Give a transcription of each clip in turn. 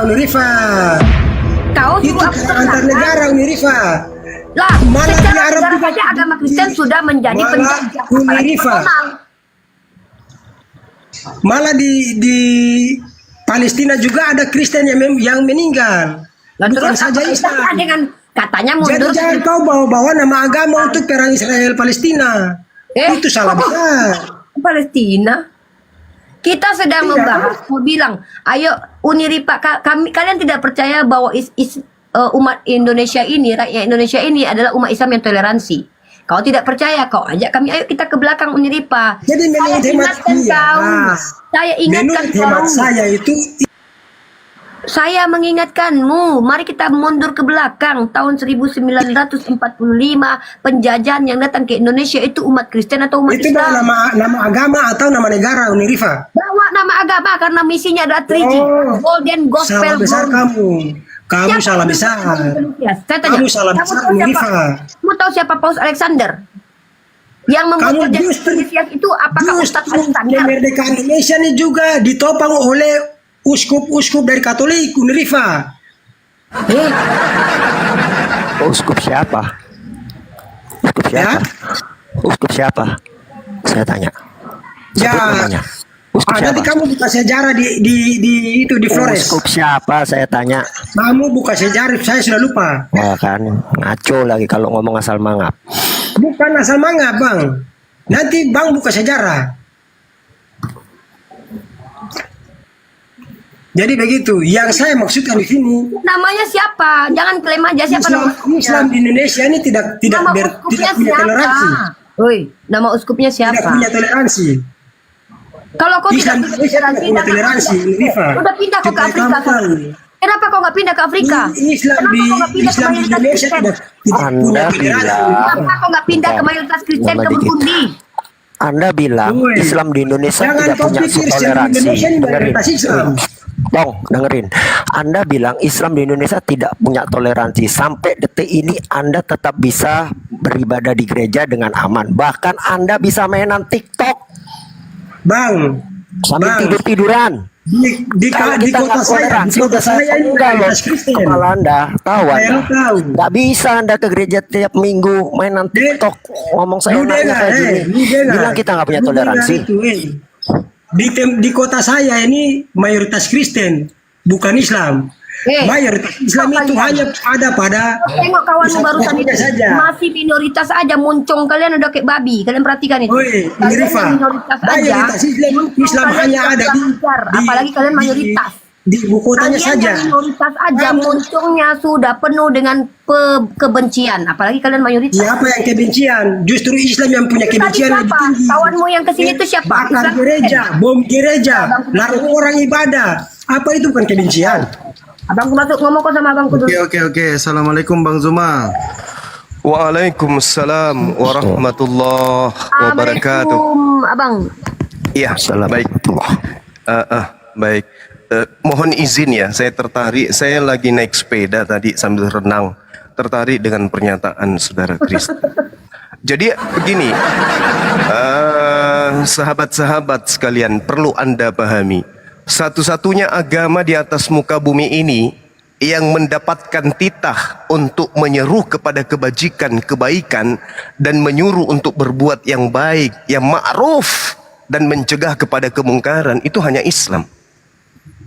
Uni Rifa. Kau Itu suruh perang antar negara Uni Rifa. lah, Malah di secara Arab negara juga saja agama Kristen sudah menjadi malah penjajah Uni apalagi Rifa. kolonial. Malah di Palestina juga ada Kristen yang meninggal. Lah, Bukan terus saja apa Islam. kaitannya dengan katanya Jadi mundur? jangan kau bawa-bawa nama agama untuk perang Israel Palestina. Itu salah besar. Palestina. Kita sedang Iya. membahas, mau bilang, ayo Uni Rifa, kalian tidak percaya bahwa umat Indonesia ini, rakyat Indonesia ini adalah umat Islam yang toleransi. Kau tidak percaya, kau ajak kami, ayo kita ke belakang Uni Rifa. Jadi Saya menurut hemat ingatkan kau, saya ingatkan menurut hemat kau. saya itu Saya mengingatkanmu, mari kita mundur ke belakang. Tahun 1945, penjajahan yang datang ke Indonesia itu umat Kristen atau umat itu Islam? nama agama atau nama negara Uni Rifa. Bawa nama agama karena misinya adalah 3G, Golden Gospel Salah besar Glory. kamu. Kamu Siapa salah yang besar. Indonesia? Saya tanya, Kamu salah besar tahu Uni siapa? Rifa. Kamu tahu siapa Paus Alexander? Yang membuat Kamu perjanjian justru Indonesia itu apakah Ustadz Justru Alexander? kemerdekaan Indonesia ini juga ditopang oleh uskup-uskup dari Katolik Uni Rifa. Uskup siapa? Uskup Ya? siapa? Uskup siapa? Saya tanya. Sebut Ya. namanya. Uskup Nanti siapa? kamu buka sejarah di Flores. Uskup siapa? Saya tanya. Kamu buka sejarah, saya sudah lupa. Wah kan ngaco lagi kalau ngomong asal mangap. Bukan asal mangga, Bang. Nanti Bang buka sejarah. Jadi begitu. Yang saya maksudkan di sini, Namanya siapa? Jangan klaim aja siapa nama Islam di Indonesia ini tidak Nama tidak uskupnya punya siapa? toleransi. Woi, nama uskupnya Tidak siapa? punya toleransi. Kalau kau Islam tidak Indonesia tidak punya toleransi, Rifa. udah pindah kau ke Supaya Afrika. kamu tahu. Kenapa kau nggak pindah ke Afrika? Islam Kenapa di kau nggak pindah ke Islam di mayoritas Indonesia Kristen? tidak punya Anda toleransi. bilang. Kenapa kau nggak pindah ke mayoritas Kristen Nama ke dikit. Burundi? Anda bilang Woi, Islam di Indonesia jangan tidak kau punya pikir Islam di toleransi. Indonesia ini Dengerin. mayoritas Islam. Dong, dengerin. Anda bilang Islam di Indonesia tidak punya toleransi. Sampai detik ini Anda tetap bisa beribadah di gereja dengan aman. Bahkan Anda bisa mainan TikTok Bang, sambil Bang. tidur-tiduran. di Kalau di kita kota nggak saya, toleransi, di kota udah saya ini enggak loh. mayoritas Kristen. Kepala Anda tahu Saya Anda. tahu. Nggak bisa Anda ke gereja tiap minggu mainan TikTok ngomong saya Lu dengar, kayak gini. lu dengar. Bilang kita nggak punya Lu dengar toleransi. itu, di kota saya ini mayoritas Kristen, bukan Islam. Mayoritas Islam itu hanya ada pada Tengok kawanmu barusan itu saja. masih minoritas aja, moncong kalian udah kayak babi. Kalian perhatikan itu. Woi, Kalian Rifa, yang minoritas aja. mayoritas Islam kalian hanya ada di, lancar. Apalagi kalian mayoritas. di ibu kotanya Kalian saja. yang minoritas aja, Kamu- moncongnya sudah penuh dengan kebencian. Apalagi kalian mayoritas. Siapa yang kebencian? Justru Islam yang punya Tadi kebencian lebih siapa? tinggi. Kawanmu yang kesini itu siapa? Bakar Islam- gereja, bom gereja, larang orang ibadah. Apa itu bukan kebencian? Abangku masuk ngomong kok sama abangku dulu. Oke. Assalamualaikum Bang Zuma. Waalaikumsalam warahmatullahi wabarakatuh. Assalamualaikum, abang. Iya, baik. Baik. Mohon izin ya, saya tertarik. Saya lagi naik sepeda tadi sambil renang, tertarik dengan pernyataan saudara Chris. Jadi begini, sahabat-sahabat sekalian, perlu Anda pahami, satu-satunya agama di atas muka bumi ini yang mendapatkan titah untuk menyeru kepada kebajikan, kebaikan, dan menyuruh untuk berbuat yang baik, yang ma'ruf, dan mencegah kepada kemungkaran, itu hanya Islam.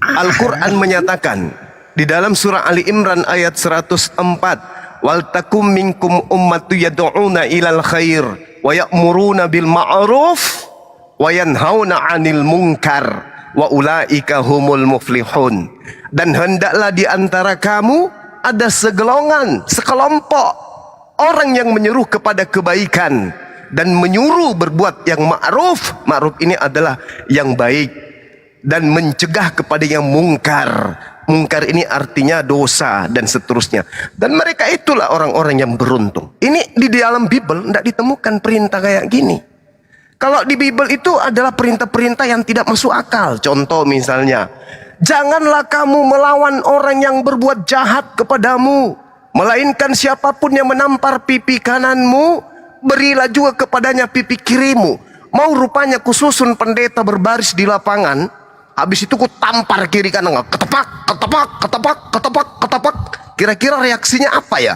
Al-Quran menyatakan di dalam surah Ali Imran ayat 104, wal takum minkum ummatu yad'una ilal khair wa ya'muruna bil ma'ruf wa yanhauna 'anil munkar wa ulaika humul muflihun. Dan hendaklah di antara kamu ada sekelompok orang yang menyeru kepada kebaikan dan menyuruh berbuat yang ma'ruf. Ma'ruf ini adalah yang baik, dan mencegah kepada yang mungkar. Mungkar ini artinya dosa dan seterusnya. Dan mereka itulah orang-orang yang beruntung. Ini di dalam Bible tidak ditemukan perintah kayak gini. Kalau di Bible itu adalah perintah-perintah yang tidak masuk akal. Contoh misalnya, janganlah kamu melawan orang yang berbuat jahat kepadamu, melainkan siapapun yang menampar pipi kananmu, berilah juga kepadanya pipi kirimu. Mau rupanya kususun pendeta berbaris di lapangan, Habis itu ku tampar kiri kanan, ketepak, ketepak, ketepak, ketepak, ketepak. Kira-kira reaksinya apa ya?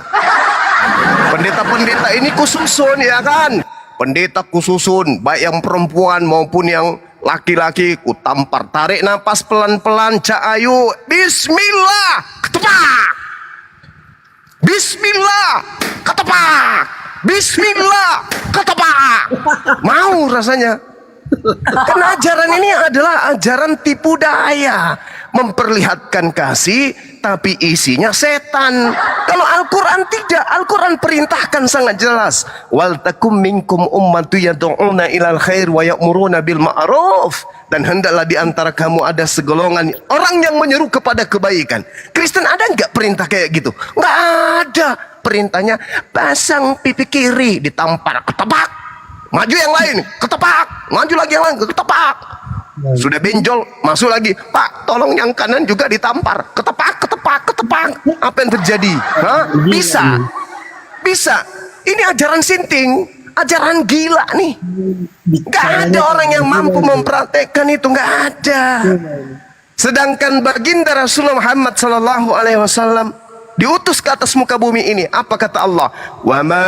Pendeta-pendeta ini kususun ya kan? Pendeta kususun, baik yang perempuan maupun yang laki-laki, ku tampar. Tarik napas pelan-pelan, Cak Ayu. Bismillah, ketepak. Bismillah, ketepak. Bismillah, ketepak. Mau rasanya. Karena ajaran ini adalah ajaran tipu daya, memperlihatkan kasih tapi isinya setan. Kalau Al-Quran tidak, Al-Quran perintahkan sangat jelas. Wal takum minkum ummatu yad'una ilal khair wa ya'muruna bil ma'ruf. Dan hendaklah di antara kamu ada segolongan orang yang menyeru kepada kebaikan. Kristen ada nggak perintah kayak gitu? Nggak ada. Perintahnya pasang pipi kiri, ditampar, ketepak. Maju yang lain, ketepak. Maju lagi yang lain, ketepak. Sudah benjol, masuk lagi. Pak, tolong yang kanan juga ditampar. Ketepak, ketepak, ketepak. Apa yang terjadi? Hah? Bisa. Bisa. Ini ajaran sinting. Ajaran gila nih. Gak ada orang yang mampu mempraktekkan itu. Gak ada. Sedangkan baginda Rasulullah Muhammad SAW diutus ke atas muka bumi ini. Apa kata Allah? Wa ma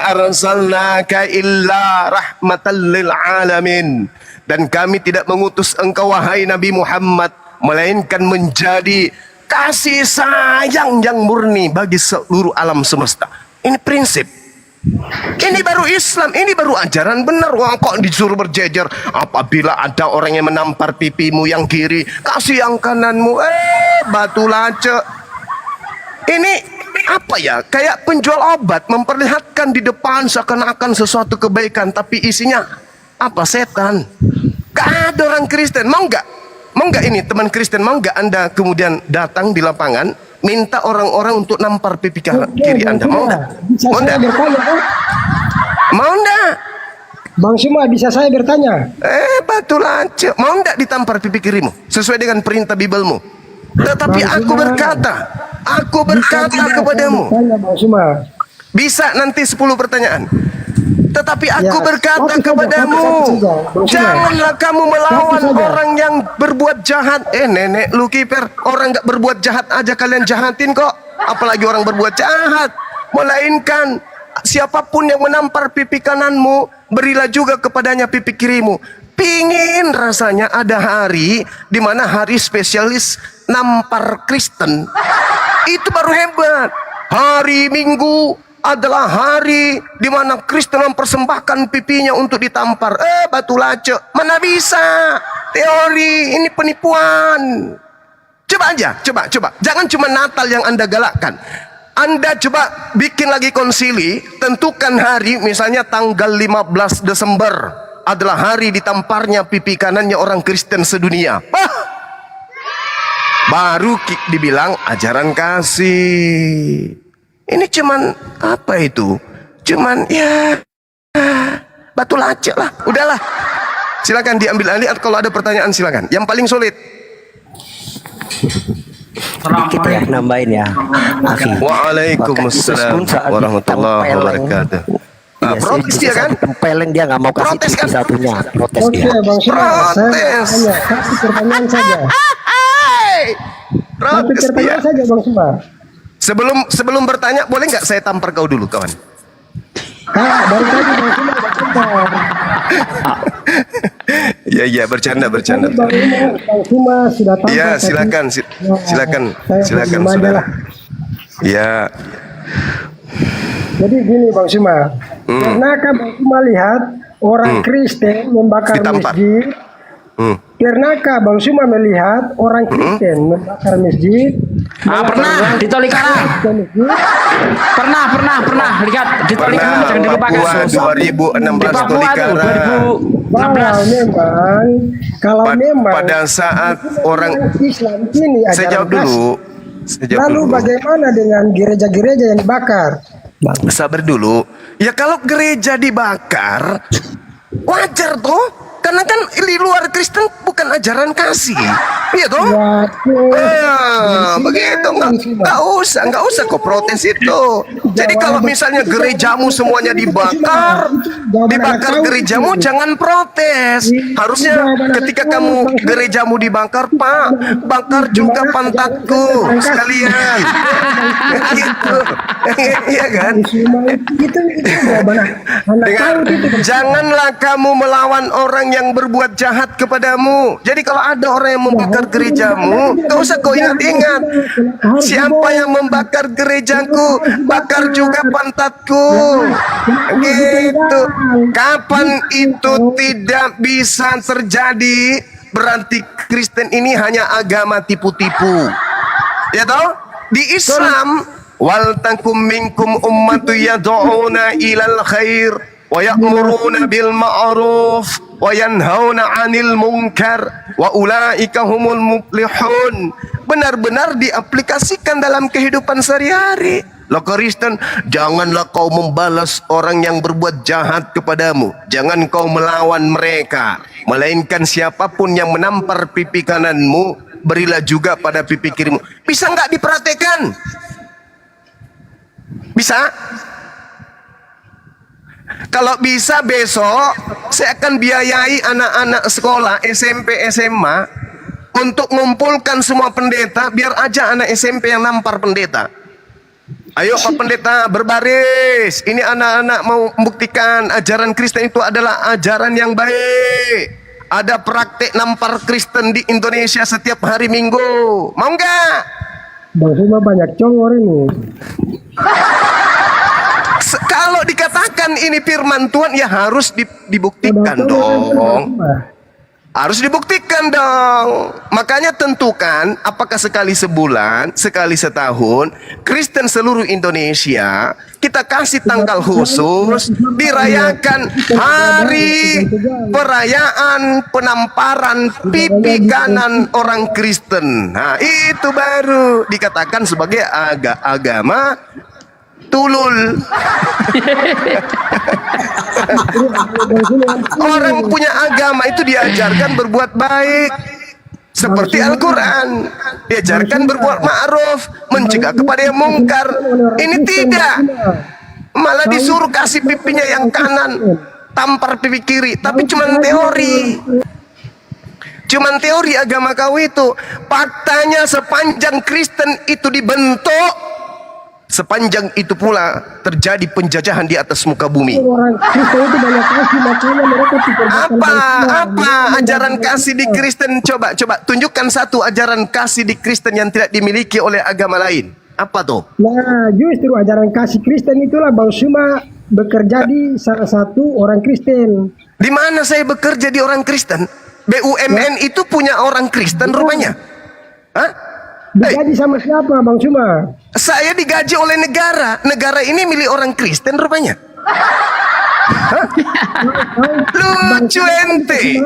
arsalnaka illa rahmatan lil alamin. Dan kami tidak mengutus engkau wahai Nabi Muhammad melainkan menjadi kasih sayang yang murni bagi seluruh alam semesta. Ini prinsip. Ini baru Islam, ini baru ajaran benar. Wah, kok disuruh berjejer? Apabila ada orang yang menampar pipimu yang kiri, kasih yang kananmu. Batu lace. Ini apa ya? Kayak penjual obat memperlihatkan di depan seakan-akan sesuatu kebaikan, tapi isinya apa? Setan. Gak ada orang Kristen. Mau nggak? Mau nggak ini teman Kristen? Mau nggak Anda kemudian datang di lapangan minta orang-orang untuk nampar pipi kiri Anda? Mau nggak? Mau nggak? Mau nggak? Bang Suma, bisa saya bertanya? Batu lancip. Mau nggak ditampar pipi kirimu sesuai dengan perintah Bibelmu? Tetapi aku berkata kepadamu. Bisa nanti 10 pertanyaan. Tetapi aku berkata kepadamu, janganlah kamu melawan orang yang berbuat jahat. Nenek lu kiper, orang nggak berbuat jahat aja kalian jahatin kok. Apalagi orang berbuat jahat. Melainkan siapapun yang menampar pipi kananmu, berilah juga kepadanya pipi kirimu. Pingin rasanya ada hari di mana hari spesialis nampar Kristen. Itu baru hebat. Hari Minggu adalah hari di mana Kristen mempersembahkan pipinya untuk ditampar. Batu lace. Mana bisa? Teori ini penipuan. Coba aja, coba. Jangan cuma Natal yang Anda galakkan. Anda coba bikin lagi konsili, tentukan hari, misalnya tanggal 15 Desember adalah hari ditamparnya pipi kanannya orang Kristen sedunia. Baru dibilang ajaran kasih. Ini cuman apa itu? Cuman ya batu lace lah. Udahlah. Silakan diambil alih. Kalau ada pertanyaan silakan. Yang paling sulit. Sedikit ya, nambahin ya, akhi. Waalaikumsalam warahmatullahi wabarakatuh. Protes dia kan? Tempeleng dia nggak mau kasih Protes pipi kan? satunya. Protes Oke, dia. Bang Suma, Protes. saya kasih pertanyaan saja. Satu Protes dia. pertanyaan saja, Bang Suma. Sebelum bertanya, boleh nggak saya tampar kau dulu, kawan? Dari tadi Bang Suma bertanya. Ya, bercanda. Bang Suma sudah tampar. Ya, silakan Saya saudara. lah. Ya, Jadi gini Bang Suma, pernahkah Bang Suma lihat orang Kristen membakar Ditampar. masjid? Pernahkah Bang Suma melihat orang Kristen membakar masjid? Pernah di Tolikara. Pernah lihat di Tolikara jangan dilupakan. Papua 2016 Di Papua tuh Tolikara. 2016. Kalau memang Pada saat orang Islam ini saya ajaran jawab dulu. kasih. Lalu bagaimana dengan gereja-gereja yang dibakar? Sabar dulu. Ya kalau gereja dibakar, wajar toh? Karena kan di luar Kristen bukan ajaran kasih. Iya toh? Waduh. Begitu. itu nggak usah kok protes itu. Jadi kalau misalnya gerejamu semuanya dibakar gerejamu, jangan protes. Harusnya ketika kamu gerejamu dibakar, Pak, bakar juga pantatku sekalian. Gitu. Iya kan? Itu jawaban anak tahu itu. Janganlah kamu melawan orang yang berbuat jahat kepadamu. Jadi kalau ada orang yang membakar gerejamu, gak usah kau ingat-ingat. Siapa yang membakar gerejaku, bakar juga pantatku. Gitu. Kapan itu tidak bisa terjadi, berarti Kristen ini hanya agama tipu-tipu. Ya toh? Di Islam, wal takum minkum ummatu yad'una ilal khair wa ya'muruna bil ma'ruf wa yanhauna 'anil munkar wa ulaika humul muflihun. Benar-benar diaplikasikan dalam kehidupan sehari-hari. Loh Kristen, janganlah kau membalas orang yang berbuat jahat kepadamu. Jangan kau melawan mereka. Melainkan siapapun yang menampar pipi kananmu, berilah juga pada pipi kirimu. Bisa nggak diperhatikan? Bisa? Kalau bisa besok saya akan biayai anak-anak sekolah SMP SMA untuk mengumpulkan semua pendeta, biar aja anak SMP yang nampar pendeta. Ayo Pak Pendeta berbaris. Ini anak-anak mau membuktikan ajaran Kristen itu adalah ajaran yang baik. Ada praktek nampar Kristen di Indonesia setiap hari Minggu. Mau nggak? Bang Suma banyak congor ini. Kalau dikatakan ini firman Tuhan, ya harus dibuktikan dong. Harus dibuktikan dong. Makanya tentukan apakah sekali sebulan, sekali setahun, Kristen seluruh Indonesia kita kasih tanggal khusus, dirayakan hari perayaan penamparan pipi kanan orang Kristen. Nah, itu baru dikatakan sebagai agama tulul. Orang punya agama itu diajarkan berbuat baik seperti Al-Quran, diajarkan berbuat ma'ruf, mencegah kepada yang mungkar. Ini tidak, malah disuruh kasih pipinya yang kanan, tampar pipi kiri. Tapi cuman teori, cuman teori agama kau itu. Faktanya sepanjang Kristen itu dibentuk, sepanjang itu pula terjadi penjajahan di atas muka bumi. Orang Kristen itu banyak kasih, makanya mereka Apa ajaran kasih di Kristen? Coba tunjukkan satu ajaran kasih di Kristen yang tidak dimiliki oleh agama lain. Apa tuh? Nah, justru ajaran kasih Kristen itulah Bang Suma bekerja di salah satu orang Kristen. Di mana saya bekerja di orang Kristen? BUMN itu punya orang Kristen rupanya. Hah? Digaji sama siapa Bang Suma? Saya digaji oleh negara. Negara ini milik orang Kristen rupanya. Hah? Lucu ente.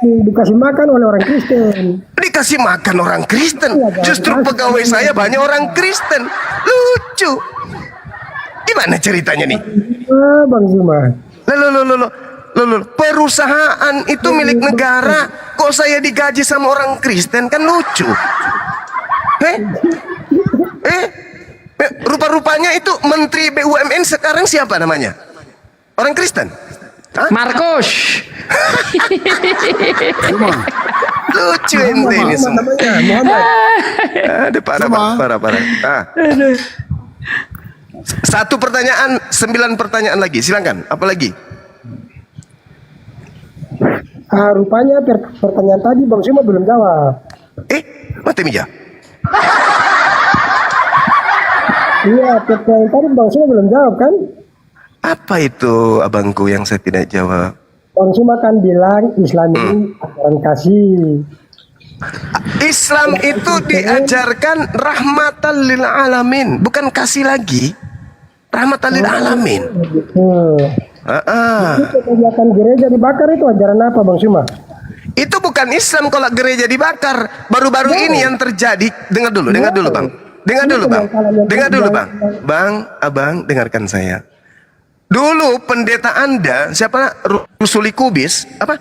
Dikasih makan oleh orang Kristen. Dikasih makan orang Kristen. Justru pegawai saya banyak orang Kristen. Lucu. Gimana ceritanya nih? Bang Suma. Loh, perusahaan itu milik negara. Kok saya digaji sama orang Kristen? Kan lucu. Rupa-rupanya itu Menteri BUMN sekarang siapa namanya? Orang Kristen? Hah? Markus. Lucu ente ini semua. Aduh, parah. Ah. Satu pertanyaan, 9 pertanyaan lagi. Silakan. Apa lagi? Rupanya pertanyaan tadi Bang Suma belum jawab. Mati meja. Iya, pertanyaan tadi Bang Suma belum jawab kan? Apa itu abangku yang saya tidak jawab? Bang Suma kan bilang Islam ini ajaran kasih. Islam itu diajarkan rahmatan lil alamin, bukan kasih lagi. Rahmatan lil alamin. Itu kegiatan gereja dibakar itu ajaran apa Bang Suma? Itu bukan Islam kalau gereja dibakar. Baru-baru ini yang terjadi. Dengar dulu Bang. Bang, abang dengarkan saya. Dulu pendeta Anda siapa? Rusuli Kubis, apa?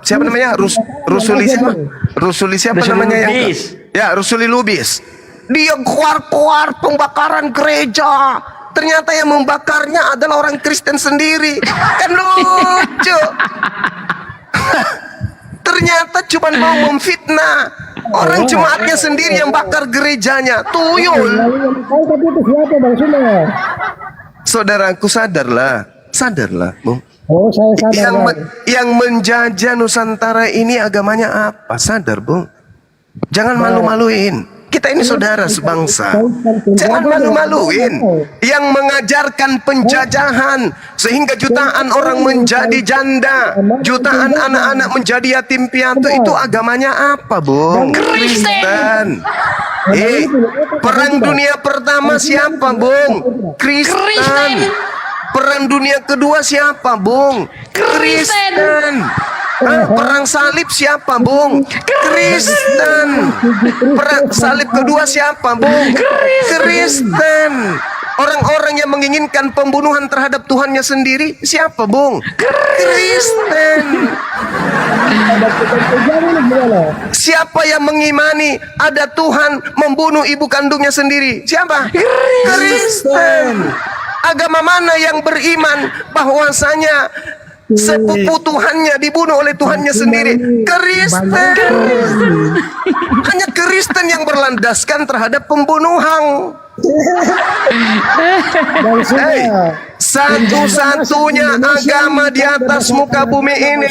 Siapa namanya? Rusuli siapa? Rusuli siapa namanya yang? Ya, Rusuli Lubis. Dia keluar-keluar pembakaran gereja. Ternyata yang membakarnya adalah orang Kristen sendiri. Kan lucu. Ternyata cuma mau memfitnah. Orang jemaatnya sendiri yang bakar gerejanya. Tuyul. Saudaraku, sadarlah. Sadarlah, Bung. Oh, saya sadar. Yang menjajah Nusantara ini agamanya apa? Sadar, Bung. Jangan malu-maluin. Kita ini saudara sebangsa. Jangan malu-maluin. Yang mengajarkan penjajahan sehingga jutaan orang menjadi janda, jutaan anak-anak menjadi yatim piatu, itu agamanya apa, Bung? Kristen. Perang dunia pertama siapa, Bung? Kristen. Perang dunia kedua siapa, Bung? Kristen. Perang salib siapa, Bung? Kristen. Perang salib kedua siapa, Bung? Kristen. Orang-orang yang menginginkan pembunuhan terhadap Tuhannya sendiri siapa, Bung? Kristen. Siapa yang mengimani ada Tuhan membunuh ibu kandungnya sendiri? Siapa? Kristen. Agama mana yang beriman bahwasanya sepupu Tuhannya dibunuh oleh Tuhannya sendiri? Kristen. Hanya Kristen yang berlandaskan terhadap pembunuhan. Satu-satunya agama di atas muka bumi ini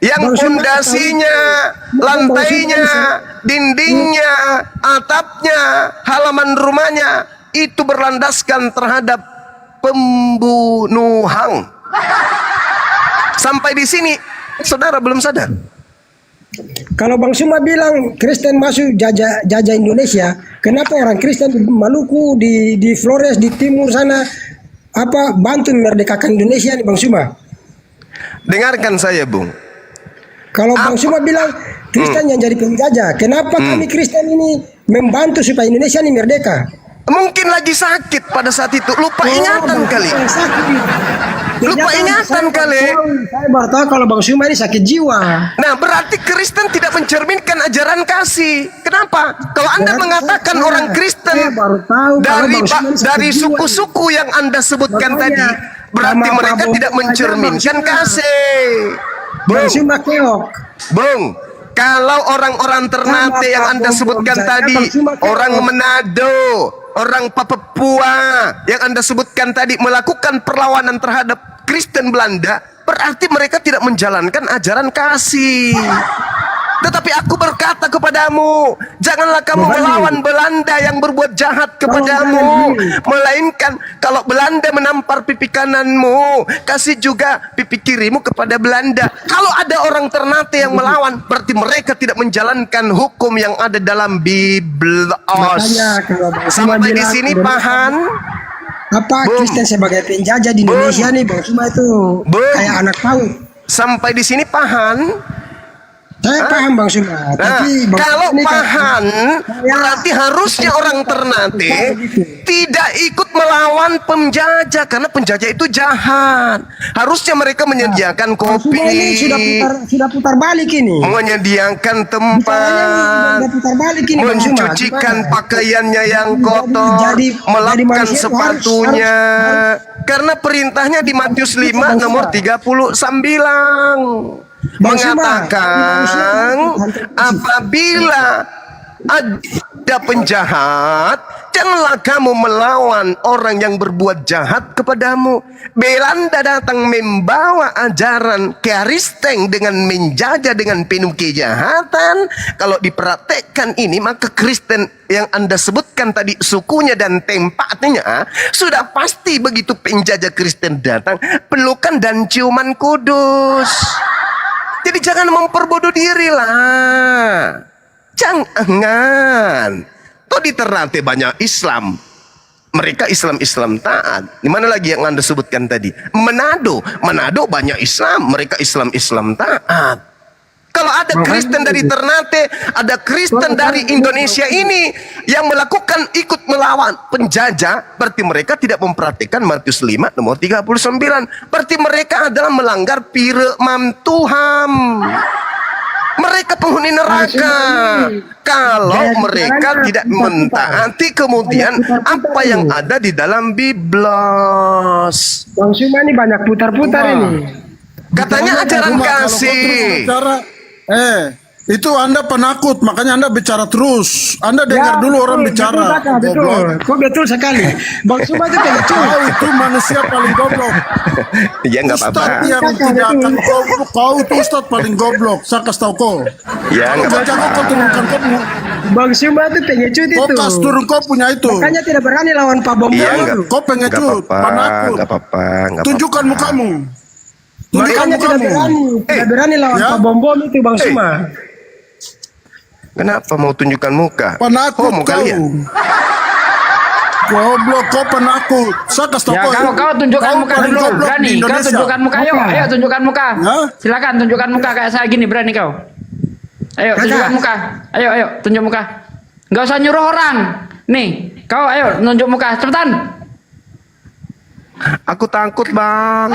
yang pondasinya, lantainya, dindingnya, atapnya, halaman rumahnya itu berlandaskan terhadap pembunuhan. Sampai di sini, saudara belum sadar. Kalau Bang Suma bilang Kristen masuk jajah Indonesia, kenapa orang Kristen di Maluku, di Flores, di timur sana, bantu memerdekakan Indonesia nih, Bang Suma? Dengarkan saya, Bung. Kalau Bang Suma bilang Kristen yang jadi penjajah, kenapa kami Kristen ini membantu supaya Indonesia ini merdeka? Mungkin lagi sakit pada saat itu, lupa ingatan kali. Lupa ingatan kali. Saya baru tahu kalau Bang Suma ini sakit jiwa. Nah, berarti Kristen tidak mencerminkan ajaran kasih. Kenapa? Kalau Anda mengatakan orang Kristen dari suku-suku yang Anda sebutkan tadi, berarti mereka tidak mencerminkan kasih. Bang Suma keok. Bung, kalau orang-orang Ternate yang Anda sebutkan tadi, orang Manado, orang Papua yang Anda sebutkan tadi melakukan perlawanan terhadap Kristen Belanda, berarti mereka tidak menjalankan ajaran kasih. Tetapi aku berkata kepadamu, janganlah kamu melawan Belanda yang berbuat jahat kepadamu, melainkan kalau Belanda menampar pipi kananmu, kasih juga pipi kirimu kepada Belanda. Kalau ada orang Ternate yang melawan, berarti mereka tidak menjalankan hukum yang ada dalam Biblos. Sampai di sini paham? Kristen sebagai penjajah di Indonesia nih, Bang Suma itu kayak anak paut. Sampai di sini paham? Saya paham Bang Suma. Tapi kalau paham, berarti harusnya orang Ternate tidak ikut melawan penjajah, karena penjajah itu jahat. Harusnya mereka menyediakan kopi. Ini sudah putar balik ini. Menyediakan tempat, mencucikan pakaiannya yang kotor, melapkan sepatunya. Karena perintahnya di Matius 5 nomor 39. Mengatakan apabila ada penjahat, janganlah kamu melawan orang yang berbuat jahat kepadamu. Belanda datang membawa ajaran Kristen dengan menjajah dengan penuh kejahatan. Kalau dipraktekkan ini, maka Kristen yang Anda sebutkan tadi sukunya dan tempatnya, sudah pasti begitu penjajah Kristen datang, pelukan dan ciuman kudus. Jadi jangan memperbodoh diri lah. Jangan. Toh di Ternate banyak Islam. Mereka Islam taat. Di mana lagi yang Anda sebutkan tadi? Manado banyak Islam. Mereka Islam taat. Kalau ada Kristen dari Ternate, ada Kristen dari Indonesia ini yang melakukan ikut melawan penjajah, berarti mereka tidak memperhatikan Matius 5 nomor 39. Berarti mereka adalah melanggar firman Tuhan. Mereka penghuni neraka. Kalau mereka tidak mentaati kemudian apa yang ada di dalam Biblos. Bang Suma ini banyak putar-putar ini. Katanya ajaran Cuma kalau kau terus kasih. bicara, itu Anda penakut, makanya Anda bicara terus. Anda dengar dulu orang bicara. Betul, Goblok. kok betul sekali. Bang Suma itu pengecut. Kau itu manusia paling goblok. Ya nggak apa-apa. Ustadz yang tidak akan goblok. Kau itu Ustadz paling goblok. Saya kasih tahu kau. Ya nggak Kau apa-apa. jangan kau turunkan kau. Bang Suma itu pengecut Kau itu. kas turun kau punya itu. Makanya tidak berani lawan Pak Bom Iya itu. nggak. Kau Nggak pengecut, apa-apa. penakut. Nggak apa-apa. Nggak Tunjukkan apa-apa. mukamu. Tunjukkan Makanya tidak mukamu. berani, tidak berani lawan Ya. Pak Bom itu Bang Suma. Kenapa mau tunjukkan muka? Penakut Homo kau. kalian. Goblok, kau penakut. Saya kasih tahu Ya kau. kau tunjukkan Kau muka paling dulu. goblok Berani. di Kau Indonesia. tunjukkan muka. Ayo, Apa? ayo tunjukkan muka. Hah? Silakan tunjukkan muka kayak saya gini. Berani kau. Ayo Kakak. tunjukkan muka. Ayo, ayo tunjuk muka. Nggak usah nyuruh orang. Nih, kau ayo nunjuk muka. Cepetan. Aku takut bang.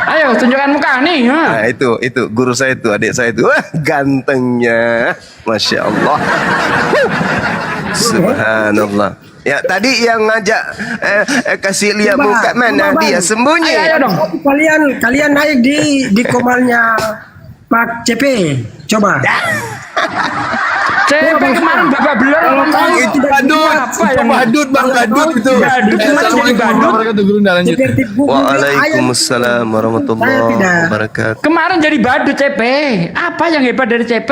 Ayo tunjukkan muka nih. Nah, itu guru saya itu, adik saya itu. Wah, gantengnya. Masya Allah. Subhanallah. Ya tadi yang ngajak kasih lihat Coba, muka mana coba, Bang. dia sembunyi. Ayo dong. Kalian naik di komalnya Pak CP. Coba. CP kemarin babak belur. Itu badut. Apa yang Badut bang, badut itu. Badut kemarin jadi badut. Seperti Google Waalaikumsalam warahmatullahi Saya tidak. wabarakatuh. Kemarin jadi badut CP. Apa yang hebat dari CP?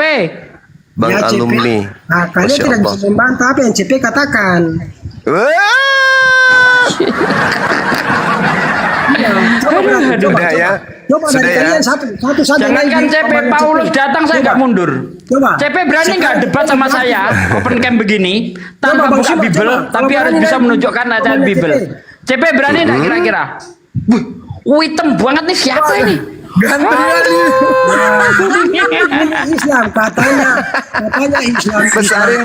Bang Ya, CP. alumni. Nah, kalian Masya tidak Allah. bisa membantah apa yang CP katakan. Wah. Sudah ya. Coba Sudah dari ya. kalian satu saja. Jangankan naik di CP komalnya Paulus CP. datang saya nggak mundur. Coba. CP berani nggak debat sama saya open camp begini tanpa Bang buka Suma, Bible coba. tapi Kalau harus berani bisa naik menunjukkan ayat komalnya Bible. CP berani nggak kira-kira? Hitam banget nih siapa ini? Ganteng lagi. Islam katanya Islam. Besarin.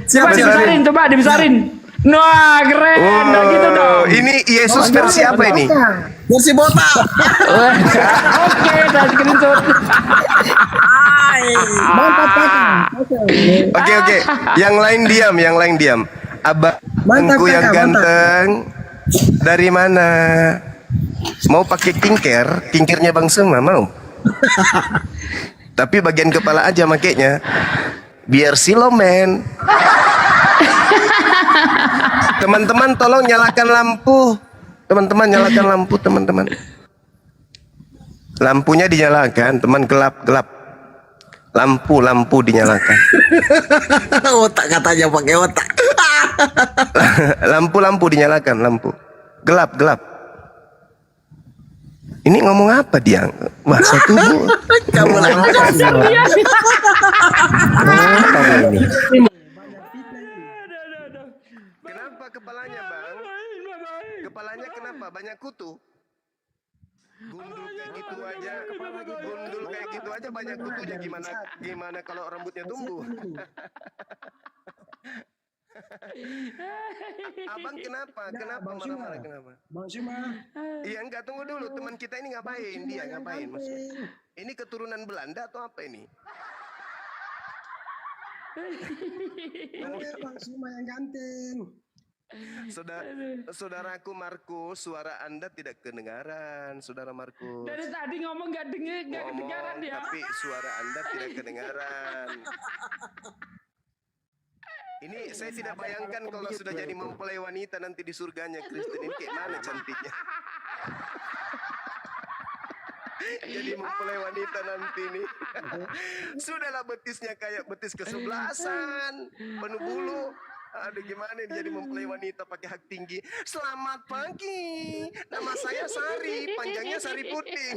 Coba dibesarin, coba dibesarin. Wah keren, nah, gitu dong. Ini Yesus versi apa ini? Versi botak. Oke, saya screenshot. Mantap kakak. Oke. Yang lain diam. Mantap, Abangku yang kakak, ganteng. Dari mana? Mau pakai kinkirnya Bang Suma mau? Tapi bagian kepala aja makainya. Biar silomen. Teman-teman tolong nyalakan lampu. Teman-teman nyalakan lampu teman-teman. Lampunya dinyalakan, teman gelap. Lampu dinyalakan. Otak katanya pakai otak. Lampu dinyalakan, lampu. Gelap. Ini ngomong apa dia? Bahasa tubuh. Kamu Kenapa kepalanya, Bang? Kepalanya kenapa? Banyak kutu. Gundul kayak gitu aja banyak kutunya, gimana kalau rambutnya tumbuh? Abang kenapa marah-marah kenapa? Bang Suma. Iya enggak, tunggu dulu, teman kita ini ngapain? Dia ngapain maksudnya? Ini keturunan Belanda atau apa ini? Bang Suma yang ganteng. Saudaraku Markus, suara Anda tidak kedengaran, saudara Markus. Dari tadi ngomong nggak kedengaran dia. Tapi suara Anda tidak kedengaran. Ini saya tidak bayangkan kalau sudah jadi mempelai wanita nanti di surganya Kristen ini kayak mana cantiknya. Jadi mempelai wanita nanti nih. Sudahlah betisnya kayak betis kesebelasan, penuh bulu. Aduh gimana ini jadi mempelai wanita pakai hak tinggi. Selamat pagi, nama saya Sari, panjangnya Sari Puding.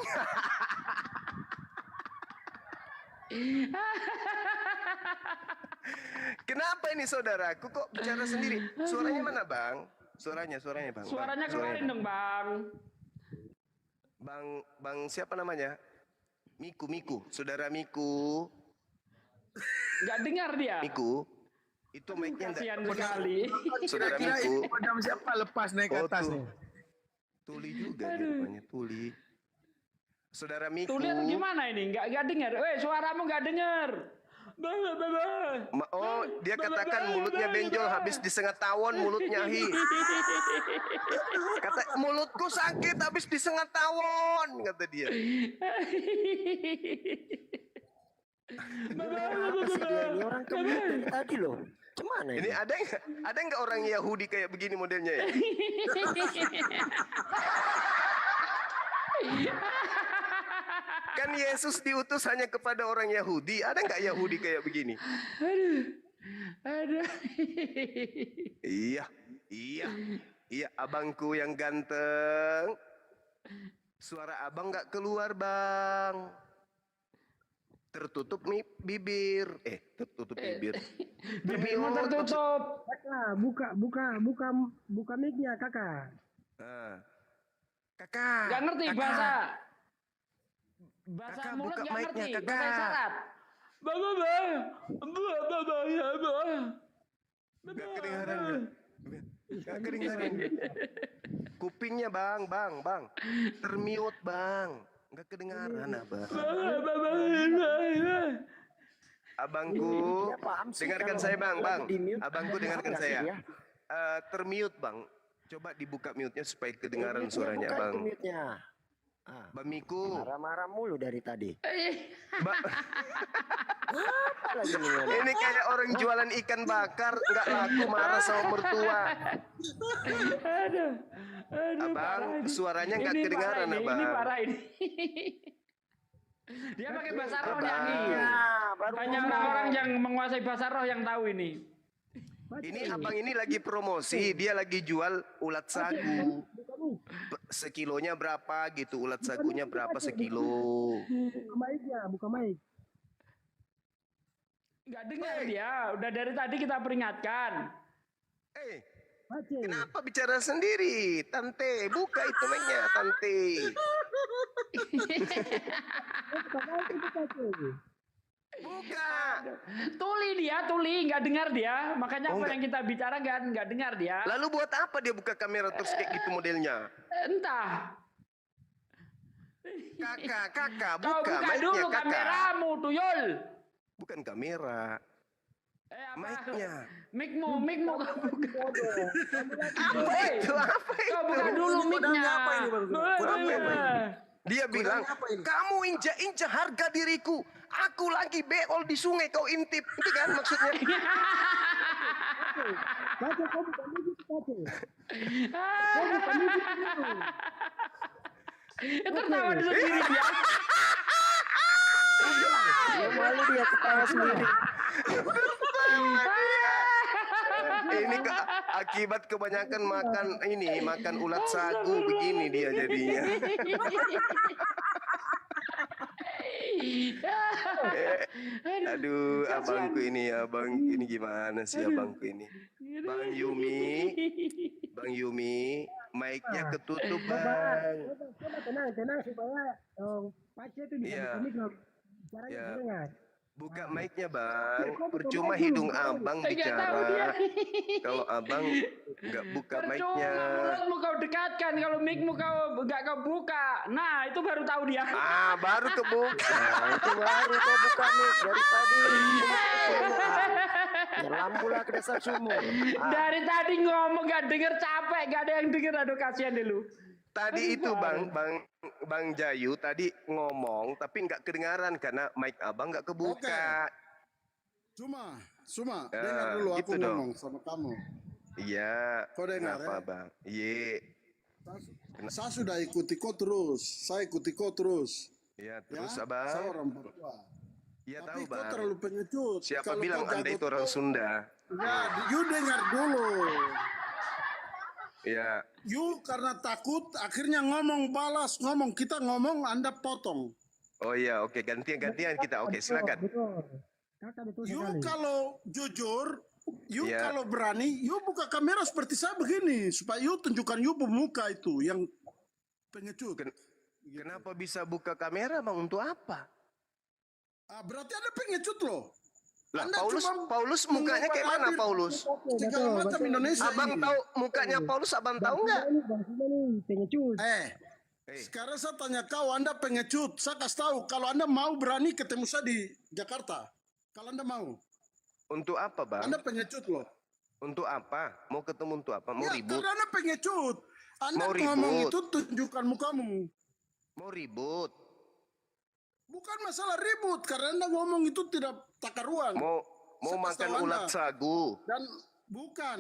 Kenapa ini saudaraku kok bicara sendiri? Suaranya mana bang? Suaranya bang. Suaranya keluarin dong bang. Bang siapa namanya? Miku, saudara Miku. Nggak dengar dia. Miku. Itu mic-nya Kasihan sekali. Saudara Kira Miku. itu padam siapa lepas naik ke atas nih. Tuli juga dia rupanya, Tuli. Saudara Miku. Tuli atau gimana ini? Nggak dengar. Suaramu nggak dengar. Oh, dia katakan mulutnya benjol habis disengat tawon mulutnya hi. Kata mulutku sakit habis disengat tawon kata dia. Apa sih dia ini orang kemana dari tadi loh? Cuman Ini ada nggak orang Yahudi kayak begini modelnya ya? Kan Yesus diutus hanya kepada orang Yahudi. Ada nggak Yahudi kayak begini? Aduh. Iya, iya, abangku yang ganteng. Suara abang nggak keluar, bang. Tertutup bibir. Tertutup bibir. Bibirmu tertutup. Kakak, buka mic-nya, kakak. Ah. Kakak. Gak ngerti kakak. bahasa Kakak, mulut buka gak mic-nya, ngerti. kakak. Bahasa isyarat. Gak kedengaran. Gak kedengaran. Kupingnya bang. Termute bang. Gak kedengaran abang. Abangku, Dia paham sih dengarkan kalau saya bang. lagi di-mute. Abangku dengarkan Apa sih saya. dia? Termute bang. Coba dibuka mute-nya supaya kedengaran suaranya Buka bang. itu mute-nya. Bang Miku. Marah-marah mulu dari tadi. Ba- Apa lagi nih ngomong? Ini kayak orang jualan ikan bakar nggak laku marah sama mertua. Aduh, Abang, parah ini. suaranya nggak Ini kedengaran, parah ini, abang. Ini parah ini. Dia pakai bahasa roh Abang. Nyanyi. Baru Hanya ngomong. orang-orang yang menguasai bahasa roh yang tahu ini. Ini abang ini lagi promosi, dia lagi jual ulat sagu. Sekilonya berapa gitu, ulat sagunya berapa sekilo. Buka mic-nya, buka mic. Nggak dengar dia. Udah dari tadi kita peringatkan. Pace. Kenapa bicara sendiri? Tante, buka itu mic-nya, Tante. Buka. Tuli nggak dengar dia. Makanya Oh, apa nggak. yang kita bicara nggak dengar dia. Lalu buat apa dia buka kamera terus kayak gitu modelnya? Entah. Kakak, Kau buka buka mic-nya, dulu kakak. kameramu, tuyul. Bukan kamera. Apa? Mic-nya. Mic-mu kau buka. Apa Hei, itu? Apa itu? kau buka dulu mic-nya. Apa ini, Bang? Apa ini? Dia bilang, apa ini? kamu injak-injak harga diriku. Aku lagi beol di sungai, kau intip. Itu kan maksudnya. Pace, kau buka mic itu, Pace. Tertawa di sendiri dia. Ya, malu dia ketawa sendiri. Ini akibat kebanyakan makan ulat sagu begini dia jadinya. Aduh, abangku ini gimana sih abangku ini? Bang Yumi, mic-nya ketutup bang. Coba tenang supaya Pace itu bisa Iya. buka mic loh. Caranya Iya. dengar. Buka mic-nya bang, percuma hidung abang Nggak tahu dia. bicara. Kalau abang nggak buka Percuma mic-nya. mulutmu kau dekatkan, kalau mic-mu kau nggak kau buka. Nah, itu baru tahu dia. Baru kebuka. Nah, itu baru kau buka mic dari tadi. Nyelam pula ke dasar sumur. Dari tadi ngomong nggak denger, capek, nggak ada yang denger. Aduh, kasihan deh lu. Tadi itu Bang Jayu tadi ngomong tapi nggak kedengaran karena mic abang nggak kebuka. Cuma Ya, dengar dulu aku gitu dong. ngomong sama kamu. Iya. Kau dengar, Kenapa ya? bang? Iya. Saya sudah ikuti kau terus. Saya ikuti kau terus. Iya terus Ya, abang. saya orang Papua. Iya Tapi tahu kau bang. terlalu pengecut. Siapa Kalau bilang kau anda jago itu orang terus, Sunda? Ya, you dengar dulu. Iya. You karena takut akhirnya ngomong balas ngomong kita ngomong Anda potong. Oh iya oke gantian kita. Oke silakan. Betul. Kakak betul You sekali. kalau jujur, you Iya. kalau berani, you buka kamera seperti saya begini supaya you tunjukkan you pemuka itu yang pengecut. Kenapa bisa buka kamera bang? Untuk apa? Berarti ada pengecut loh. Lah Anda Paulus mukanya kayak mana Paulus? Segala macam Indonesia Abang ini. tahu mukanya Paulus abang tahu nggak? Bang Suma nih pengecut. Sekarang saya tanya kau, Anda pengecut. Saya kasih tahu, kalau Anda mau berani ketemu saya di Jakarta. Kalau Anda mau. Untuk apa, Bang? Anda pengecut loh. Untuk apa? Mau ketemu untuk apa? Mau Ya, ribut? karena Anda pengecut. Anda Mau ngomong ribut. itu tunjukkan mukamu. Mau ribut? Bukan masalah ribut, karena Anda ngomong itu tidak takaruan. Mau Saya kasih makan tahu ulat Anda. sagu? Dan bukan,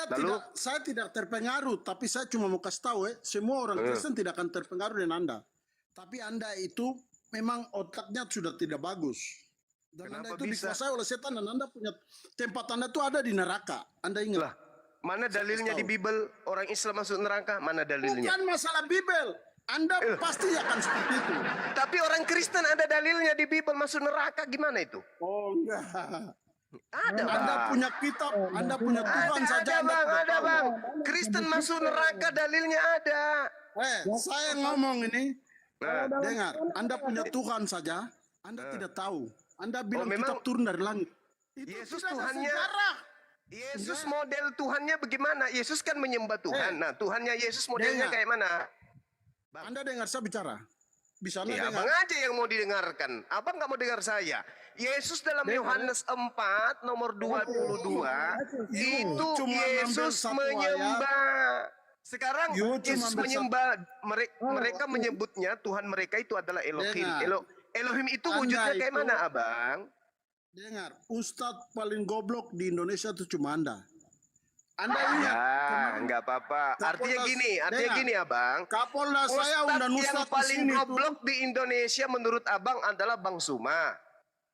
Lalu? saya tidak terpengaruh, tapi saya cuma mau kasih tahu semua orang Kristen tidak akan terpengaruh dengan Anda. Tapi Anda itu memang otaknya sudah tidak bagus. Dan Kenapa Anda itu bisa? dikuasai oleh setan dan Anda punya tempat Anda itu ada di neraka. Anda ingat? Lah, mana dalilnya di Bible orang Islam masuk neraka? Mana dalilnya? Bukan masalah Bible. Anda pasti akan seperti itu. Tapi orang Kristen ada dalilnya di Bible masuk neraka, gimana itu? Oh enggak. Ada, Anda Bang. punya kitab, Anda punya Tuhan saja. Ada, Anda Bang, tidak ada, tahu. Bang. Kristen masuk neraka dalilnya ada. Saya ngomong ini, Nah, dengar. Anda punya Tuhan saja, Anda tidak tahu. Anda bilang memang kitab turun dari langit. Itu Yesus tidak ada Tuhannya. sejarah. Yesus model Tuhannya bagaimana? Yesus kan menyembah Tuhan. Nah, Tuhannya Yesus modelnya Dengar. kayak mana? Anda dengar saya bicara. Bisa Anda Ya, dengar. abang aja yang mau didengarkan. Abang nggak mau dengar saya. Yesus dalam Yohanes 4 nomor 22 itu cuma ambil Yesus satu menyembah. Sekarang You cuma Yesus ambil menyembah mereka menyebutnya Tuhan mereka itu adalah Elohim. Dengar. Elohim itu Anda wujudnya kayak itu- mana, Abang? Dengar, Ustadz paling goblok di Indonesia itu cuma Anda. Anda ingat? Ya, nggak apa-apa. Artinya Dengar. gini, Abang. Kapolda saya Ustadz undang yang Ustadz di paling sini tuh. goblok di Indonesia menurut Abang adalah Bang Suma.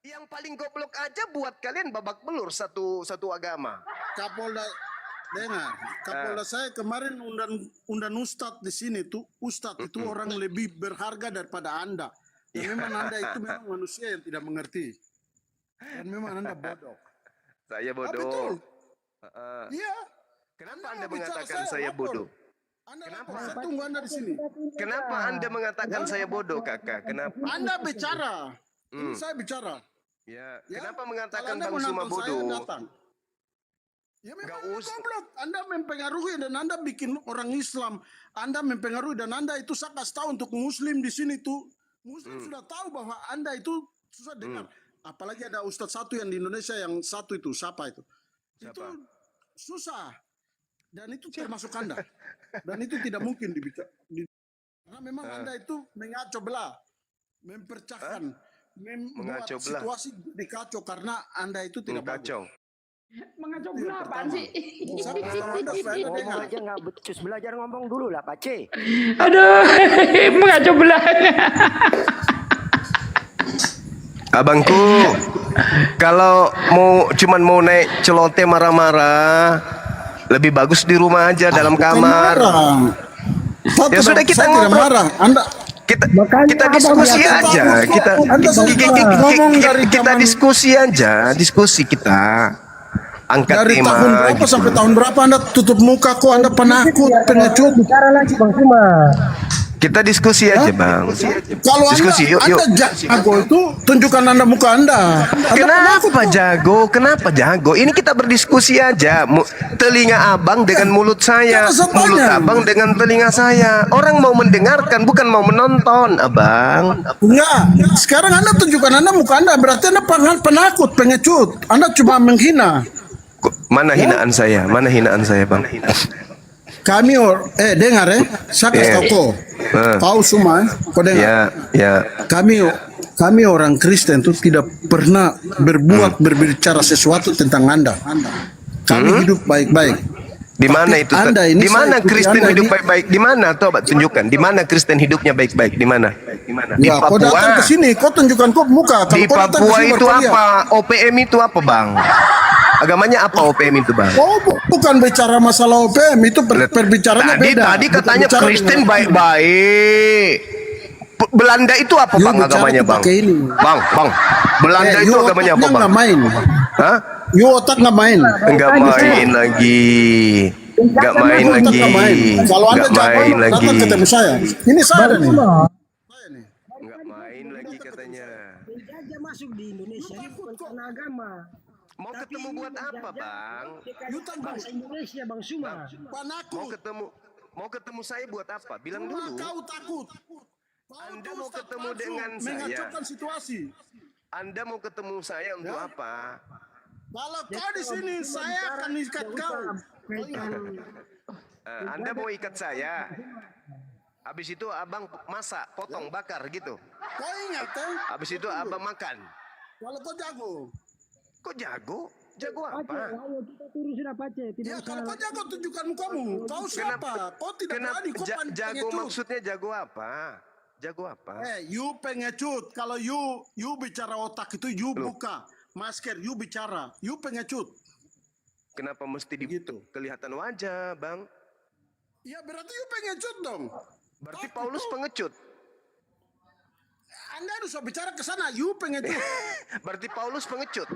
Yang paling goblok aja buat kalian babak belur satu agama. Kapolda, dengar. Kapolda saya kemarin undang Ustadz di sini tuh. Ustadz itu orang lebih berharga daripada Anda. Dan memang Anda itu memang manusia yang tidak mengerti. Dan memang Anda bodoh. Saya Ah, betul. bodoh. Iya. Kenapa Anda Anda mau bicara, mengatakan saya saya lapor. bodoh? Anda lapor, saya tunggu Anda di sini. Kenapa Anda mengatakan saya bodoh, Kakak? Kenapa? Anda bicara. Ini saya bicara. Ya, Ya, kenapa kalau mengatakan Anda Bang mau Suma nonton saya, bodoh? datang. Ya memang Nggak Anda usah. goblok. Anda mempengaruhi dan Anda bikin orang Islam. Anda mempengaruhi dan Anda itu saya kasih tahu untuk Muslim di sini tuh. Muslim sudah tahu bahwa Anda itu susah dengar. Apalagi ada Ustadz satu yang di Indonesia yang satu itu siapa itu? Itu susah. Dan itu termasuk Anda. Dan itu tidak mungkin dibicara. Karena memang Anda itu mengacau belah, mempercahkan, membuat Mengacau belah. situasi jadi kacau karena Anda itu tidak bagus. Kacau. Mengacau Itu yang belah apaan pertama. sih? Saya kasih tahu Anda supaya Anda dengar. Ngomong aja nggak becus, belajar ngomong dulu lah, Pak C. Aduh, mengacau belah. Abangku, kalau cuman mau naik celoteh marah-marah, lebih bagus di rumah aja dalam Bukan kamar. marah. Ya sudah, kita saya tidak ngobrol. marah. Anda Makanya Kita abang diskusi lihat aja. Anda ngomong dari Kita zaman- diskusi aja, diskusi kita. Angkat dari tema. tahun berapa gitu. sampai tahun berapa Anda tutup muka kok Anda penakut, pengecut. bicara lagi Bang Suma. Kita diskusi aja, Bang. Kalau Diskusi, yuk, Anda jago itu tunjukkan Anda muka Anda. Kenapa jago? Kenapa jago? Ini kita berdiskusi aja. Telinga abang dengan mulut saya, Jangan saya mulut tanya. abang dengan telinga saya. Orang mau mendengarkan, bukan mau menonton, abang. Enggak. Sekarang Anda tunjukkan Anda muka Anda. Berarti Anda penakut, pengecut. Anda cuma menghina. Mana hinaan saya? Mana hinaan saya, bang? Kami dengar saya kasih tahu kau. Kau semua kau dengar. Ya. Kami orang Kristen itu tidak pernah berbicara sesuatu tentang Anda. Kami hidup baik-baik. Di mana itu? Anda ini Di mana saya ikuti Kristen Anda hidup ini. baik-baik? Di mana? Coba tunjukkan. Di mana Kristen hidupnya baik-baik? Di mana? Di Ya, kau datang ke Papua. sini, kau tunjukkan kau muka. Di Kalau kau datang ke Papua sini, itu baru kau lihat. apa? OPM itu apa, bang? Agamanya apa OPM itu, bang? Oh, bukan bicara masalah OPM, itu perbicaranya beda. Tadi Bukan katanya bicara Kristen dengan- baik-baik. Belanda itu apa, You bang, bicara agamanya, tuh bang? pakai ini. Bang. Belanda You itu agamanya apa, otaknya bang? nggak main. Hah? You otak nggak main. Enggak main lagi. Enggak main You otak lagi. nggak main. Kalau Anda Enggak jago, main lagi. datang ketemu saya. Ini saya nih. Enggak main lagi katanya. Penjajah masuk di Indonesia ini bukan karena agama. Mau ketemu buat apa, bang? Bangsa Indonesia Bang Suma. Mau Penakut. ketemu Mau ketemu saya buat apa? Bilang Cuma dulu. kau takut. Kau Anda tuh mau Ustaz ketemu palsu, dengan saya. mengacaukan situasi. Anda mau ketemu saya untuk Ya. apa? Kalau kau di sini, saya akan ikat kau. Kau ingat? Anda mau ikat saya. Habis itu abang masak, potong, bakar gitu. Kau ingat Habis itu abang makan. Kalau kau jago. Kok jago? Jago Pace, apa? ayo kita turun sudah Pace. Tidak Ya usah. kalau kau jago tunjukkan mukamu. Kau siapa? Kau tidak berani. Kau jago pengecut. maksudnya jago apa? Jago apa? You pengecut. Kalau you bicara otak itu you Loh. buka masker. You bicara. You pengecut. Kenapa mesti Begitu. kelihatan wajah, Bang? Ya berarti you pengecut dong. Berarti Kau- Paulus kau- pengecut. Anda harus bicara ke sana. You pengecut. Berarti Paulus pengecut.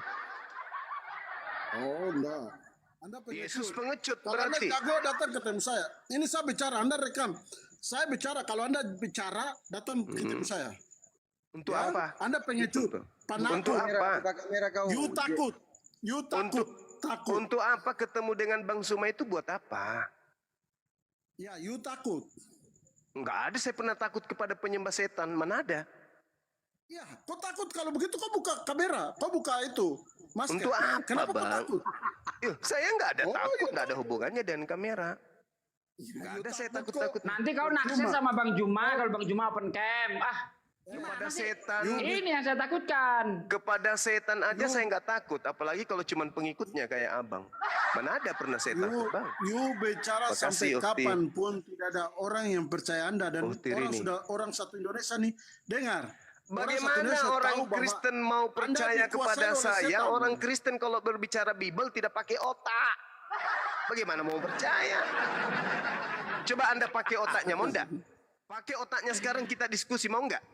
Oh enggak. Anda pengecut. Yesus pengecut Kalau Anda berarti. jago datang ketemu saya. Ini saya bicara, Anda rekam. Saya bicara, kalau Anda bicara datang ketemu saya. Untuk Ya, apa? Anda pengecut. Untuk apa? You takut. You takut. Takut. Untuk apa ketemu dengan Bang Suma itu buat apa? Ya, you takut. Enggak ada saya pernah takut kepada penyembah setan. Mana ada? Ya, kau takut kalau begitu kau buka kamera, kau buka itu masker. Untuk apa, Kenapa kau Bang? takut? Saya nggak ada Oh, takut, iya. nggak ada hubungannya dengan kamera. Ya, Nggak you ada saya takut takut-takut. kok. Nanti kau naksir sama Bang Juma kalau Bang Juma open cam. Kepada setan, Ini yang saya takutkan. kepada setan aja saya nggak takut. Apalagi kalau cuman pengikutnya kayak abang. Mana ada pernah saya takut, Bang? You bicara Makasih, sampai Ukti. kapanpun tidak ada orang yang percaya Anda dan Ukti orang Rini. sudah orang satu Indonesia nih dengar. Bagaimana orang Kristen mau percaya kepada saya? Orang Kristen kalau berbicara Bible tidak pakai otak. Bagaimana mau percaya? Coba Anda pakai otaknya, mau enggak? Pakai otaknya sekarang kita diskusi, mau enggak?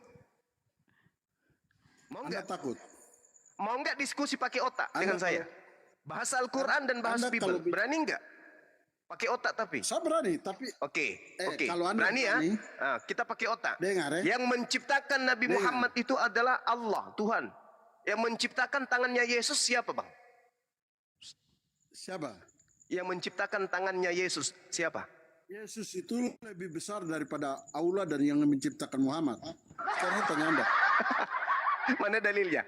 Mau Anda enggak? takut. Mau enggak diskusi pakai otak Anda dengan saya? Bahas Al-Quran dan bahas Anda Bible. kalau- Berani enggak? Pakai otak tapi. Saya berani, tapi Oke, oke. kalau Anda Berani ya? berani, Kita pakai otak. dengar ya. Yang menciptakan Nabi Dengar. Muhammad itu adalah Allah, Tuhan. Yang menciptakan tangannya Yesus siapa, Bang? Siapa? Yang menciptakan tangannya Yesus siapa? Yesus itu lebih besar daripada Allah dan yang menciptakan Muhammad. Sekarang saya tanya Anda. Mana dalilnya?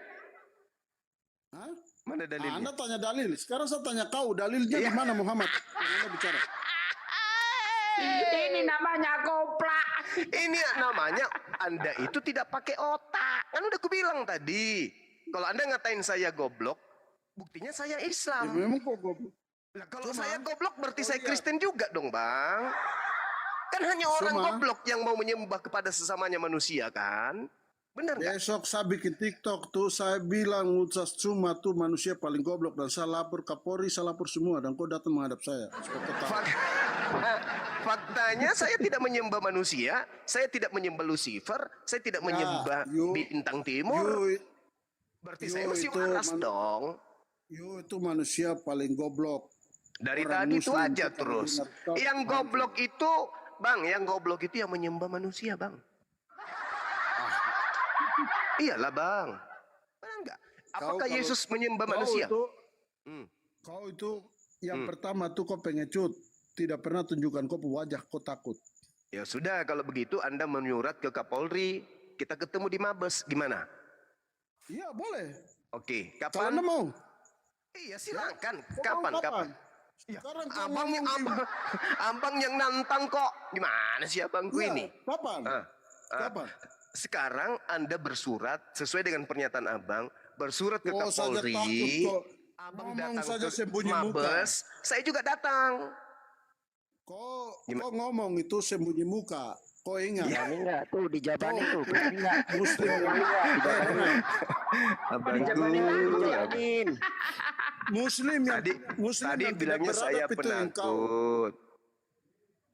Hah? Mana dalilnya? Anda tanya dalil. Sekarang saya tanya kau, dalilnya Iya. di mana Muhammad? Anda bicara. Ini namanya koplak. Ini namanya Anda itu tidak pakai otak. Kan udah kubilang tadi. Kalau Anda ngatain saya goblok, buktinya saya Ya, Islam. memang kok goblok. Lah, kalau saya goblok berarti saya Kristen juga dong, Bang. Kan hanya orang Cuma- goblok yang mau menyembah kepada sesamanya manusia kan? Benar nggak? Besok saya bikin TikTok tuh, saya bilang Ustaz Cuma tuh manusia paling goblok dan saya lapor Kapolri, saya lapor semua dan kau datang menghadap saya. Supaya kau tahu. Faktanya saya tidak menyembah manusia, saya tidak menyembah Lucifer, saya tidak menyembah you- bintang timur. Berarti saya masih itu waras dong. You itu manusia paling goblok. Dari Orang tadi itu Muslim aja kita terus. mendengar Yang goblok itu, Bang, yang goblok itu yang menyembah manusia, Bang. Iyalah, Bang. Benar nggak? Apakah kalau- Yesus menyembah Kau manusia? itu, Hmm. kau itu yang pertama tuh kau pengecut. Tidak pernah tunjukkan kau wajah, kau takut. Ya sudah, kalau begitu Anda menyurat ke Kapolri, kita ketemu di Mabes, gimana? Iya boleh. Oke, Kalau kapan? Anda mau. Iya, silakan. Kau Kapan? mau Kapan? Sekarang kau Abang, ngomong di- abang yang nantang kok. Gimana sih abangku Iya, ini? Kapan? Kapan? Sekarang Anda bersurat sesuai dengan pernyataan Abang, bersurat ke Kau saja Kapolri. takut kok. Abang Ngomong datang saja ke sembunyi muka. Mabes, saya juga datang. Kau ngomong itu sembunyi muka. Kau ingat? Berani nggak tuh dijabanin tuh? Berani nggak? Muslim. Dijabanin. Muslim yang Tadi, Muslim tadi yang tidak bilangnya saya beradab itu yang kau. penakut.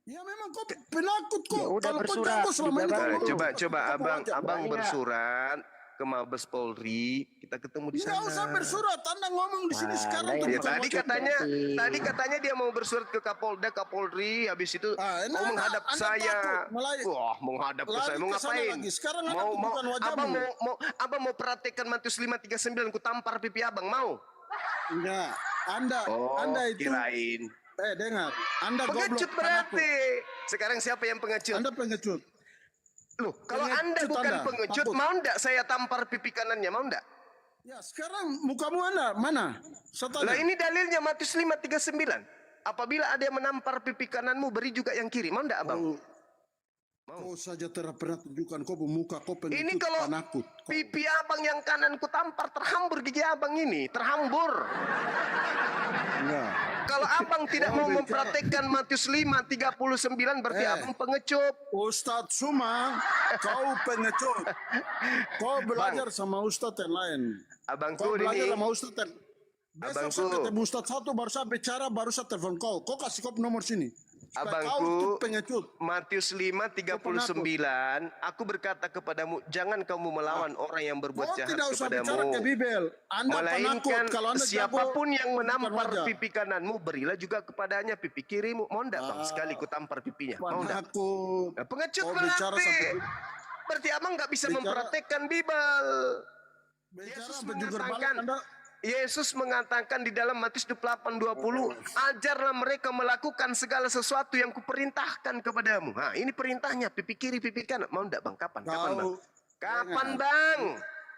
Ya memang kau penakut kok. Ya udah Kalau kau bersurat, jago selama ini dijabarin. kau ngomong. Coba Kau abang wajah. abang Berani bersurat ke Mabes Polri, kita ketemu di Nggak sana. usah bersurat. Anda ngomong di sini Wah, sekarang. lah, tuh yang Ya bukan tadi wajah. katanya dia mau bersurat ke Kapolda, Kapolri, habis itu mau menghadap Anda saya. takut, Wah, menghadap ke lari saya mau ke sana ngapain? lagi. Sekarang Anda mau tunjukkan wajahmu. abang mau praktekkan Matius 5:39 ku tampar pipi abang mau? Enggak. Anda Oh, Anda itu kirain. dengar. Anda goblok. Pengecut berarti. Sekarang siapa yang pengecut? Anda pengecut. Loh, kalau Pengecut Anda bukan Anda, pengecut, takut. mau ndak saya tampar pipi kanannya, mau ndak? Ya, sekarang mukamu Anda mana? Saya tanya. Lah ini dalilnya Matius 5:39. Apabila ada yang menampar pipi kananmu, beri juga yang kiri. Mau ndak, Abang? Kau saja tidak pernah tunjukkan kau bermuka, kau pengecut, Ini kalau penakut. pipi Abang yang kanan ku tampar, terhambur gigi Abang ini, terhambur. Enggak. Kalau Abang tidak mau bicara. mempraktekkan Matius 5:39, berarti Abang pengecut. Ustadz Suma, kau pengecut. Kau belajar sama Ustadz yang lain. Abangku Kau belajar ini, sama Ustadz yang... Besok Abangku. saya ketemu Ustadz satu, baru saya bicara, baru saya telepon kau. Kau kasih kau nomor sini. Supaya kau itu Abangku, pengecut. Matius 5:39, aku berkata kepadamu, jangan kamu melawan orang yang berbuat Kau jahat tidak usah bicara kepadamu. ke Bibel. Anda penakut. Melainkan Kalau Anda siapapun jago, yang menampar tunjukkan wajah. pipi kananmu, berilah juga kepadanya pipi kirimu. Mau ndak, Bang? Sekali ku tampar pipinya. Mau ndak? Penakut. Nah, pengecut Kau bicara berarti. sampai... Berarti Abang nggak bisa Bicara- mempraktekkan Bible. Bicara Yesus sampai jungkir balik mengatakan, Anda... Yesus mengatakan di dalam Matius 8:20, ajarlah mereka melakukan segala sesuatu yang kuperintahkan kepadamu. Nah, ini perintahnya, pipi kiri, pipi kanan. Mau ndak, Bang? Kapan? Kapan, Bang? Kau- Kapan, Dengar. Bang?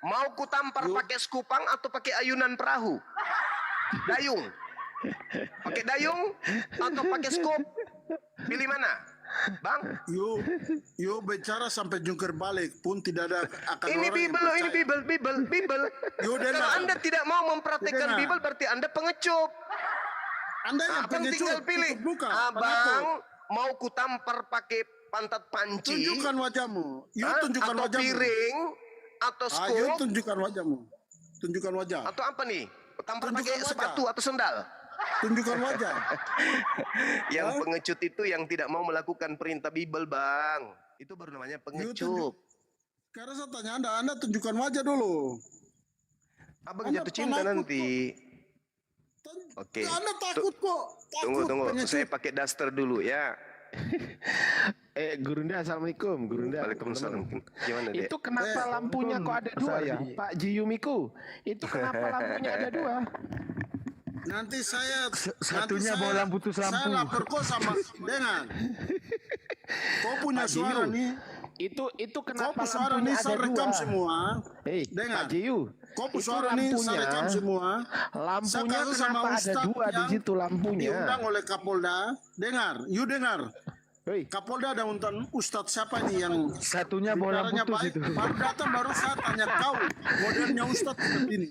Mau ku tampar pakai skupang atau pakai ayunan perahu? Dayung. Pakai dayung atau pakai skup? Pilih mana? Bang? You bicara sampai jungkir balik pun tidak ada akan Ini orang yang Bible, ini percaya. Bible. Yo, dengar. Kalau Anda tidak mau mempraktekkan Dengar. Bible, berarti Anda pengecut. Anda yang Abang pengecut, tinggal pilih. tutup muka, Abang penakut. mau ku tampar pakai pantat panci, Tunjukkan wajahmu. You Hah? tunjukkan atau wajahmu. piring, atau Ah, you scoop, tunjukkan wajahmu. Tunjukkan wajah. atau apa nih? Tampar Tunjukkan pakai wajah. sepatu atau sendal. Tunjukkan wajah. Yang Hah? pengecut itu yang tidak mau melakukan perintah Bible, Bang. Itu baru namanya pengecut. Sekarang saya tanya Anda tunjukkan wajah dulu. Abang Anda jatuh cinta penakut nanti. Oke. Anda takut kok. Takut, Tunggu. pengecut. Saya pakai daster dulu ya. Gurunda, assalamualaikum, Gurunda. Waalaikumsalam. Gimana, Dek? Itu kenapa lampunya kok ada dua ya, Pak Jiyumiku? Itu kenapa lampunya ada dua? Nanti saya Satunya nanti bawa lampu tuh Saya lampu. lapor kok sama dengan. Kau punya Pak suara Jiyu, nih. itu Kau kenapa punya suara lampunya nih ada saya rekam dua? semua. Hei, Dengar. Pak Jiyu, Kau punya itu suara nih saya rekam semua. Saya lampunya kasih sama kenapa ada Ustadz dua di yang situ lampunya? Diundang oleh Kapolda. Dengar, you dengar. Hei, Kapolda ada undang Ustadz siapa nih yang Satunya bawa lampu bicaranya tuh baik. situ. Baru datang baru saya tanya kau modelnya Ustadz seperti ini.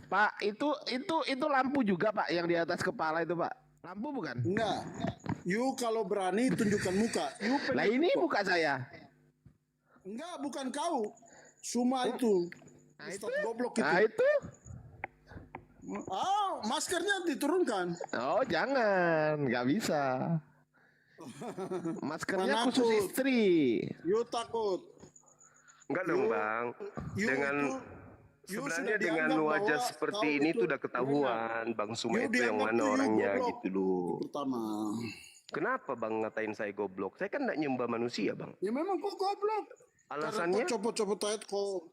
Pak, itu lampu juga Pak yang di atas kepala itu Pak. Lampu bukan? Enggak. You kalau berani tunjukkan muka. You Lah ini muka saya. Enggak, bukan kau. Suma itu. Nah, Ustadz itu. goblok itu. Nah itu. Oh, maskernya diturunkan. Oh jangan, nggak bisa. Maskernya Penakut. khusus istri. You takut. Enggak dong, Bang. you Dengan itu- you sebenarnya sudah dengan dianggap wajah bahwa seperti kau ini itu- tuh udah ketahuan, Bang Suma You itu yang dianggap mana tuh you orangnya goblok. gitu loh. Pertama. Kenapa Bang ngatain saya goblok? Saya kan enggak nyembah manusia, Bang. Ya memang kau goblok. Alasannya? Karena kau copot-copot ayat kau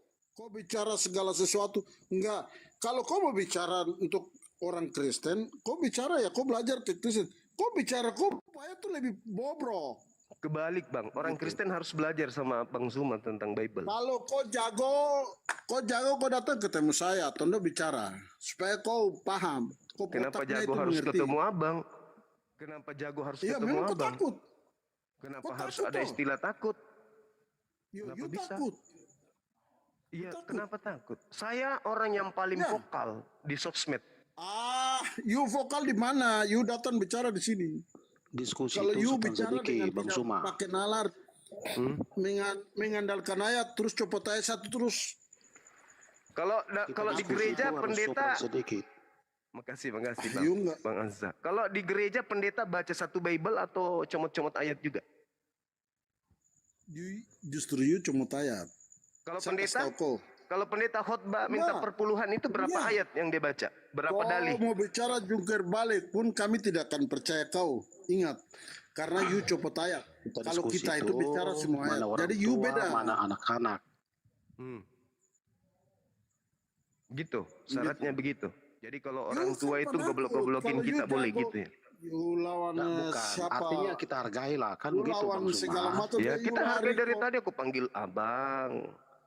bicara segala sesuatu. Enggak. Kalau kau mau bicara untuk orang Kristen, kau bicara ya kau belajar ke Kristen. Kau bicara kau ayat itu lebih bobrok. Kebalik, Bang. Orang Kristen harus belajar sama Bang Suma tentang Bible. Kalau kau jago kau datang ketemu saya, Tondo bicara supaya kau paham. Kau Kenapa otaknya jago itu harus mengerti. ketemu Abang? Kenapa jago harus Iya, ketemu memang kau Abang? takut. Kenapa Kau harus takut, ada toh. istilah takut? You Kenapa bisa? takut. Iya, takut. kenapa takut? Saya orang yang paling Ya. vokal di sosmed. You vokal di mana? You datang bicara di sini. Diskusi Kalau itu you sedang bicara sedikit, dengan Bang tidak Suma. pakai nalar, mengandalkan ayat, terus copot ayat satu terus. Kalau kalau di Diskusi gereja itu harus pendeta, sopan sedikit. makasih Bang, You enggak. Bang Azza. Kalau di gereja pendeta baca satu Bible atau comot-comot ayat juga? Justru you cuma ayat. Kalau Saya pendeta, kasih tahu kau. kalau pendeta khotbah minta Enggak. perpuluhan itu berapa Iya. ayat yang dia baca? Berapa Kau dalih? mau bicara jungkir balik pun kami tidak akan percaya kau. Ingat, karena you copot ayat. Kita Kalau diskusi kita itu bicara semua ayat. mana orang Jadi you tua, beda. mana anak-anak. Gitu, syaratnya begitu. Jadi kalau You orang tua sopan itu aku. goblok-goblokin Kalau you kita boleh jago- gitu ya. You lawan Nah, bukan. siapa? Artinya kita hargai lah, kan You begitu lawan Bang segala Suma. macam. Ya you kita hargai lari dari kok. tadi aku panggil abang,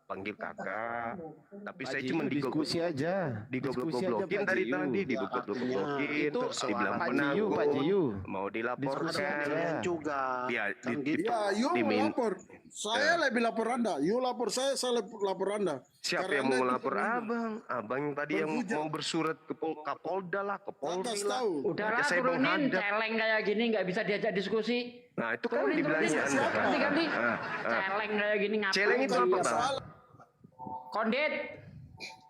panggil kakak. Tapi Pak saya Jiu cuma diskusi aja. digoblok-goblokin Pak dari Jiu. tadi, Ya, digoblok-goblokin, itu terus dibilang Pak Jiu, penanggung, Pak Jiu. mau Ada dilaporkan. kalian juga. Ya, Kan gitu. Ya, you Dimin- lapor. Saya lebih lapor Anda. You lapor saya lapor Anda. Siapa Karena yang Anda mau itu melapor pengguna. abang? Abang yang tadi yang Berhujat. mau bersurat ke Kapolda lah, ke Polri Atas lah. tahu. Udahlah Aja saya turunin menghadap. celeng kayak gini nggak bisa diajak diskusi. Nah itu kan Turunin dibilangnya Anda. ganti-ganti. Ah. Celeng kayak gini ngapain? Celeng itu apa bang? Soal Kondit.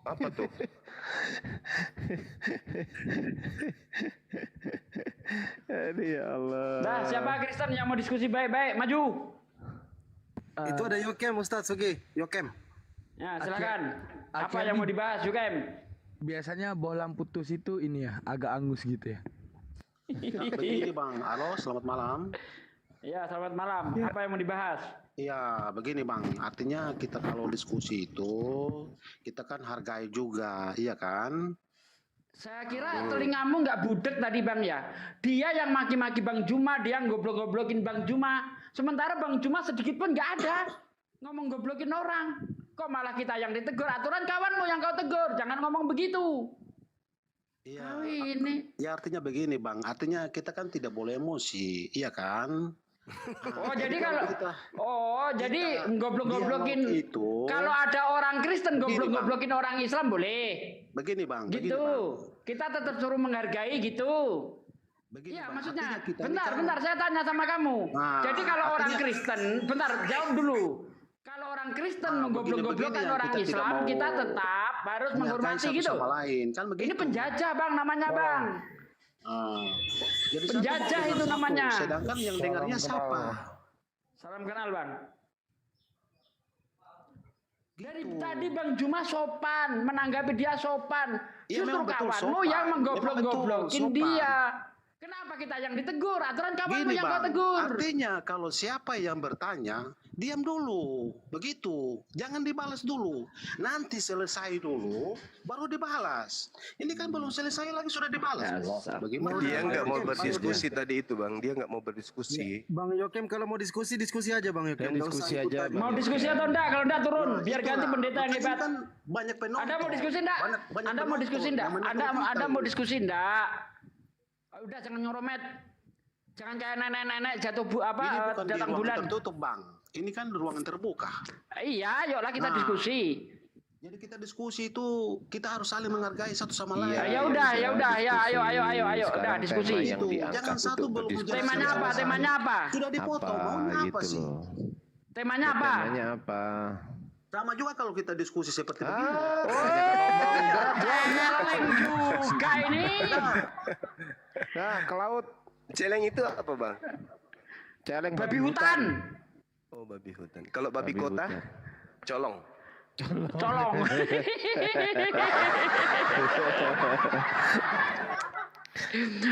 Apa tuh? Aduh ya Allah. Nah, siapa Kristen yang mau diskusi baik-baik? Maju. Itu ada Yokem Ustadz, oke. Yokem. Ya, silakan. Apa akhirnya yang mau dibahas, Yukem? Biasanya bohlam putus itu ini ya, agak angus gitu ya. Ya, begini Bang, halo selamat malam. Ya, selamat malam. Apa yang mau dibahas? Iya, begini Bang, artinya kita kalau diskusi itu, kita kan hargai juga, iya kan? Saya kira telingamu nggak budek tadi Bang ya. Dia yang maki-maki Bang Juma, dia goblok-goblokin Bang Juma. Sementara Bang Juma sedikit pun nggak ada ngomong goblokin orang. Kok malah kita yang ditegur? Aturan kawanmu yang kau tegur. Jangan ngomong begitu. Iya, Oh, ini. ya artinya begini Bang, artinya kita kan tidak boleh emosi, iya kan? Oh, jadi kalau jadi goblok-goblokin dialog itu, kalau ada orang Kristen begini, goblok-goblokin orang Islam boleh. Begini Bang, begini Gitu. Bang. Kita tetap suruh menghargai gitu. Begini Iya, Bang, maksudnya artinya kita ini bentar, kan- bentar saya tanya sama kamu. Nah, Jadi kalau orang artinya- Kristen, bentar jawab dulu. Kalau orang Kristen Nah, menggoblok-goblokkan begini-begini yang orang kita tidak Islam, mau kita tetap harus menghargai menghormati satu gitu. sama lain, kan begitu. Ini penjajah Bang namanya Bang. Ah, jadi Penjajah satu itu dengan satu, namanya. sedangkan yang dengarnya siapa? Salam kenal Bang. Dari tadi Bang Juma sopan, menanggapi dia sopan. Iya, Justru memang betul kawanmu sopan. yang menggoblok-goblokin Memang betul dia. Kenapa kita yang ditegur? Aturan kawanmu Gini yang kau Bang, tegur. artinya kalau siapa yang bertanya, diam dulu, begitu, jangan dibalas dulu, nanti selesai dulu, baru dibalas. Ini kan belum selesai lagi sudah dibalas. Bagaimana? Dia nggak mau berdiskusi tadi itu bang, dia nggak mau berdiskusi. Bang Yokem kalau mau diskusi aja Bang Yokem. Ya, Nggak diskusi usah aja, ikutan. Bang. Mau diskusi atau enggak? Kalau enggak turun, biar ganti pendeta yang Makanya hebat. kan banyak penonton. Anda mau diskusi enggak? Banyak Anda mau penonton, diskusi enggak? yang menonton Anda kita mau ini. diskusi enggak? Oh, udah jangan nyoromet. Jangan kayak nenek-nenek jatuh Ini bukan di datang ruangan bulan. tertutup Bang, ini kan ruangan terbuka. Iya, ayolah kita Nah. diskusi. Jadi kita diskusi itu kita harus saling menghargai satu sama lain. Iya, Ya udah, ya udah, ya diskusi. ayo, udah Sekarang diskusi. tema yang Itu, diangkat jangan satu untuk belum berdiskusi. Temanya apa? Temanya apa? Sudah dipotong, maunya apa gitu sih? loh. Temanya apa? Temanya apa? Sama juga kalau kita diskusi seperti begini. Celeng juga ini. Nah, ke laut. Celeng itu apa bang? Celeng Babi hutan. Oh babi hutan. Kalau babi Babi kota, hutan. colong. Colong.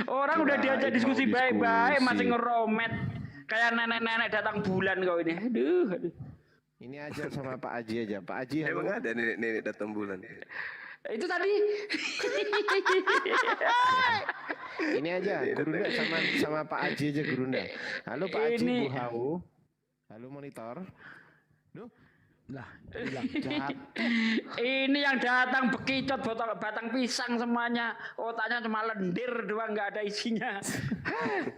Orang udah diajak Kirain diskusi mau baik-baik diskusi. masih ngeromet. Kayak nenek-nenek datang bulan kau ini. Aduh. Ini aja sama Pak Aji aja. Pak Aji, halo. Emang ada nenek-nenek datang bulan. Itu tadi. Ini aja, Gurunda sama Pak Aji aja Gurunda. Halo Pak Aji, Ini- Bu Hau. Halo monitor. Duh, Lah, bilang jahat. Ini yang datang bekicot batang pisang semuanya. Otaknya cuma lendir doang nggak ada isinya.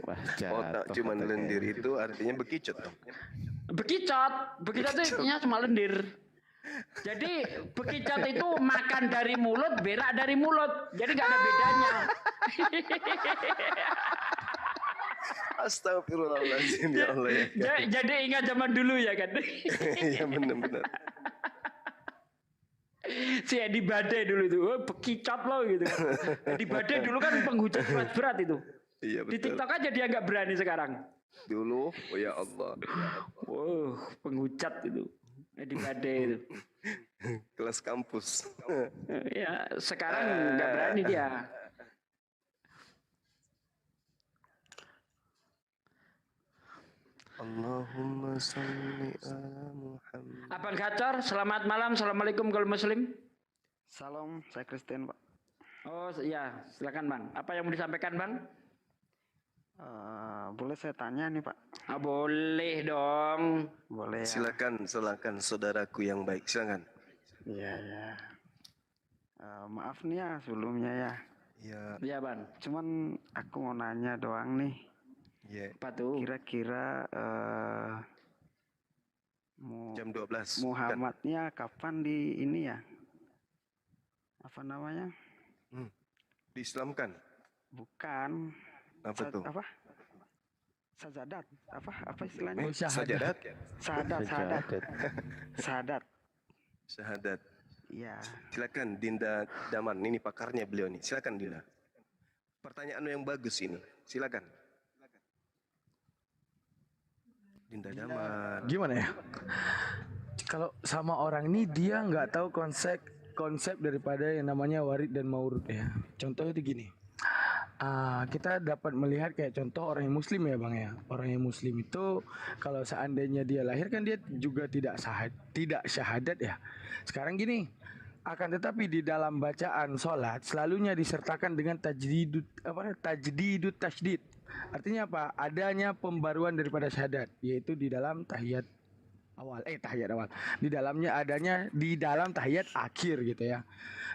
wah Otak jatuh. cuma otaknya. lendir itu artinya bekicot dong. Bekicot itu isinya cuma lendir. Jadi bekicot itu makan dari mulut, berak dari mulut. Jadi nggak ada bedanya. Astagfirullahaladzim ya Allah ya. Jadi ingat zaman dulu ya kan. Iya benar-benar. Si Edi Bade dulu itu, oh, bekicot loh gitu. Edi Bade dulu kan penghujat berat itu. Iya Di betul. TikTok aja dia nggak berani sekarang. Dulu, oh ya Allah. Wow, penghujat itu. Edi Bade itu. Kelas kampus. Ya, sekarang nggak berani dia. Allahumma salli ala Muhammad. Abang Gacor, selamat malam. Assalamualaikum kalau Muslim. Salam, saya Kristen Pak. Oh ya, silakan Bang. Apa yang mau disampaikan Bang? Boleh saya tanya nih Pak? Boleh dong. Boleh ya? Silakan saudaraku yang baik, silakan. Iya ya. Maaf nih ya sebelumnya ya. Ya, Iya Bang. Cuman aku mau nanya doang nih. ya. Apa tuh? Kira-kira Jam 12. Muhammadnya kapan di ini ya? Apa namanya? Diislamkan. Bukan. Apa tuh? Apa? Sajadat. Apa istilahnya? Oh, syahadat. Syahadat. Iya. Silakan Dinda Daman, ini pakarnya beliau nih. Silakan Dinda. Pertanyaan yang bagus ini. Silakan. Dinda Daman. Gimana ya? Kalau sama orang ini dia nggak tahu konsep daripada yang namanya warid dan maurud ya. Contohnya itu gini. Kita dapat melihat kayak contoh orang yang muslim ya Bang ya. Orang yang muslim itu kalau seandainya dia lahir kan dia juga tidak syahadat ya. Sekarang gini, akan tetapi di dalam bacaan sholat selalunya disertakan dengan tajdidut tasydid. Artinya apa? Adanya pembaruan daripada syahadat, yaitu di dalam tahiyat awal. Di dalam tahiyat akhir gitu ya.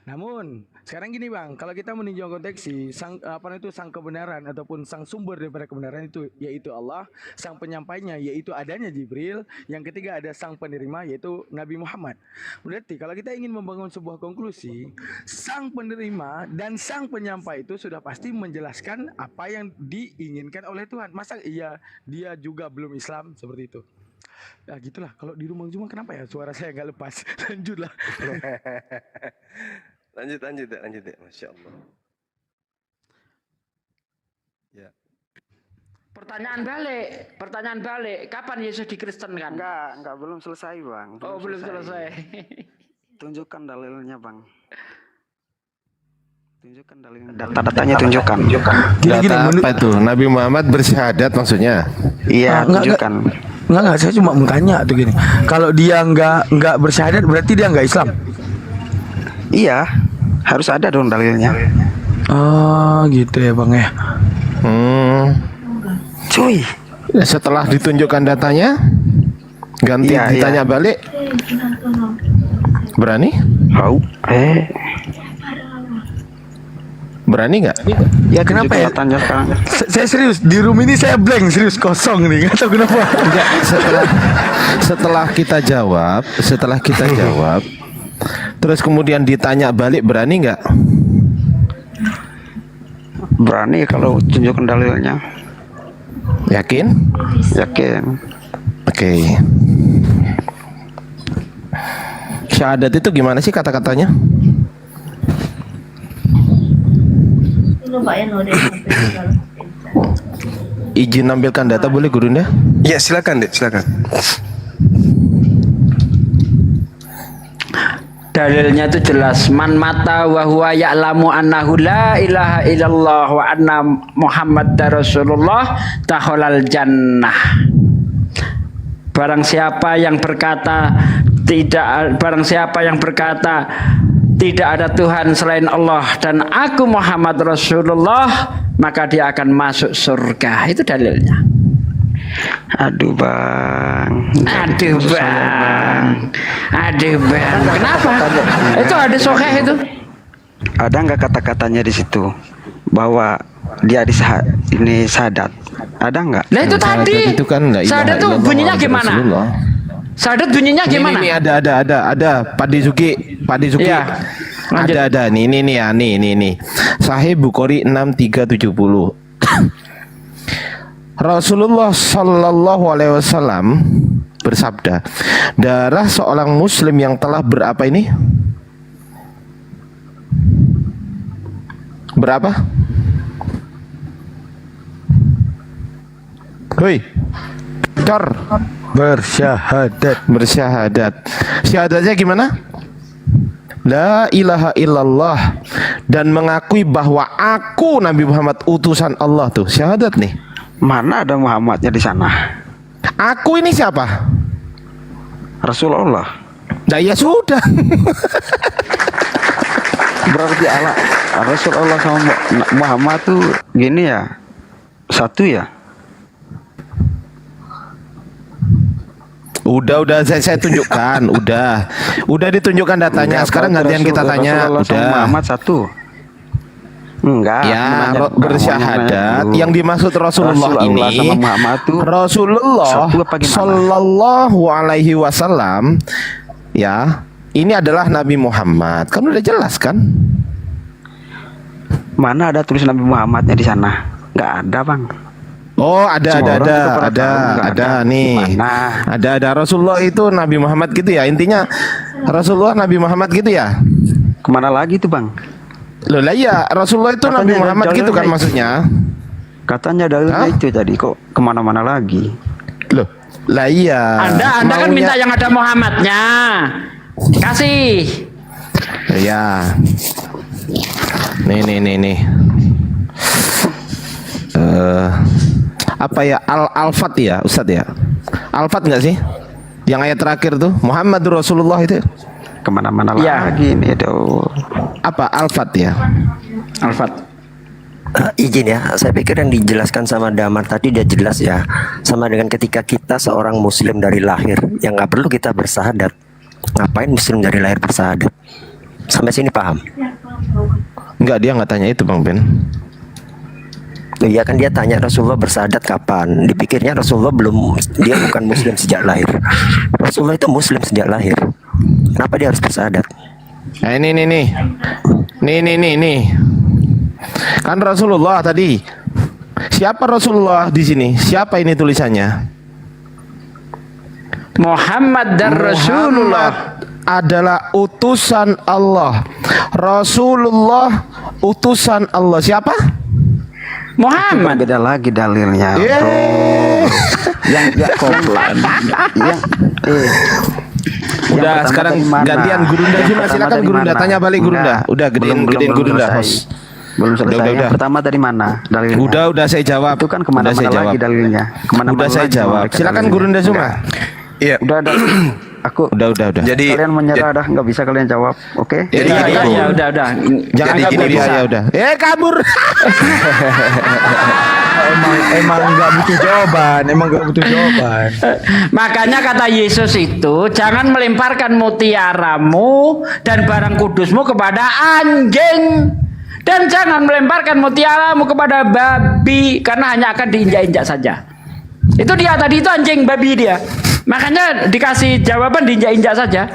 Namun sekarang gini Bang, kalau kita meninjau konteks sang kebenaran ataupun sang sumber daripada kebenaran itu yaitu Allah, sang penyampainya yaitu adanya Jibril, yang ketiga ada sang penerima yaitu Nabi Muhammad. Berarti kalau kita ingin membangun sebuah konklusi, sang penerima dan sang penyampai itu sudah pasti menjelaskan apa yang diinginkan oleh Tuhan. Masa iya dia juga belum Islam seperti itu? Ya gitulah, kalau di rumah cuma kenapa ya suara saya nggak lepas. Lanjutlah. Lanjut ya. Masya Allah. Ya. Pertanyaan balik. Kapan Yesus dikristenkan? Enggak, belum selesai Bang. Belum selesai. Tunjukkan dalilnya Bang. Tunjukkan dalilnya. Data-datanya tunjukkan. Data apa itu? Nabi Muhammad bersyahadat maksudnya? Iya, tunjukkan. Enggak, saya cuma mau tanya tuh gini. Kalau dia enggak bersyahadat berarti dia enggak Islam. Iya, harus ada dong dalilnya. Oh, gitu ya Bang ya. Cuy. Setelah ditunjukkan datanya, ditanya balik. Berani? Berani nggak? Ya kenapa ya? Saya serius, di room ini saya blank, serius kosong nih, nggak tahu kenapa. Enggak, setelah kita jawab, terus kemudian ditanya balik, berani nggak? Berani kalau tunjukkan dalilnya. Yakin? Yakin. Oke. Syahadat itu gimana sih kata-katanya? Izin nampilkan data boleh Gurunda? Ya silakan Dek, silakan. Dalilnya itu jelas, man mata wa huwa ya'lamu annahu la ilaha illallah wa anna Muhammadar Rasulullah takhalal jannah. Barang siapa yang berkata tidak ada Tuhan selain Allah dan aku Muhammad Rasulullah, maka dia akan masuk surga. Itu dalilnya. Aduh bang. Kenapa? Itu ada sokeh itu. Ada nggak kata-katanya di situ bahwa dia ini sadat? Ada nggak? Nah itu tadi. Itu kan sadat tuh bunyinya gimana? Sadat bunyinya gimana? Ini ada Pak Dizuki. Ya, ada nih. Sahih Bukhari 6370. Rasulullah Shallallahu Alaihi Wasallam bersabda, darah seorang Muslim yang telah berapa ini? Berapa? Hoi, cor. Bersyahadat. Syahadatnya gimana? La ilaha illallah, dan mengakui bahwa aku Nabi Muhammad utusan Allah. Tuh syahadat nih. Mana ada Muhammadnya di sana? Aku ini siapa? Rasulullah. Nah ya sudah. Berarti Rasulullah sama Muhammad tuh gini ya, Satu ya? Udah saya tunjukkan, udah ditunjukkan datanya. Enggak, Sekarang Pak, gantian kita tanya. Rasulullah sama Udah. Muhammad satu. Enggak. Ya, menanya- bersyahadat. dulu. Yang dimaksud Rasulullah ini, sama Muhammad tuh Rasulullah satu apa gimana? Sallallahu Alaihi Wasallam, ya, ini adalah Nabi Muhammad. Kan udah jelas kan? Mana ada tulis Nabi Muhammadnya di sana? Enggak ada, Bang. Oh, ada Semua orang juga pernah tahu, nggak ada ada. nih. Mana? Ada Rasulullah itu Nabi Muhammad gitu ya. Intinya Rasulullah Nabi Muhammad gitu ya. Kemana lagi tuh, Bang? Loh lah iya, Rasulullah itu Katanya Nabi Muhammad gitu kan dalilnya maksudnya. Katanya dalilnya Hah? itu tadi, kok kemana-mana lagi? Loh, lah iya. Anda kan Maunya- minta yang ada Muhammadnya. Kasih. Ya. Nih. Apa ya, Al-Fat ya Ustadz ya? Al-Fat nggak sih? Yang ayat terakhir tuh Muhammadur Rasulullah itu Kemana-mana Ya. lagi nih, aduh. apa? Al-Fat ya? Alfat. Izin ya, saya pikir yang dijelaskan sama Damar tadi dia jelas ya. Sama dengan ketika kita seorang muslim dari lahir, yang nggak perlu kita bersahadat. Ngapain muslim dari lahir bersahadat? Sampai sini paham? Enggak, dia nggak tanya itu Bang Ben. Iya kan dia tanya Rasulullah bersahadat kapan? Dipikirnya Rasulullah dia bukan muslim sejak lahir. Rasulullah itu muslim sejak lahir. Kenapa dia harus bersahadat? Nah, nih. Kan Rasulullah tadi. Siapa Rasulullah di sini? Siapa ini tulisannya? Muhammad dan Rasulullah. Adalah utusan Allah. Rasulullah utusan Allah. Siapa? Muhammad. Beda lagi dalilnya, Yeay. bro. yang Udah, pertama sekarang tadi mana? gantian Gurunda Yang Juma. pertama Silakan tadi Gurunda, mana? tanya balik Gurunda. Enggak. Udah gedein Belum Gurunda, selesai. host. Belum selesai. Udah. Yang pertama tadi mana dalilnya? Udah saya jawab. Itu kan Udah kemana-mana saya jawab. lagi dalilnya. Kemana-mana Udah saya lagi jawab. mereka Silakan dalilnya. Gurunda Juma. Iya. Udah. Aku Udah. Jadi kalian menyerah dah, nggak bisa kalian jawab. Oke? Jadi Ya, gini, ya, Bung. ya, udah. Jangan Jadi kabur gini, dia, Bung. ya udah. Kabur. Emang nggak butuh jawaban. Makanya kata Yesus itu, jangan melemparkan mutiaramu dan barang kudusmu kepada anjing. Dan jangan melemparkan mutiaramu kepada babi, karena hanya akan diinjak-injak saja. Itu dia tadi, itu anjing babi dia. Makanya dikasih jawaban diinjak-injak saja.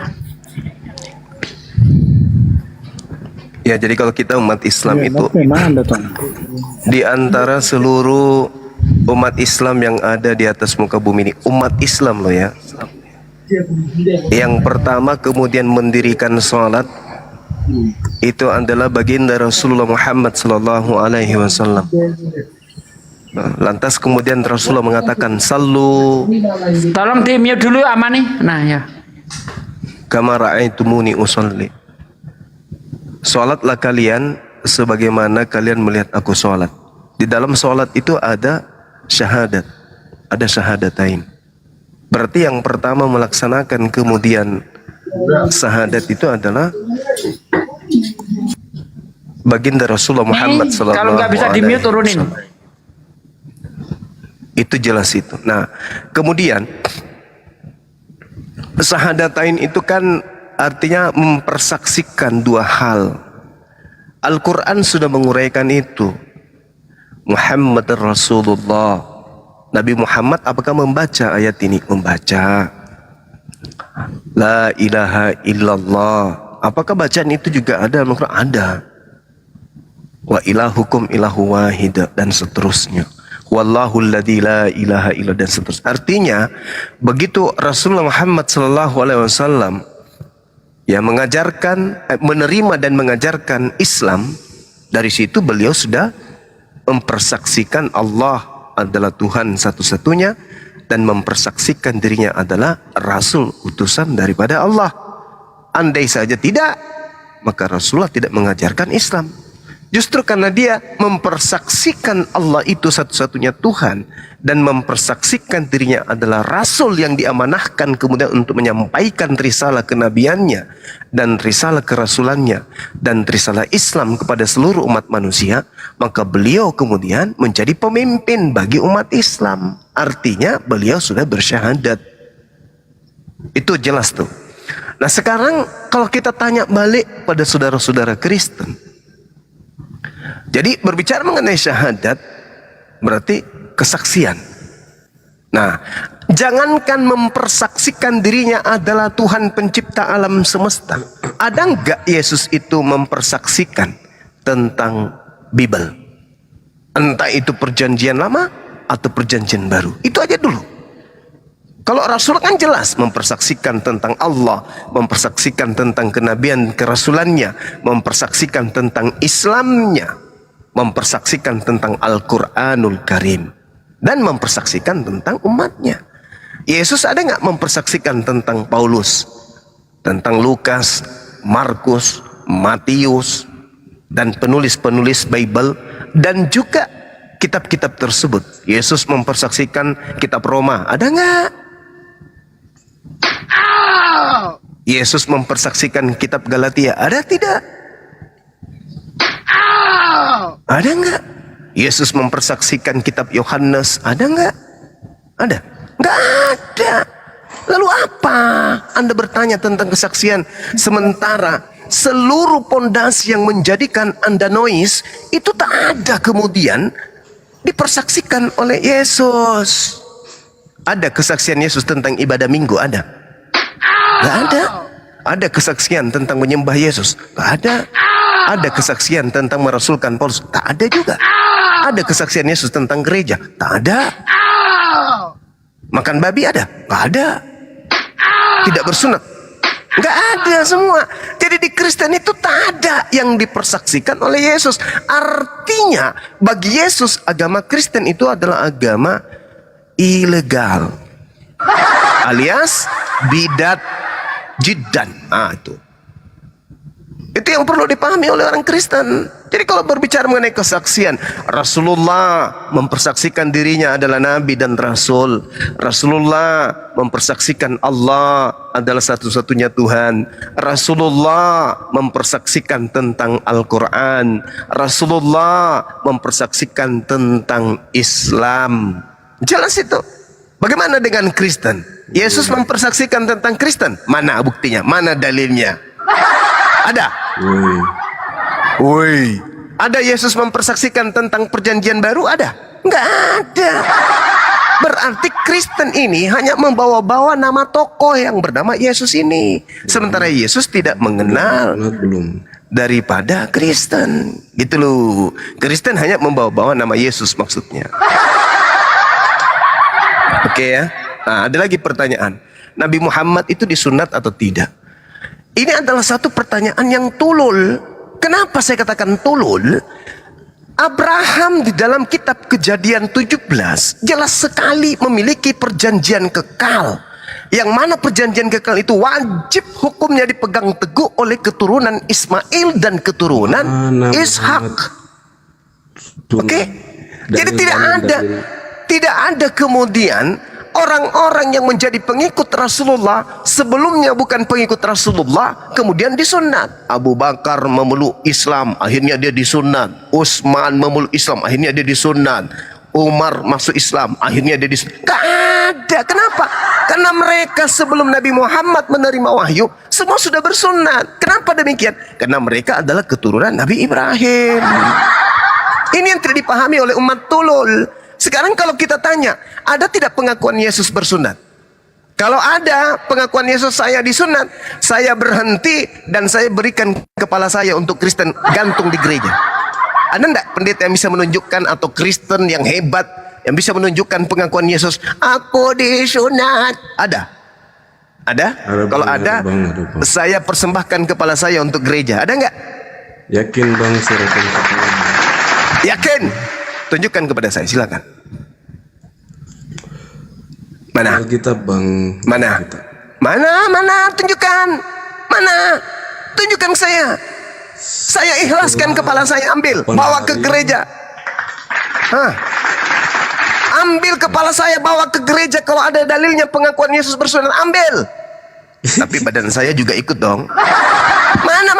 Ya, jadi kalau kita umat Islam itu di antara seluruh umat Islam yang ada di atas muka bumi ini, umat Islam loh ya. Yang pertama kemudian mendirikan sholat itu adalah baginda Rasulullah Muhammad sallallahu alaihi wasallam. Lantas kemudian Rasulullah mengatakan sallu Tolong di mute dulu aman nih. Nah ya. kama ra'aitumuni usolli. Salatlah kalian sebagaimana kalian melihat aku salat. Di dalam salat itu ada syahadat, ada syahadatain. Berarti yang pertama melaksanakan kemudian syahadat itu adalah baginda Rasulullah Muhammad Nih, sallallahu kalau nggak bisa di mute turunin. Itu jelas itu. Nah, kemudian syahadatain itu kan artinya mempersaksikan dua hal. Al-Quran sudah menguraikan itu. Muhammad Rasulullah. Nabi Muhammad apakah membaca ayat ini? Membaca. La ilaha illallah. Apakah bacaan itu juga ada dalam Al-Quran? Ada. Wa ilahukum ilahu wahid dan seterusnya. Wallahu alladzi la ilaha illa dan seterusnya. Artinya begitu Rasulullah Muhammad sallallahu alaihi wasallam yang mengajarkan, menerima dan mengajarkan Islam, dari situ beliau sudah mempersaksikan Allah adalah Tuhan satu-satunya dan mempersaksikan dirinya adalah Rasul utusan daripada Allah. Andai saja tidak, maka Rasulullah tidak mengajarkan Islam. Justru karena dia mempersaksikan Allah itu satu-satunya Tuhan dan mempersaksikan dirinya adalah Rasul yang diamanahkan kemudian untuk menyampaikan risalah kenabiannya dan risalah kerasulannya dan risalah Islam kepada seluruh umat manusia, maka beliau kemudian menjadi pemimpin bagi umat Islam. Artinya beliau sudah bersyahadat. Itu jelas tuh. Nah sekarang kalau kita tanya balik pada saudara-saudara Kristen, jadi berbicara mengenai syahadat berarti kesaksian. Nah, jangankan mempersaksikan dirinya adalah Tuhan pencipta alam semesta. Ada enggak Yesus itu mempersaksikan tentang Bible? Entah itu perjanjian lama atau perjanjian baru. Itu aja dulu. Kalau Rasul kan jelas mempersaksikan tentang Allah, mempersaksikan tentang kenabian kerasulannya, mempersaksikan tentang Islamnya, mempersaksikan tentang Al-Quranul Karim, dan mempersaksikan tentang umatnya. Yesus ada nggak mempersaksikan tentang Paulus, tentang Lukas, Markus, Matius, dan penulis-penulis Bible, dan juga kitab-kitab tersebut? Yesus mempersaksikan kitab Roma, ada nggak? Yesus mempersaksikan kitab Galatia, ada tidak? Ada nggak? Yesus mempersaksikan kitab Yohanes, ada nggak? Ada? Nggak ada. Lalu apa Anda bertanya tentang kesaksian sementara seluruh pondasi yang menjadikan Anda noise itu tak ada kemudian dipersaksikan oleh Yesus? Ada kesaksian Yesus tentang ibadah minggu? Ada? Nggak ada. Ada kesaksian tentang menyembah Yesus? Nggak ada. Ada kesaksian tentang merasulkan Paulus? Tak ada juga. Ada kesaksian Yesus tentang gereja? Tak ada. Makan babi ada? Nggak ada. Tidak bersunat? Nggak ada semua. Jadi di Kristen itu tak ada yang dipersaksikan oleh Yesus. Artinya bagi Yesus agama Kristen itu adalah agama ilegal, alias bidat jiddan. Itu yang perlu dipahami oleh orang Kristen. Jadi kalau berbicara mengenai kesaksian, Rasulullah mempersaksikan dirinya adalah Nabi dan Rasul. Rasulullah mempersaksikan Allah adalah satu-satunya Tuhan. Rasulullah mempersaksikan tentang Al-Quran. Rasulullah mempersaksikan tentang Islam. Jelas itu. Bagaimana dengan Kristen? Yesus mempersaksikan tentang Kristen. Mana buktinya? Mana dalilnya? Ada? Woi. Ada Yesus mempersaksikan tentang perjanjian baru? Ada? Enggak ada. Berarti Kristen ini hanya membawa-bawa nama tokoh yang bernama Yesus ini. Sementara Yesus tidak mengenal daripada Kristen. Gitu loh. Kristen hanya membawa-bawa nama Yesus maksudnya. Oke ya. Nah, ada lagi pertanyaan. Nabi Muhammad itu disunat atau tidak? Ini adalah satu pertanyaan yang tulul. Kenapa saya katakan tulul? Abraham di dalam kitab Kejadian 17 jelas sekali memiliki perjanjian kekal. Yang mana perjanjian kekal itu wajib hukumnya dipegang teguh oleh keturunan Ismail dan keturunan Ishak. Oke? Jadi tidak ada kemudian orang-orang yang menjadi pengikut Rasulullah sebelumnya bukan pengikut Rasulullah kemudian disunat. Abu Bakar memeluk Islam, akhirnya dia disunat. Utsman memeluk Islam, akhirnya dia disunat. Umar masuk Islam, akhirnya dia disunat. Gak ada. Kenapa? Karena mereka sebelum Nabi Muhammad menerima wahyu semua sudah bersunat. Kenapa demikian? Karena mereka adalah keturunan Nabi Ibrahim. Ini yang tidak dipahami oleh umat tulul. Sekarang kalau kita tanya, ada tidak pengakuan Yesus bersunat? Kalau ada pengakuan Yesus saya disunat, saya berhenti dan saya berikan kepala saya untuk Kristen gantung di gereja. Ada enggak pendeta yang bisa menunjukkan atau Kristen yang hebat yang bisa menunjukkan pengakuan Yesus? Aku disunat. Ada? Ada? Kalau ada, saya persembahkan kepala saya untuk gereja. Ada enggak? Yakin bang, serahkan kepala. Yakin? Tunjukkan kepada saya, silakan. Mana? Alkitab bang. Mana? Mana? Tunjukkan. Mana? Tunjukkan saya. Saya ikhlaskan kepala saya, ambil, bawa ke gereja. Hah? Ambil kepala saya, bawa ke gereja. Kalau ada dalilnya pengakuan Yesus bersunat, ambil. Tapi badan saya juga ikut dong. Mana?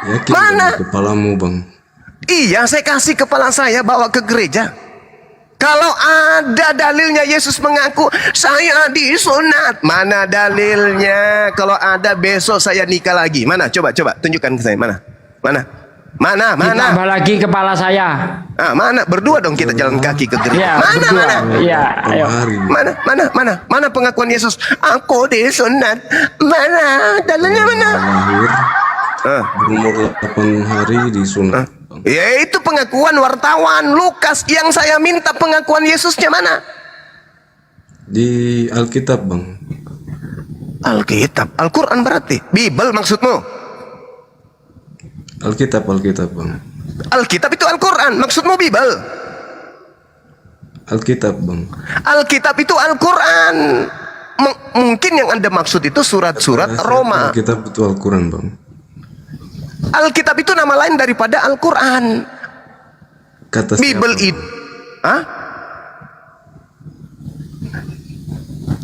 Yakin Mana? dengan kepalamu, Bang? Iya, saya kasih kepala saya, bawa ke gereja. Kalau ada dalilnya Yesus mengaku saya disunat, mana dalilnya? Kalau ada besok saya nikah lagi. Mana? Coba tunjukkan ke saya. Mana? Ditambah lagi kepala saya. Mana? Berdua dong kita jalan kaki ke gereja. Iya, berdua. Iya, ayo. Mana pengakuan Yesus? Aku disunat. Mana? Dalilnya mana? Lahir berumur 8 hari disunat. Ya itu pengakuan wartawan Lukas. Yang saya minta pengakuan Yesusnya mana? Di Alkitab, Bang. Alkitab, Al-Quran berarti Bible maksudmu? Alkitab, Bang. Alkitab itu Al-Quran, maksudmu Bible? Alkitab, Bang. Alkitab itu Al-Quran. Mungkin yang Anda maksud itu surat-surat Roma. Alkitab itu Al-Quran, Bang. Alkitab itu nama lain daripada Al-Quran. Kata Bible siapa, itu. Hah?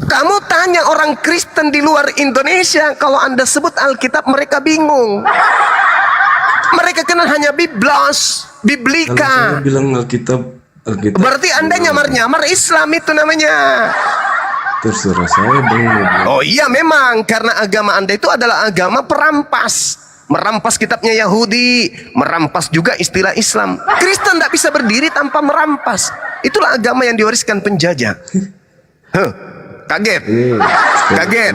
Kamu tanya orang Kristen di luar Indonesia, kalau Anda sebut Alkitab mereka bingung. Mereka kenal hanya Biblos, Kalau Biblika. saya bilang Alkitab. Berarti Anda nyamar-nyamar Islam itu namanya. Terserah saya, Bang. Oh iya memang, karena agama Anda itu adalah agama perampas. Merampas kitabnya Yahudi, merampas juga istilah Islam. Kristen tidak bisa berdiri tanpa merampas. Itulah agama yang diwariskan penjajah. Kaget? Kaget?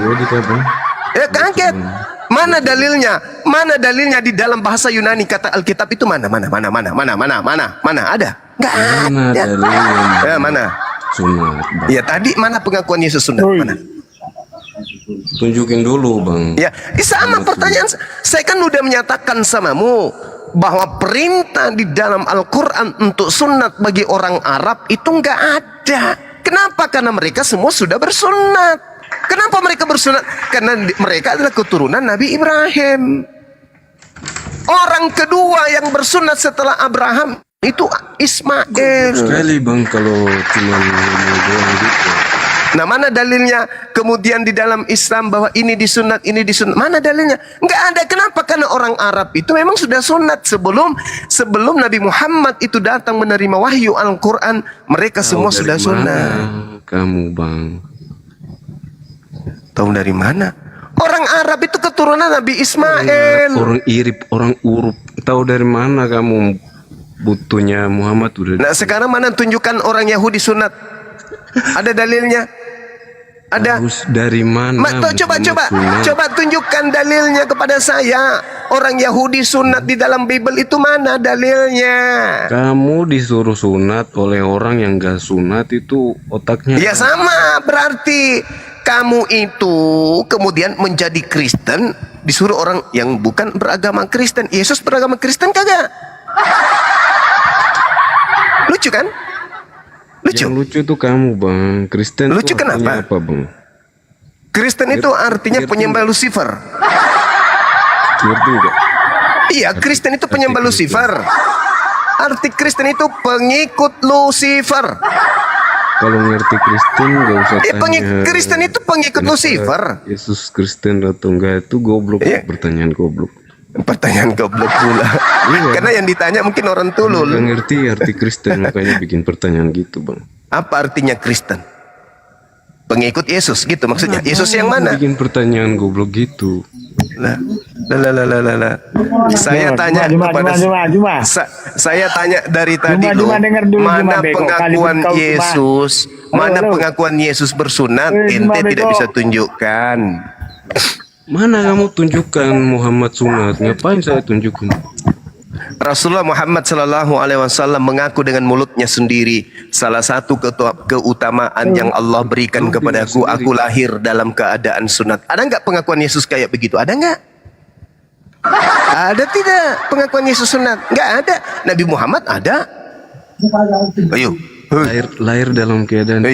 Ya kaget. Mana dalilnya? Mana dalilnya di dalam bahasa Yunani kata Alkitab itu mana? Mana? Ada? Nggak ada. Ya, mana? Sunat, Bang. Ya tadi mana pengakuan Yesus sunat? Mana? Tunjukin dulu, Bang. Ya, sama pertanyaan. Saya kan udah menyatakan samamu bahwa perintah di dalam Al-Quran untuk sunat bagi orang Arab itu nggak ada. Kenapa? Karena mereka semua sudah bersunat. Kenapa mereka bersunat? Karena mereka adalah keturunan Nabi Ibrahim. Orang kedua yang bersunat setelah Abraham itu Ismail. Sekali, Bang, kalau cuma ngomong doang gitu. Nah, mana dalilnya kemudian di dalam Islam bahwa ini disunat, ini disunat? Mana dalilnya? Nggak ada. Kenapa? Karena orang Arab itu memang sudah sunat sebelum Nabi Muhammad itu datang menerima wahyu Al-Quran. Mereka semua sudah sunat. Kamu, Bang. Tahu dari mana? Orang Arab itu keturunan Nabi Ismail. Orang Irib, orang Urub. Tahu dari mana kamu butuhnya Muhammad udah? Nah, sekarang mana tunjukkan orang Yahudi sunat? Ada dalilnya? Ada. Harus dari mana? Coba tunjukkan dalilnya kepada saya. Orang Yahudi sunat di dalam Bible itu mana dalilnya? Kamu disuruh sunat oleh orang yang gak sunat, itu otaknya. Ya sama, berarti kamu itu kemudian menjadi Kristen disuruh orang yang bukan beragama Kristen. Yesus beragama Kristen kagak? Lucu kan? Lucu. Yang lucu itu kamu, Bang. Kristen lucu itu kenapa? Apa, Bang? Kristen itu artinya penyembah Lucifer. Ngerti enggak? Iya, Kristen itu penyembah Lucifer. Arti Kristen itu pengikut Lucifer. Kalau ngerti Kristen gak usah tanya. Kristen itu pengikut Lucifer. Yesus Kristen atau enggak itu goblok. Pertanyaan goblok. Pertanyaan goblok pula. Karena yang ditanya mungkin orang tulul. Gak ngerti arti Kristen, makanya bikin pertanyaan gitu, Bang. Apa artinya Kristen? Pengikut Yesus gitu maksudnya. Yesus yang mana? Bikin pertanyaan goblok gitu. Lah. Saya tanya kepada saya tanya dari tadi mana pengakuan Yesus? Mana pengakuan Yesus bersunat? Ente tidak bisa tunjukkan. Mana kamu tunjukkan Muhammad sunat? Ngapain saya tunjukin? Rasulullah Muhammad Sallallahu Alaihi Wasallam mengaku dengan mulutnya sendiri, salah satu keutamaan yang Allah berikan kepadaku, aku lahir dalam keadaan sunat. Ada nggak pengakuan Yesus kayak begitu? Ada nggak? Ada tidak pengakuan Yesus sunat? Nggak ada. Nabi Muhammad ada. Ayo, lahir dalam keadaan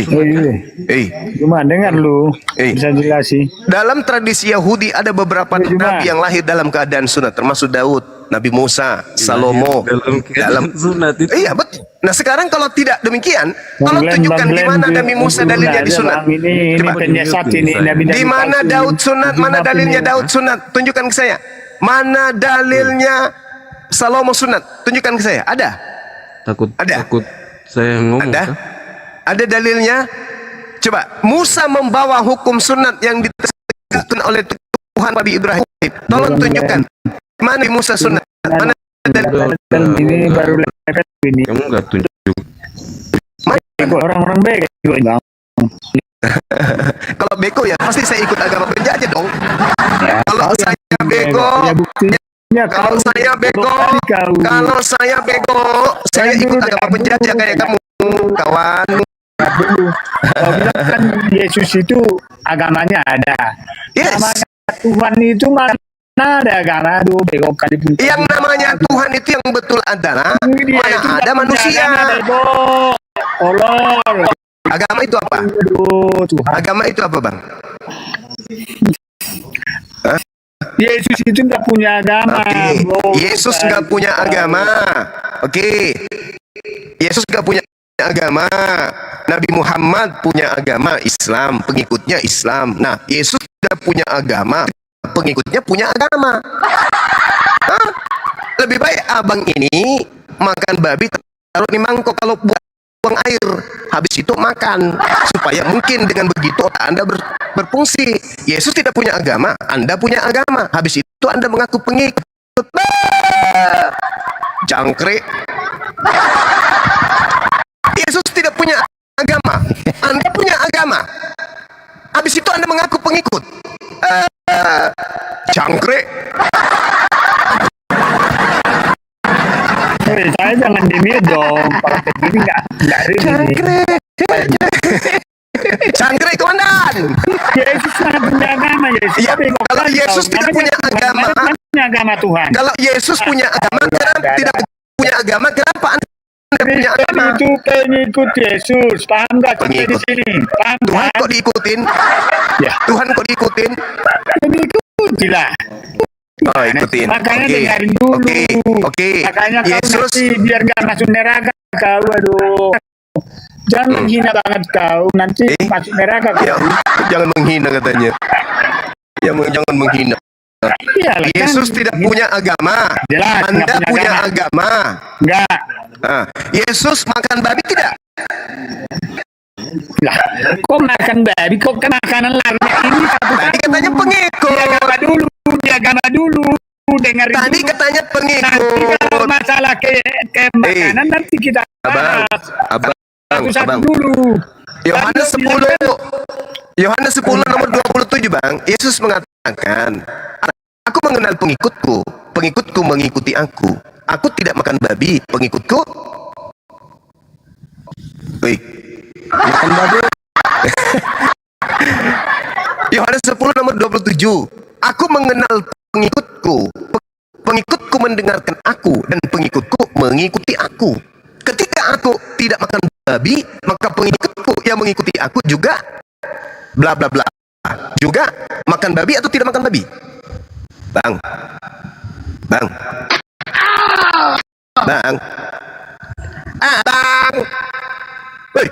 Cuma dengar lu bisa jelasin. Dalam tradisi Yahudi ada beberapa nabi yang lahir dalam keadaan sunat, termasuk Daud, Nabi Musa, Salomo. Dalam sunat itu. Iya betul. Nah sekarang kalau tidak demikian, tolong tunjukkan di mana Nabi Musa dalilnya di sunat. Di mana Daud sunat? Mana dalilnya Daud sunat? Tunjukkan ke saya. Mana dalilnya Salomo sunat? Tunjukkan ke saya. Ada? Takut saya ngomong. Ada dalilnya? Coba. Musa membawa hukum sunat yang ditetapkan oleh Tuhan Nabi Ibrahim. Tolong tunjukkan. Mana Musa sunat? Mana dalil? Ini baru ini. Kamu nggak tunjuk. Orang-orang baik. Kalau beko ya pasti saya ikut agama penjajah dong. Kalau saya beko, kalau saya beko, saya ikut agama penjajah kayak kamu, kawan. Kalau bilang kan Yesus itu agamanya ada. Namanya Tuhan itu mana ada agama? Aduh, bego kali pun. Yang namanya Tuhan itu yang betul adalah mana ada manusia. Olor. Agama itu apa? Agama itu apa, Bang? Yesus itu nggak punya agama. Yesus nggak punya agama. Oke. Yesus nggak punya agama. Nabi Muhammad punya agama Islam, pengikutnya Islam. Nah, Yesus tidak punya agama, pengikutnya punya agama. Hah? Lebih baik abang ini makan babi taruh di mangkok kalau buang air, habis itu makan supaya mungkin dengan begitu Anda berfungsi. Yesus tidak punya agama, Anda punya agama, habis itu Anda mengaku pengikut. Jangkrik. Yesus tidak punya agama, Anda punya agama, habis itu Anda mengaku pengikut. Jangkrik. Saya jangan dimit dong. Kalau begini nggak Cangkrik komandan. Yesus tidak punya agama. Ya, kalau Yesus tidak punya agama, agama Tuhan. Kalau Yesus punya agama, kenapa tidak punya agama? Kenapa Anda punya agama? Itu pengikut Yesus. Paham nggak? Di sini. Paham Tuhan kok diikutin? Ya. Tuhan kok diikutin? Ikutilah. Oh, ikutin. Makanya dengarin dulu. Oke. Makanya Yesus kau biar nggak masuk neraka kau. Aduh. Jangan menghina banget kau. Nanti masuk neraka kau. Ya, jangan menghina katanya. Ya, jangan menghina. Iyalah, Yesus kan. tidak punya agama. Jelas, Anda punya agama. Enggak. Nah, Yesus makan babi tidak? Lah, kok makan babi? Kok kan makanan lainnya ini satu-satu. Tadi katanya pengikut. Agama dulu. Dengarin Tadi dulu. katanya pengikut. Nanti kalau masalah ke makanan nanti kita Abang. dulu. Yohanes 10 nomor 27, Bang. Yesus mengatakan, aku mengenal pengikutku, pengikutku mengikuti aku. Aku tidak makan babi, pengikutku makan babi. Yohanes 10 nomor 27. Aku mengenal pengikutku, pengikutku mendengarkan aku, dan pengikutku mengikuti aku. Ketika aku tidak makan babi, maka pengikutku yang mengikuti aku juga bla bla bla. Juga makan babi atau tidak makan babi? Bang. Bang. Hei.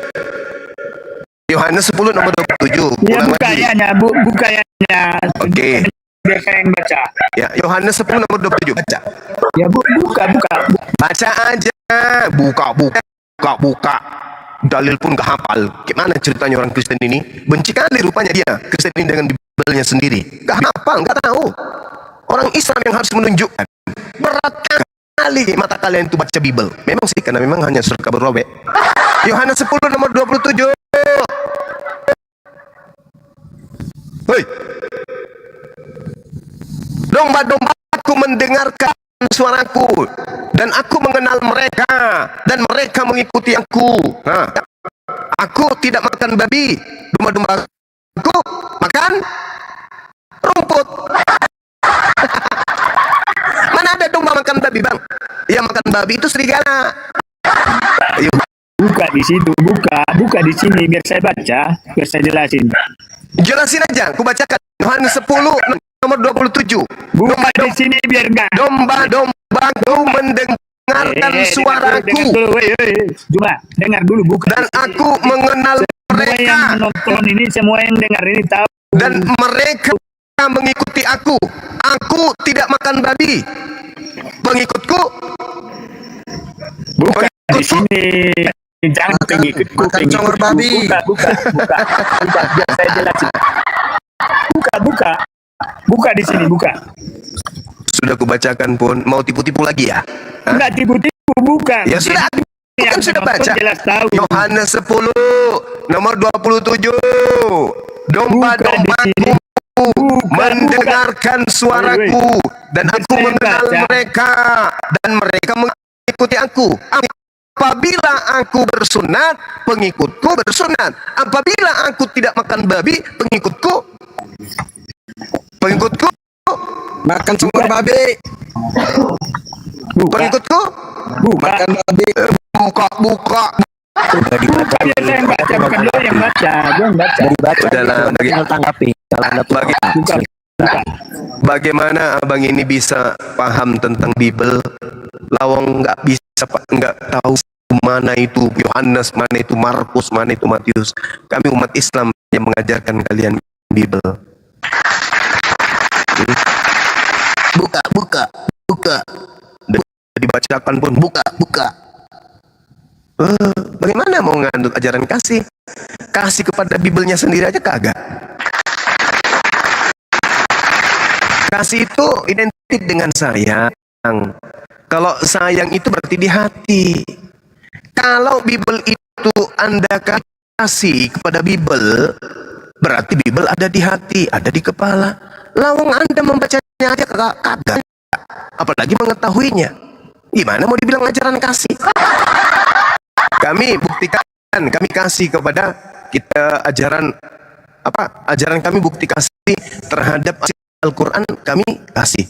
Yohanes 10 nomor 27. Ya, bukanya. Oke. Biasa yang baca. Ya, Yohanes 10 nomor 27 baca. Ya, buka. Baca aja. Buka. Dalil pun gak hafal. Gimana ceritanya orang Kristen ini? Benci kali rupanya dia Kristen ini dengan Bible-nya sendiri. Gak hafal, gak tahu. Orang Islam yang harus menunjukkan. Berat kali mata kalian itu baca Bible. Memang sih, karena memang hanya surat kabar robek. Yohanes 10 nomor 27. Hei. Domba-dombaku mendengarkan suaraku, dan aku mengenal mereka, dan mereka mengikuti aku. Nah, aku tidak makan babi. Domba-dombaku makan rumput. Mana ada domba makan babi, Bang? Yang makan babi itu serigala. Ayo. buka di situ, buka di sini biar saya baca, biar saya jelasin. Jelasin aja, aku bacakan Yohanes 10 nomor 27. Buka di sini biar enggak. Domba-dombaku mendengarkan suaraku. Cuma dengar dulu, buka. Dan aku mengenal Semua mereka. yang menonton ini, semua yang dengar ini tahu. Dan mereka mengikuti aku. Aku tidak makan babi. Pengikutku Buka di sini. Jangan pengikutku. Makan congor babi. Buka, biar saya jelasin. Buka di sini, buka. sudah kubacakan pun mau tipu-tipu lagi ya? Hah? Enggak tipu-tipu, bukan. Ya sudah, aku kan sudah baca. Jelas tahu. Yohanes 10 nomor 27. Domba-dombaku mendengarkan suaraku dan aku mengenal mereka dan mereka mengikuti aku. Apabila aku bersunat, pengikutku bersunat. Apabila aku tidak makan babi, pengikutku Makan congor babi. Pengikutku Makan babi. buka. Udah dibaca. Biar saya yang baca, bukan lo yang baca. Gue yang baca. Dibaca. Udahlah, Tinggal tanggapi. Kalau Anda Buka. Bagaimana abang ini bisa paham tentang Bible? Lawang nggak bisa, nggak tahu mana itu Yohanes, mana itu Markus, mana itu Matius. Kami umat Islam yang mengajarkan kalian Bible. Buka. Dibacakan pun buka. Bagaimana mau ngandut ajaran kasih? Kasih kepada Biblenya sendiri aja kagak. Kasih itu identik dengan sayang. Kalau sayang itu berarti di hati. Kalau Bible itu Anda kasih kepada Bible, berarti Bible ada di hati, ada di kepala. Lawang Anda membacanya aja kagak. Apalagi mengetahuinya. Gimana mau dibilang ajaran kasih? Kami buktikan, kami kasih kepada kita ajaran kami bukti kasih terhadap Al-Quran, kami kasih.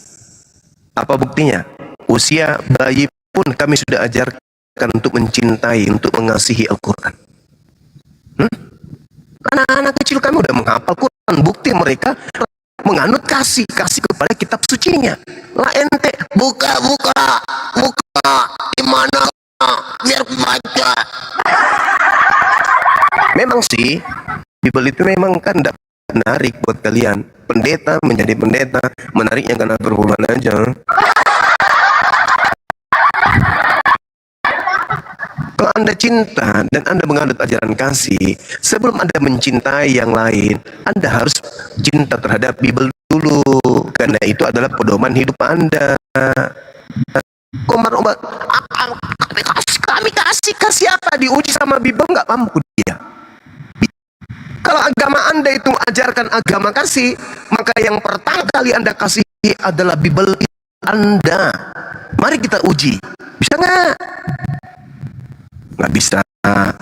Apa buktinya? Usia bayi pun kami sudah ajarkan untuk mencintai, untuk mengasihi Al-Quran. Anak-anak kecil kami udah menghafal Quran. Bukti mereka menganut kasih kepada kitab sucinya. Lah ente buka di mana biar baca. Memang sih Bible itu memang kan tidak menarik buat kalian. Pendeta menjadi pendeta menariknya karena berhubungan aja. Kalau Anda cinta dan Anda menganut ajaran kasih, sebelum Anda mencintai yang lain, Anda harus cinta terhadap Bible dulu, karena itu adalah pedoman hidup Anda. Obat kami kasih apa? Diuji sama Bible nggak mampu dia. Kalau agama Anda itu ajarkan agama kasih, maka yang pertama kali Anda kasih adalah Bible Anda. Mari kita uji, bisa nggak? Nggak bisa.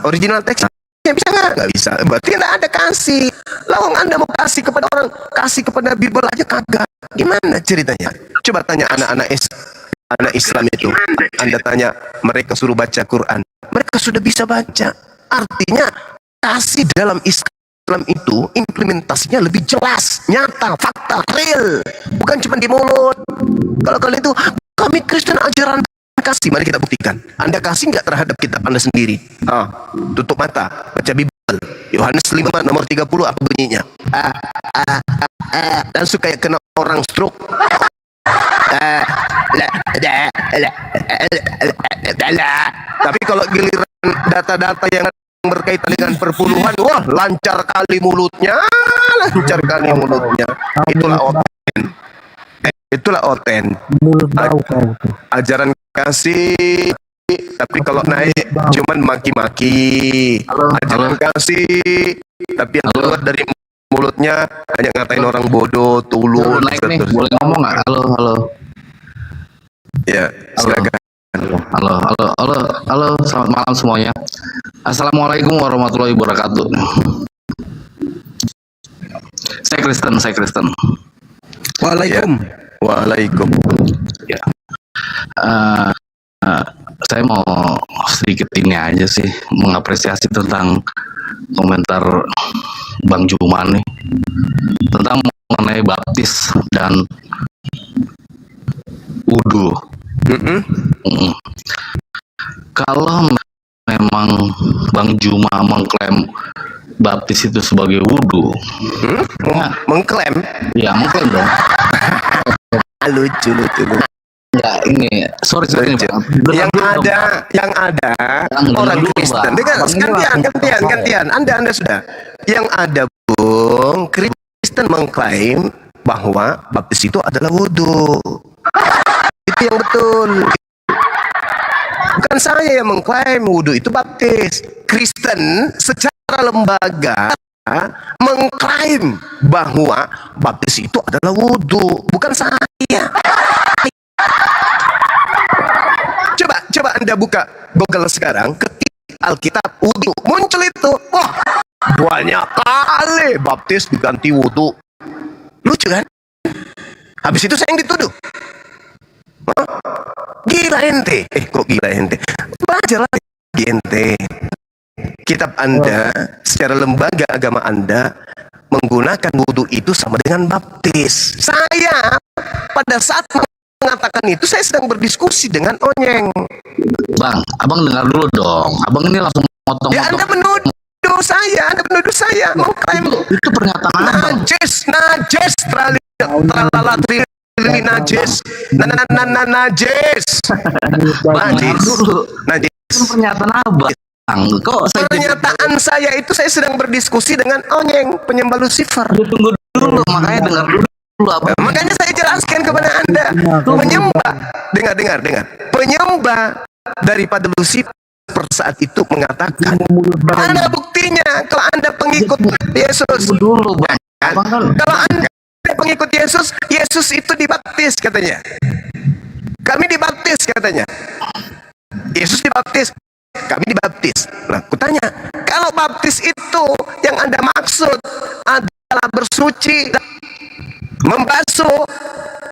Original teksnya bisa nggak bisa. Berarti nggak ada kasih. Lawang Anda mau kasih kepada orang, kasih kepada Bible aja kagak. Gimana ceritanya? Coba tanya anak Islam itu. Anda tanya, mereka suruh baca Quran, mereka sudah bisa baca. Artinya kasih dalam Islam itu implementasinya lebih jelas, nyata, fakta, real, bukan cuma di mulut. Kalau kalian itu kami Kristen ajaran kasih, mari kita buktikan. Anda kasih nggak terhadap kitab Anda sendiri? Tutup mata, baca Bible. Yohanes 5 nomor 30 apa bunyinya? Dan suka kena orang stroke. Tapi kalau giliran data-data yang berkaitan dengan perpuluhan, wah lancar kali mulutnya. Itulah oten. Ajaran kasih, tapi kalau naik cuman maki-maki. Ajaran kasih, tapi yang keluar dari mulutnya hanya ngatain orang bodoh, tulus. Boleh ngomong nggak? Halo. Ya, silakan. Halo, selamat malam semuanya. Assalamualaikum warahmatullahi wabarakatuh. Saya Kristen. Waalaikum. Ya. Saya mau sedikit ini aja sih, mengapresiasi tentang komentar Bang Juma nih tentang mengenai baptis dan wudhu. Kalau memang Bang Juma mengklaim baptis itu sebagai wudhu, mengklaim? Ya mengklaim dong. lucu. Enggak, ini sorry ini, Bang. yang ada orang Kristen. Gantian. Anda sudah. Yang ada, Bung, Kristen mengklaim bahwa baptis itu adalah wudhu. Itu yang betul. Bukan saya yang mengklaim wudhu itu baptis. Kristen secara lembaga mengklaim bahwa baptis itu adalah wudhu, bukan saya. Coba Anda buka Google sekarang, ketik Alkitab wudhu, muncul itu. Wah, banyak kali baptis diganti wudhu. Lucu kan? Habis itu saya yang dituduh. Hah? Gila ente. Kok gila ente? Baca lagi ente. Kitab Anda, secara lembaga agama Anda menggunakan wudhu itu sama dengan baptis. Saya pada saat mengatakan itu, saya sedang berdiskusi dengan Onyeng. Bang, abang dengar dulu dong. Abang ini langsung motong-motong. Ya, Anda menuduh saya, mengklaim itu pernyataan abang. Najis, tralala, trili, najis, najis. Itu pernyataan abang. Pernyataan saya itu, saya sedang berdiskusi dengan Onyeng, penyembah Lucifer. Tunggu dulu, makanya dengar dulu. Makanya saya jelaskan kepada Anda, penyembah, dengar, penyembah daripada Lucifer saat itu mengatakan, mana buktinya kalau Anda pengikut Yesus? Dulu, Bang. Kalau Anda pengikut Yesus, Yesus itu dibaptis katanya. Kami dibaptis katanya. Yesus dibaptis, kami dibaptis. Nah, kutanya, kalau baptis itu yang Anda maksud adalah bersuci, membasuh,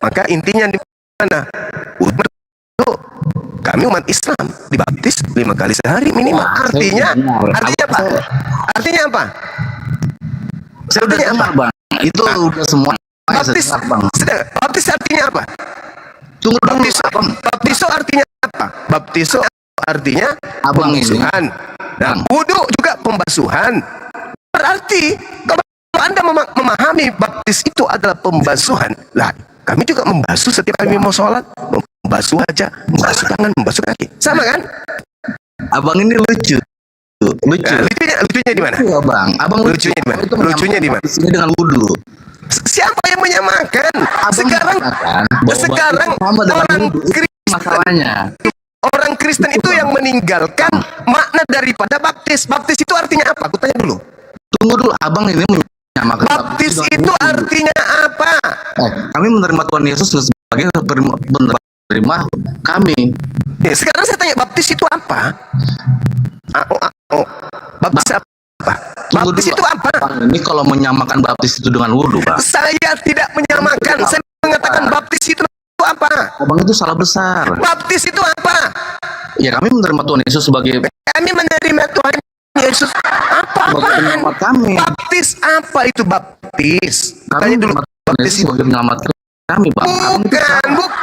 maka intinya di mana? Kami umat Islam dibaptis 5 kali sehari minimal. Artinya apa? Artinya apa? Bang. Itu udah semua. Baptis artinya apa? Tunggu dulu. Baptiso artinya apa? Baptiso artinya pembasuhan. Dan wudhu juga pembasuhan. Berarti kalau Anda memahami baptis itu adalah pembasuhan, lah kami juga membasuh setiap kami mau sholat, membasuh wajah, membasuh tangan, membasuh kaki, sama kan? Abang ini lucu. Lucunya di mana? Iya, Bang. Abang lucunya di mana? Lucunya di mana? Ini dengan wudhu. Siapa yang menyamakan? Sekarang orang Kristen, masalahnya. Orang Kristen itu yang meninggalkan makna daripada baptis. Baptis itu artinya apa? Aku tanya dulu. Tunggu dulu, abang ini menyamakan baptis itu artinya apa? Kami menerima Tuhan Yesus sebagai penerima kami. Sekarang saya tanya, baptis itu apa? Baptis apa? Baptis itu apa? Ini kalau menyamakan baptis itu dengan wudhu, Bang. Saya tidak menyamakan. Saya mengatakan baptis itu apa? Abang itu salah besar. Baptis itu apa? Ya, kami menerima Tuhan Yesus sebagai. Kami menerima Tuhan Yesus. Apa-apaan? Baptis apa itu baptis? Tanya dulu. Baptis itu sebagai penyelamat kami, Bang.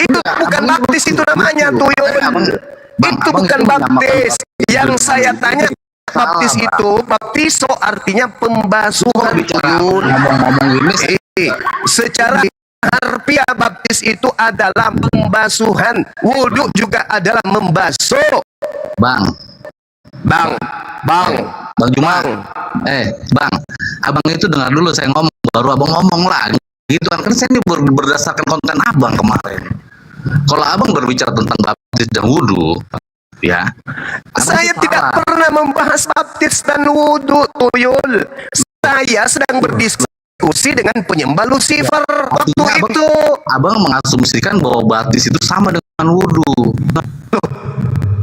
Itu bukan baptis itu namanya, tuyul. Itu bukan baptis. Yang saya tanya, baptis itu, baptiso artinya pembasuhan. Secara harfiah baptis itu adalah pembasuhan. Wudhu juga adalah membasuh. Bang Juma. Bang, abang itu dengar dulu saya ngomong, baru abang ngomong lah. Gitu kan saya ini berdasarkan konten abang kemarin. Kalau abang berbicara tentang baptis dan wudhu, ya. Saya tidak pernah membahas baptis dan wudhu, tuyul. Saya sedang berdiskusi dengan penyembah Lucifer waktu itu. Abang mengasumsikan bahwa baptis itu sama dengan wudhu.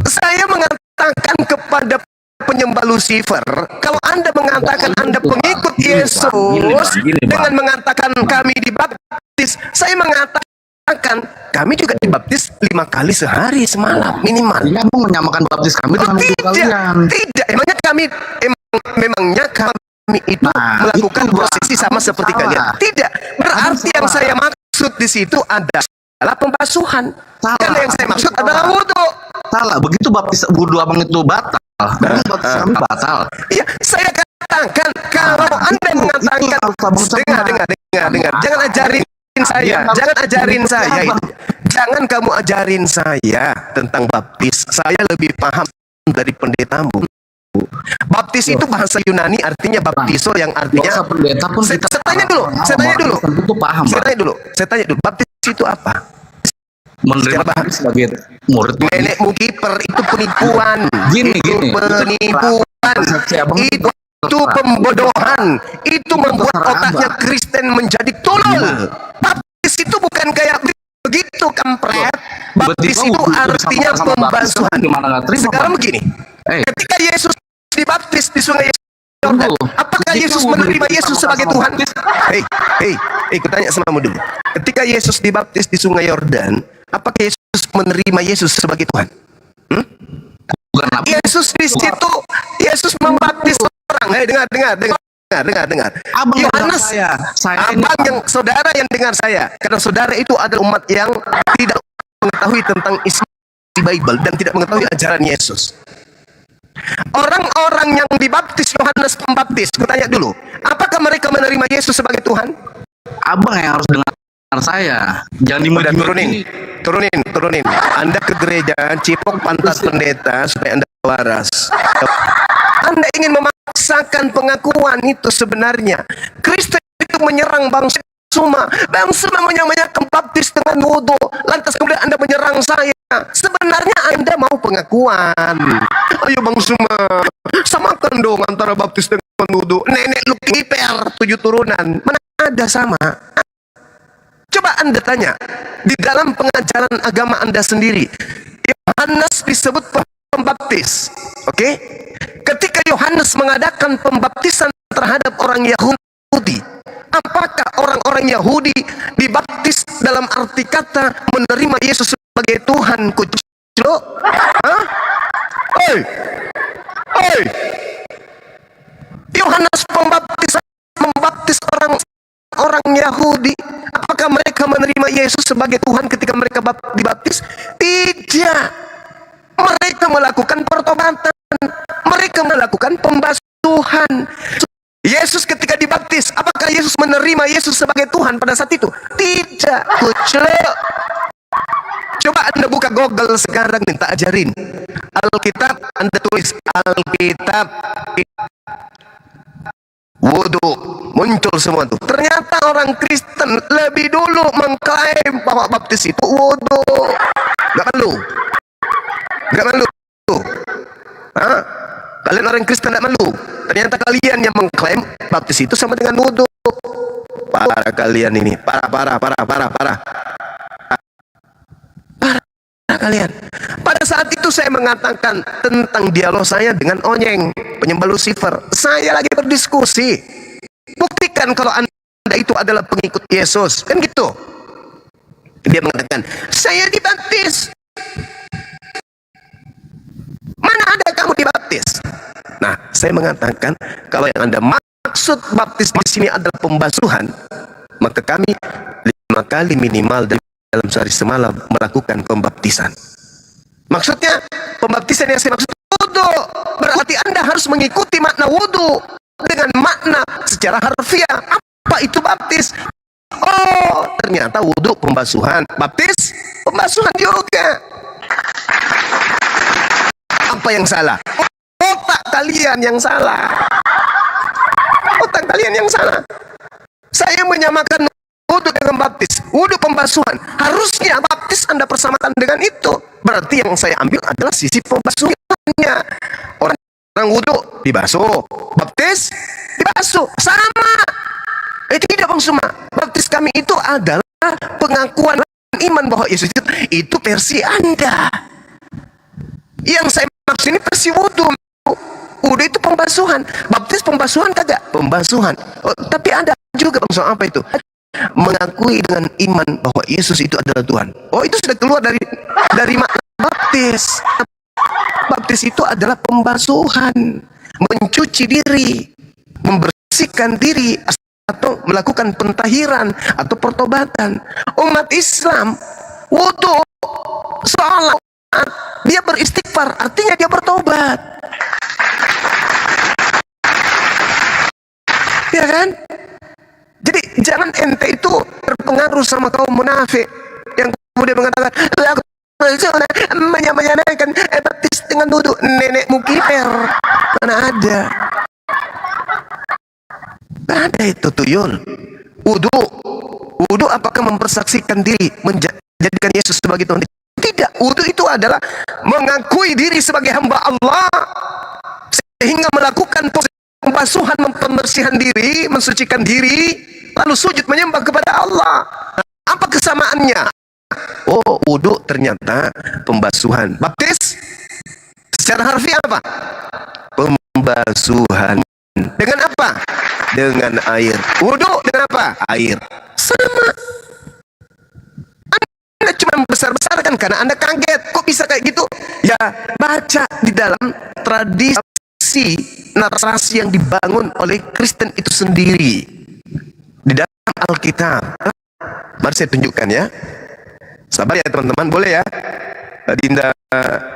Saya mengatakan kepada penyembah Lucifer, kalau Anda mengatakan Anda pengikut Yesus dengan mengatakan kami dibaptis, saya mengatakan mengatakan kami juga dibaptis 5 kali sehari semalam minimal. Ini abang menyamakan baptis kami dengan wudhu kalian. Tidak, memangnya kami itu melakukan prosesi sama seperti kalian. Tidak, berarti yang saya maksud di situ adalah pembasuhan. Karena yang saya maksud adalah wudhu. Salah, begitu baptis wudhu abang itu batal, dan baptis kami batal. Iya, saya katakan kalau Anda mengatakan dengar, jangan ajarin saya, jangan kamu ajarin saya tentang baptis. Saya lebih paham dari pendetamu. Baptis itu bahasa Yunani artinya baptiso, yang artinya pendeta pun saya tanya dulu, baptis itu apa? Menerima sebagai murid. Nenekmu kiper itu penipuan. Itu pembodohan. Itu membuat otaknya Kristen menjadi tolol. Baptis itu bukan kayak begitu, kampret. Baptis itu artinya pembasuhan. Sekarang begini, ketika Yesus dibaptis di sungai Yordan, apakah Yesus menerima Yesus sebagai Tuhan? Hei, kutanya samamu dulu. Ketika Yesus dibaptis di sungai Yordan, apakah Yesus menerima Yesus sebagai Tuhan? Yesus di situ, Yesus membaptis orang. Dengar. Yohanes, abang yang saudara yang dengar saya, karena saudara itu adalah umat yang tidak mengetahui tentang isi Bible dan tidak mengetahui ajaran Yesus. Orang-orang yang dibaptis Yohanes Pembaptis, kutanya dulu, apakah mereka menerima Yesus sebagai Tuhan? Abang yang harus dengar saya. Jangan turunin. Anda ke gereja, cipok pantat pendeta supaya Anda waras. Anda ingin memaksakan pengakuan itu sebenarnya. Kristen itu menyerang bangsa Suma. Bangsa menyamakan baptis dengan wudhu. Lantas kemudian Anda menyerang saya. Sebenarnya Anda mau pengakuan. Ayo Bang Suma, samakan dong antara baptis dengan wudhu. Nenek lu kiper 7 turunan, mana ada sama? Coba Anda tanya, di dalam pengajaran agama Anda sendiri, Yohanes disebut pembaptis. Oke? Ketika Yohanes mengadakan pembaptisan terhadap orang Yahudi, apakah orang-orang Yahudi dibaptis dalam arti kata menerima Yesus sebagai Tuhan? Kuclo? Hah? Oi! Yohanes membaptis orang Yahudi. Apakah mereka menerima Yesus sebagai Tuhan ketika mereka dibaptis? Tidak. Mereka melakukan pertobatan. Mereka melakukan pembasuhan. Yesus ketika dibaptis, apakah Yesus menerima Yesus sebagai Tuhan pada saat itu? Tidak. Kuclok. Coba Anda buka Google sekarang, minta ajarin Alkitab, Anda tulis Alkitab wudhu, muncul semua tuh. Ternyata orang Kristen lebih dulu mengklaim bahwa baptis itu wudhu. Gak malu? Hah? Kalian orang Kristen gak malu? Ternyata kalian yang mengklaim baptis itu sama dengan wudhu. Parah kalian ini, parah kalian. Pada saat itu saya mengatakan tentang dialog saya dengan Onyeng, penyembah Lucifer. Saya lagi berdiskusi. Buktikan kalau Anda itu adalah pengikut Yesus, kan gitu. Dia mengatakan, saya dibaptis. Mana ada kamu dibaptis? Nah, saya mengatakan kalau yang Anda maksud baptis di sini adalah pembasuhan, maka kami 5 kali minimal dalam sehari semalam melakukan pembaptisan. Maksudnya pembaptisan yang saya maksud wudhu. Berarti Anda harus mengikuti makna wudhu dengan makna secara harfiah. Apa itu baptis? Oh, ternyata wudhu pembasuhan, baptis pembasuhan juga. Apa yang salah? Otak kalian yang salah. Saya menyamakan wudhu dengan baptis, wudhu pembasuhan. Harusnya baptis Anda persamakan dengan itu. Berarti yang saya ambil adalah sisi pembasuhannya. Orang wudhu dibasuh, baptis dibasuh, sama. Tidak Bang Suma. Baptis kami itu adalah pengakuan iman bahwa Yesus itu versi Anda. Yang saya maksud ini versi wudhu. Wudhu itu pembasuhan, baptis pembasuhan kagak? Pembasuhan. Oh, tapi ada juga Bang Suma, apa itu? mengakui dengan iman bahwa Yesus itu adalah Tuhan. Oh, itu sudah keluar dari makna baptis. Baptis itu adalah pembasuhan, mencuci diri, membersihkan diri, atau melakukan pentahiran atau pertobatan. Umat Islam wudu, salat, dia beristighfar, artinya dia bertobat. Ya kan? Jadi jangan ente itu terpengaruh sama kaum munafik yang kemudian mengatakan menyamakan baptis dengan wudu. Nenekmu kiper, mana ada? Tidak ada itu tuyul. Wudu apakah mempersaksikan diri menjadikan Yesus sebagai Tuhan? Tidak. Wudu itu adalah mengakui diri sebagai hamba Allah sehingga melakukan pembasuhan, pembersihan diri, mensucikan diri, lalu sujud menyembah kepada Allah. Apa kesamaannya? Oh, wudu ternyata pembasuhan. Baptis secara harfiah apa? Pembasuhan. Dengan apa? Dengan air. Wudu dengan apa? Air. Sama. Anda cuma besar-besarkan karena Anda kaget. Kok bisa kayak gitu? Ya, baca di dalam tradisi narasi yang dibangun oleh Kristen itu sendiri. Di dalam Alkitab. Mari saya tunjukkan ya. Sabar ya teman-teman, boleh ya? Dinda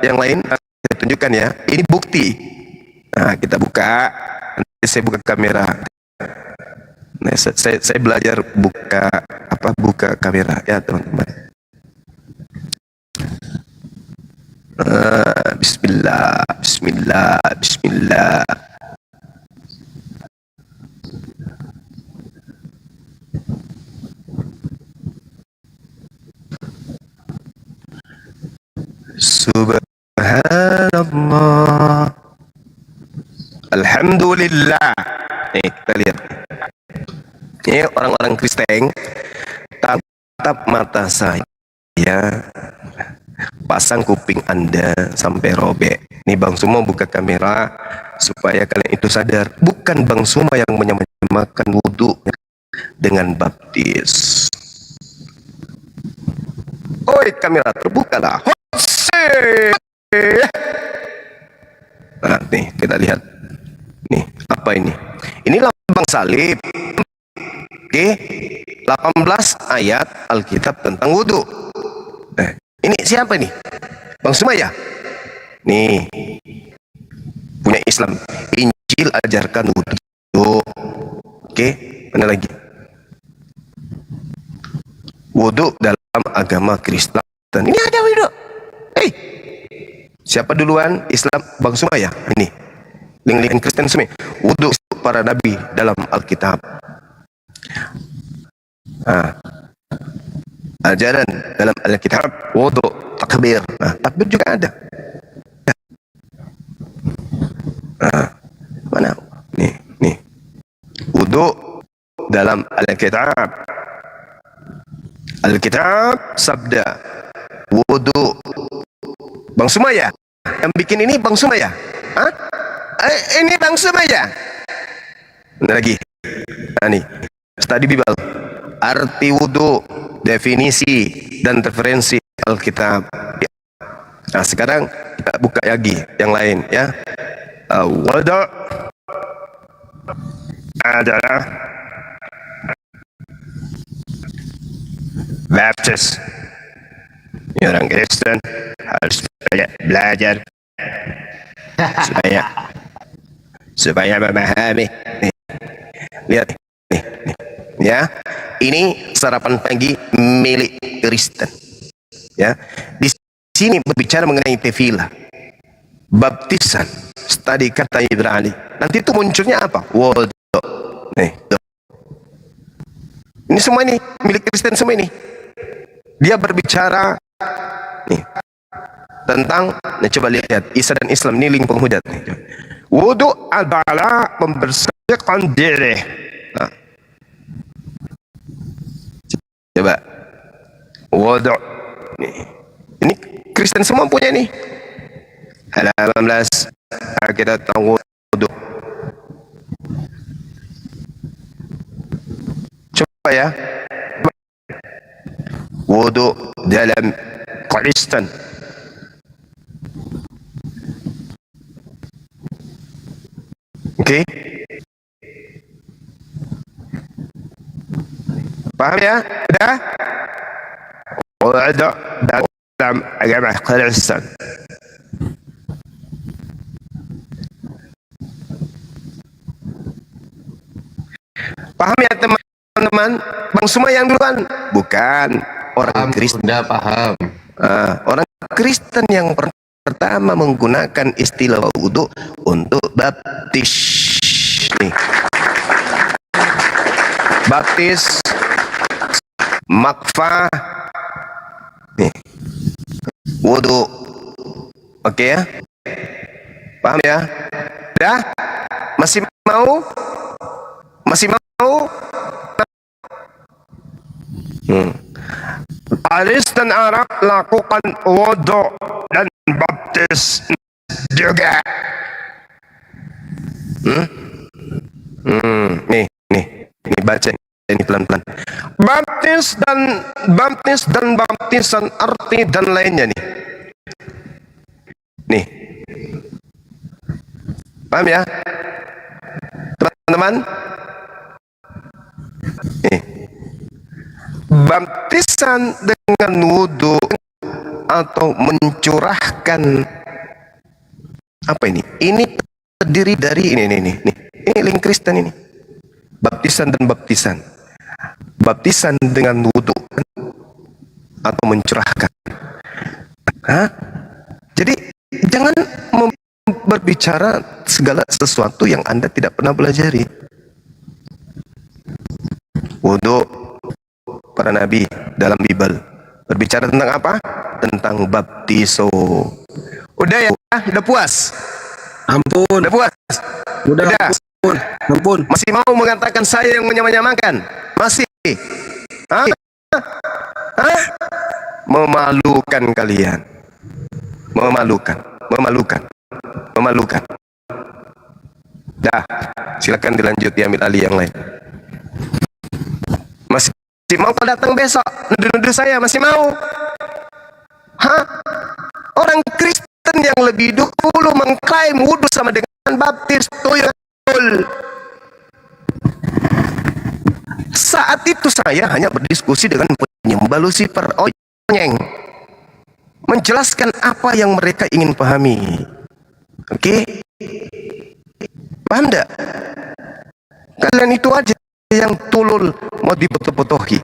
yang lain saya tunjukkan ya. Ini bukti. Nah, kita buka. Nanti saya buka kamera. Nah, saya belajar buka kamera ya teman-teman. Bismillah, Bismillah, Bismillah. Subhanallah, Alhamdulillah. Nih kita lihat. Ini orang-orang Kristen tatap mata saya, pasang kuping Anda sampai robek. Nih Bang Sumo buka kamera supaya kalian itu sadar, bukan Bang Sumo yang menyamakan wudu dengan baptis. Oi, kamera terbuka lah. Nah, nih kita lihat. Nih, apa ini? Ini lambang salib. Oke, 18 ayat Alkitab tentang wudu. Ini siapa nih? Bang Sumaya? Nih, punya Islam. Injil ajarkan wudu. Oke, mana lagi? Wudu dalam agama Kristen. Ini ada wudu. Hei, siapa duluan? Islam, Bang Sumaya? Ini, link-link Kristen semua. Wudu para nabi dalam Alkitab. Nah, ajaran dalam Alkitab wudu, takbir. Nah, takbir juga ada. Nah, mana? Nih. Wudu dalam Alkitab. Alkitab sabda wudu. Bang Sumaya yang bikin ini, Bang Sumaya? Hah? Ini Bang Sumaya. Mana lagi? Nah, nih. Studi Bible, arti wudu, definisi dan referensi Alkitab. Nah, sekarang kita buka lagi yang lain ya. Wudu adalah baptis. Ini orang Kristen harus belajar supaya memahami. Lihat nih. Ya, ini sarapan pagi milik Kristen. Ya, di sini berbicara mengenai tefilah, baptisan, studi kata Ibrani. Nanti itu munculnya apa? Wudu. Nih, ini semua ini milik Kristen semua ini. Dia berbicara nih tentang, nah coba lihat Isa dan Islam ini link penghujat. Wudu adalah membersihkan diri. Nah, coba wudu nih. Ini Kristen semua punya nih. Halaman 18 kita tahu wudu. Coba ya. wudu dalam Kristen. Oke? Paham ya? Udah? Wudu dalam agama Kristen. Paham ya teman-teman? Bang Suma yang duluan? Bukan. Orang Kristen. Udah paham. Orang Kristen yang pertama menggunakan istilah wudu untuk baptis. Nih. Baptis, makfah, nih. Wudu. Oke ya? Paham ya? Udah? Masih mau? Masih mau? Kristen Arab lakukan wudu dan baptis juga. Nih baca ini pelan-pelan. Baptis dan baptisan arti dan lainnya nih. Nih. Paham ya? Teman-teman? Nih. Baptisan dengan wudu atau mencurahkan apa ini? Ini terdiri dari ini link Kristen ini. Baptisan dan baptisan. Baptisan dengan wudu atau mencurahkan. Jadi jangan berbicara segala sesuatu yang Anda tidak pernah pelajari. Wudu para nabi dalam Bible berbicara tentang apa? Tentang baptiso. Udah ya? Udah puas? Ampun. Udah puas? Udah. Ampun. Masih mau mengatakan saya yang menyamakan? Masih? Hah? Memalukan kalian. Memalukan. Dah, silakan dilanjut, diambil alih yang lain. Masih mau kau datang besok nuduh-nuduh saya? Masih mau? Orang Kristen yang lebih dulu mengklaim wudu sama dengan baptis. Betul. Saat itu saya hanya berdiskusi dengan penyembah Lucifer, onyeng, menjelaskan apa yang mereka ingin pahami. Oke? Paham enggak? Kalian itu aja yang tulul mau dibetul-betuhi.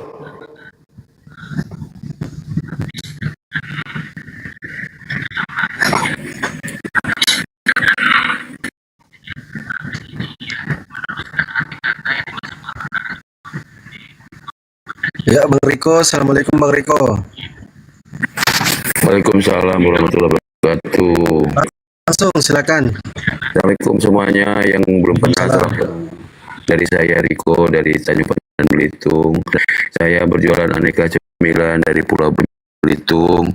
Ya, Bang Riko. Assalamualaikum, Bang Riko. Waalaikumsalam warahmatullahi wabarakatuh. Langsung, silakan. Assalamualaikum semuanya yang belum kenal. Dari saya Riko dari Tanjung Pandan Belitung. Saya berjualan aneka cemilan dari Pulau Belitung.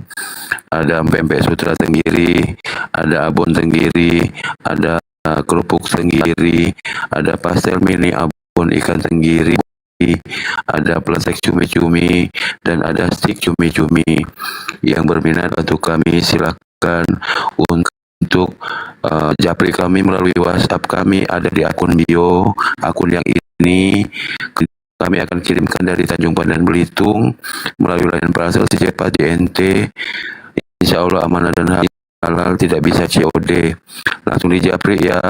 Ada pempek sutra tenggiri, ada abon tenggiri, ada kerupuk tenggiri, ada pastel mini abon ikan tenggiri, ada peletek cumi-cumi, dan ada stik cumi-cumi. Yang berminat bantu kami silakan untuk japri kami melalui WhatsApp kami, ada di akun bio. Akun yang ini kami akan kirimkan dari Tanjung Pandan Belitung melalui layanan parcel secepat di NT. Insya Allah amanah dan halal, tidak bisa COD. Langsung di japri ya.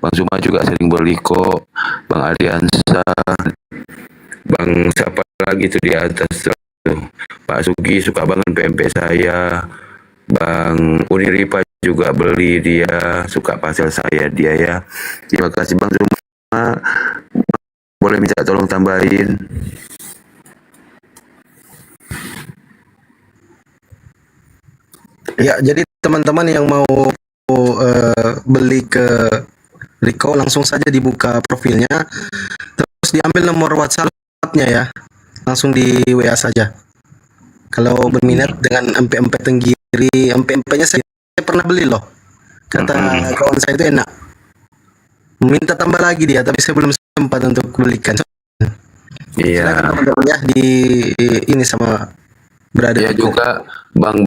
Bang Zuma juga sering beli kok. Bang Adiansa, Bang siapa lagi tuh di atas tuh. Pak Sugi suka banget PMP saya. Bang Uniripa juga beli, dia suka pasel saya dia ya. Terima kasih Bang Zuma. Boleh minta tolong tambahin. Ya, jadi teman-teman yang mau beli ke Riko, langsung saja dibuka profilnya, terus diambil nomor WhatsApp-nya ya, langsung di WA saja. Kalau berminat dengan empek-empek tenggiri, empek-empeknya saya pernah beli loh, kata kawan saya itu enak. Minta tambah lagi dia, tapi saya belum sempat untuk belikan. Iya. Teman-teman ya, di ini sama berada Ya Riko. juga Bang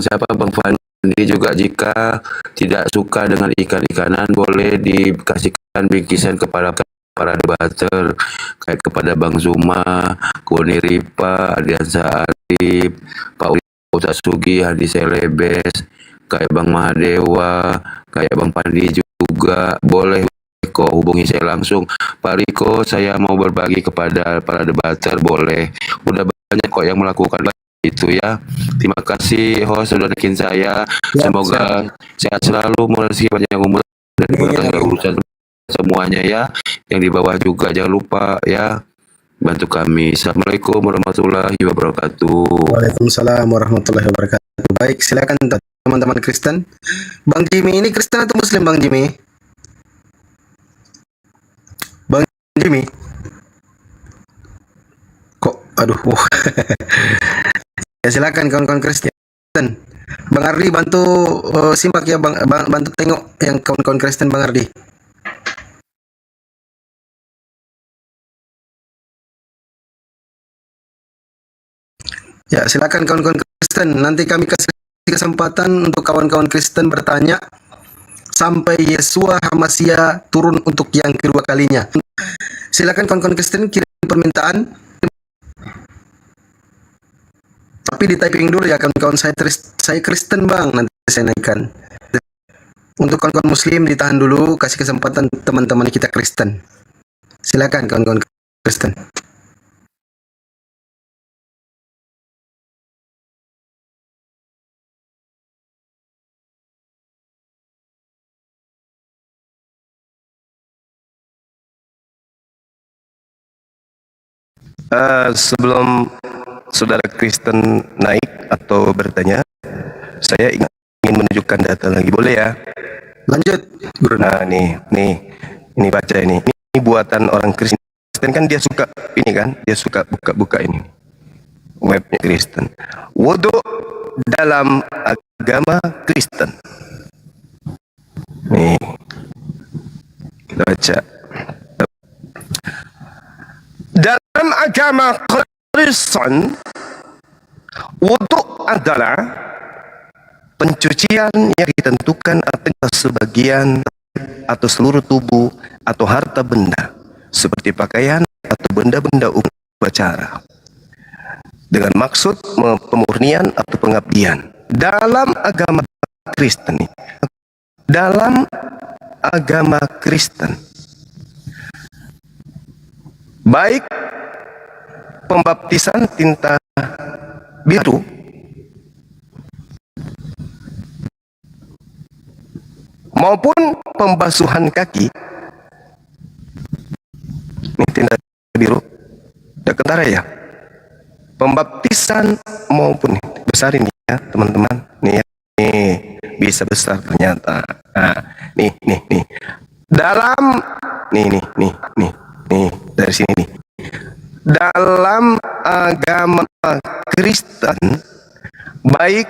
siapa Bang Fandi juga jika tidak suka dengan ikan-ikanan boleh dikasihkan bingkisan kepada para debater kayak kepada Bang Zuma, Koni Ripa, Adiansa Arif, Pak Ustaz Sugi, Hadi Selebes, kayak Bang Mahadewa, kayak Bang Pandi juga boleh kok hubungi saya langsung. Pak Riko, saya mau berbagi kepada para debater boleh. Udah banyak kok yang melakukan itu ya. Terima kasih host sudah bikin saya. Semoga sehat selalu, rezeki panjang umur dan dimudahkan urusan semuanya ya. Yang di bawah juga jangan lupa ya bantu kami. Assalamualaikum warahmatullahi wabarakatuh. Waalaikumsalam warahmatullahi wabarakatuh. Baik, silakan teman-teman Kristen. Bang Jimmy ini Kristen atau Muslim, Bang Jimmy? Bang Jimmy? Kok, aduh. Ya silakan kawan-kawan Kristen. Bang Ardi bantu simak ya, bantu tengok yang kawan-kawan Kristen, Bang Ardi. Ya, silakan kawan-kawan Kristen. Nanti kami kasih kesempatan untuk kawan-kawan Kristen bertanya sampai Yesua Hamasya turun untuk yang kedua kalinya. Silakan kawan-kawan Kristen kirim permintaan. Tapi di typing dulu ya kawan-kawan, saya Kristen Bang, nanti saya naikkan. Untuk kawan-kawan Muslim ditahan dulu, kasih kesempatan teman-teman kita Kristen. Silakan kawan-kawan Kristen. Sebelum saudara Kristen naik atau bertanya, saya ingin menunjukkan data lagi, boleh ya? Lanjut. Nah, ini baca ini. Ini buatan orang Kristen kan, dia suka ini kan, dia suka buka-buka ini webnya Kristen. Wudhu dalam agama Kristen. Nih, kita baca. Dalam agama Kristen, wudhu adalah pencucian yang ditentukan atas sebagian atau seluruh tubuh atau harta benda seperti pakaian atau benda-benda upacara dengan maksud pemurnian atau pengabdian. Dalam agama Kristen, baik pembaptisan tinta biru maupun pembasuhan kaki, ini tinta biru, udah kentara ya, pembaptisan maupun besar ini ya teman-teman, nih ya, nih bisa besar ternyata. Nah, nih dalam nih dari sini nih, dalam agama Kristen baik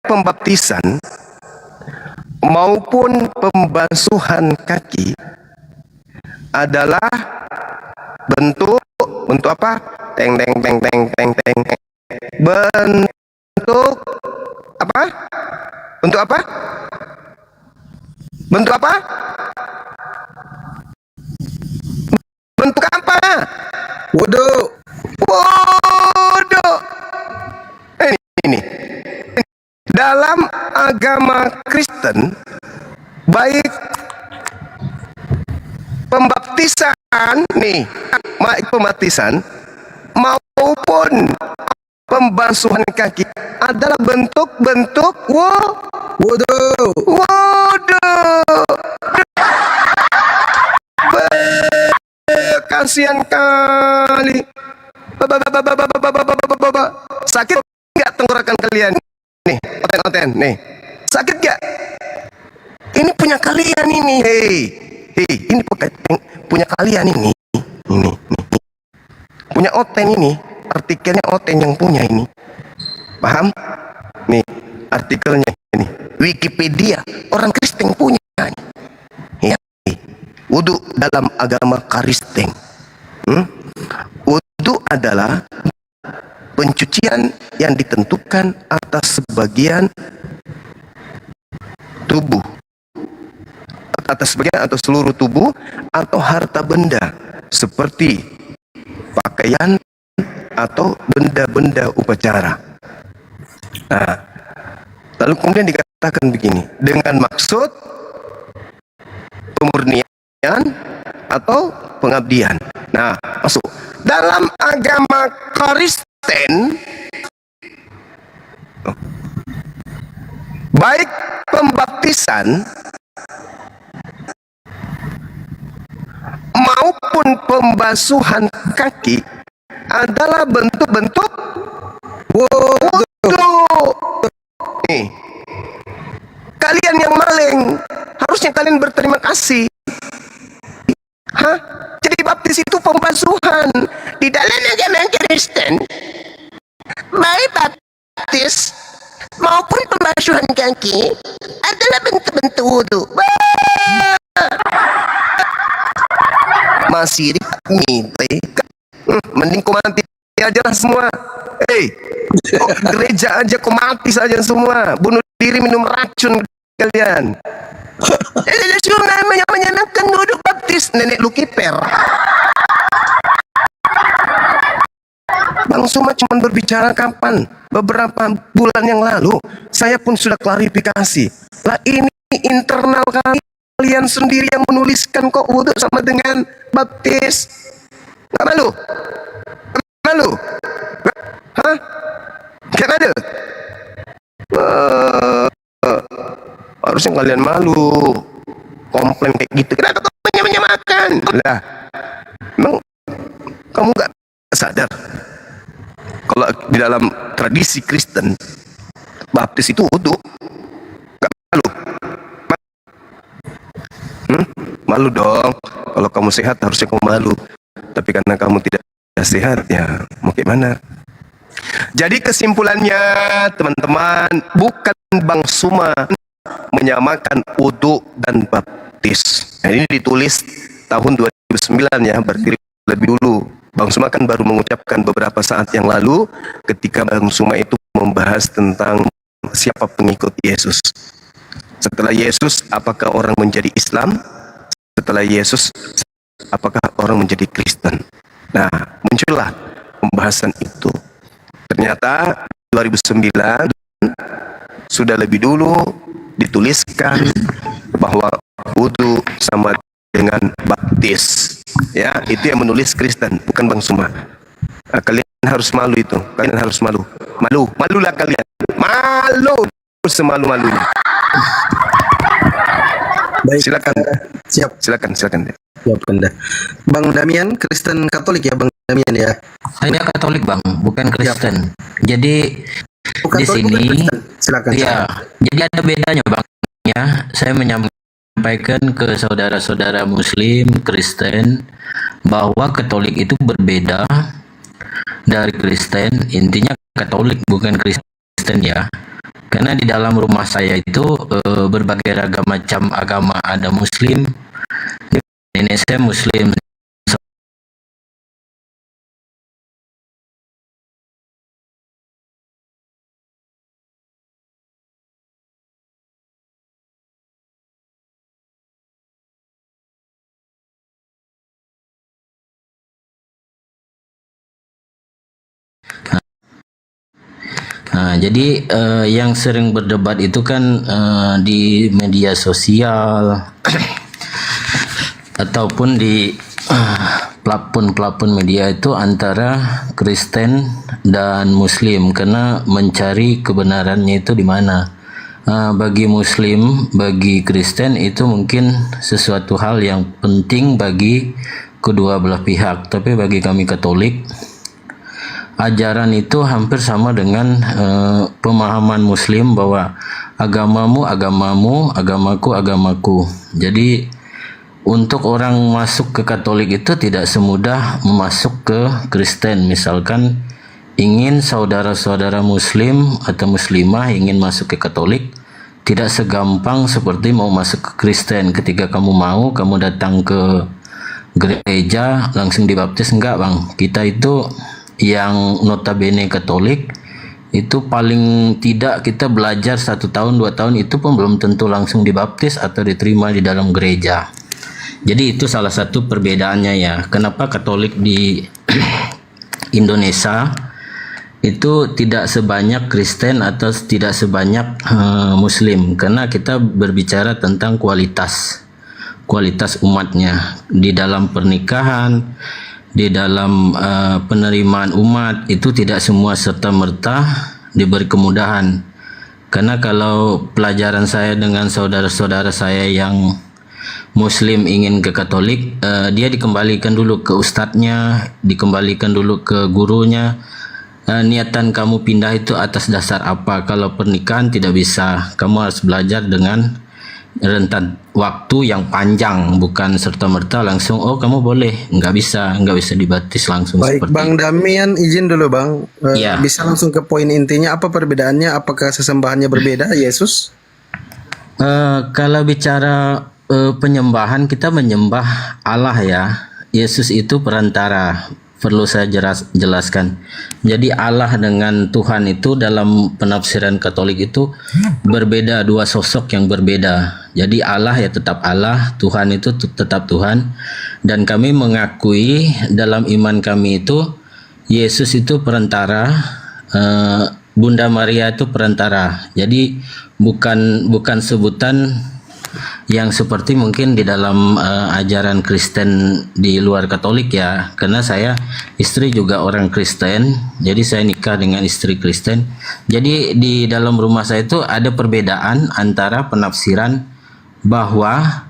pembaptisan maupun pembasuhan kaki adalah bentuk apa? Bentuk apa? Bentuk apa? Bentuk apa? Bentuk apa? Wudhu. Ini. Dalam agama Kristen, baik pembaptisan maupun pembasuhan kaki adalah bentuk-bentuk wudhu. Kasihan kali. Sakit nggak tenggorokan kalian? Nih, oten, nih. Sakit nggak? Ini punya kalian ini. Hei, ini punya kalian ini. Ini. Punya oten ini. Artikelnya oten yang punya ini. Paham? Nih, artikelnya ini. Wikipedia orang Kristen punya. Ya. Wudu dalam agama Kristen. Wudu adalah pencucian yang ditentukan atas sebagian tubuh, atas sebagian atau seluruh tubuh atau harta benda seperti pakaian atau benda-benda upacara. Nah, lalu kemudian dikatakan begini, dengan maksud pemurnian atau pengabdian. Nah, masuk dalam agama Kristen, baik pembaptisan maupun pembasuhan kaki adalah bentuk-bentuk wudu. Nih, kalian yang maling, harusnya kalian berterima kasih. Hah? Jadi baptis itu pembasuhan. Di dalam agama Kristen, baik baptis maupun pembasuhan kaki adalah bentuk-bentuk wudu. Masih ngite. Mending kau mati aja lah semua. Gereja aja kau mati saja semua. Bunuh diri, minum racun kalian. Namanya menyenangkan duduk baptis. Nenek lu kiper. Bang Suma cuma berbicara kapan? Beberapa bulan yang lalu. Saya pun sudah klarifikasi. Lah ini internal kalian sendiri yang menuliskan kok wudhu sama dengan baptis. Gak malu? Malu? Hah? Gak ada? Harusnya kalian malu. Komplain kayak gitu. Kenapa kau menyamakan? Lah, emang kamu gak sadar kalau di dalam tradisi Kristen baptis itu wudhu? Gak malu? Malu dong. Kalau kamu sehat harusnya kamu malu. Tapi karena kamu tidak sehat, ya mau gimana? Jadi kesimpulannya teman-teman, bukan Bang Suma menyamakan wudhu dan baptis. Nah, ini ditulis tahun 2009 ya, berarti lebih dulu. Bang Suma kan baru mengucapkan beberapa saat yang lalu ketika Bang Suma itu membahas tentang siapa pengikut Yesus. Setelah Yesus, apakah orang menjadi Islam? Setelah Yesus, apakah orang menjadi Kristen? Nah, muncullah pembahasan itu. Ternyata 2009 sudah lebih dulu dituliskan bahwa wudhu sama dengan baptis. Ya, itu yang menulis Kristen, bukan Bang Suma. Nah, kalian harus malu itu. Kalian harus malu. Malulah kalian. Malu semalu-malunya. Baik, silakan. Silakan. Siap, Anda. Bang Damian, Kristen Katolik ya, Bang Damian ya? Saya Katolik, Bang, bukan Kristen. Jadi Bukan di Katolik, sini, bukan Kristen. Silakan. ya, jadi ada bedanya, Bang. Ya, saya menyampaikan ke saudara-saudara Muslim, Kristen, bahwa Katolik itu berbeda dari Kristen. Intinya Katolik bukan Kristen ya. Karena di dalam rumah saya itu berbagai ragam macam agama, ada Muslim, nenek saya Muslim. Nah, jadi yang sering berdebat itu kan di media sosial ataupun di plafon-plafon media itu antara Kristen dan Muslim, karena mencari kebenarannya itu di mana. Bagi Muslim, bagi Kristen itu mungkin sesuatu hal yang penting bagi kedua belah pihak, tapi bagi kami Katolik, ajaran itu hampir sama dengan pemahaman Muslim bahwa agamamu agamamu, agamaku agamaku. Jadi untuk orang masuk ke Katolik itu tidak semudah memasuk ke Kristen. Misalkan ingin saudara-saudara Muslim atau Muslimah ingin masuk ke Katolik, tidak segampang seperti mau masuk ke Kristen. Ketika kamu mau, kamu datang ke gereja langsung dibaptis, enggak bang. Kita itu yang notabene Katolik itu paling tidak kita belajar 1 tahun 2 tahun itu pun belum tentu langsung dibaptis atau diterima di dalam gereja. Jadi itu salah satu perbedaannya ya. Kenapa Katolik di Indonesia itu tidak sebanyak Kristen atau tidak sebanyak Muslim, karena kita berbicara tentang kualitas umatnya di dalam pernikahan, di dalam penerimaan umat itu tidak semua serta merta diberi kemudahan. Karena kalau pelajaran saya dengan saudara-saudara saya yang Muslim ingin ke Katolik, dia dikembalikan dulu ke ustadznya, dikembalikan dulu ke gurunya. Niatan kamu pindah itu atas dasar apa? Kalau pernikahan tidak bisa, kamu harus belajar dengan rentan waktu yang panjang, bukan serta-merta langsung oh kamu boleh, nggak bisa dibaptis langsung. Baik, seperti Bang Damian izin dulu Bang. Ya. Bisa langsung ke poin intinya, apa perbedaannya? Apakah sesembahannya berbeda Yesus? Kalau bicara penyembahan, kita menyembah Allah ya. Yesus itu perantara. Perlu saya jelaskan. Jadi Allah dengan Tuhan itu dalam penafsiran Katolik itu berbeda, dua sosok yang berbeda. Jadi Allah ya tetap Allah, Tuhan itu tetap Tuhan. Dan kami mengakui dalam iman kami itu Yesus itu perantara, Bunda Maria itu perantara. Jadi bukan sebutan yang seperti mungkin di dalam ajaran Kristen di luar Katolik ya, karena saya istri juga orang Kristen, jadi saya nikah dengan istri Kristen. Jadi di dalam rumah saya itu ada perbedaan antara penafsiran bahwa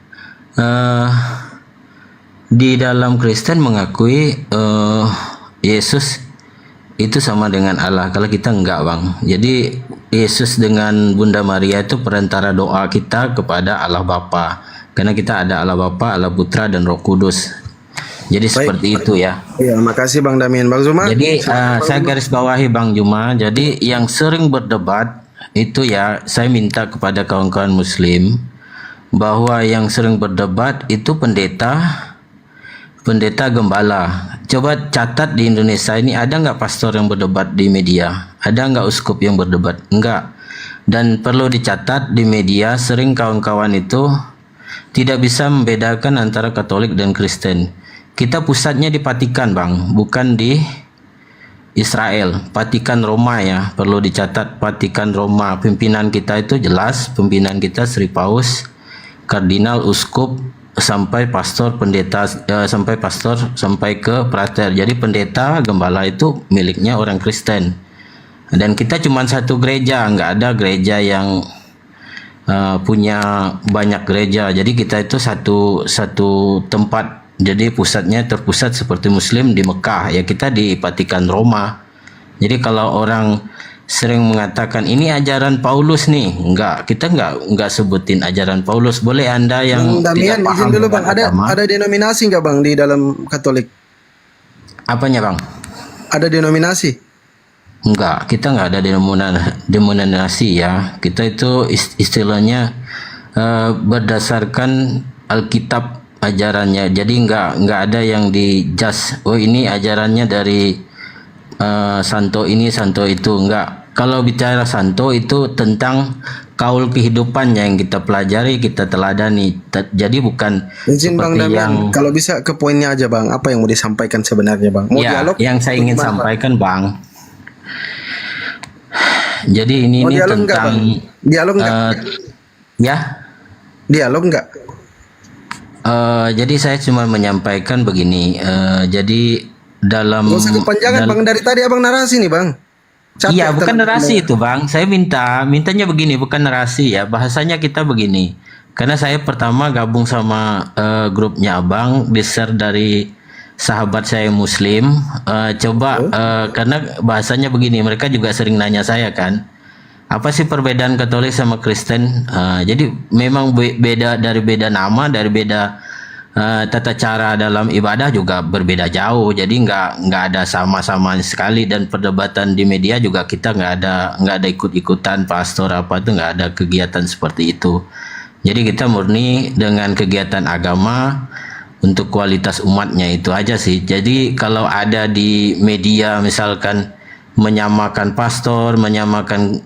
di dalam Kristen mengakui Yesus itu sama dengan Allah, kalau kita enggak bang. Jadi Yesus dengan Bunda Maria itu perantara doa kita kepada Allah Bapa, karena kita ada Allah Bapa, Allah Putra dan Roh Kudus. Jadi seperti itu ya. Iya, makasih Bang Damian. Bang Zuma. Jadi saya garis bawahi Bang Juma. Jadi yang sering berdebat itu ya, saya minta kepada kawan-kawan Muslim bahwa yang sering berdebat itu pendeta gembala. Coba catat di Indonesia ini ada nggak pastor yang berdebat di media? Ada nggak uskup yang berdebat? Enggak. Dan perlu dicatat di media sering kawan-kawan itu tidak bisa membedakan antara Katolik dan Kristen. Kita pusatnya di Vatikan bang, bukan di Israel. Vatikan Roma ya, perlu dicatat Vatikan Roma. Pimpinan kita itu jelas, pimpinan kita Sri Paus, Kardinal, Uskup, sampai pastor, pendeta, sampai ke prater. Jadi pendeta gembala itu miliknya orang Kristen. Dan kita cuma satu gereja, nggak ada gereja yang punya banyak gereja. Jadi kita itu satu tempat. Jadi pusatnya terpusat seperti Muslim di Mekah ya, kita di Vatikan Roma. Jadi kalau orang sering mengatakan ini ajaran Paulus nih, kita nggak sebutin ajaran Paulus. Boleh Anda yang Bang Damian, tidak paham izin dulu Bang, agama. ada denominasi nggak Bang di dalam Katolik? Apanya Bang? Ada denominasi? Enggak, kita nggak ada denominasi ya. Kita itu istilahnya berdasarkan Alkitab ajarannya. Jadi nggak ada yang di-judge. Oh ini ajarannya dari santo ini, santo itu. Enggak. Kalau bicara santo itu tentang kaul kehidupannya yang kita pelajari, kita teladani. Jadi bukan izin Bang seperti Damian, kalau bisa ke poinnya aja Bang. Apa yang mau disampaikan sebenarnya Bang? Mau ya, dialog? yang saya ingin Gimana, sampaikan Bang. Jadi ini dialog tentang enggak, dialog enggak? Ya. Dialog enggak? Jadi saya cuma menyampaikan begini. Jadi dalam Nggak usah kepanjangan Bang, dari tadi Abang narasi nih Bang. Iya, bukan narasi itu Bang. Saya mintanya begini, bukan narasi ya. Bahasanya kita begini. Karena saya pertama gabung sama grupnya Abang, di-share dari sahabat saya Muslim. Karena bahasanya begini, mereka juga sering nanya saya kan, apa sih perbedaan Katolik sama Kristen? Jadi memang beda, dari beda nama, dari beda tata cara dalam ibadah juga berbeda jauh. Jadi nggak ada sama-sama sekali, dan perdebatan di media juga kita nggak ada ikut-ikutan pastor apa itu, nggak ada kegiatan seperti itu. Jadi kita murni dengan kegiatan agama untuk kualitas umatnya, itu aja sih. Jadi kalau ada di media misalkan menyamakan pastor, menyamakan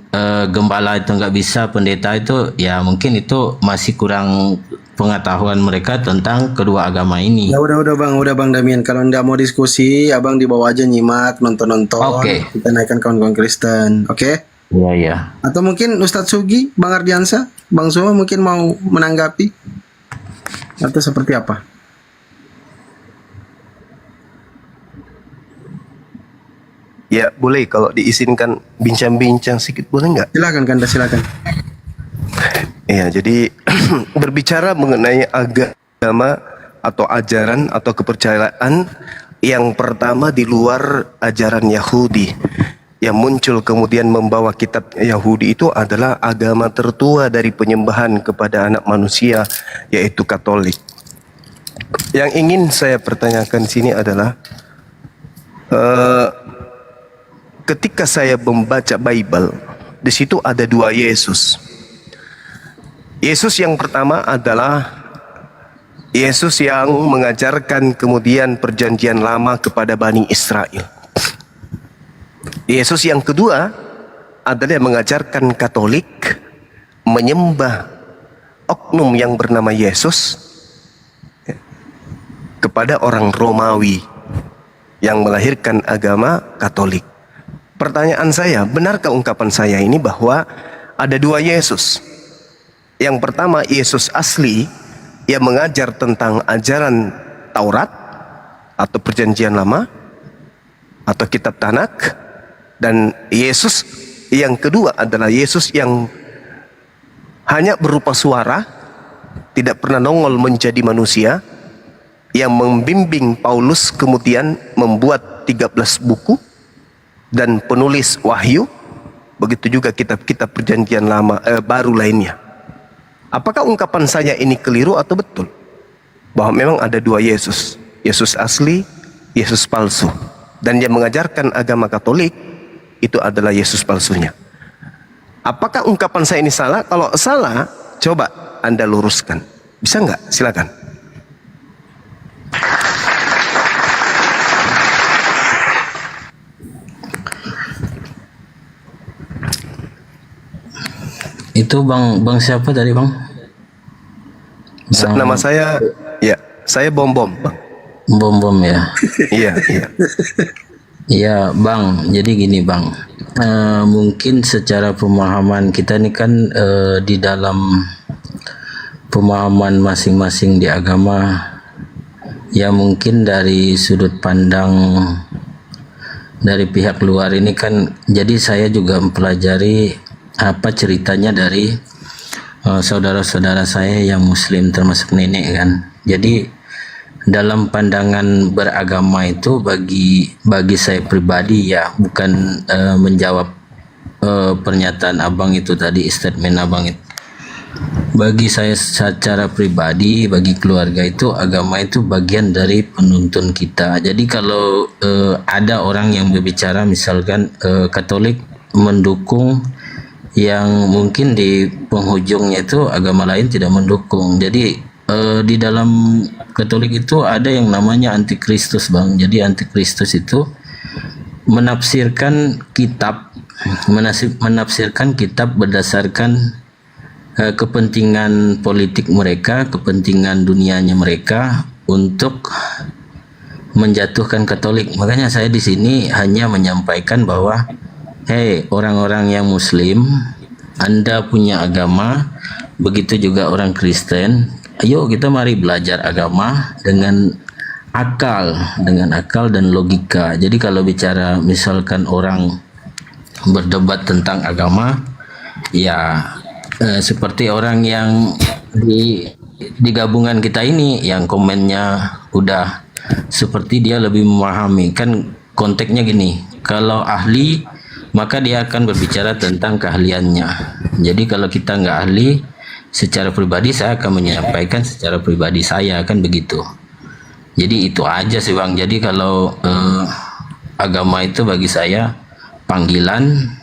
gembala itu nggak bisa, pendeta itu, ya mungkin itu masih kurang pengetahuan mereka tentang kedua agama ini. Ya udah bang Damian, kalau nggak mau diskusi, abang di bawah aja nyimak, nonton. Oke. Kita naikkan kawan-kawan Kristen, oke? Iya. Atau mungkin Ustadz Sugi, Bang Ardiansa, Bang Suha mungkin mau menanggapi atau seperti apa? Ya boleh, kalau diizinkan bincang-bincang sedikit, boleh nggak? Silakan Kanda, silakan. Ya, jadi berbicara mengenai agama atau ajaran atau kepercayaan yang pertama di luar ajaran Yahudi yang muncul kemudian membawa kitab Yahudi, itu adalah agama tertua dari penyembahan kepada anak manusia, yaitu Katolik. Yang ingin saya pertanyakan di sini adalah ketika saya membaca Bible, di situ ada dua Yesus. Yesus yang pertama adalah Yesus yang mengajarkan kemudian perjanjian lama kepada Bani Israel. Yesus yang kedua adalah yang mengajarkan Katolik menyembah oknum yang bernama Yesus kepada orang Romawi yang melahirkan agama Katolik. Pertanyaan saya, benarkah ungkapan saya ini bahwa ada dua Yesus? Yang pertama Yesus asli yang mengajar tentang ajaran Taurat atau perjanjian lama atau kitab Tanak, dan Yesus yang kedua adalah Yesus yang hanya berupa suara, tidak pernah nongol menjadi manusia, yang membimbing Paulus kemudian membuat 13 buku dan penulis wahyu, begitu juga kitab-kitab perjanjian lama baru lainnya. Apakah ungkapan saya ini keliru atau betul? Bahwa memang ada dua Yesus, Yesus asli, Yesus palsu, dan yang mengajarkan agama Katolik itu adalah Yesus palsunya. Apakah ungkapan saya ini salah? Kalau salah, coba Anda luruskan. Bisa nggak? Silakan. Itu bang siapa tadi bang? Nama saya, ya, saya Bom, Bang. Bom ya. Iya. Iya bang. Jadi gini bang, mungkin secara pemahaman kita ini kan di dalam pemahaman masing-masing di agama, ya mungkin dari sudut pandang dari pihak luar ini kan, jadi saya juga mempelajari apa ceritanya dari saudara-saudara saya yang muslim termasuk nenek kan. Jadi dalam pandangan beragama itu bagi saya pribadi, ya bukan menjawab pernyataan abang itu tadi, statement abang itu. Bagi saya secara pribadi, bagi keluarga itu, agama itu bagian dari penuntun kita. Jadi kalau ada orang yang berbicara misalkan Katolik mendukung, yang mungkin di penghujungnya itu agama lain tidak mendukung. Jadi di dalam Katolik itu ada yang namanya antikristus bang. Jadi antikristus itu menafsirkan kitab berdasarkan kepentingan politik mereka, kepentingan dunianya mereka untuk menjatuhkan Katolik. Makanya saya di sini hanya menyampaikan bahwa hei orang-orang yang muslim, Anda punya agama, begitu juga orang Kristen. Ayo kita mari belajar agama dengan akal dan logika. Jadi kalau bicara misalkan orang berdebat tentang agama, ya seperti orang yang di gabungan kita ini yang komennya udah seperti dia lebih memahami. Kan konteksnya gini, kalau ahli maka dia akan berbicara tentang keahliannya. Jadi kalau kita nggak ahli, secara pribadi saya akan menyampaikan secara pribadi saya, kan begitu. Jadi itu aja sih Bang. Jadi kalau agama itu bagi saya panggilan,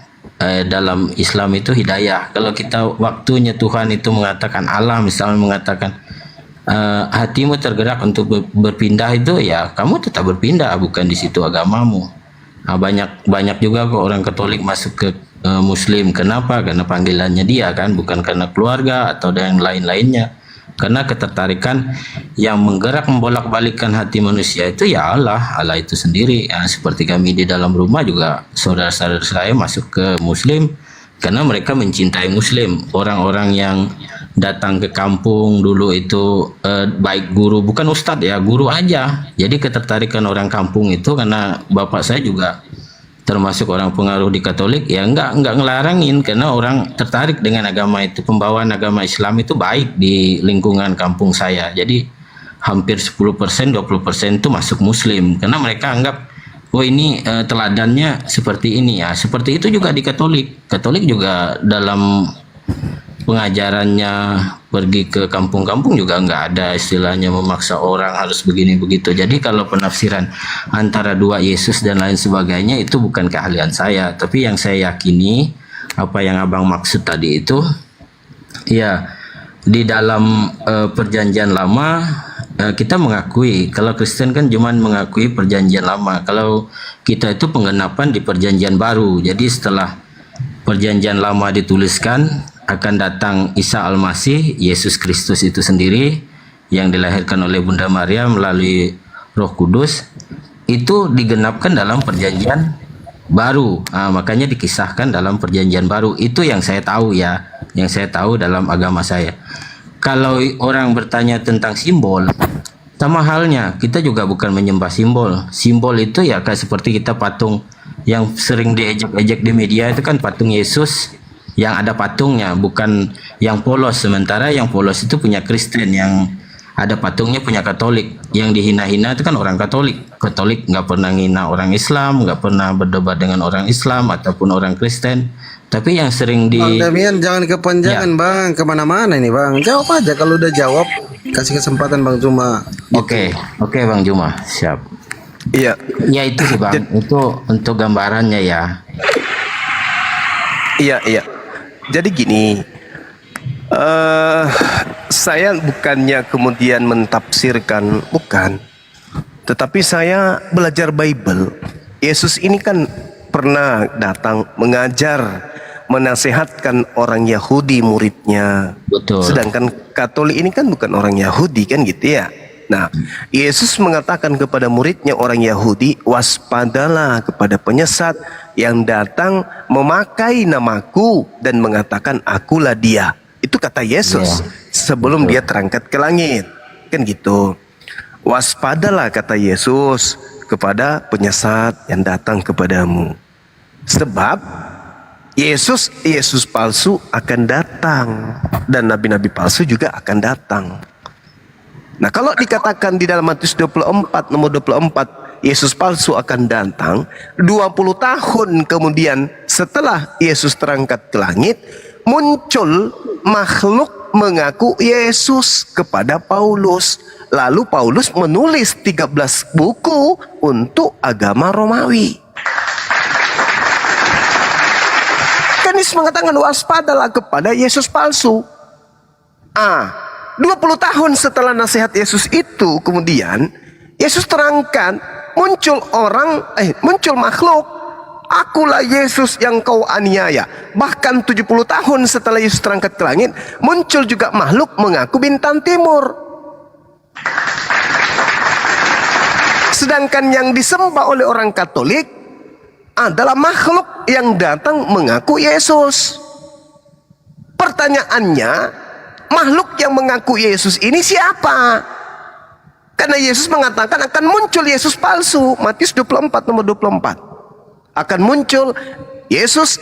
dalam Islam itu hidayah. Kalau kita waktunya Tuhan itu mengatakan, Allah misalnya mengatakan hatimu tergerak untuk berpindah, itu ya kamu tetap berpindah, bukan di situ agamamu. Nah, banyak juga kok orang Katolik masuk ke Muslim. Kenapa? Karena panggilannya dia kan, bukan karena keluarga atau yang lain-lainnya. Karena ketertarikan yang menggerak membolak-balikkan hati manusia itu ya Allah itu sendiri. Ya, seperti kami di dalam rumah juga, saudara-saudara saya masuk ke Muslim karena mereka mencintai Muslim. Orang-orang yang datang ke kampung dulu itu baik guru, bukan ustadz ya, guru aja. Jadi ketertarikan orang kampung itu karena bapak saya juga termasuk orang pengaruh di Katolik, ya enggak ngelarangin, karena orang tertarik dengan agama itu. Pembawaan agama Islam itu baik di lingkungan kampung saya. Jadi hampir 10%, 20% itu masuk Muslim karena mereka anggap, oh ini teladannya seperti ini ya. Seperti itu juga di Katolik. Katolik juga dalam pengajarannya pergi ke kampung-kampung juga nggak ada istilahnya memaksa orang harus begini begitu. Jadi kalau penafsiran antara dua Yesus dan lain sebagainya itu bukan keahlian saya, tapi yang saya yakini apa yang abang maksud tadi itu ya, di dalam perjanjian lama kita mengakui, kalau Kristen kan cuman mengakui perjanjian lama, kalau kita itu penggenapan di perjanjian baru. Jadi setelah perjanjian lama dituliskan, akan datang Isa Al-Masih, Yesus Kristus itu sendiri yang dilahirkan oleh Bunda Maria melalui Roh Kudus, itu digenapkan dalam perjanjian baru. Makanya dikisahkan dalam perjanjian baru. Itu yang saya tahu ya, yang saya tahu dalam agama saya. Kalau orang bertanya tentang simbol, sama halnya kita juga bukan menyembah simbol. Simbol itu ya kayak seperti kita patung yang sering diejek-ejek di media itu kan patung Yesus yang ada patungnya, bukan yang polos. Sementara yang polos itu punya Kristen, yang ada patungnya punya Katolik. Yang dihina-hina itu kan orang Katolik. Katolik nggak pernah ngina orang Islam, nggak pernah berdebat dengan orang Islam ataupun orang Kristen. Tapi yang sering di Bang Damian, jangan kepanjangan Bang, kemana-mana ini Bang. Jawab aja, kalau udah jawab kasih kesempatan Bang Juma. Oke Bang Juma, siap. Iya. Ya itu sih Bang, itu untuk gambarannya ya. Iya. Jadi gini, saya bukannya kemudian mentafsirkan, bukan. Tetapi saya belajar Bible. Yesus ini kan pernah datang mengajar, menasehatkan orang Yahudi muridnya. Betul. Sedangkan Katolik ini kan bukan orang Yahudi kan gitu ya. Nah, Yesus mengatakan kepada muridnya orang Yahudi, waspadalah kepada penyesat yang datang memakai namaku dan mengatakan akulah dia. Itu kata Yesus sebelum dia terangkat ke langit. Kan gitu. Waspadalah kata Yesus kepada penyesat yang datang kepadamu. Sebab Yesus palsu akan datang dan nabi-nabi palsu juga akan datang. Nah, kalau dikatakan di dalam Matius 24 nomor 24 Yesus palsu akan datang, 20 tahun kemudian setelah Yesus terangkat ke langit, muncul makhluk mengaku Yesus kepada Paulus. Lalu Paulus menulis 13 buku untuk agama Romawi. Kan Yesus mengatakan waspadalah kepada Yesus palsu. 20 tahun setelah nasihat Yesus itu, kemudian Yesus terangkan, muncul makhluk, akulah Yesus yang kau aniaya. Bahkan 70 tahun setelah Yesus terangkat ke langit, muncul juga makhluk mengaku bintang timur. Sedangkan yang disembah oleh orang Katolik adalah makhluk yang datang mengaku Yesus. Pertanyaannya, makhluk yang mengaku Yesus ini siapa? Karena Yesus mengatakan akan muncul Yesus palsu. Matius 24 nomor 24. Akan muncul Yesus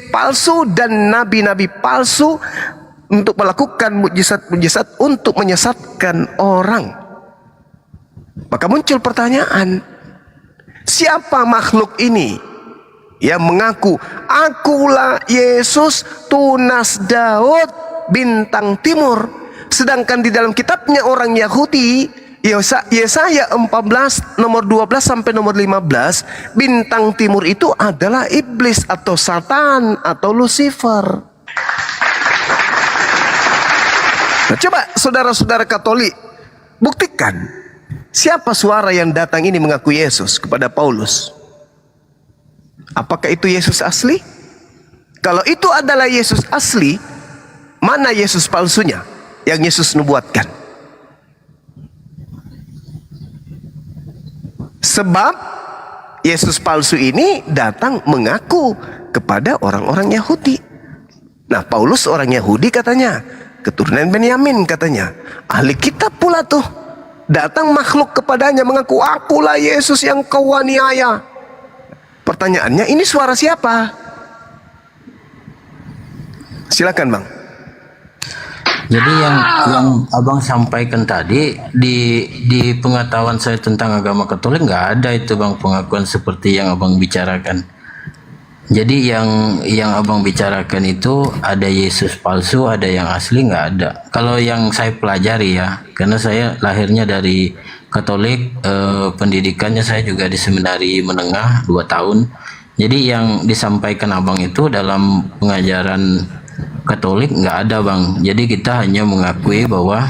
palsu dan nabi-nabi palsu untuk melakukan mukjizat-mukjizat untuk menyesatkan orang. Maka muncul pertanyaan, siapa makhluk ini yang mengaku akulah Yesus tunas Daud bintang timur. Sedangkan di dalam kitabnya orang Yahudi, Yesaya 14 nomor 12 sampai nomor 15, bintang timur itu adalah iblis atau Satan atau Lucifer. Nah, coba saudara-saudara Katolik buktikan siapa suara yang datang ini mengaku Yesus kepada Paulus. Apakah itu Yesus asli? Kalau itu adalah Yesus asli, mana Yesus palsunya yang Yesus nubuatkan? Sebab Yesus palsu ini datang mengaku kepada orang-orang Yahudi. Nah, Paulus orang Yahudi katanya, keturunan Benyamin katanya, ahli kitab pula tuh. Datang makhluk kepadanya mengaku, akulah Yesus yang kau aniaya. Pertanyaannya, ini suara siapa? Silakan Bang. Jadi yang abang sampaikan tadi di pengetahuan saya tentang agama Katolik nggak ada itu bang pengakuan seperti yang abang bicarakan. Jadi yang abang bicarakan itu ada Yesus palsu, ada yang asli, nggak ada. Kalau yang saya pelajari ya, karena saya lahirnya dari Katolik, pendidikannya saya juga di seminari menengah 2 tahun. Jadi yang disampaikan abang itu dalam pengajaran Katolik nggak ada bang. Jadi kita hanya mengakui bahwa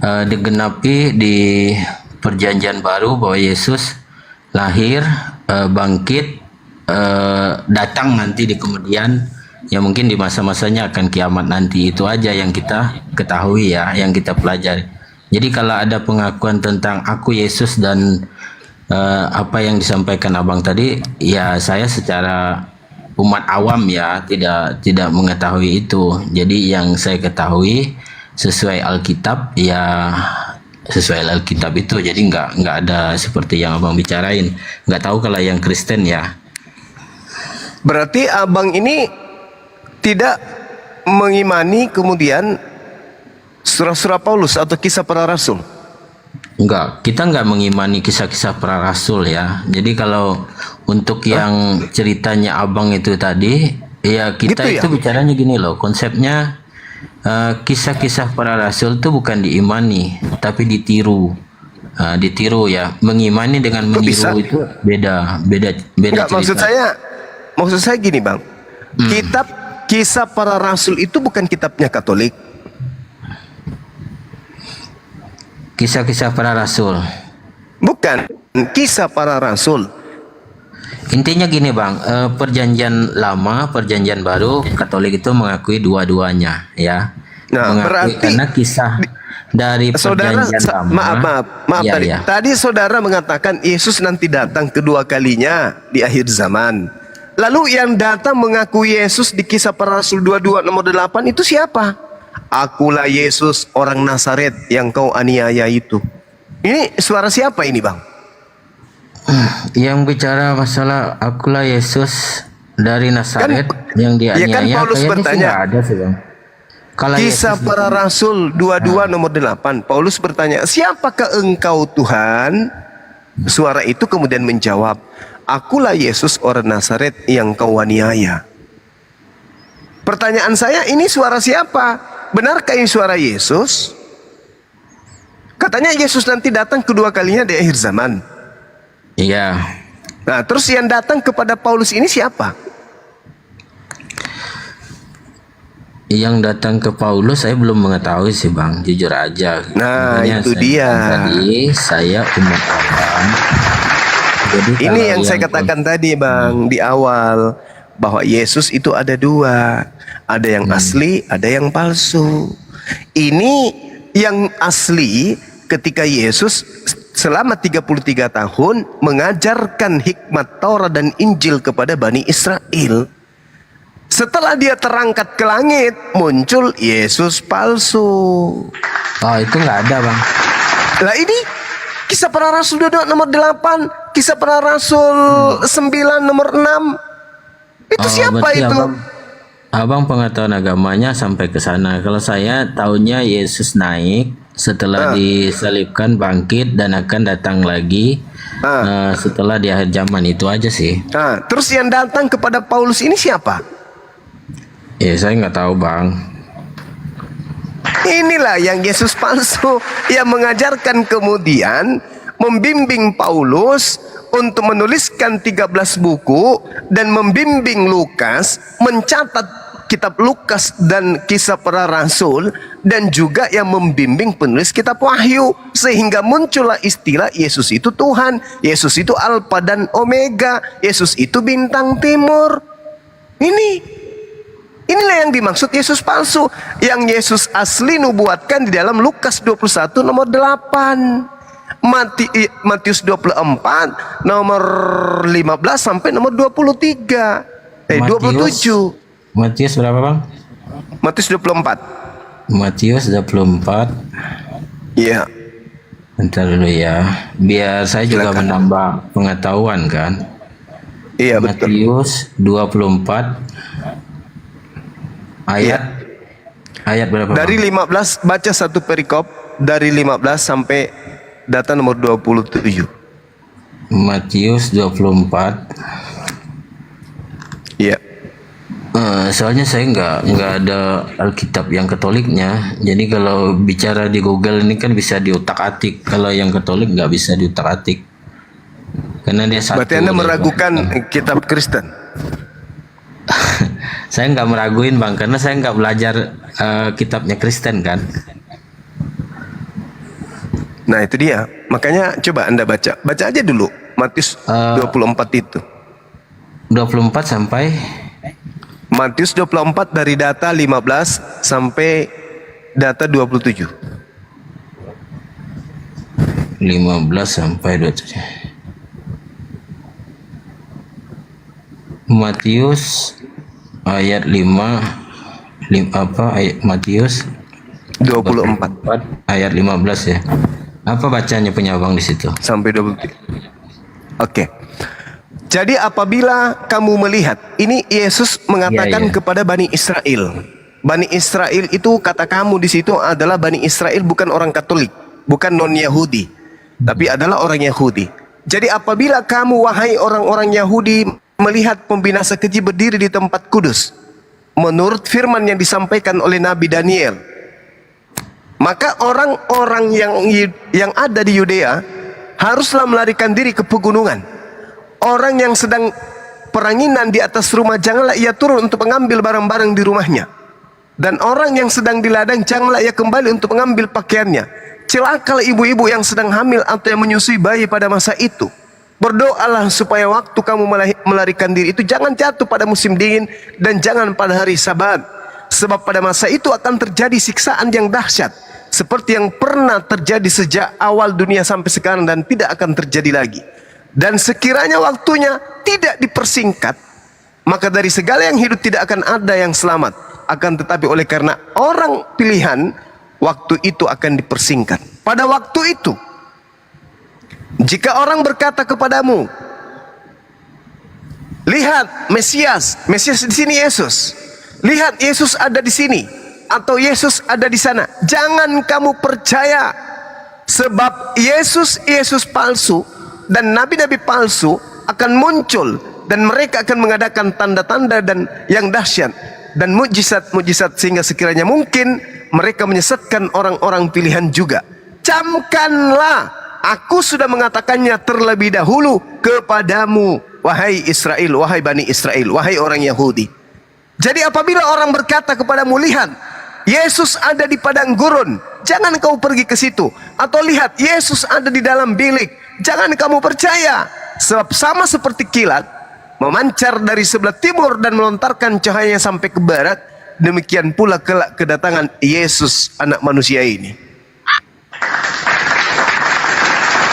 digenapi di Perjanjian Baru bahwa Yesus lahir, bangkit, datang nanti di kemudian ya mungkin di masa-masanya akan kiamat nanti. Itu aja yang kita ketahui ya, yang kita pelajari. Jadi kalau ada pengakuan tentang aku Yesus dan apa yang disampaikan abang tadi, ya saya secara umat awam ya tidak mengetahui itu. Jadi yang saya ketahui sesuai Alkitab ya sesuai Alkitab itu. Jadi nggak ada seperti yang abang bicarain. Nggak tahu kalau yang Kristen ya. Berarti abang ini tidak mengimani kemudian surah-surah Paulus atau kisah para rasul? Enggak, kita enggak mengimani kisah-kisah para rasul ya. Jadi kalau untuk yang ceritanya abang itu tadi, ya kita Gitu ya? itu bicaranya gini loh, konsepnya kisah-kisah para rasul itu bukan diimani, tapi ditiru. Ditiru ya. Mengimani dengan Kok meniru bisa? itu beda Enggak, cerita. maksud saya gini Bang. Kitab kisah para rasul itu bukan kitabnya Katolik. Kisah-kisah para rasul. Bukan, kisah para rasul. Intinya gini bang, perjanjian lama, perjanjian baru, Katolik itu mengakui dua-duanya ya. Nah, Mengakui berarti karena kisah dari saudara, perjanjian lama. maaf Iya, tadi. iya. Tadi saudara mengatakan Yesus nanti datang kedua kalinya di akhir zaman. Lalu yang datang mengaku Yesus di kisah para rasul 22 nomor 8 itu siapa? Akulah Yesus orang Nazaret yang kau aniaya itu. Ini suara siapa ini bang? Yang bicara masalah akulah Yesus dari Nazaret yang Ya kan dianiaya, Paulus kayaknya sih bertanya. nggak ada sih bang. Kalau Kisah Yesus para Rasul 22 nomor 8. Paulus bertanya, siapakah engkau Tuhan? Suara itu kemudian menjawab, akulah Yesus orang Nazaret yang kau aniaya. Pertanyaan saya, ini suara siapa? Benarkah ini suara Yesus? Katanya Yesus nanti datang kedua kalinya di akhir zaman. Iya. Nah, terus yang datang kepada Paulus ini siapa? Yang datang ke Paulus saya belum mengetahui sih bang, jujur aja. Nah, Makanya itu saya dia. Tadi saya umat awam. Jadi Ini kalau yang saya katakan tadi bang di awal, bahwa Yesus itu ada dua, ada yang asli, ada yang palsu. Ini yang asli ketika Yesus selama 33 tahun mengajarkan hikmat Taurat dan Injil kepada Bani Israel. Setelah dia terangkat ke langit, muncul Yesus palsu. Oh, itu nggak ada bang. Lah ini kisah para rasul 22 nomor 8, kisah para rasul 9 nomor 6. Itu siapa berarti itu? Abang pengetahuan agamanya sampai ke sana. Kalau saya taunya Yesus naik setelah disalibkan, bangkit dan akan datang lagi setelah di akhir zaman. Itu aja sih. Nah, terus yang datang kepada Paulus ini siapa? Ya saya nggak tahu bang. Inilah yang Yesus palsu yang mengajarkan kemudian membimbing Paulus untuk menuliskan 13 buku dan membimbing Lukas mencatat kitab Lukas dan kisah para rasul, dan juga yang membimbing penulis kitab Wahyu, sehingga muncullah istilah Yesus itu Tuhan, Yesus itu Alfa dan Omega, Yesus itu bintang timur. Inilah yang dimaksud Yesus palsu, yang Yesus asli nubuatkan di dalam Lukas 21 nomor 8, Matius 24 nomor 15 sampai nomor 23, 27. Matius berapa, Bang? Matius 24. Matius 24. Iya. Bentar dulu ya, biar saya juga menambah pengetahuan kan. Iya, betul. Matius 24 ayat berapa, dari Bang? 15, baca satu perikop dari 15 sampai data nomor 27. Matius 24. Iya. Soalnya saya nggak ada Alkitab yang Katoliknya, jadi kalau bicara di Google ini kan bisa diutak-atik. Kalau yang Katolik nggak bisa diutak-atik, karena dia satu. Berarti Anda meragukan kitab Kristen? Saya nggak meraguin, Bang, karena saya nggak belajar kitabnya Kristen kan. Nah itu dia, makanya coba Anda baca aja dulu Matius 24 itu. 24 sampai Matius 24 dari data 15 sampai data 27. 15 sampai 27. Matius ayat 5 ayat Matius 24 ayat 15 ya. Apa bacanya punya Bang di situ? Sampai 23. Oke. Jadi apabila kamu melihat, ini Yesus mengatakan kepada Bani Israel. Bani Israel itu, kata kamu di situ adalah Bani Israel, bukan orang Katolik, bukan non-Yahudi, tapi adalah orang Yahudi. Jadi apabila kamu, wahai orang-orang Yahudi, melihat pembinasa keji berdiri di tempat kudus, menurut firman yang disampaikan oleh Nabi Daniel, maka orang-orang yang ada di Yudea haruslah melarikan diri ke pegunungan. Orang yang sedang peranginan di atas rumah, janganlah ia turun untuk mengambil barang-barang di rumahnya. Dan orang yang sedang di ladang, janganlah ia kembali untuk mengambil pakaiannya. Celakalah ibu-ibu yang sedang hamil atau yang menyusui bayi pada masa itu. Berdoalah supaya waktu kamu melarikan diri itu jangan jatuh pada musim dingin dan jangan pada hari Sabat. Sebab pada masa itu akan terjadi siksaan yang dahsyat, seperti yang pernah terjadi sejak awal dunia sampai sekarang dan tidak akan terjadi lagi. Dan sekiranya waktunya tidak dipersingkat, maka dari segala yang hidup tidak akan ada yang selamat. Akan tetapi oleh karena orang pilihan, waktu itu akan dipersingkat. Pada waktu itu, jika orang berkata kepadamu, lihat Mesias di sini Yesus, lihat Yesus ada di sini, atau Yesus ada di sana, jangan kamu percaya, sebab Yesus palsu dan nabi-nabi palsu akan muncul, dan mereka akan mengadakan tanda-tanda dan yang dahsyat dan mujizat-mujizat, sehingga sekiranya mungkin mereka menyesatkan orang-orang pilihan juga. Camkanlah, aku sudah mengatakannya terlebih dahulu kepadamu, wahai Israel, wahai Bani Israel, wahai orang Yahudi. Jadi apabila orang berkata kepadamu, lihat Yesus ada di padang gurun, jangan kau pergi ke situ. Atau lihat Yesus ada di dalam bilik, jangan kamu percaya. Sebab sama seperti kilat memancar dari sebelah timur dan melontarkan cahayanya sampai ke barat, demikian pula kelak kedatangan Yesus anak manusia ini.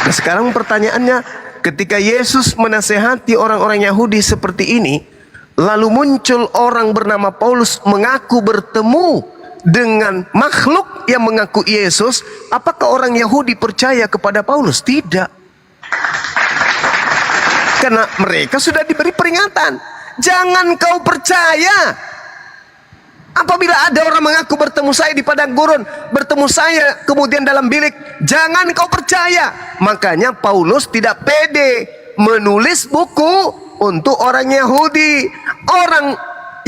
Nah sekarang pertanyaannya, ketika Yesus menasehati orang-orang Yahudi seperti ini, lalu muncul orang bernama Paulus mengaku bertemu dengan makhluk yang mengaku Yesus, apakah orang Yahudi percaya kepada Paulus? Tidak. Karena mereka sudah diberi peringatan, jangan kau percaya. Apabila ada orang mengaku bertemu saya di padang gurun, bertemu saya kemudian dalam bilik, jangan kau percaya. Makanya Paulus tidak pede menulis buku untuk orang Yahudi. Orang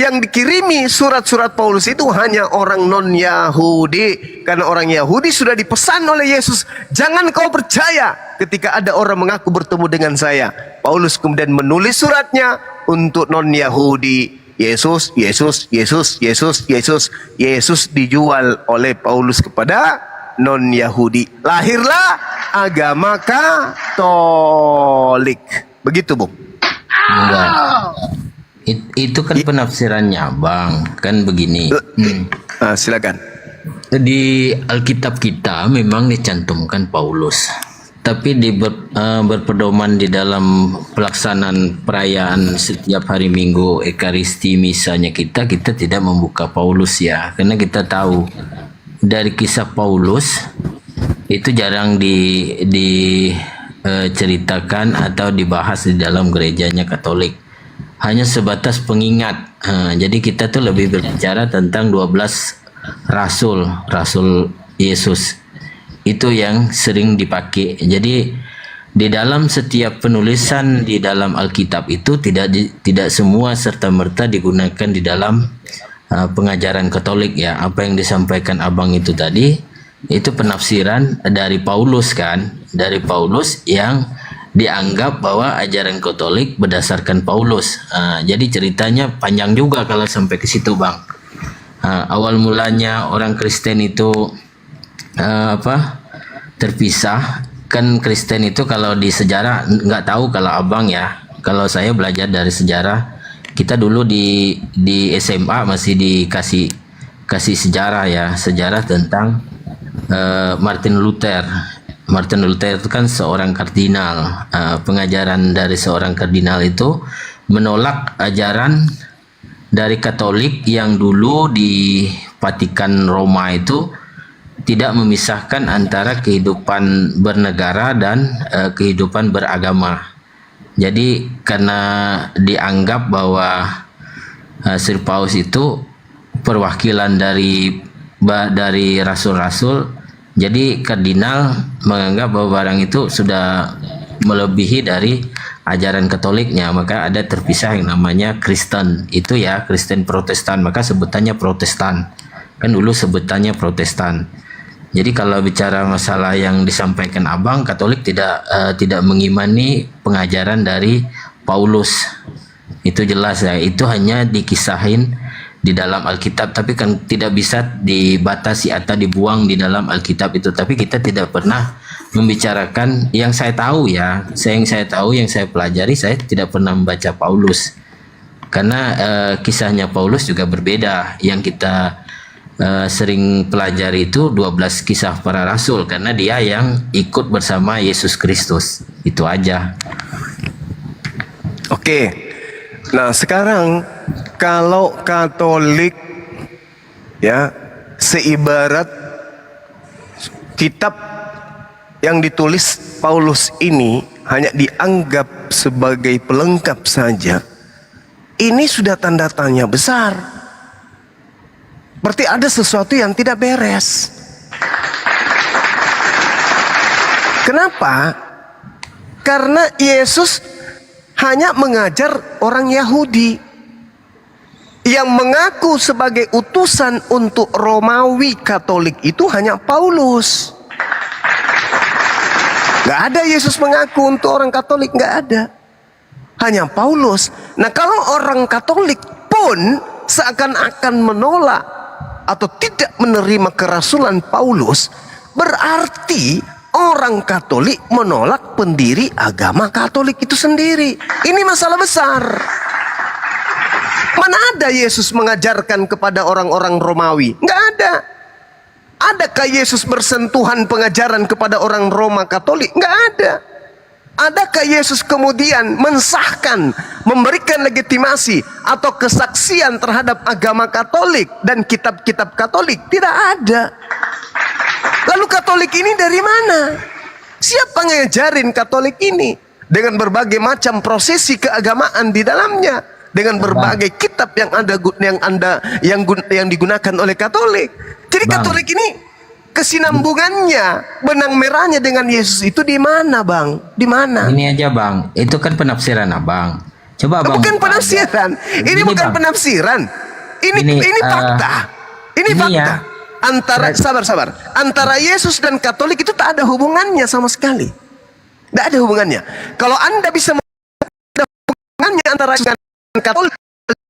yang dikirimi surat-surat Paulus itu hanya orang non-Yahudi. Karena orang Yahudi sudah dipesan oleh Yesus, jangan kau percaya ketika ada orang mengaku bertemu dengan saya. Paulus kemudian menulis suratnya untuk non-Yahudi. Yesus, Yesus, Yesus, Yesus, Yesus. Yesus dijual oleh Paulus kepada non-Yahudi. Lahirlah agama Katolik. Begitu, Bung. Enggak. Itu kan penafsirannya, Bang. Kan begini. Silakan. Di Alkitab kita memang dicantumkan Paulus. Tapi berpedoman di dalam pelaksanaan perayaan setiap hari Minggu, Ekaristi, misanya kita tidak membuka Paulus ya. Karena kita tahu dari kisah Paulus itu jarang diceritakan atau dibahas di dalam gerejanya Katolik. Hanya sebatas pengingat. Jadi kita tuh lebih berbicara tentang 12 rasul Yesus. Itu yang sering dipakai. Jadi di dalam setiap penulisan di dalam Alkitab itu tidak semua serta-merta digunakan di dalam pengajaran Katolik ya. Apa yang disampaikan Abang itu tadi itu penafsiran dari Paulus kan, dari Paulus yang dianggap bahwa ajaran Katolik berdasarkan Paulus. Jadi ceritanya panjang juga kalau sampai ke situ, Bang. Awal mulanya orang Kristen itu terpisah. Kan Kristen itu kalau di sejarah nggak tahu kalau Abang ya. Kalau saya belajar dari sejarah, kita dulu di SMA masih kasih sejarah ya, sejarah tentang Martin Luther. Martin Luther itu kan seorang kardinal. Pengajaran dari seorang kardinal itu menolak ajaran dari Katolik yang dulu di Vatikan Roma itu tidak memisahkan antara kehidupan bernegara dan kehidupan beragama. Jadi karena dianggap bahwa Sir Paus itu perwakilan dari rasul-rasul, jadi kardinal menganggap bahwa barang itu sudah melebihi dari ajaran Katoliknya, maka ada terpisah yang namanya Kristen. Itu ya, Kristen Protestan, maka sebutannya Protestan. Kan dulu sebutannya Protestan. Jadi kalau bicara masalah yang disampaikan Abang, Katolik tidak mengimani pengajaran dari Paulus. Itu jelas ya, itu hanya dikisahin di dalam Alkitab, tapi kan tidak bisa dibatasi atau dibuang di dalam Alkitab itu. Tapi kita tidak pernah membicarakan yang saya tahu ya, yang saya pelajari, saya tidak pernah membaca Paulus. Karena kisahnya Paulus juga berbeda. Yang kita sering pelajari itu 12 kisah para rasul, karena dia yang ikut bersama Yesus Kristus. Itu aja. Oke. Nah, sekarang kalau Katolik ya seibarat kitab yang ditulis Paulus ini hanya dianggap sebagai pelengkap saja, ini sudah tanda tanya besar. Berarti ada sesuatu yang tidak beres. Kenapa? Karena Yesus hanya mengajar orang Yahudi. Yang mengaku sebagai utusan untuk Romawi Katolik itu hanya Paulus. Gak ada Yesus mengaku untuk orang Katolik, gak ada. Hanya Paulus. Nah, kalau orang Katolik pun seakan-akan menolak atau tidak menerima kerasulan Paulus, berarti orang Katolik menolak pendiri agama Katolik itu sendiri. Ini masalah besar. Mana ada Yesus mengajarkan kepada orang-orang Romawi? Nggak ada. Adakah Yesus bersentuhan pengajaran kepada orang Roma Katolik? Nggak ada. Adakah Yesus kemudian mensahkan, memberikan legitimasi atau kesaksian terhadap agama Katolik dan kitab-kitab Katolik? Tidak ada. Lalu Katolik ini dari mana? Siapa ngajarin Katolik ini? Dengan berbagai macam prosesi keagamaan di dalamnya, dengan berbagai kitab yang digunakan oleh Katolik. Jadi Katolik ini kesinambungannya, benang merahnya dengan Yesus itu di mana, Bang? Di mana? Ini aja, Bang. Itu kan penafsiran Abang. Coba Abang Bukan buka aja. penafsiran. Ini Gini, bukan Bang. penafsiran. Ini fakta. Ini fakta. ya. Antara sabar. Antara Yesus dan Katolik itu tak ada hubungannya sama sekali. Tidak ada hubungannya. Kalau Anda bisa ada hubungannya antara Yesus dan Katolik,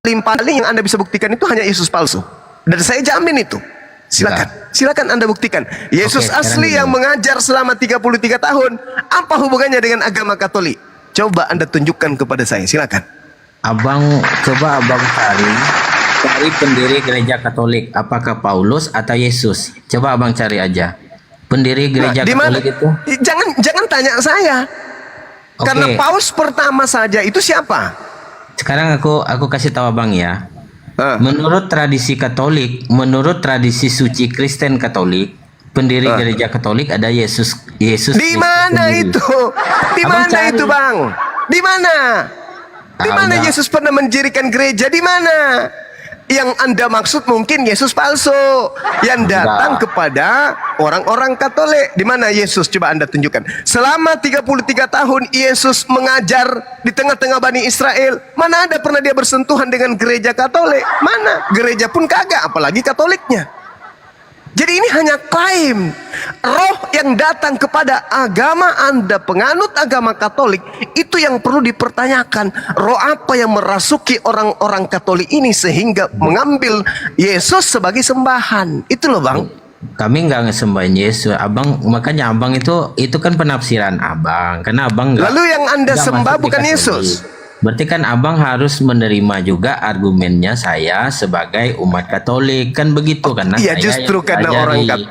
paling yang Anda bisa buktikan itu hanya Yesus palsu. Dan saya jamin itu. Silakan Anda buktikan. Yesus Oke, sekarang asli gini. yang mengajar selama 33 tahun, apa hubungannya dengan agama Katolik? Coba Anda tunjukkan kepada saya, silakan. Coba abang cari pendiri gereja Katolik, apakah Paulus atau Yesus? Coba abang cari aja. Pendiri gereja Di mana? Katolik itu. Jangan tanya saya. Oke. Karena paus pertama saja itu siapa? Sekarang aku kasih tahu abang ya. Menurut tradisi Katolik, menurut tradisi suci Kristen Katolik, pendiri gereja Katolik ada Yesus. Di mana itu? Di Abang mana cari. itu, Bang? Di mana? Di mana udah. Yesus pernah mendirikan gereja? Di mana? Yang Anda maksud mungkin Yesus palsu yang datang kepada orang-orang Katolik. Di mana Yesus? Coba Anda tunjukkan. Selama 33 tahun Yesus mengajar di tengah-tengah Bani Israel. Mana ada pernah dia bersentuhan dengan gereja Katolik? Mana? Gereja pun kagak, apalagi Katoliknya. Jadi ini hanya klaim. Roh yang datang kepada agama Anda, penganut agama Katolik, itu yang perlu dipertanyakan. Roh apa yang merasuki orang-orang Katolik ini sehingga mengambil Yesus sebagai sembahan? Itu loh, Bang. Kami nggak ngesembahin Yesus, abang. Makanya abang itu kan penafsiran abang. Karena abang nggak. Lalu yang Anda nggak sembah masuk di bukan Katolik. Yesus. Berarti kan abang harus menerima juga argumennya saya sebagai umat Katolik, kan begitu karena Iya, saya justru yang karena pelajari.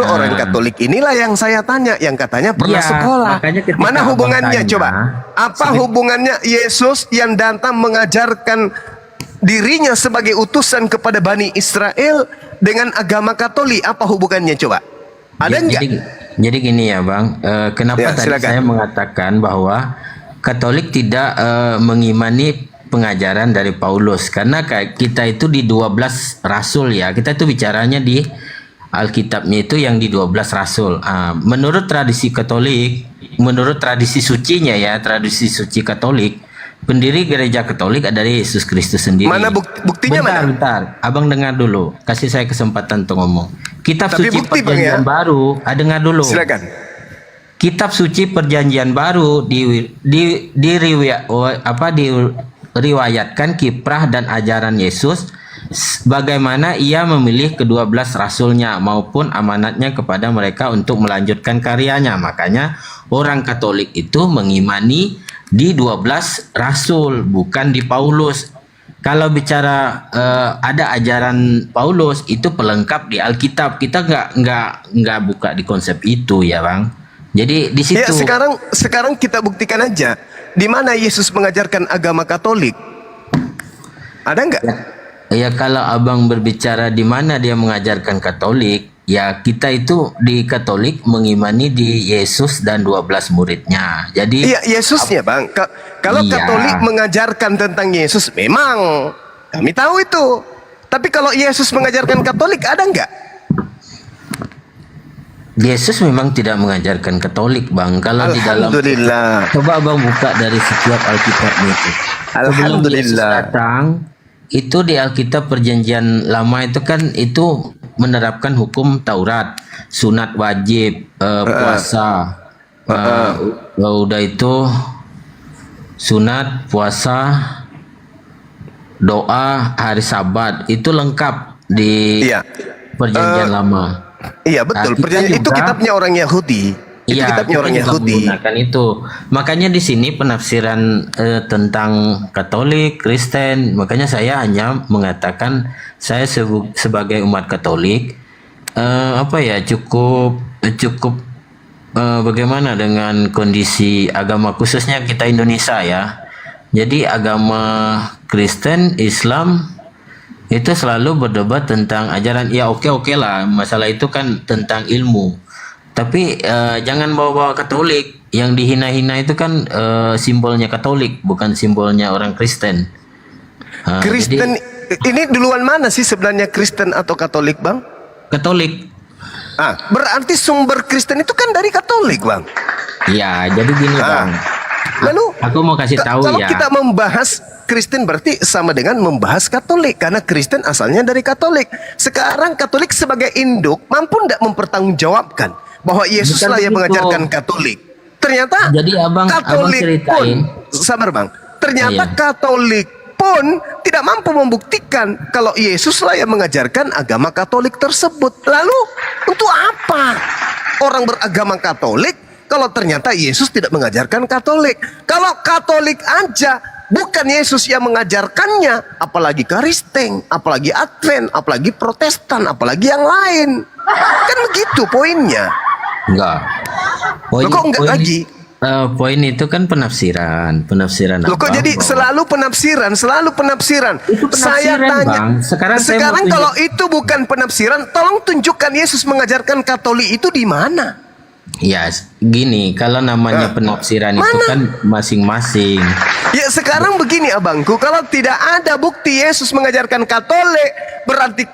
orang Katolik inilah yang saya tanya, yang katanya pernah Iya, sekolah. makanya ketika Mana abang hubungannya? tanya, Coba, apa hubungannya Yesus yang datang mengajarkan dirinya sebagai utusan kepada Bani Israel dengan agama Katolik? Apa hubungannya? Coba, ada enggak? Jadi gini ya bang, kenapa Ya, tadi silakan. saya mengatakan bahwa Katolik tidak mengimani pengajaran dari Paulus, karena kayak kita itu di 12 rasul ya, kita itu bicaranya di Alkitabnya itu yang di 12 rasul. Menurut tradisi Katolik, menurut tradisi sucinya ya, tradisi suci Katolik, pendiri gereja Katolik adalah Yesus Kristus sendiri. Mana buktinya bentar, mana? Bentar, abang dengar dulu, kasih saya kesempatan untuk ngomong. Kitab Tapi suci bukti, Bang, Perjanjian ya? Baru, dengar dulu. Silakan. Kitab suci Perjanjian Baru diriwayatkan kiprah dan ajaran Yesus, bagaimana ia memilih ke-12 rasulnya maupun amanatnya kepada mereka untuk melanjutkan karyanya. Makanya orang Katolik itu mengimani di 12 rasul, bukan di Paulus. Kalau bicara ada ajaran Paulus itu pelengkap di Alkitab, kita nggak buka di konsep itu ya bang. Jadi di situ. Ya, sekarang kita buktikan aja di mana Yesus mengajarkan agama Katolik. Ada nggak? Ya kalau abang berbicara di mana dia mengajarkan Katolik, ya kita itu di Katolik mengimani di Yesus dan 12 muridnya. Jadi Iya, Yesusnya, Bang. Kalau Iya. Katolik mengajarkan tentang Yesus, memang kami tahu itu. Tapi kalau Yesus mengajarkan Katolik, ada nggak? Yesus memang tidak mengajarkan Katolik, Bang. Kalau di dalam Alhamdulillah. coba abang buka dari setiap Alkitabnya itu. Sebelum Yesus datang, itu di Alkitab Perjanjian Lama itu kan itu menerapkan hukum Taurat, sunat wajib, puasa, udah itu sunat, puasa, doa, hari Sabat itu lengkap di Perjanjian Lama. Iya betul. Kita Perjanjian itu juga- kitabnya orang Yahudi. Itu Iya, kitabnya kita orang juga Yahudi. menggunakan itu. Makanya di sini penafsiran tentang Katolik, Kristen, makanya saya hanya mengatakan saya sebagai umat Katolik cukup bagaimana dengan kondisi agama khususnya kita Indonesia ya. Jadi agama Kristen, Islam itu selalu berdebat tentang ajaran. Ya oke lah, masalah itu kan tentang ilmu. Tapi jangan bawa-bawa Katolik. Yang dihina-hina itu kan simbolnya Katolik, bukan simbolnya orang Kristen. Kristen ini duluan mana sih sebenarnya, Kristen atau Katolik, Bang? Katolik. Berarti sumber Kristen itu kan dari Katolik, Bang. Ya, jadi gini Bang. Lalu aku mau kasih tahu kalau ya. kita membahas Kristen berarti sama dengan membahas Katolik, karena Kristen asalnya dari Katolik. Sekarang Katolik sebagai induk mampu tidak mempertanggungjawabkan bahwa Yesuslah yang mengajarkan Katolik. Ternyata Jadi abang Katolik ceritain. pun, sabar bang, ternyata Iya. Katolik pun tidak mampu membuktikan kalau Yesuslah yang mengajarkan agama Katolik tersebut. Lalu untuk apa orang beragama Katolik kalau ternyata Yesus tidak mengajarkan Katolik? Kalau Katolik aja bukan Yesus yang mengajarkannya, apalagi Kristen, apalagi Advent, apalagi Protestan, apalagi yang lain. Kan begitu poinnya. Enggak. Loh, kok enggak lagi? Poin itu kan penafsiran Loh kok abang jadi bahwa- selalu penafsiran. Itu Saya penafsiran, tanya, Bang. Sekarang saya mau tunjuk- kalau itu bukan penafsiran, tolong tunjukkan Yesus mengajarkan Katolik itu di mana? Ya, gini, kalau namanya penafsiran itu Mana? kan masing-masing. Ya sekarang begini abangku, kalau tidak ada bukti Yesus mengajarkan Katolik, berarti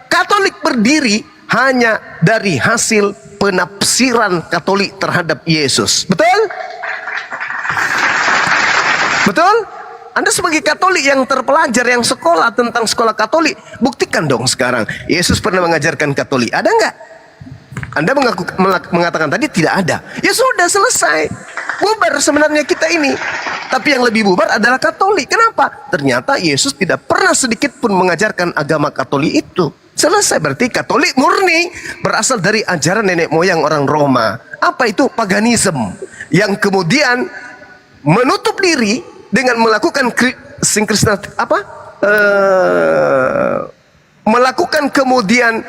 Katolik berdiri hanya dari hasil penafsiran Katolik terhadap Yesus. Betul? Betul? Anda sebagai Katolik yang terpelajar, yang sekolah tentang sekolah Katolik, buktikan dong sekarang Yesus pernah mengajarkan Katolik. Ada nggak? Anda mengatakan tadi tidak ada. Ya sudah, selesai. Bubar sebenarnya kita ini. Tapi yang lebih bubar adalah Katolik. Kenapa? Ternyata Yesus tidak pernah sedikit pun mengajarkan agama Katolik itu. Selesai, berarti Katolik murni berasal dari ajaran nenek moyang orang Roma. Apa itu? Paganisme. Yang kemudian menutup diri dengan melakukan melakukan kemudian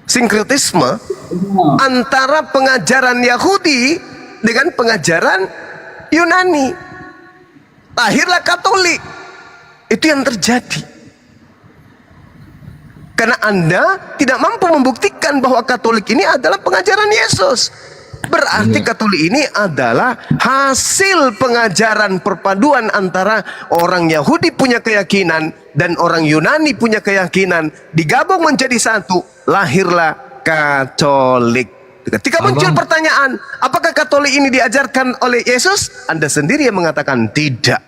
sinkretisme antara pengajaran Yahudi dengan pengajaran Yunani. Lahirlah Katolik. Itu yang terjadi. Karena Anda tidak mampu membuktikan bahwa Katolik ini adalah pengajaran Yesus. Berarti Katolik ini adalah hasil pengajaran perpaduan antara orang Yahudi punya keyakinan dan orang Yunani punya keyakinan, digabung menjadi satu, lahirlah Katolik. Ketika muncul pertanyaan, apakah Katolik ini diajarkan oleh Yesus? Anda sendiri yang mengatakan tidak.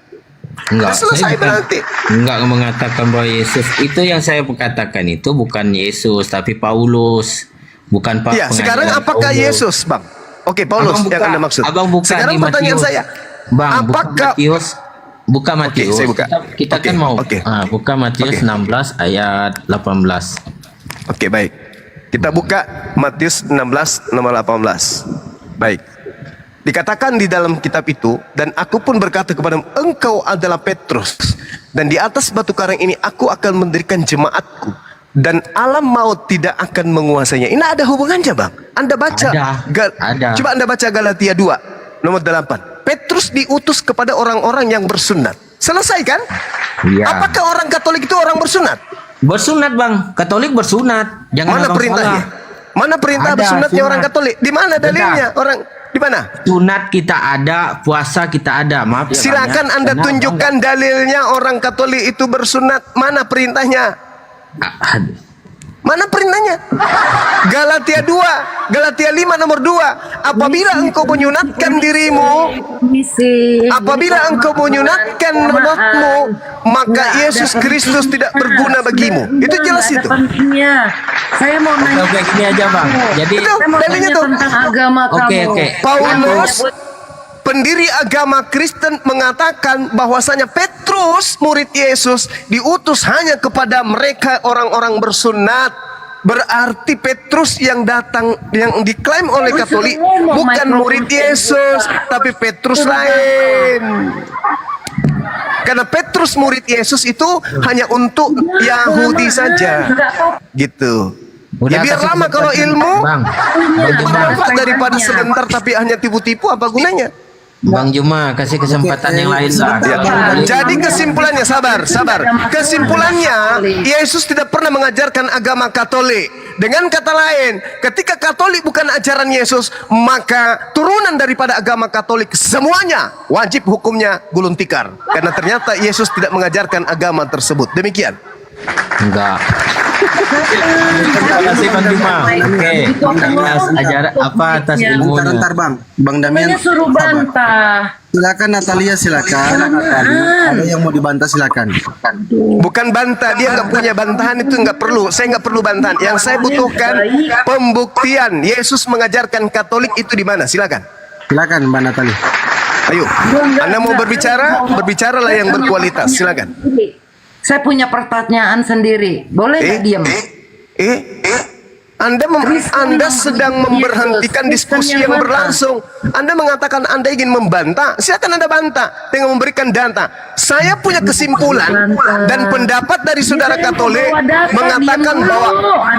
Enggak, Selesai berarti. enggak mengatakan bahwa Yesus. Itu yang saya katakan itu bukan Yesus, tapi Paulus. Bukan Pak. Ya, sekarang apakah Yesus, Bang? Oke, Paulus Abang yang buka- Anda maksud. Abang buka Sekarang di pertanyaan Matius. saya, Bang, apakah buka Matius. Oke, saya buka. Kita kan mau buka Matius 16 ayat 18. Oke, baik. Kita buka Matius 16 nomor 18. Baik. Dikatakan di dalam kitab itu, dan aku pun berkata kepadamu, engkau adalah Petrus, dan di atas batu karang ini aku akan mendirikan jemaatku, dan alam maut tidak akan menguasainya. Ini ada hubungannya, Bang. Anda baca. Ada. Coba Anda baca Galatia 2 nomor 8. Petrus diutus kepada orang-orang yang bersunat. Selesai kan? Iya. Apakah orang Katolik itu orang bersunat? Bersunat, Bang. Katolik bersunat. Jangan Mana abang perintahnya? salah. Mana perintah Ada, bersunatnya sunat. orang Katolik? Di mana dalilnya? Orang di mana? Sunat kita ada, puasa kita ada. Maaf ya, Bang, Silakan ya. Anda Karena tunjukkan dalilnya orang Katolik itu bersunat. Mana perintahnya? Mana perintahnya? Galatia 2, Galatia 5 nomor 2. Apabila engkau menyunatkan dirimu, apabila engkau menyunatkan rohmu, maka Yesus Kristus tidak berguna bagimu. Itu jelas itu. Saya mau nanya. Oke, gini aja, Bang. Jadi Itu Saya mau dalilnya tanya tuh. tentang agama Oke, kamu. oke. Paulus, pendiri agama Kristen, mengatakan bahwasanya Petrus, murid Yesus, diutus hanya kepada mereka orang-orang bersunat. Berarti Petrus yang datang, yang diklaim oleh Katolik, bukan murid Yesus, tapi Petrus lain. Karena Petrus murid Yesus itu hanya untuk Yahudi saja. Gitu. Udah, Ya biar kasih lama kalau kesempatan, ilmu Bang. bermanfaat daripada sebentar tapi hanya tipu-tipu, apa gunanya? Bang Juma, kasih kesempatan yang lain lah. Ya. Jadi kesimpulannya, sabar. Kesimpulannya, Yesus tidak pernah mengajarkan agama Katolik. Dengan kata lain, ketika Katolik bukan ajaran Yesus, maka turunan daripada agama Katolik semuanya wajib hukumnya gulung tikar. Karena ternyata Yesus tidak mengajarkan agama tersebut. Demikian. Enggak. Terima kasih Bang Juma. Oke, atas ajaran apa atas ilmunya. Ntar Bang Damian. suruh bantah. Silakan Natalia, silakan. Ada yang mau dibantah silakan. Bukan bantah, dia nggak punya bantahan, itu nggak perlu. Saya nggak perlu bantahan. Yang saya butuhkan pembuktian. Yesus mengajarkan Katolik itu di mana? Silakan. Silakan Mbak Natalia. Ayo, Anda mau berbicara, berbicaralah yang berkualitas. Silakan. Saya punya pertanyaan sendiri. Boleh nggak diam? Anda sedang memberhentikan diskusi yang berlangsung. Anda mengatakan Anda ingin membantah. Silakan Anda bantah dengan memberikan data. Saya punya kesimpulan dan pendapat dari saudara Katolik mengatakan bahwa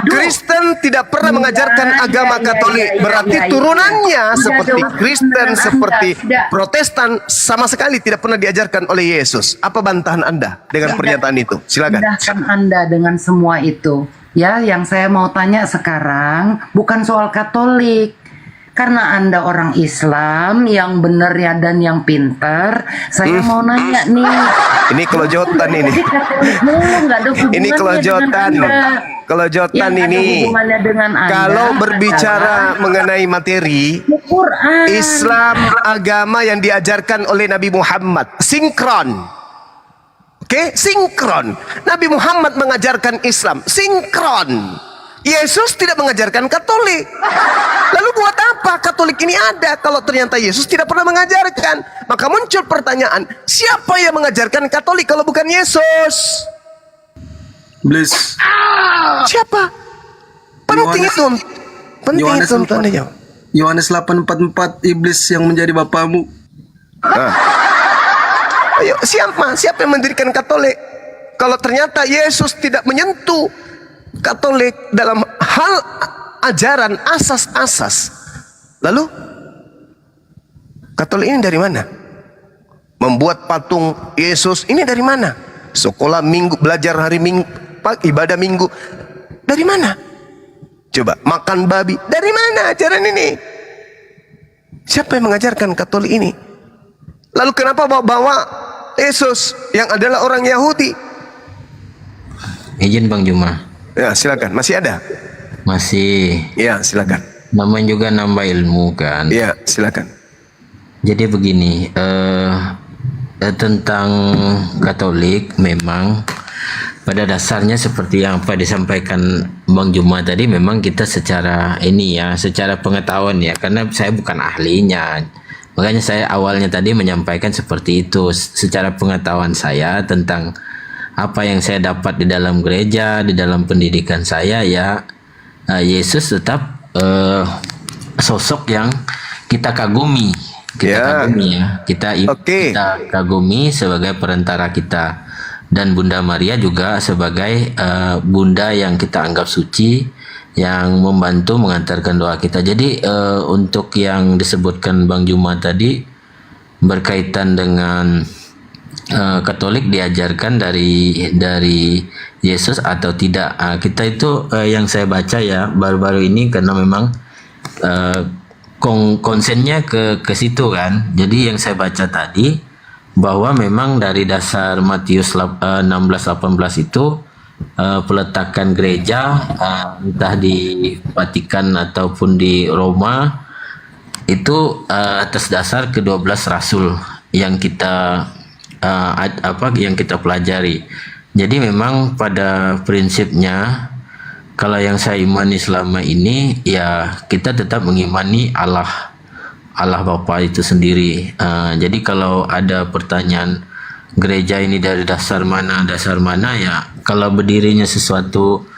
Kristen tidak pernah mengajarkan agama Katolik. Berarti turunannya seperti Kristen, seperti Protestan sama sekali tidak pernah diajarkan oleh Yesus. Apa bantahan Anda dengan pernyataan itu? Silakan. Indahkan Anda dengan semua itu. Ya, yang saya mau tanya sekarang bukan soal Katolik. Karena Anda orang Islam yang benar ya dan yang pintar, saya mau nanya nih. Ini kelojotan ini. Ini kelojotan. Kelojotan ini. Kalau berbicara mengenai materi, Islam agama yang diajarkan oleh Nabi Muhammad sinkron. Oke, sinkron. Nabi Muhammad mengajarkan Islam sinkron. Yesus tidak mengajarkan Katolik. Lalu buat apa Katolik ini ada kalau ternyata Yesus tidak pernah mengajarkan? Maka muncul pertanyaan, siapa yang mengajarkan Katolik kalau bukan Yesus? Iblis. Siapa? Penting itu. Penting itu untuk Anda jawab. Yohanes 8:44, iblis yang menjadi bapamu. Ayo, siapa yang mendirikan Katolik? Kalau ternyata Yesus tidak menyentuh Katolik dalam hal ajaran asas-asas, lalu Katolik ini dari mana? Membuat patung Yesus ini dari mana? Sekolah minggu, belajar hari minggu, ibadah minggu, dari mana? Coba makan babi, dari mana ajaran ini? Siapa yang mengajarkan Katolik ini? Lalu kenapa bawa Yesus yang adalah orang Yahudi? Izin Bang Juma. Ya, silakan. Masih ada? Masih. Ya, silakan. Namanya juga nambah ilmu kan. Ya, silakan. Jadi begini, tentang Katolik memang pada dasarnya seperti yang apa disampaikan Bang Juma tadi, memang kita secara secara pengetahuan ya, karena saya bukan ahlinya. Makanya saya awalnya tadi menyampaikan seperti itu, secara pengetahuan saya tentang apa yang saya dapat di dalam gereja, di dalam pendidikan saya ya, Yesus tetap sosok yang kita kagumi, kita kagumi sebagai perantara kita, dan Bunda Maria juga sebagai bunda yang kita anggap suci, yang membantu mengantarkan doa kita. Jadi untuk yang disebutkan Bang Juma tadi berkaitan dengan Katolik diajarkan dari Yesus atau tidak, kita itu yang saya baca ya baru-baru ini, karena memang konsennya ke situ kan. Jadi yang saya baca tadi bahwa memang dari dasar Matius 16:18 itu peletakan gereja entah di Vatikan ataupun di Roma itu atas dasar ke-12 rasul yang kita yang kita pelajari. Jadi memang pada prinsipnya kalau yang saya imani selama ini ya kita tetap mengimani Allah Bapa itu sendiri. Jadi kalau ada pertanyaan gereja ini dari dasar mana ya, kalau berdirinya sesuatu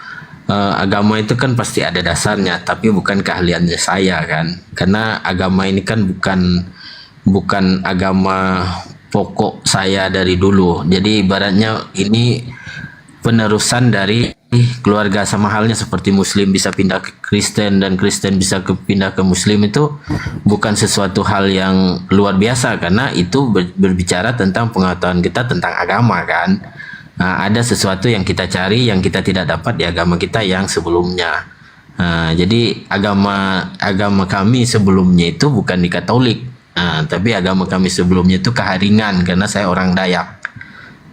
agama itu kan pasti ada dasarnya, tapi bukan keahliannya saya kan, karena agama ini kan bukan agama pokok saya dari dulu. Jadi ibaratnya ini penerusan dari keluarga, sama halnya seperti Muslim bisa pindah ke Kristen dan Kristen bisa pindah ke Muslim, itu bukan sesuatu hal yang luar biasa, karena itu berbicara tentang pengetahuan kita tentang agama kan. Nah, ada sesuatu yang kita cari yang kita tidak dapat di agama kita yang sebelumnya. Jadi agama kami sebelumnya itu bukan di Katolik, tapi agama kami sebelumnya itu keharingan, karena saya orang Dayak.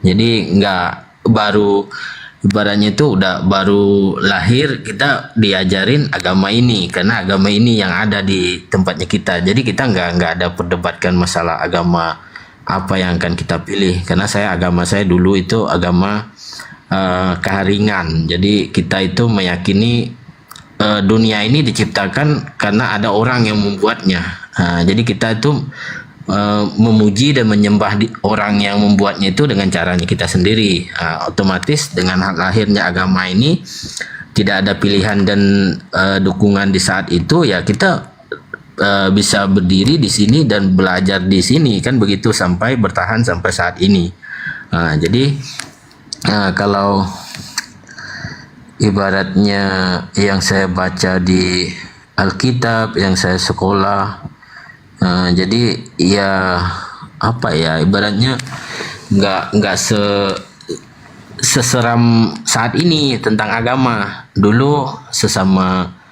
Jadi nggak baru ibaratnya itu udah baru lahir kita diajarin agama ini karena agama ini yang ada di tempatnya kita. Jadi kita nggak ada perdebatkan masalah agama apa yang akan kita pilih, karena agama saya dulu itu agama keharingan. Jadi kita itu meyakini dunia ini diciptakan karena ada orang yang membuatnya. Jadi kita itu memuji dan menyembah orang yang membuatnya itu dengan caranya kita sendiri. Otomatis dengan lahirnya agama ini tidak ada pilihan dan dukungan di saat itu, ya kita bisa berdiri di sini dan belajar di sini kan begitu sampai bertahan sampai saat ini. Jadi kalau ibaratnya yang saya baca di Alkitab, yang saya sekolah, jadi ya apa ya, ibaratnya nggak seseram saat ini tentang agama. Dulu sesama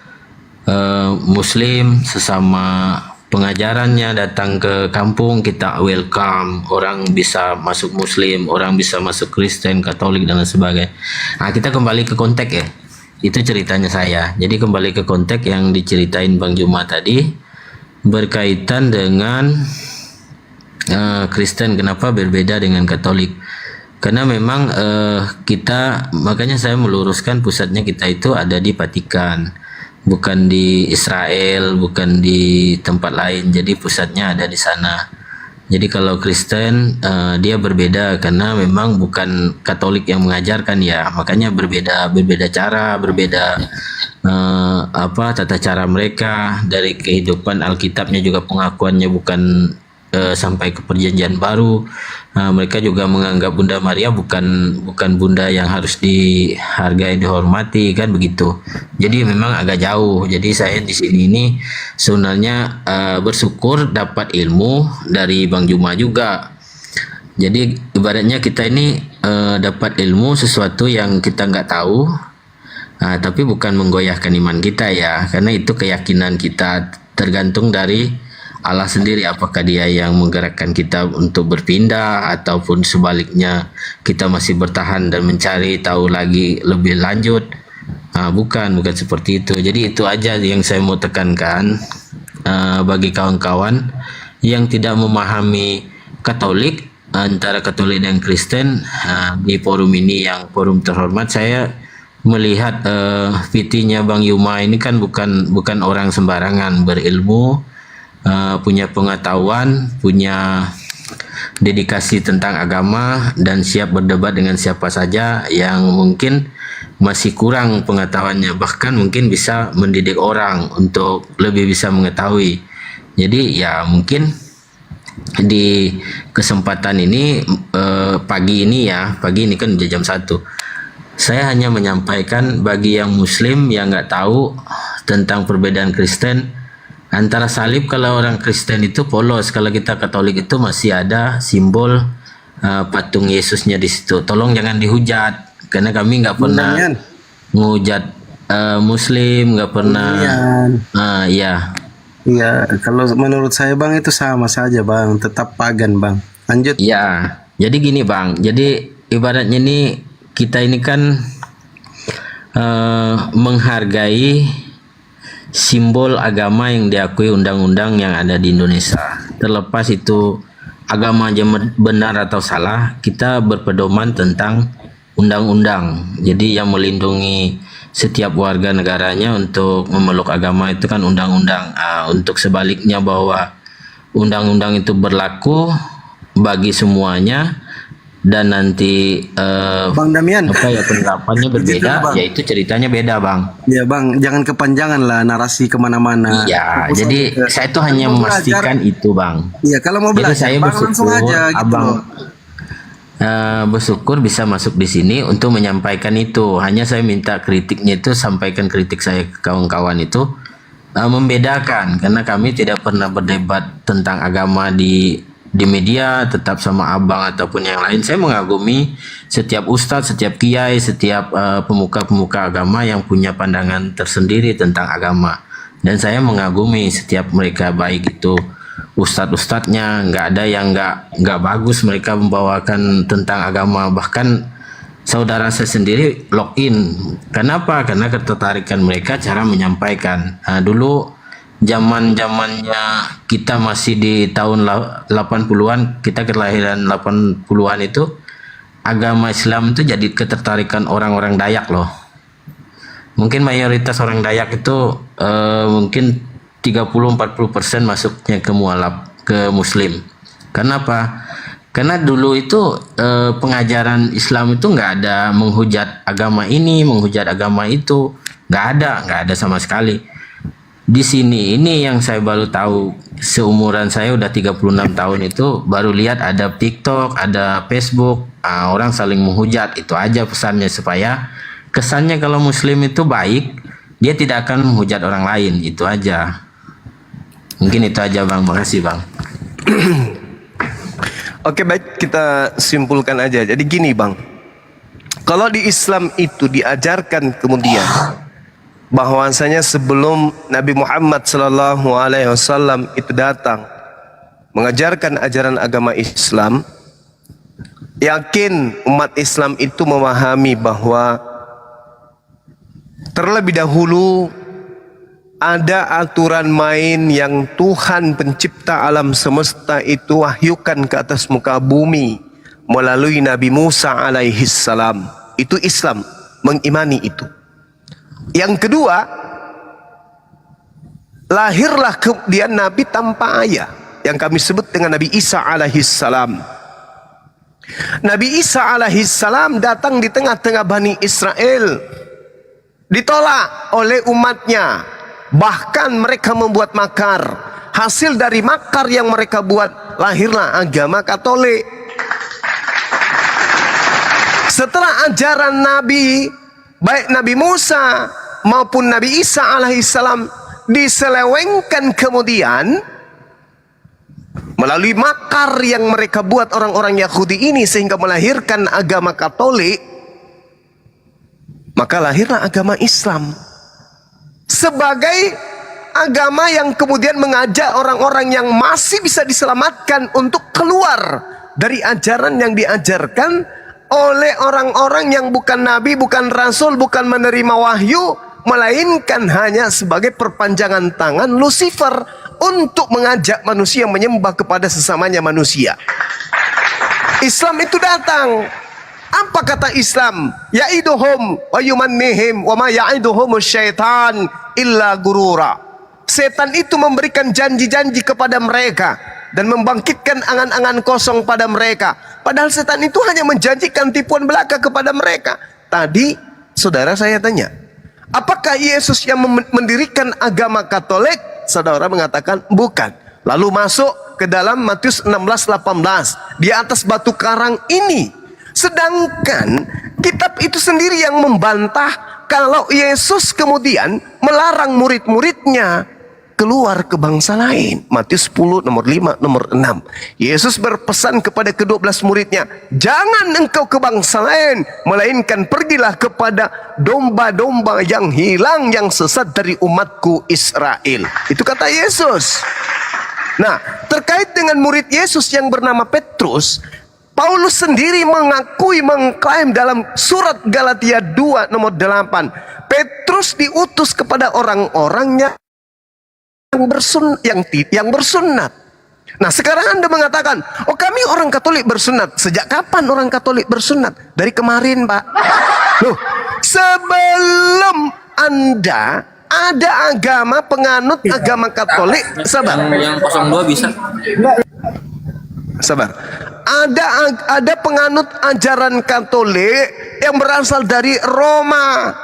Muslim, sesama pengajarannya datang ke kampung, kita welcome, orang bisa masuk Muslim, orang bisa masuk Kristen, Katolik dan lain sebagainya. Kita kembali ke konteks ya, itu ceritanya saya. Jadi kembali ke konteks yang diceritain Bang Juma tadi berkaitan dengan Kristen, kenapa berbeda dengan Katolik. Karena memang kita, makanya saya meluruskan pusatnya kita itu ada di Vatikan, bukan di Israel, bukan di tempat lain. Jadi pusatnya ada di sana. Jadi kalau Kristen dia berbeda karena memang bukan Katolik yang mengajarkan ya, makanya berbeda cara, berbeda tata cara mereka dari kehidupan. Alkitabnya juga pengakuannya bukan sampai ke perjanjian baru. Mereka juga menganggap Bunda Maria bukan bunda yang harus dihargai, dihormati kan begitu. Jadi memang agak jauh. Jadi saya di sini ini sebenarnya bersyukur dapat ilmu dari Bang Juma juga. Jadi ibaratnya kita ini dapat ilmu sesuatu yang kita nggak tahu, tapi bukan menggoyahkan iman kita ya, karena itu keyakinan kita, tergantung dari Allah sendiri, apakah dia yang menggerakkan kita untuk berpindah ataupun sebaliknya kita masih bertahan dan mencari tahu lagi lebih lanjut. Bukan seperti itu. Jadi itu aja yang saya mau tekankan bagi kawan-kawan yang tidak memahami Katolik, antara Katolik dan Kristen di forum ini yang forum terhormat. Saya melihat VT-nya Bang Yuma ini kan bukan orang sembarangan, berilmu, punya pengetahuan, punya dedikasi tentang agama, dan siap berdebat dengan siapa saja yang mungkin masih kurang pengetahuannya, bahkan mungkin bisa mendidik orang untuk lebih bisa mengetahui. Jadi ya mungkin di kesempatan ini pagi ini kan udah jam 1, saya hanya menyampaikan bagi yang Muslim yang nggak tahu tentang perbedaan Kristen. Antara salib, kalau orang Kristen itu polos, kalau kita Katolik itu masih ada simbol patung Yesusnya di situ. Tolong jangan dihujat, karena kami nggak pernah menghujat Muslim, nggak pernah. Ya. Iya, kalau menurut saya Bang itu sama saja Bang, tetap pagan Bang. Lanjut. Ya, jadi gini Bang, jadi ibaratnya ini kita ini kan menghargai simbol agama yang diakui undang-undang yang ada di Indonesia. Terlepas itu agama aja benar atau salah, kita berpedoman tentang undang-undang. Jadi yang melindungi setiap warga negaranya untuk memeluk agama itu kan undang-undang. Untuk sebaliknya bahwa undang-undang itu berlaku bagi semuanya, dan nanti Bang Damian, penerapannya berbeda, ya itu ceritanya beda Bang. Ya Bang, jangan kepanjangan lah narasi kemana-mana. Iya, jadi saya itu hanya memastikan itu Bang. Iya, kalau mau belajar, jadi saya bersyukur aja, gitu Abang bersyukur bisa masuk di sini untuk menyampaikan itu. Hanya saya minta kritiknya itu, sampaikan kritik saya ke kawan-kawan itu membedakan, karena kami tidak pernah berdebat tentang agama di media, tetap sama Abang ataupun yang lain. Saya mengagumi setiap ustadz, setiap kiai, setiap pemuka-pemuka agama yang punya pandangan tersendiri tentang agama, dan saya mengagumi setiap mereka, baik itu ustadz-ustadznya, nggak ada yang nggak bagus mereka membawakan tentang agama. Bahkan saudara saya sendiri login. Kenapa? Karena ketertarikan mereka cara menyampaikan. Dulu zaman-zamannya kita masih di tahun 80-an, kita kelahiran 80-an itu, agama Islam itu jadi ketertarikan orang-orang Dayak loh. Mungkin mayoritas orang Dayak itu mungkin 30-40% masuknya ke mualaf, ke Muslim. Kenapa? Karena dulu itu pengajaran Islam itu nggak ada menghujat agama ini, menghujat agama itu, nggak ada sama sekali. Di sini ini yang saya baru tahu, seumuran saya udah 36 tahun itu baru lihat ada TikTok, ada Facebook, orang saling menghujat, itu aja pesannya supaya kesannya kalau Muslim itu baik, dia tidak akan menghujat orang lain, itu aja. Mungkin itu aja Bang, makasih Bang. Oke, baik, kita simpulkan aja. Jadi gini Bang, kalau di Islam itu diajarkan kemudian bahwasanya sebelum Nabi Muhammad SAW itu datang mengajarkan ajaran agama Islam, yakin umat Islam itu memahami bahwa terlebih dahulu ada aturan main yang Tuhan pencipta alam semesta itu wahyukan ke atas muka bumi melalui Nabi Musa alaihi salam. Itu Islam, mengimani itu. Yang kedua, lahirlah kemudian Nabi tanpa ayah yang kami sebut dengan Nabi Isa alaihi salam. Nabi Isa alaihi salam datang di tengah-tengah Bani Israel, ditolak oleh umatnya. Bahkan mereka membuat makar. Hasil dari makar yang mereka buat, lahirlah agama Katolik. Setelah ajaran Nabi, baik Nabi Musa maupun Nabi Isa alaihissalam diselewengkan kemudian melalui makar yang mereka buat orang-orang Yahudi ini sehingga melahirkan agama Katolik, maka lahirlah agama Islam sebagai agama yang kemudian mengajak orang-orang yang masih bisa diselamatkan untuk keluar dari ajaran yang diajarkan oleh orang-orang yang bukan nabi, bukan rasul, bukan menerima wahyu, melainkan hanya sebagai perpanjangan tangan Lucifer untuk mengajak manusia menyembah kepada sesamanya manusia. Islam itu datang. Apa kata Islam? Ya'iduhum wa yumannihim wa ma ya'iduhum syaitan illa gurura. Setan itu memberikan janji-janji kepada mereka dan membangkitkan angan-angan kosong pada mereka. Padahal setan itu hanya menjanjikan tipuan belaka kepada mereka. Tadi saudara saya tanya, apakah Yesus yang mendirikan agama Katolik? Saudara mengatakan bukan. Lalu masuk ke dalam Matius 16:18. Di atas batu karang ini. Sedangkan kitab itu sendiri yang membantah kalau Yesus kemudian melarang murid-muridnya keluar ke bangsa lain. Matius 10 nomor 5 nomor 6. Yesus berpesan kepada ke-12 muridnya, jangan engkau ke bangsa lain, melainkan pergilah kepada domba-domba yang hilang, yang sesat dari umatku Israel. Itu kata Yesus. Nah, terkait dengan murid Yesus yang bernama Petrus, Paulus sendiri mengklaim dalam surat Galatia 2 nomor 8, Petrus diutus kepada orang-orangnya yang bersunat. Nah, sekarang Anda mengatakan, oh kami orang Katolik bersunat. Sejak kapan orang Katolik bersunat? Dari kemarin, Pak. Loh, sebelum Anda ada agama penganut agama Katolik, sabar. Yang 02 bisa. Sabar. Ada penganut ajaran Katolik yang berasal dari Roma.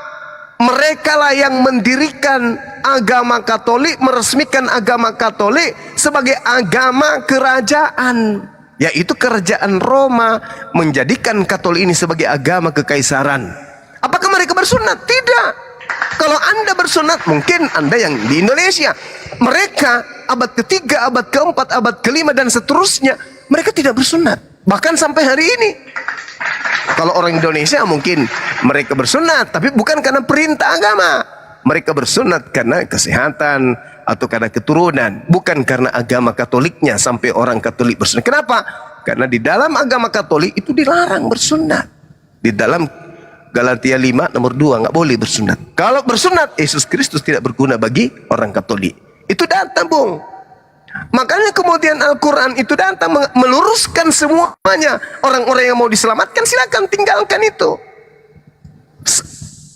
Mereka lah yang mendirikan agama Katolik, meresmikan agama Katolik sebagai agama kerajaan, yaitu kerajaan Roma menjadikan Katolik ini sebagai agama kekaisaran. Apakah mereka bersunat? Tidak. Kalau Anda bersunat, mungkin Anda yang di Indonesia. Mereka abad ketiga, abad keempat, abad kelima dan seterusnya, mereka tidak bersunat. Bahkan sampai hari ini. Kalau orang Indonesia mungkin mereka bersunat, tapi bukan karena perintah agama. Mereka bersunat karena kesehatan atau karena keturunan, bukan karena agama Katoliknya sampai orang Katolik bersunat. Kenapa? Karena di dalam agama Katolik itu dilarang bersunat. Di dalam Galatia 5 nomor 2 nggak boleh bersunat. Kalau bersunat, Yesus Kristus tidak berguna bagi orang Katolik. Itu datang, Bung. Makanya kemudian Al-Quran itu datang meluruskan semuanya. Orang-orang yang mau diselamatkan silakan tinggalkan itu.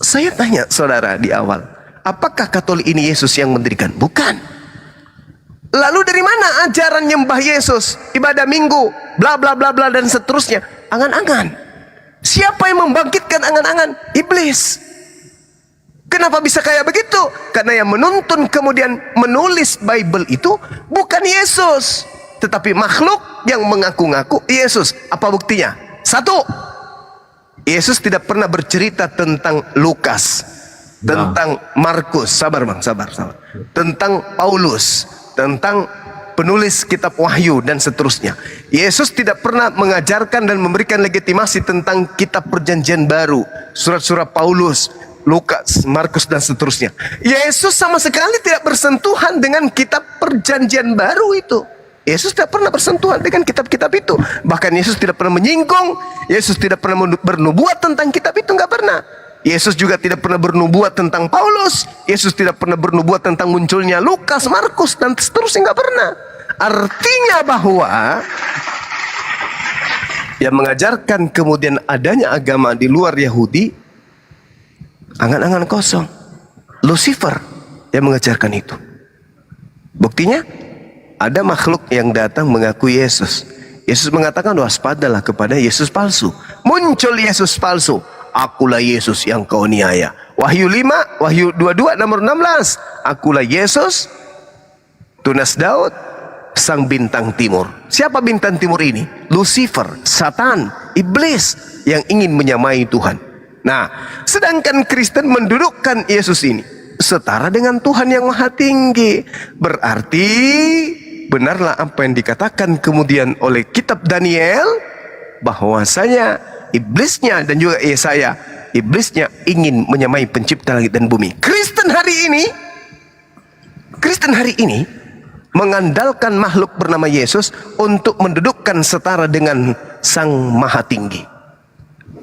Saya tanya saudara di awal, apakah Katolik ini Yesus yang mendirikan? Bukan. Lalu dari mana ajaran nyembah Yesus, ibadah minggu, bla bla bla bla dan seterusnya? Angan-angan. Siapa yang membangkitkan angan-angan? Iblis. Kenapa bisa kayak begitu? Karena yang menuntun kemudian menulis Bible itu bukan Yesus, tetapi makhluk yang mengaku-ngaku Yesus. Apa buktinya? Satu, Yesus tidak pernah bercerita tentang Lukas, tentang Markus, sabar bang, sabar, tentang Paulus, tentang penulis kitab Wahyu dan seterusnya. Yesus tidak pernah mengajarkan dan memberikan legitimasi tentang kitab Perjanjian Baru, surat-surat Paulus, Lukas, Markus dan seterusnya. Yesus sama sekali tidak bersentuhan dengan kitab Perjanjian Baru itu. Yesus tidak pernah bersentuhan dengan kitab-kitab itu. Bahkan Yesus tidak pernah menyinggung, Yesus tidak pernah bernubuat tentang kitab itu, nggak pernah. Yesus juga tidak pernah bernubuat tentang Paulus. Yesus tidak pernah bernubuat tentang munculnya Lukas, Markus dan seterusnya, nggak pernah. Artinya bahwa yang mengajarkan kemudian adanya agama di luar Yahudi, angan-angan kosong. Lucifer yang mengajarkan itu. Buktinya ada makhluk yang datang mengaku Yesus. Yesus mengatakan, waspadalah kepada Yesus palsu. Muncul Yesus palsu. Akulah Yesus yang kau niaya. Wahyu 5, Wahyu 22 nomor 16. Akulah Yesus, tunas Daud, sang bintang timur. Siapa bintang timur ini? Lucifer, Satan, iblis yang ingin menyamai Tuhan. Nah, sedangkan Kristen mendudukkan Yesus ini setara dengan Tuhan yang maha tinggi. Berarti benarlah apa yang dikatakan kemudian oleh kitab Daniel, bahwasanya iblisnya dan juga Yesaya, iblisnya ingin menyamai pencipta langit dan bumi. Kristen hari ini mengandalkan makhluk bernama Yesus untuk mendudukkan setara dengan Sang Maha Tinggi.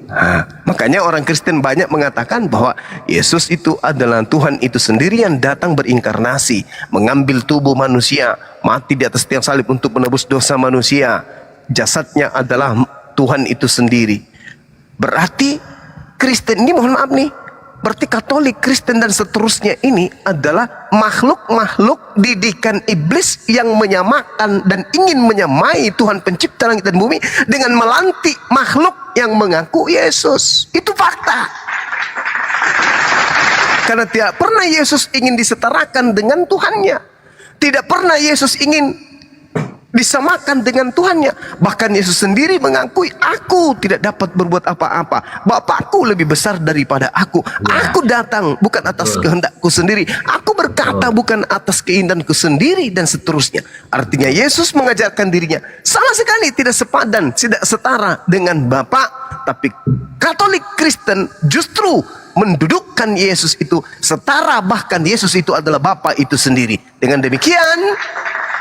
Nah, makanya orang Kristen banyak mengatakan bahwa Yesus itu adalah Tuhan itu sendiri yang datang berinkarnasi, mengambil tubuh manusia, mati di atas tiang salib untuk menebus dosa manusia. Jasadnya adalah Tuhan itu sendiri. Berarti Kristen ini, mohon maaf nih, berarti Katolik, Kristen dan seterusnya ini adalah makhluk-makhluk didikan iblis yang menyamakan dan ingin menyamai Tuhan pencipta langit dan bumi dengan melantik makhluk yang mengaku Yesus. Itu fakta. Karena tidak pernah Yesus ingin disetarakan dengan Tuhannya. Tidak pernah Yesus ingin disamakan dengan Tuhannya. Bahkan Yesus sendiri mengakui, aku tidak dapat berbuat apa-apa, Bapakku lebih besar daripada aku. Aku datang bukan atas kehendakku sendiri, aku berkata bukan atas keinginanku sendiri dan seterusnya. Artinya Yesus mengajarkan dirinya sama sekali tidak sepadan, tidak setara dengan Bapa. Tapi Katolik Kristen justru mendudukkan Yesus itu setara, bahkan Yesus itu adalah Bapa itu sendiri. Dengan demikian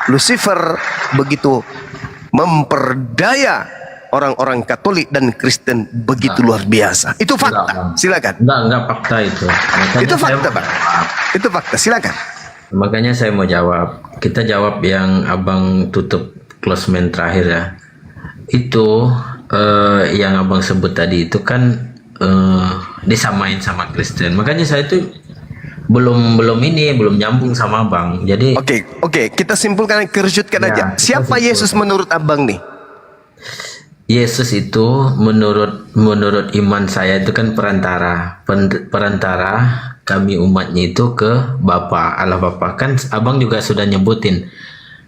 Lucifer begitu memperdaya orang-orang Katolik dan Kristen begitu luar biasa. Itu fakta. Silakan. Enggak fakta itu. Makanya itu fakta, Pak. Itu fakta. Silakan. Makanya saya mau jawab. Kita jawab yang Abang tutup closement terakhir ya. Itu yang Abang sebut tadi itu kan disamain sama Kristen. Makanya saya itu belum nyambung sama Abang. Jadi Oke, kita simpulkan, kerucutkan aja. Siapa Yesus menurut Abang nih? Yesus itu menurut iman saya itu kan perantara kami umatnya itu ke Bapa, Allah Bapa. Kan Abang juga sudah nyebutin,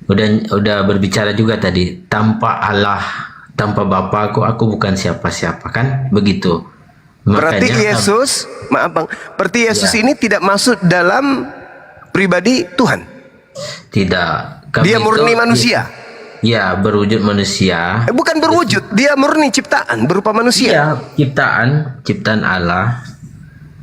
udah berbicara juga tadi, tanpa Allah, tanpa Bapa aku bukan siapa-siapa, kan begitu. Berarti Yesus, maaf Bang, berarti Yesus ini tidak masuk dalam pribadi Tuhan? Tidak. Dia murni manusia? Ya, berwujud manusia. Bukan berwujud, dia murni ciptaan, berupa manusia? Iya, ciptaan Allah.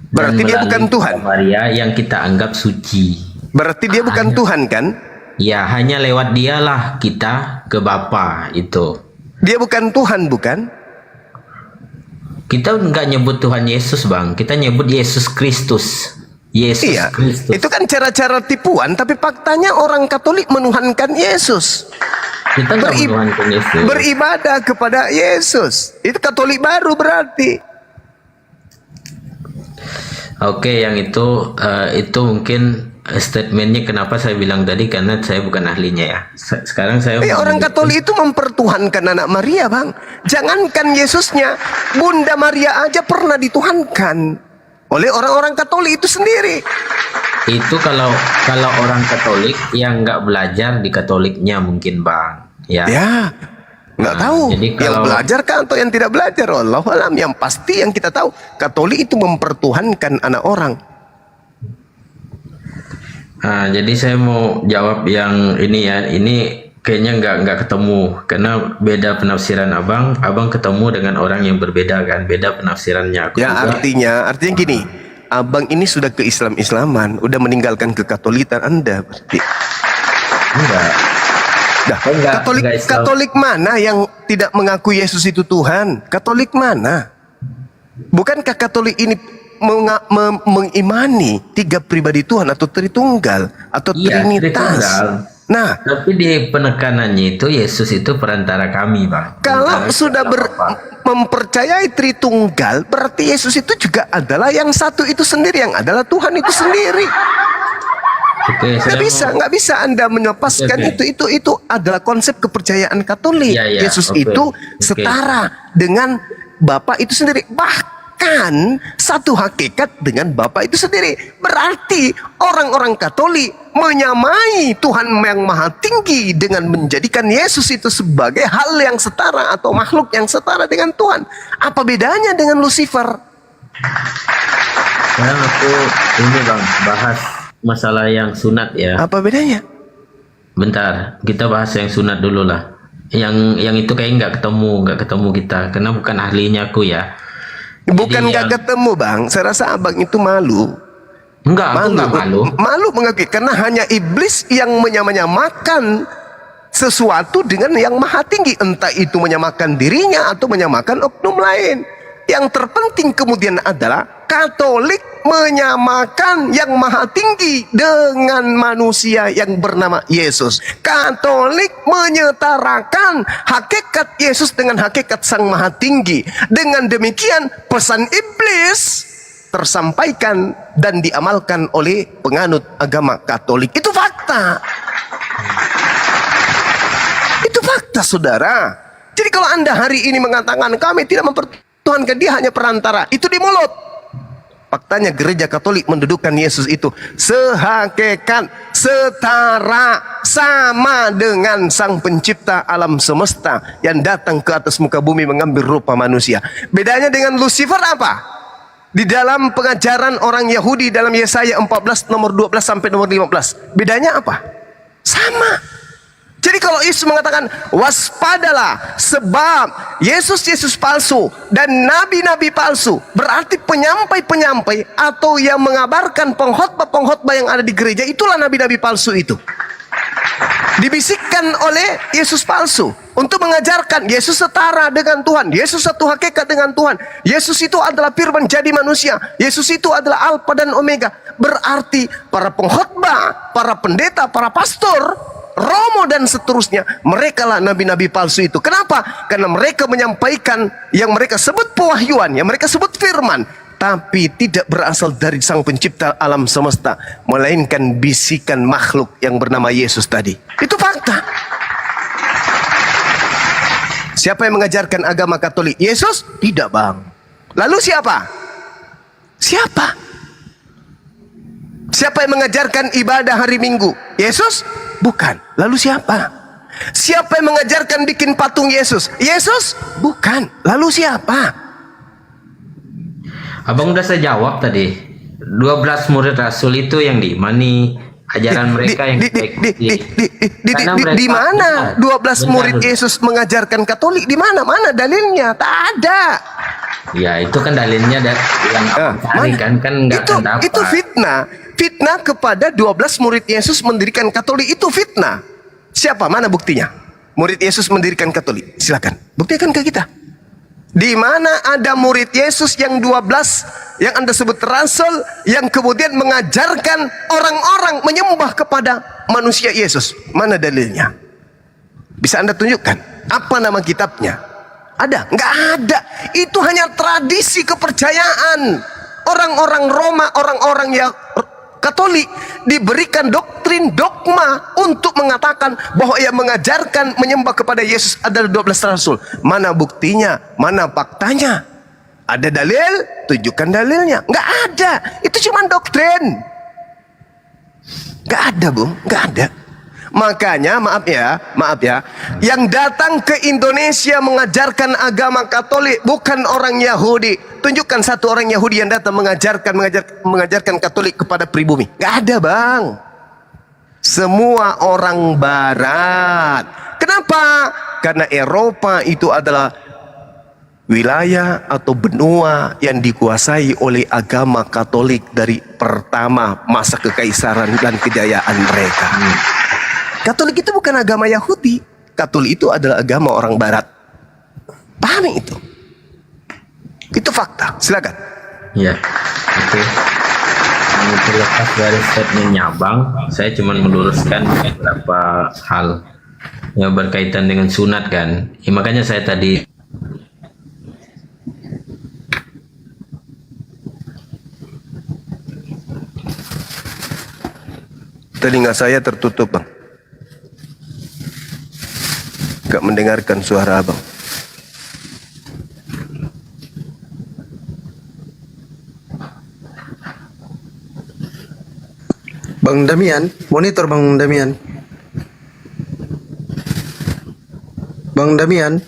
Berarti dia bukan Tuhan? Maria yang kita anggap suci. Berarti dia bukan Tuhan kan? Ya, hanya lewat dialah kita ke Bapa itu. Dia bukan Tuhan, bukan? Kita nggak nyebut Tuhan Yesus, Bang. Kita nyebut Yesus Kristus. Yesus Iya, Kristus. itu kan cara-cara tipuan, tapi faktanya orang Katolik menuhankan Yesus. Kita nggak menuhankan Yesus. Beribadah kepada Yesus. Itu Katolik baru berarti. Oke, yang itu mungkin statementnya kenapa saya bilang tadi, karena saya bukan ahlinya ya. Sekarang saya Orang Katolik itu mempertuhankan anak Maria, Bang. Jangankan Yesusnya, Bunda Maria aja pernah dituhankan oleh orang-orang Katolik itu sendiri. itu kalau orang Katolik yang nggak belajar di Katoliknya mungkin, Bang. Ya. Nggak tahu. Jadi Yang kalau belajar kan atau yang tidak belajar, Wallahu alam. Yang pasti yang kita tahu, Katolik itu mempertuhankan anak orang. Jadi saya mau jawab yang ini ya. Ini kayaknya nggak ketemu karena beda penafsiran abang. Abang ketemu dengan orang yang berbeda kan, beda penafsirannya. Aku Ya juga. artinya gini, abang ini sudah ke Islam-Islaman, udah meninggalkan kekatolikan Anda berarti. Enggak. Katolik mana yang tidak mengakui Yesus itu Tuhan? Katolik mana? Bukankah Katolik ini mengimani 3 pribadi Tuhan atau Tritunggal atau Iya, Trinitas? Tritunggal. Nah, Tapi di penekanannya itu Yesus itu perantara kami, Bang. kalau sudah mempercayai Tritunggal, berarti Yesus itu juga adalah yang satu itu sendiri, yang adalah Tuhan itu sendiri. Oke, Nggak bisa Anda melepaskan itu adalah konsep kepercayaan Katolik. Iya, Yesus oke. itu Oke. setara dengan Bapa itu sendiri, bahkan satu hakikat dengan Bapa itu sendiri. Berarti orang-orang Katolik menyamai Tuhan yang Maha Tinggi dengan menjadikan Yesus itu sebagai hal yang setara atau makhluk yang setara dengan Tuhan. Apa bedanya dengan Lucifer? Sekarang aku ini, Bang, bahas masalah yang sunat ya. Apa bedanya? Bentar, kita bahas yang sunat dulu lah. Yang itu kayak nggak ketemu kita, karena bukan ahlinya aku ya. Bukan nggak ketemu, Bang. Saya rasa abang itu malu. Enggak, aku nggak malu. Malu mengakui karena hanya iblis yang menyamakan sesuatu dengan yang Maha Tinggi, entah itu menyamakan dirinya atau menyamakan oknum lain. Yang terpenting kemudian adalah Katolik menyamakan yang Maha Tinggi dengan manusia yang bernama Yesus. Katolik menyetarakan hakikat Yesus dengan hakikat Sang Maha Tinggi. Dengan demikian pesan iblis tersampaikan dan diamalkan oleh penganut agama Katolik. Itu fakta. Itu fakta, saudara. Jadi kalau Anda hari ini mengatakan kami tidak mempertuhankan, dia hanya perantara, itu di mulut. Faktanya gereja Katolik mendudukkan Yesus itu sehakikat, setara, sama dengan Sang Pencipta alam semesta yang datang ke atas muka bumi mengambil rupa manusia. Bedanya dengan Lucifer apa? Di dalam pengajaran orang Yahudi dalam Yesaya 14 nomor 12 sampai nomor 15. Bedanya apa? Sama. Jadi kalau Yesus mengatakan waspadalah sebab Yesus palsu dan nabi-nabi palsu, berarti penyampai-penyampai atau yang mengabarkan pengkhotbah-pengkhotbah yang ada di gereja itulah nabi-nabi palsu itu. Dibisikkan oleh Yesus palsu untuk mengajarkan Yesus setara dengan Tuhan, Yesus satu hakikat dengan Tuhan, Yesus itu adalah firman jadi manusia, Yesus itu adalah Alfa dan Omega. Berarti para pengkhotbah, para pendeta, para pastor, Romo dan seterusnya, mereka lah nabi-nabi palsu itu. Kenapa? Karena mereka menyampaikan yang mereka sebut pewahyuan, yang mereka sebut firman, tapi tidak berasal dari Sang Pencipta alam semesta, melainkan bisikan makhluk yang bernama Yesus tadi. Itu fakta. Siapa yang mengajarkan agama Katolik? Yesus? Tidak, Bang. Lalu siapa? Siapa? Siapa yang mengajarkan ibadah hari Minggu? Yesus? Bukan. Lalu siapa? Siapa yang mengajarkan bikin patung Yesus? Yesus? Bukan. Lalu siapa? Abang udah saya jawab tadi. 12 murid Rasul itu yang diimani ajaran mereka yang kita ikuti. Di mana 12 murid Yesus mengajarkan Katolik? Di mana? Mana dalilnya? Tak ada. Ya itu kan dalilnya yang abang cari kan nggak akan dapat. Itu fitnah. Fitnah kepada 12 murid Yesus mendirikan Katolik itu fitnah. Siapa? Mana buktinya? Murid Yesus mendirikan Katolik. Silakan. Buktikan ke kita. Di mana ada murid Yesus yang 12 yang Anda sebut rasul yang kemudian mengajarkan orang-orang menyembah kepada manusia Yesus? Mana dalilnya? Bisa Anda tunjukkan? Apa nama kitabnya? Ada? Nggak ada. Itu hanya tradisi kepercayaan orang-orang Roma, orang-orang yang Katolik diberikan doktrin dogma untuk mengatakan bahwa ia mengajarkan menyembah kepada Yesus adalah 12 rasul. Mana buktinya? Mana faktanya? Ada dalil? Tunjukkan dalilnya. Nggak ada. Itu cuma doktrin. Nggak ada, Bung. Nggak ada. Makanya maaf ya, yang datang ke Indonesia mengajarkan agama Katolik bukan orang Yahudi. Tunjukkan satu orang Yahudi yang datang mengajarkan Katolik kepada pribumi. Gak ada, Bang. Semua orang Barat. Kenapa? Karena Eropa itu adalah wilayah atau benua yang dikuasai oleh agama Katolik dari pertama masa kekaisaran dan kejayaan mereka. Katolik itu bukan agama Yahudi. Katolik itu adalah agama orang Barat. Pahami itu. Itu fakta. Silakan. Ya, oke. Terlepas dari statementnya Bang, saya cuma meluruskan beberapa hal yang berkaitan dengan sunat kan. Ya, makanya saya tadi telinga saya tertutup, Bang. Gak mendengarkan suara Abang. Bang Damian, monitor Bang Damian. Bang Damian.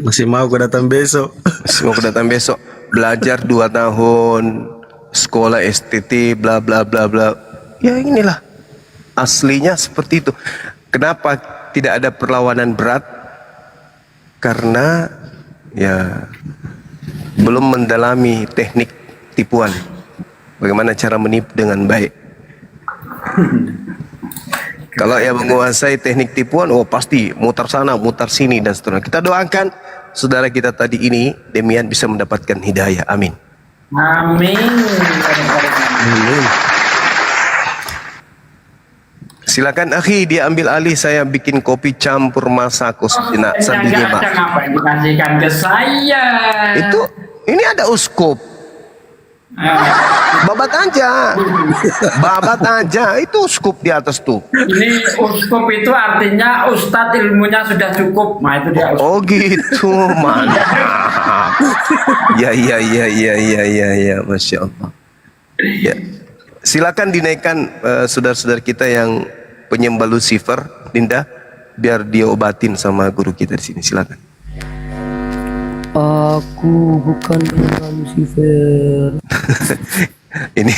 Masih mau aku datang besok. Masih mau aku datang besok. Belajar 2 tahun, sekolah STT, bla bla bla bla. Ya inilah aslinya seperti itu. Kenapa tidak ada perlawanan berat? Karena ya belum mendalami teknik tipuan. Bagaimana cara menipu dengan baik. Kalau yang menguasai teknik tipuan, oh pasti mutar sana, mutar sini dan seterusnya. Kita doakan saudara kita tadi ini, Demian bisa mendapatkan hidayah. Amin. Amin. Amin. Silakan akhi, dia ambil alih, saya bikin kopi campur masak sejenak sambil nyimak. Apa yang dikasihkan ke saya? Itu, ini ada uskup. Babat aja. Babat aja, itu uskup di atas tuh. Ini uskup itu artinya ustadz ilmunya sudah cukup. Nah itu dia. Oh gitu, mantap. Ya, Masya Allah. Ya. Silakan dinaikkan saudara-saudara kita yang penyembah Lucifer, Dinda, biar dia obatin sama guru kita di sini. Silakan. Aku bukan Lucifer. Ini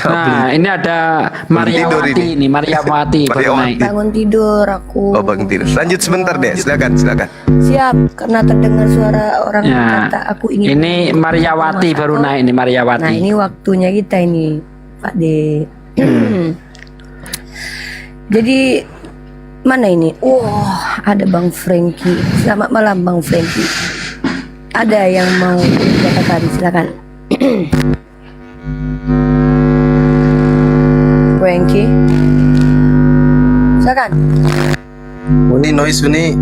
nah, ini ada Maryawati ini, Maryawati baru naik. Bangun tidur aku. Oh, bangun tidur. Lanjut sebentar deh, silakan. Siap, karena terdengar suara orang kata aku ingin. Ini Maryawati baru naik ini, Maryawati. Nah, ini waktunya kita ini, Pak De. Jadi mana ini? Ada Bang Franky. Selamat malam Bang Franky. Ada yang mau dikatakan, silakan. Franky, silakan. Uni noise Uni.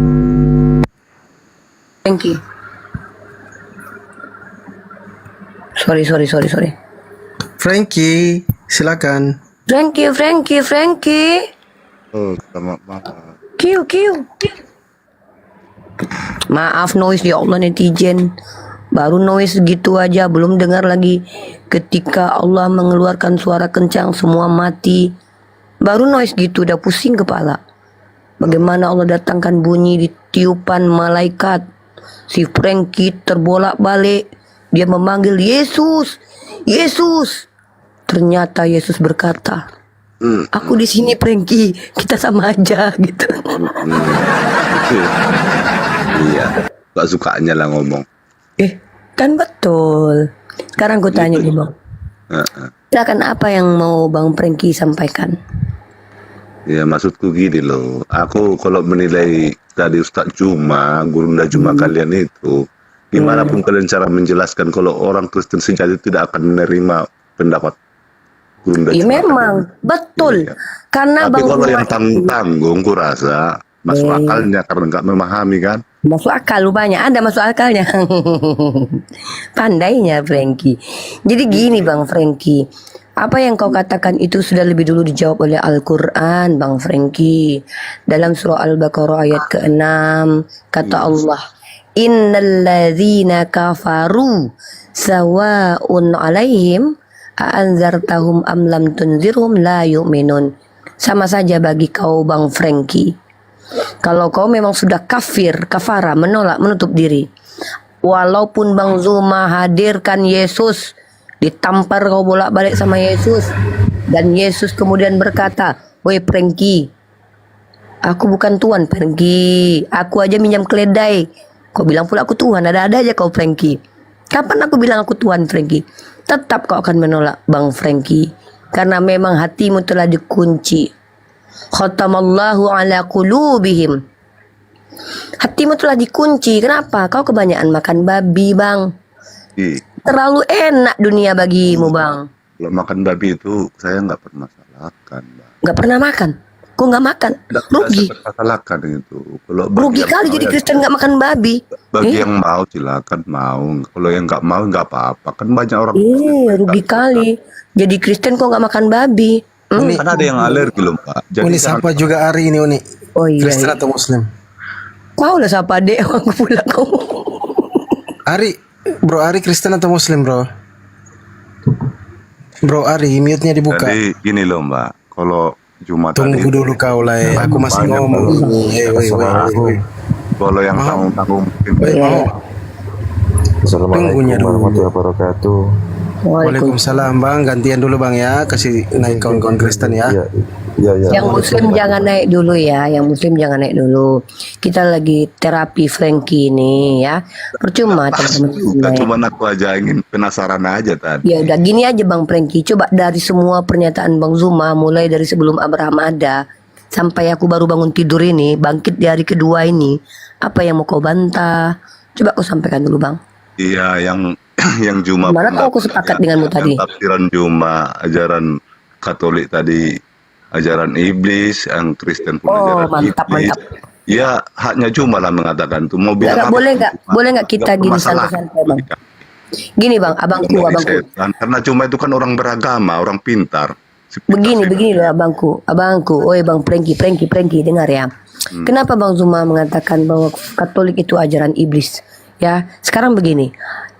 Franky. Sorry. Franky, silakan. Franky. Oh, selamat malam. Q. Maaf noise, ya Allah netizen. Baru noise gitu aja, belum dengar lagi. Ketika Allah mengeluarkan suara kencang, semua mati. Baru noise gitu, udah pusing kepala. Bagaimana Allah datangkan bunyi di tiupan malaikat. Si Franky terbolak-balik. Dia memanggil Yesus. Ternyata Yesus berkata, aku di sini Franky, kita sama aja gitu. Iya, gak sukanya lah ngomong. Kan betul. Sekarang gue tanya nih Bang. Silakan, apa yang mau Bang Franky sampaikan? Ya maksudku gini loh, aku kalau menilai tadi Ustadz Juma, Gurunda Juma kalian itu, gimana pun kalian cara menjelaskan kalau orang Kristen sejati tidak akan menerima pendapat Gurunda Iya Juma memang, betul. Karena Tapi Bang kalau Juma yang tanggung-tanggung, ku rasa masuk akalnya karena nggak memahami kan. masuk akal rupanya, ada masuk akalnya. Pandainya Franky. Jadi gini Bang Franky, apa yang kau katakan itu sudah lebih dulu dijawab oleh Al-Quran Bang Franky. Dalam surah Al-Baqarah ayat ke-6 kata Allah, innalladzina kafaru sawa'un alaihim a'anzartahum am lam tunzirhum la yu'minun. Sama saja bagi kau Bang Franky. Kalau kau memang sudah kafara, menolak, menutup diri, walaupun Bang Zuma hadirkan Yesus, ditampar kau bolak-balik sama Yesus, dan Yesus kemudian berkata, woi Franky, aku bukan Tuhan Franky, aku aja minjam keledai. Kau bilang pula aku Tuhan, ada-ada aja kau Franky. Kapan aku bilang aku Tuhan Franky? Tetap kau akan menolak Bang Franky, karena memang hatimu telah dikunci. Khatamallahu ala qulubihim. Hatimu telah dikunci. Kenapa? Kau kebanyakan makan babi Bang. Terlalu enak dunia bagimu Bang. Kalau makan babi itu saya nggak permasalahkan, Bang. Nggak pernah makan. Kok nggak makan? Rugi. Permasalahkan itu. Kalau Rugi kali jadi Kristen nggak makan babi. bagi yang mau silakan mau. Kalau yang nggak mau nggak apa-apa. Kan banyak orang. Rugi kali. Jadi Kristen kok nggak makan babi. Kan ada yang alergi loh, Pak. Jadi Uni siapa juga Ari ini Uni? Oh iya. Kristen atau Muslim? Kau lah siapa dek aku pula kau. Ari, Bro Ari Kristen atau Muslim bro? Bro Ari, mute-nya dibuka. Jadi gini loh Mbak, kalau Jumat Tunggu dulu kau lah, aku masih ngomong. Kalau yang tanggung-tanggung mungkin. Tunggunya dulu. warahmatullahi wabarakatuh. Waalaikumsalam Bang, gantian dulu Bang ya, kasih naik kawan-kawan Kristen ya. Yang Muslim jangan naik dulu ya, yang Muslim jangan naik dulu. Kita lagi terapi Franky ini ya, percuma teman-teman. Cuma aku aja ingin penasaran aja tadi. Ya udah gini aja Bang Franky, coba dari semua pernyataan Bang Zuma, mulai dari sebelum Abraham ada sampai aku baru bangun tidur ini, bangkit di hari kedua ini, apa yang mau kau bantah? Coba kau sampaikan dulu Bang. Iya, yang Juma. Mana tahu aku sepakat denganmu tadi. Tafsiran Juma, ajaran Katolik tadi, ajaran iblis, yang Kristen pun ajaran mantap, iblis. mantap. Ya, haknya Juma lah mengatakan itu. Mau bilang apa? Boleh nggak kita gini santai-santai Bang? Gini Bang, abangku. Karena Juma itu kan orang beragama, orang pintar. Begini loh abangku. Oi Bang Franky, dengar ya. Kenapa Bang Zuma mengatakan bahwa Katolik itu ajaran iblis? Ya, sekarang begini.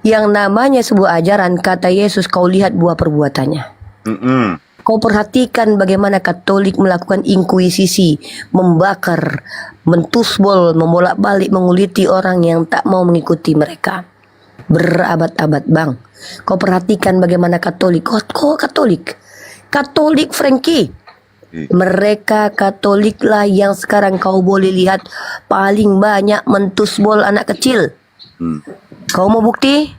Yang namanya sebuah ajaran, kata Yesus, kau lihat buah perbuatannya. Kau perhatikan bagaimana Katolik melakukan inkuisisi, membakar, mentusbol, membolak-balik, menguliti orang yang tak mau mengikuti mereka. Berabad-abad Bang. Kau perhatikan bagaimana Katolik. Kau Katolik Franky. Mereka Katolik lah yang sekarang kau boleh lihat paling banyak mentusbol anak kecil. Kau mau bukti?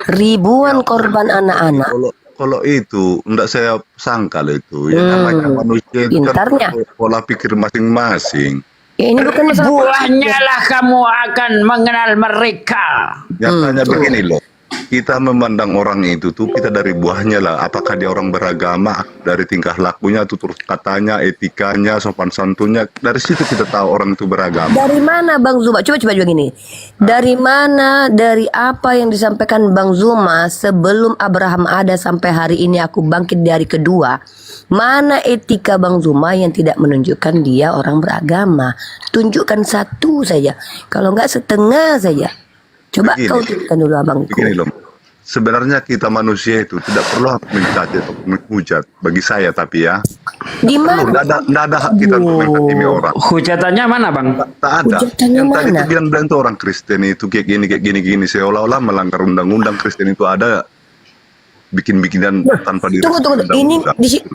Ribuan korban anak-anak. Kalau itu enggak saya sangkal itu. Ya namanya manusia itu kan pola pikir masing-masing. Ya, ini bukan masalah buahnya lah kamu akan mengenal mereka. Nyatanya begini loh. Kita memandang orang itu tuh kita dari buahnya lah. Apakah dia orang beragama, dari tingkah lakunya, tutur katanya, etikanya, sopan santunnya. Dari situ kita tahu orang itu beragama. Dari mana Bang Zuma? Coba juga gini. Dari mana, dari apa yang disampaikan Bang Zuma sebelum Abraham ada sampai hari ini aku bangkit di hari kedua. Mana etika Bang Zuma yang tidak menunjukkan dia orang beragama? Tunjukkan satu saja. Kalau enggak setengah saja. Coba begini, kau tunjukkan dulu abangku. Begini loh. Sebenarnya kita manusia itu tidak perlu mencaci atau menghujat bagi saya, tapi ya Gimana? Tidak ada hak kita untuk menghakimi orang. Hujatannya mana Bang? Tak ada. Yang tadi itu bilang itu orang Kristen itu kayak gini seolah-olah melanggar undang-undang. Kristen itu ada bikin-bikinan tanpa Tunggu. Ini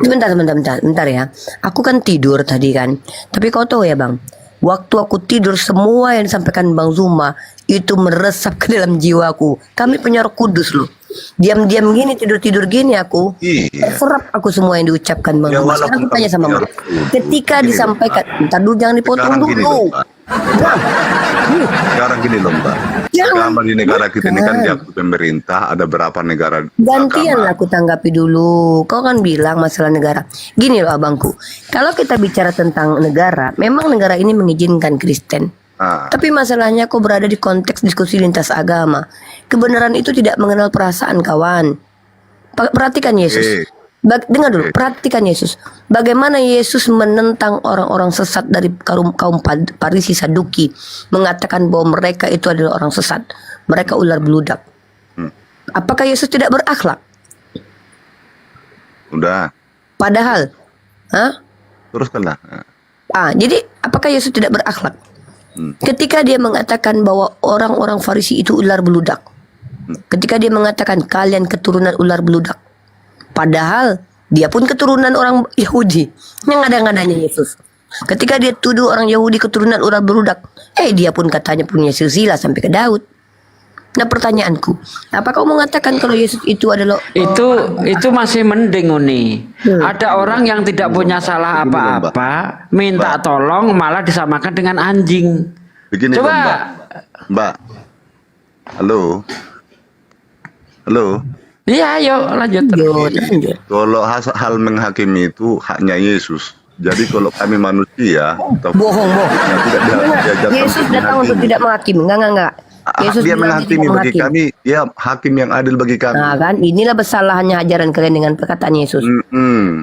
bentar ya. Aku kan tidur tadi kan. Tapi kau tahu ya Bang, waktu aku tidur semua yang disampaikan Bang Zuma itu meresap ke dalam jiwaku. Kami punya Roh Kudus loh. Diam-diam gini, tidur-tidur gini aku. Iya. Terserap aku semua yang diucapkan Bang Ya, Juma. Sekarang walaupun aku tanya sama kamu Bang. punya Rasul. Ketika Gini loh, disampaikan, ntar dulu jangan dipotong Sekarang gini dulu. loh, Mbak. Bang, Sekarang gini loh, Mbak. Agama di negara kita ini kan diakui pemerintah, ada berapa negara gantian agama. lah aku tanggapi dulu. Kau kan bilang masalah negara. Gini loh abangku, kalau kita bicara tentang negara, memang negara ini mengizinkan Kristen. Ah, Tapi masalahnya kau berada di konteks diskusi lintas agama. Kebenaran itu tidak mengenal perasaan kawan. Perhatikan Yesus. Dengar dulu, perhatikan Yesus. Bagaimana Yesus menentang orang-orang sesat dari kaum Farisi Saduki, mengatakan bahwa mereka itu adalah orang sesat. Mereka ular beludak. Apakah Yesus tidak berakhlak? udah. Padahal, Teruskanlah. jadi apakah Yesus tidak berakhlak? Ketika dia mengatakan bahwa orang-orang Farisi itu ular beludak. Ketika dia mengatakan kalian keturunan ular beludak. Padahal dia pun keturunan orang Yahudi. Yang ada-adanya Yesus. Ketika dia tuduh orang Yahudi keturunan ular beludak, dia pun katanya punya silsilah sampai ke Daud. Nah pertanyaanku, apa kau mengatakan kalau Yesus itu adalah Itu masih mending Uni. Ada orang yang tidak punya salah apa-apa, minta tolong malah disamakan dengan anjing. Begini Coba. loh, Mbak. Halo. Halo. Iya, ayo lanjut. Kalau hal menghakimi itu haknya Yesus. Jadi kalau kami manusia, bohong. tidak diajarkan Yesus untuk datang untuk menghakimi. tidak menghakimi. Enggak. Yesus Dia bilang menghakimi tidak bagi kami, dia hakim yang adil bagi kami. Nah kan, inilah kesalahannya ajaran kalian dengan perkataan Yesus.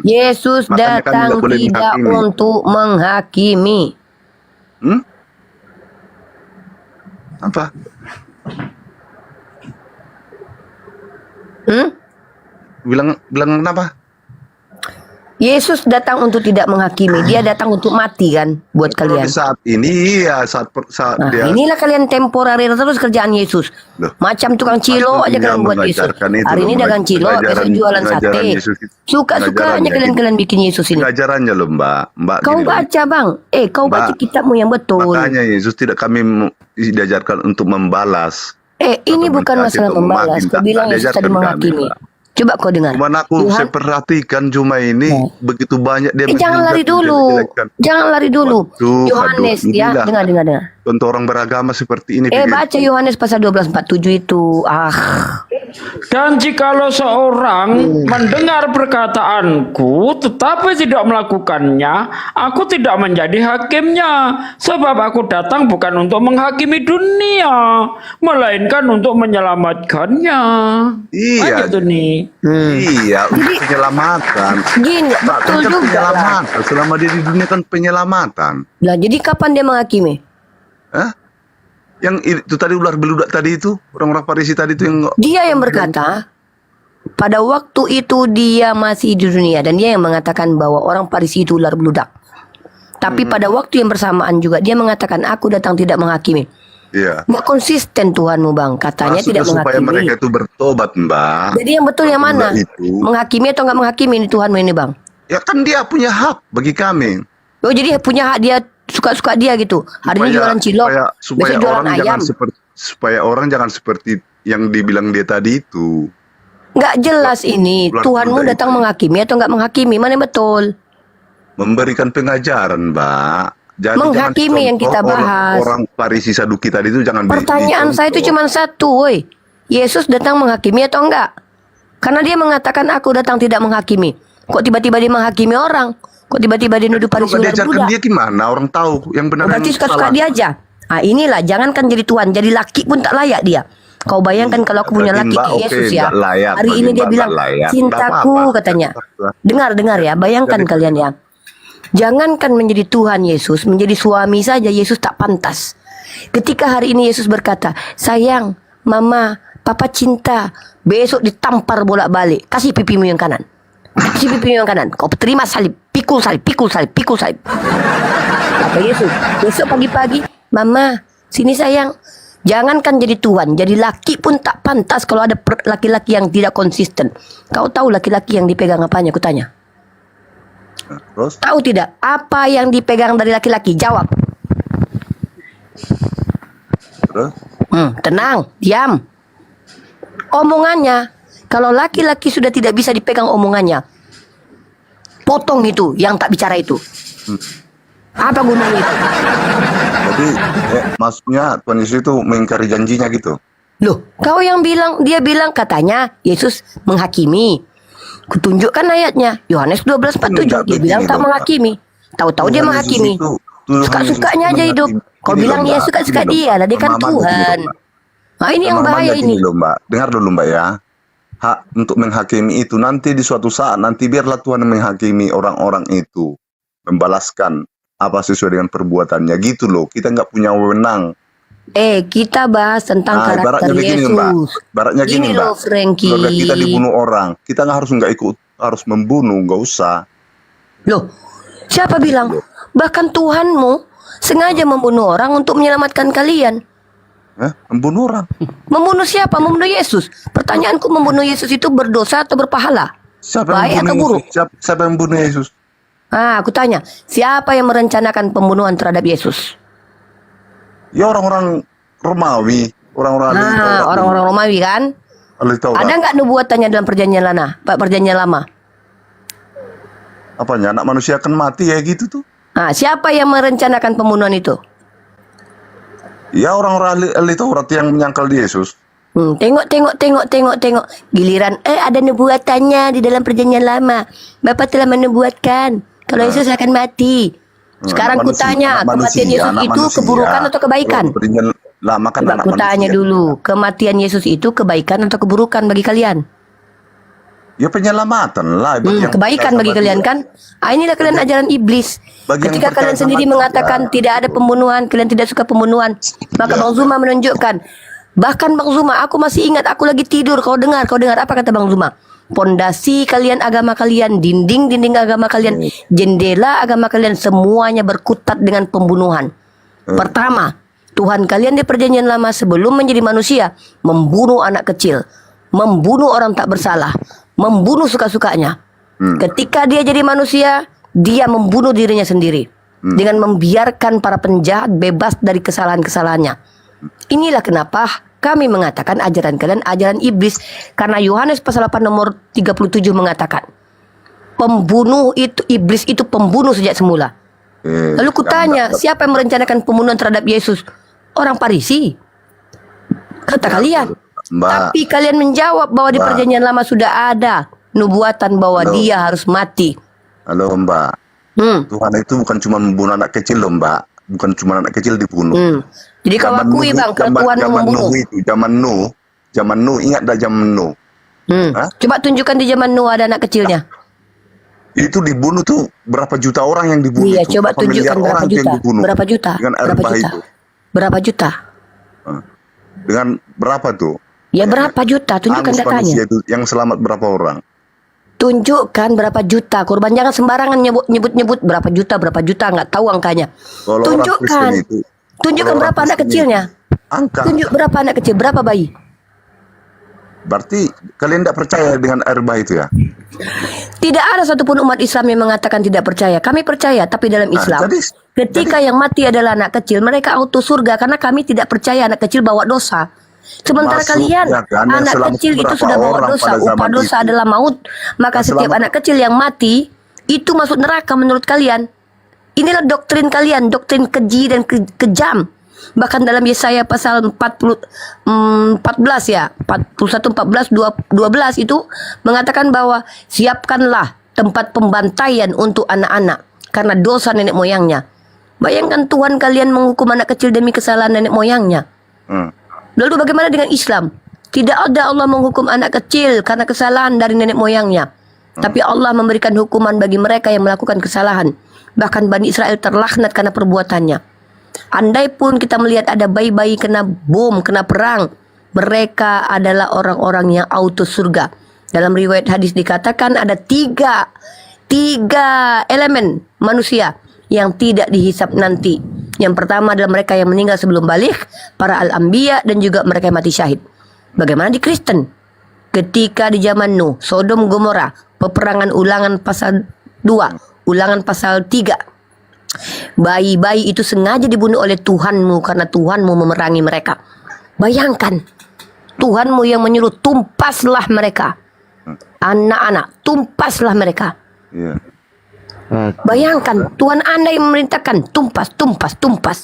Yesus Makanya kami datang nggak boleh tidak menghakimi. untuk menghakimi. Apa? Bilang kenapa? Yesus datang untuk tidak menghakimi. Dia datang untuk mati kan buat Kalau kalian. di saat ini, iya saat Nah, dia inilah kalian temporer terus kerjaan Yesus. Macam tukang cilo aja kalian buat Yesus. Hari ini dagang cilo, besok jualan sate. Suka-sukanya kalian bikin Yesus ini. Pengajarannya loh Mbak. Kau gini loh. baca bang, kau baca Mbak, kitabmu yang betul. Makanya Yesus tidak kami diajarkan untuk membalas. Ini bukan masalah atau membalas. memaki, Kau bilang tak Yesus tadi diajarkan menghakimi. kami, Mbak. Coba kau dengar. Cuman aku saya perhatikan Juma ini begitu banyak dia Jangan lari dulu. Jangan lari dulu. Waduh, Yohanes ya, inilah dengar. contoh orang beragama seperti ini. Baca Yohanes pasal 12:47 itu. Dan jikalau seorang mendengar perkataanku tetapi tidak melakukannya, aku tidak menjadi hakimnya. Sebab aku datang bukan untuk menghakimi dunia, melainkan untuk menyelamatkannya. Iya. Gitu nih. Iya, untuk penyelamatan. Gini, betul Kan juga lah. penyelamatan. Selama dia di dunia kan penyelamatan. Lah, jadi kapan dia menghakimi? Yang itu tadi ular beludak tadi itu, orang-orang Farisi tadi itu yang Dia yang berkata, pada waktu itu dia masih di dunia dan dia yang mengatakan bahwa orang Farisi itu ular beludak. Tapi pada waktu yang bersamaan juga dia mengatakan aku datang tidak menghakimi. Iya. Nggak konsisten Tuhanmu bang, katanya Maksudnya tidak supaya menghakimi. mereka itu bertobat, Mbak. Jadi yang betul yang mana? Menghakimi atau nggak menghakimi ini Tuhanmu ini bang? Ya kan dia punya hak bagi kami. Oh jadi punya hak dia, suka-suka dia gitu. Hari ini jualan cilok, supaya besok jualan orang ayam. supaya orang jangan seperti yang dibilang dia tadi itu. Nggak jelas ini. Ular Tuhanmu beludak datang menghakimi atau nggak menghakimi? Mana yang betul? Memberikan pengajaran, Mbak. Jadi Menghakimi jangan yang kita contoh bahas. Orang Farisi Saduki tadi itu jangan Pertanyaan saya itu cuma satu, woi. Yesus datang menghakimi atau enggak? Karena dia mengatakan aku datang tidak menghakimi. Kok tiba-tiba dia menghakimi orang? Kok tiba-tiba dia nuduh Farisi ular diajarkan beludak? dia gimana? Orang tahu yang benar Berarti yang suka-suka salah. dia aja. Inilah, jangankan jadi Tuhan, jadi laki pun tak layak dia. Kau bayangkan kalau aku punya Berarti laki Mbak, kayak Yesus oke, ya. nggak layak, Hari bagi ini dia Mbak bilang nggak layak. cintaku Nggak apa-apa. katanya. Dengar ya, bayangkan kalian ya. Jangankan menjadi Tuhan Yesus, menjadi suami saja Yesus tak pantas. Ketika hari ini Yesus berkata, sayang, mama, papa cinta. Besok ditampar bolak-balik. Kasih pipimu yang kanan. Kasih pipimu yang kanan. Kau terima salib. Pikul salib, pikul salib, pikul salib. Kata Yesus. Besok pagi-pagi, mama, sini sayang. Jangankan jadi Tuhan, jadi laki pun tak pantas kalau ada laki-laki yang tidak konsisten. Kau tahu laki-laki yang dipegang apanya? Aku tanya. Terus? Tahu tidak apa yang dipegang dari laki-laki? Jawab. Terus? Tenang, diam. Omongannya Kalau laki-laki sudah tidak bisa dipegang omongannya, potong itu yang tak bicara itu. Apa gunanya itu? Jadi maksudnya Tuhan Yesus itu mengingkari janjinya gitu. Loh, kau yang bilang, dia bilang katanya Yesus menghakimi. Kutunjukkan ayatnya, Yohanes 12:47. Dia bilang tak menghakimi. Tahu-tahu dia menghakimi. Suka-sukanya aja hidup. Kau bilang dia suka-suka dia, lah dia kan Tuhan. Nah, ini yang bahaya ini. Loh, Mbak. Dengar dulu Mbak ya. Hak untuk menghakimi itu nanti di suatu saat, nanti biarlah Tuhan menghakimi orang-orang itu. Membalaskan apa sesuai dengan perbuatannya gitu loh. Kita nggak punya wewenang. Kita bahas tentang karakter ibaratnya begini, Yesus. Mbak. Ibaratnya gini, Mbak. loh, Frankie. Keluarga kita dibunuh orang. Kita nggak harus membunuh, nggak usah. Loh, siapa bilang? Bahkan Tuhanmu sengaja membunuh orang untuk menyelamatkan kalian. Membunuh orang? Membunuh siapa? Membunuh Yesus. Pertanyaanku, membunuh Yesus itu berdosa atau berpahala? Baik atau buruk? Siapa yang membunuh Yesus? Aku tanya, siapa yang merencanakan pembunuhan terhadap Yesus? Ya orang-orang Romawi, orang-orang Romawi kan? Ada nggak nubuatannya dalam perjanjian lama? Apanya? Anak manusia akan mati ya gitu tuh? Siapa yang merencanakan pembunuhan itu? Ya orang-orang ahli Taurat yang menyangkal di Yesus. Tengok. Giliran, ada nubuatannya di dalam perjanjian lama. Bapak telah menubuatkan kalau Yesus akan mati. Sekarang kutanya, kematian Yesus itu keburukan atau kebaikan? Coba kutanya dulu, kematian Yesus itu kebaikan atau keburukan bagi kalian? Ya penyelamatan lah. Kebaikan bagi kalian kan? Inilah kalian ajaran iblis. Ketika kalian sendiri mengatakan tidak ada pembunuhan, kalian tidak suka pembunuhan, maka Bang Zuma menunjukkan. Bahkan Bang Zuma, aku masih ingat, aku lagi tidur, kau dengar apa kata Bang Zuma? Pondasi kalian, agama kalian, dinding agama kalian, jendela agama kalian, semuanya berkutat dengan pembunuhan. Pertama, Tuhan kalian di perjanjian lama sebelum menjadi manusia membunuh anak kecil, membunuh orang tak bersalah, membunuh suka-sukanya. Ketika dia jadi manusia, dia membunuh dirinya sendiri dengan membiarkan para penjahat bebas dari kesalahan-kesalahannya. Inilah kenapa kami mengatakan ajaran kalian ajaran iblis, karena Yohanes pasal 8 nomor 37 mengatakan pembunuh itu, iblis itu pembunuh sejak semula. Lalu kutanya, siapa yang merencanakan pembunuhan terhadap Yesus? Orang Farisi, kata kalian. Tapi kalian menjawab bahwa di perjanjian lama sudah ada nubuatan bahwa dia harus mati. Halo Mbak, Tuhan itu bukan cuma membunuh anak kecil loh Mbak. Bukan cuma anak kecil dibunuh. Jadi kau akui Bang, kalau Tuhan membunuh. Zaman Nuh, ingat dah zaman Nuh. Coba tunjukkan di zaman Nuh ada anak kecilnya. Itu dibunuh tuh berapa juta orang yang dibunuh. Iya, coba tunjukkan berapa juta. Berapa juta? Dengan berapa juta? Berapa juta? Dengan berapa tuh? Ya berapa juta? Tunjukkan datanya. Itu yang selamat berapa orang? Tunjukkan berapa juta korban, jangan sembarangan nyebut berapa juta nggak tahu angkanya. Tunjukkan berapa anak kecilnya. Tunjuk berapa anak kecil, berapa bayi. Berarti kalian tidak percaya dengan air bah itu ya? Tidak ada satupun umat Islam yang mengatakan tidak percaya. Kami percaya, tapi dalam Islam ketika yang mati adalah anak kecil, mereka auto surga karena kami tidak percaya anak kecil bawa dosa. Sementara kalian, anak kecil itu sudah bawa dosa, upah dosa adalah maut. Maka setiap anak kecil yang mati, itu masuk neraka menurut kalian. Inilah doktrin kalian, doktrin keji dan kejam. Bahkan dalam Yesaya pasal 14 ya, 41, 14, 12 itu mengatakan bahwa siapkanlah tempat pembantaian untuk anak-anak karena dosa nenek moyangnya. Bayangkan Tuhan kalian menghukum anak kecil demi kesalahan nenek moyangnya. Lalu bagaimana dengan Islam? Tidak ada Allah menghukum anak kecil karena kesalahan dari nenek moyangnya. Tapi Allah memberikan hukuman bagi mereka yang melakukan kesalahan. Bahkan Bani Israel terlaknat karena perbuatannya. Andai pun kita melihat ada bayi-bayi kena bom, kena perang, mereka adalah orang-orang yang auto surga. Dalam riwayat hadis dikatakan ada tiga elemen manusia yang tidak dihisap nanti. Yang pertama adalah mereka yang meninggal sebelum balik, para al-anbiya, dan juga mereka yang mati syahid. Bagaimana di Kristen? Ketika di zaman Nuh, Sodom Gomora, peperangan Ulangan pasal 2, Ulangan pasal 3. Bayi-bayi itu sengaja dibunuh oleh Tuhanmu karena Tuhanmu memerangi mereka. Bayangkan, Tuhanmu yang menyuruh tumpaslah mereka. anak-anak, tumpaslah mereka. Iya. Bayangkan, Tuhan Anda yang memerintahkan, tumpas, tumpas, tumpas.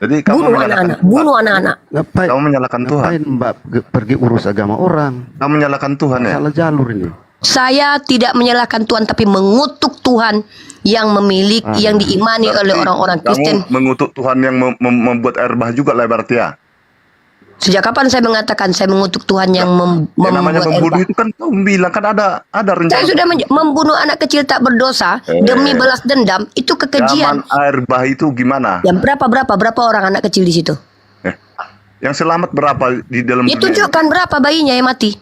Jadi kamu Bunuh anak-anak, bunuh anak-anak. Kamu menyalahkan Tuhan. Ngapain Mbak pergi urus agama orang? Kamu menyalahkan Tuhan ya? Salah jalur ini. Saya tidak menyalahkan Tuhan, tapi mengutuk Tuhan yang memiliki, yang diimani oleh orang-orang Kristen. Kamu mengutuk Tuhan yang membuat air bah juga lah berarti ya? Sejak kapan saya mengatakan saya mengutuk Tuhan yang namanya membuat membunuh air bah? itu kan kamu bilang kan ada rencana. Saya sudah membunuh anak kecil tak berdosa demi balas dendam, itu kekejian. Zaman air bah itu gimana? Yang berapa orang anak kecil di situ? Yang selamat berapa di dalam Ya tunjukkan berapa bayinya yang mati.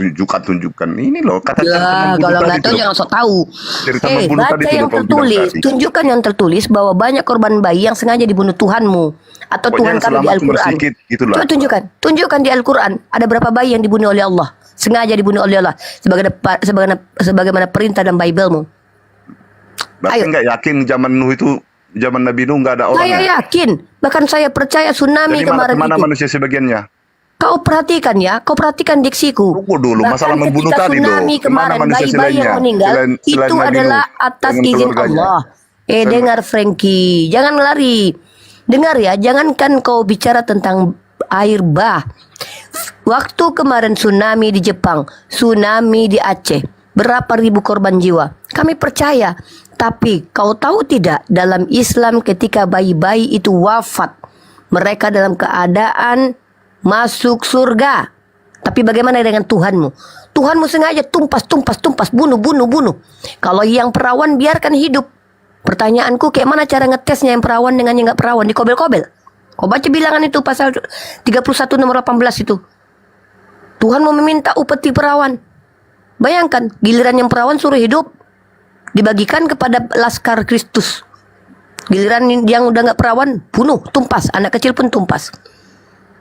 Tunjukkan ini loh kata Ya, kalau nggak tahu jangan sok tahu. Cerita membunuh Baca tadi itu yang loh, kamu bilang tertulis, tadi. tunjukkan yang tertulis bahwa banyak korban bayi yang sengaja dibunuh Tuhanmu atau Pokoknya Tuhan yang kami di selamat cuma Al-Quran. sedikit, gitu lah. Coba tunjukkan di Al-Quran ada berapa bayi yang dibunuh oleh Allah, sengaja dibunuh oleh Allah sebagaimana perintah dan Bible-mu. Berarti nggak yakin zaman Nuh itu, zaman Nabi Nuh nggak ada orang. Saya yakin, bahkan saya percaya tsunami Jadi kemarin mana itu. manusia sebagiannya? Kau perhatikan ya, kau perhatikan diksiku. Tunggu dulu, masalah Bahkan membunuh ketika tadi tsunami loh. Kemana kemarin, manusia bayi-bayi yang selainnya? meninggal, Selain itu Nabi adalah Nuh atas dengan izin keluarganya. Allah. Dengar Frankie, jangan lari. Dengar ya, jangankan kau bicara tentang air bah. Waktu kemarin tsunami di Jepang, tsunami di Aceh, berapa ribu korban jiwa. Kami percaya, tapi kau tahu tidak, dalam Islam ketika bayi-bayi itu wafat, mereka dalam keadaan masuk surga. Tapi bagaimana dengan Tuhanmu? Tuhanmu sengaja tumpas, bunuh. Kalau yang perawan biarkan hidup. Pertanyaanku, kayak mana cara ngetesnya yang perawan dengan yang nggak perawan? Dikobel-kobel. Kau baca bilangan itu pasal 31 nomor 18 itu. Tuhan mau meminta upeti perawan. Bayangkan, giliran yang perawan suruh hidup, dibagikan kepada laskar Kristus. Giliran yang udah nggak perawan, bunuh, tumpas. Anak kecil pun tumpas.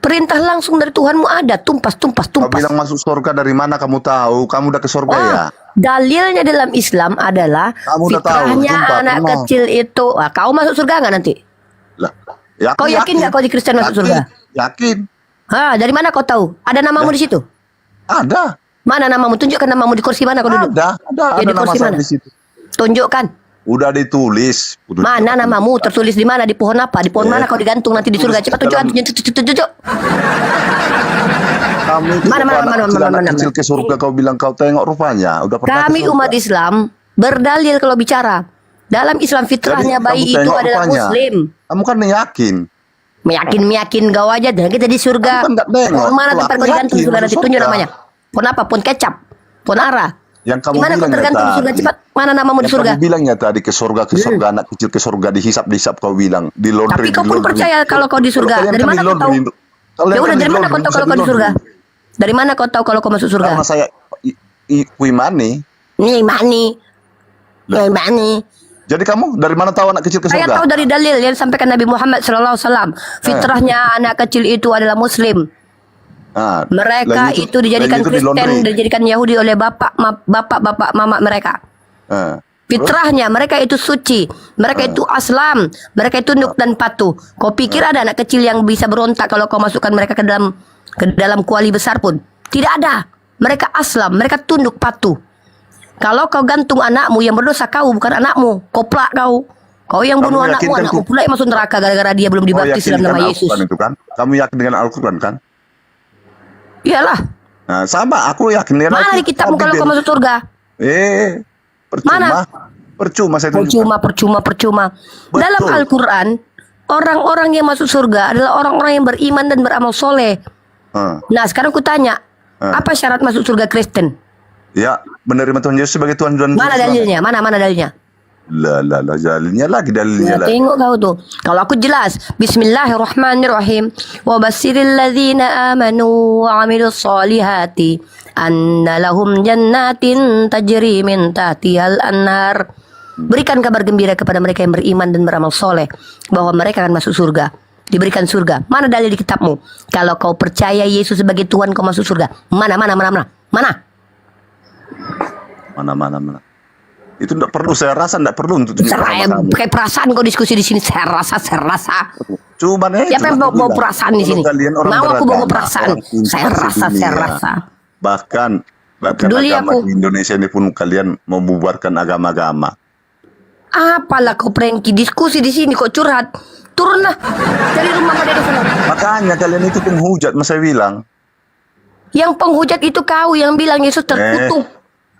Perintah langsung dari Tuhanmu ada, tumpas. Kau bilang masuk surga dari mana kamu tahu? Kamu udah ke surga ya? Dalilnya dalam Islam adalah Kamu udah tahu, fitrahnya sumpah, anak pernah. kecil itu. Kau masuk surga nggak nanti? Lah, ya, Kau yakin nggak kau di Kristen masuk surga? Yakin. Dari mana kau tahu? Ada namamu di situ? Ada. Mana namamu? Tunjukkan namamu di kursi mana kau duduk? Ada Ya, di nama kursi saya mana? di situ. Tunjukkan. Udah ditulis. Mana namamu? Tertulis di mana? Di pohon apa? Di pohon mana kau digantung nanti di surga? Cepat tunjuk. Kamu itu anak kecil ke surga, kau bilang kau tengok rupanya. Udah pernah Kami ke surga. umat Islam berdalil kalau bicara. Dalam Islam fitrahnya Jadi, bayi kamu itu tengok adalah rupanya. Muslim. Kamu kan yakin. Meyakin kau aja dan kita di surga. Kamu kan nggak nengok. Pohon mana Kalau tempat aku kau digantung yakin, surga nanti? masuk Tunjuk surga. namanya. Pohon apa? Pohon kecap. Pohon ara. Yang kamu Di mana kau bilang tergantung di surga? tadi. Cepat. Mana namamu di Yang surga? kamu bilangnya tadi ke surga, anak kecil ke surga, dihisap kau bilang. Di laundry. Tapi kau pun percaya kalau kau di surga. Dari mana kau tahu? Ya udah, dari mana kau tahu kalau kau di surga? Dari mana kau tahu kalau kau masuk surga? Karena saya kuimani. Mani. Jadi kamu dari mana tahu anak kecil ke Saya surga? tahu dari dalil yang disampaikan Nabi Muhammad SAW. Fitrahnya anak kecil itu adalah Muslim. Nah, Mereka itu dijadikan Kristen, dijadikan Yahudi oleh bapak mama mereka. Fitrahnya mereka itu suci, mereka itu aslam, mereka itu tunduk dan patuh. Kau pikir ada anak kecil yang bisa berontak kalau kau masukkan mereka ke dalam kuali besar pun? Tidak ada. Mereka aslam, mereka tunduk patuh. Kalau kau gantung anakmu yang berdosa, kau bukan anakmu, koplak kau. Kau yang bunuh anakmu pula yang masuk neraka gara-gara dia belum dibaptis dalam nama Yesus. Itu kan? Kamu yakin dengan Al-Quran kan? Iyalah. Nah, sama, aku yakin dengan Mana di kitabmu kalau kau masuk surga? Percuma. Mana? Percuma saya tunjukkan. Percuma. Dalam Al-Quran, orang-orang yang masuk surga adalah orang-orang yang beriman dan beramal soleh. Nah, sekarang ku tanya, apa syarat masuk surga Kristen? Ya, menerima Tuhan Yesus sebagai Tuhan dan Mana dalilnya? Mana dalilnya? Dalilnya lagi. Tengok kau tuh. Kalau aku jelas, Bismillahirrahmanirrahim. Wa basiril ladzina amanu wa 'amilus solihati anna lahum jannatin tajri min tahtihal anhar. Berikan kabar gembira kepada mereka yang beriman dan beramal soleh bahwa mereka akan masuk surga. Diberikan surga. Mana dalil di kitabmu? Kalau kau percaya Yesus sebagai Tuhan, kau masuk surga. Mana? Itu tidak perlu, saya rasa tidak perlu untuk Pakai perasaan kau diskusi di sini. Saya rasa. Cuman Siapa yang bawa perasaan di sini? Kalian orang Mau aku bawa beragama, perasaan? orang pintar Saya rasa. Bahkan Bahkan Peduli agama aku. di Indonesia ini pun kalian membubarkan agama-agama. Apalah kau Frankie, diskusi di sini kok curhat. Turunlah dari rumah pada di sana. Makanya kalian itu penghujat, mas saya bilang. Yang penghujat itu kau yang bilang Yesus terkutuk.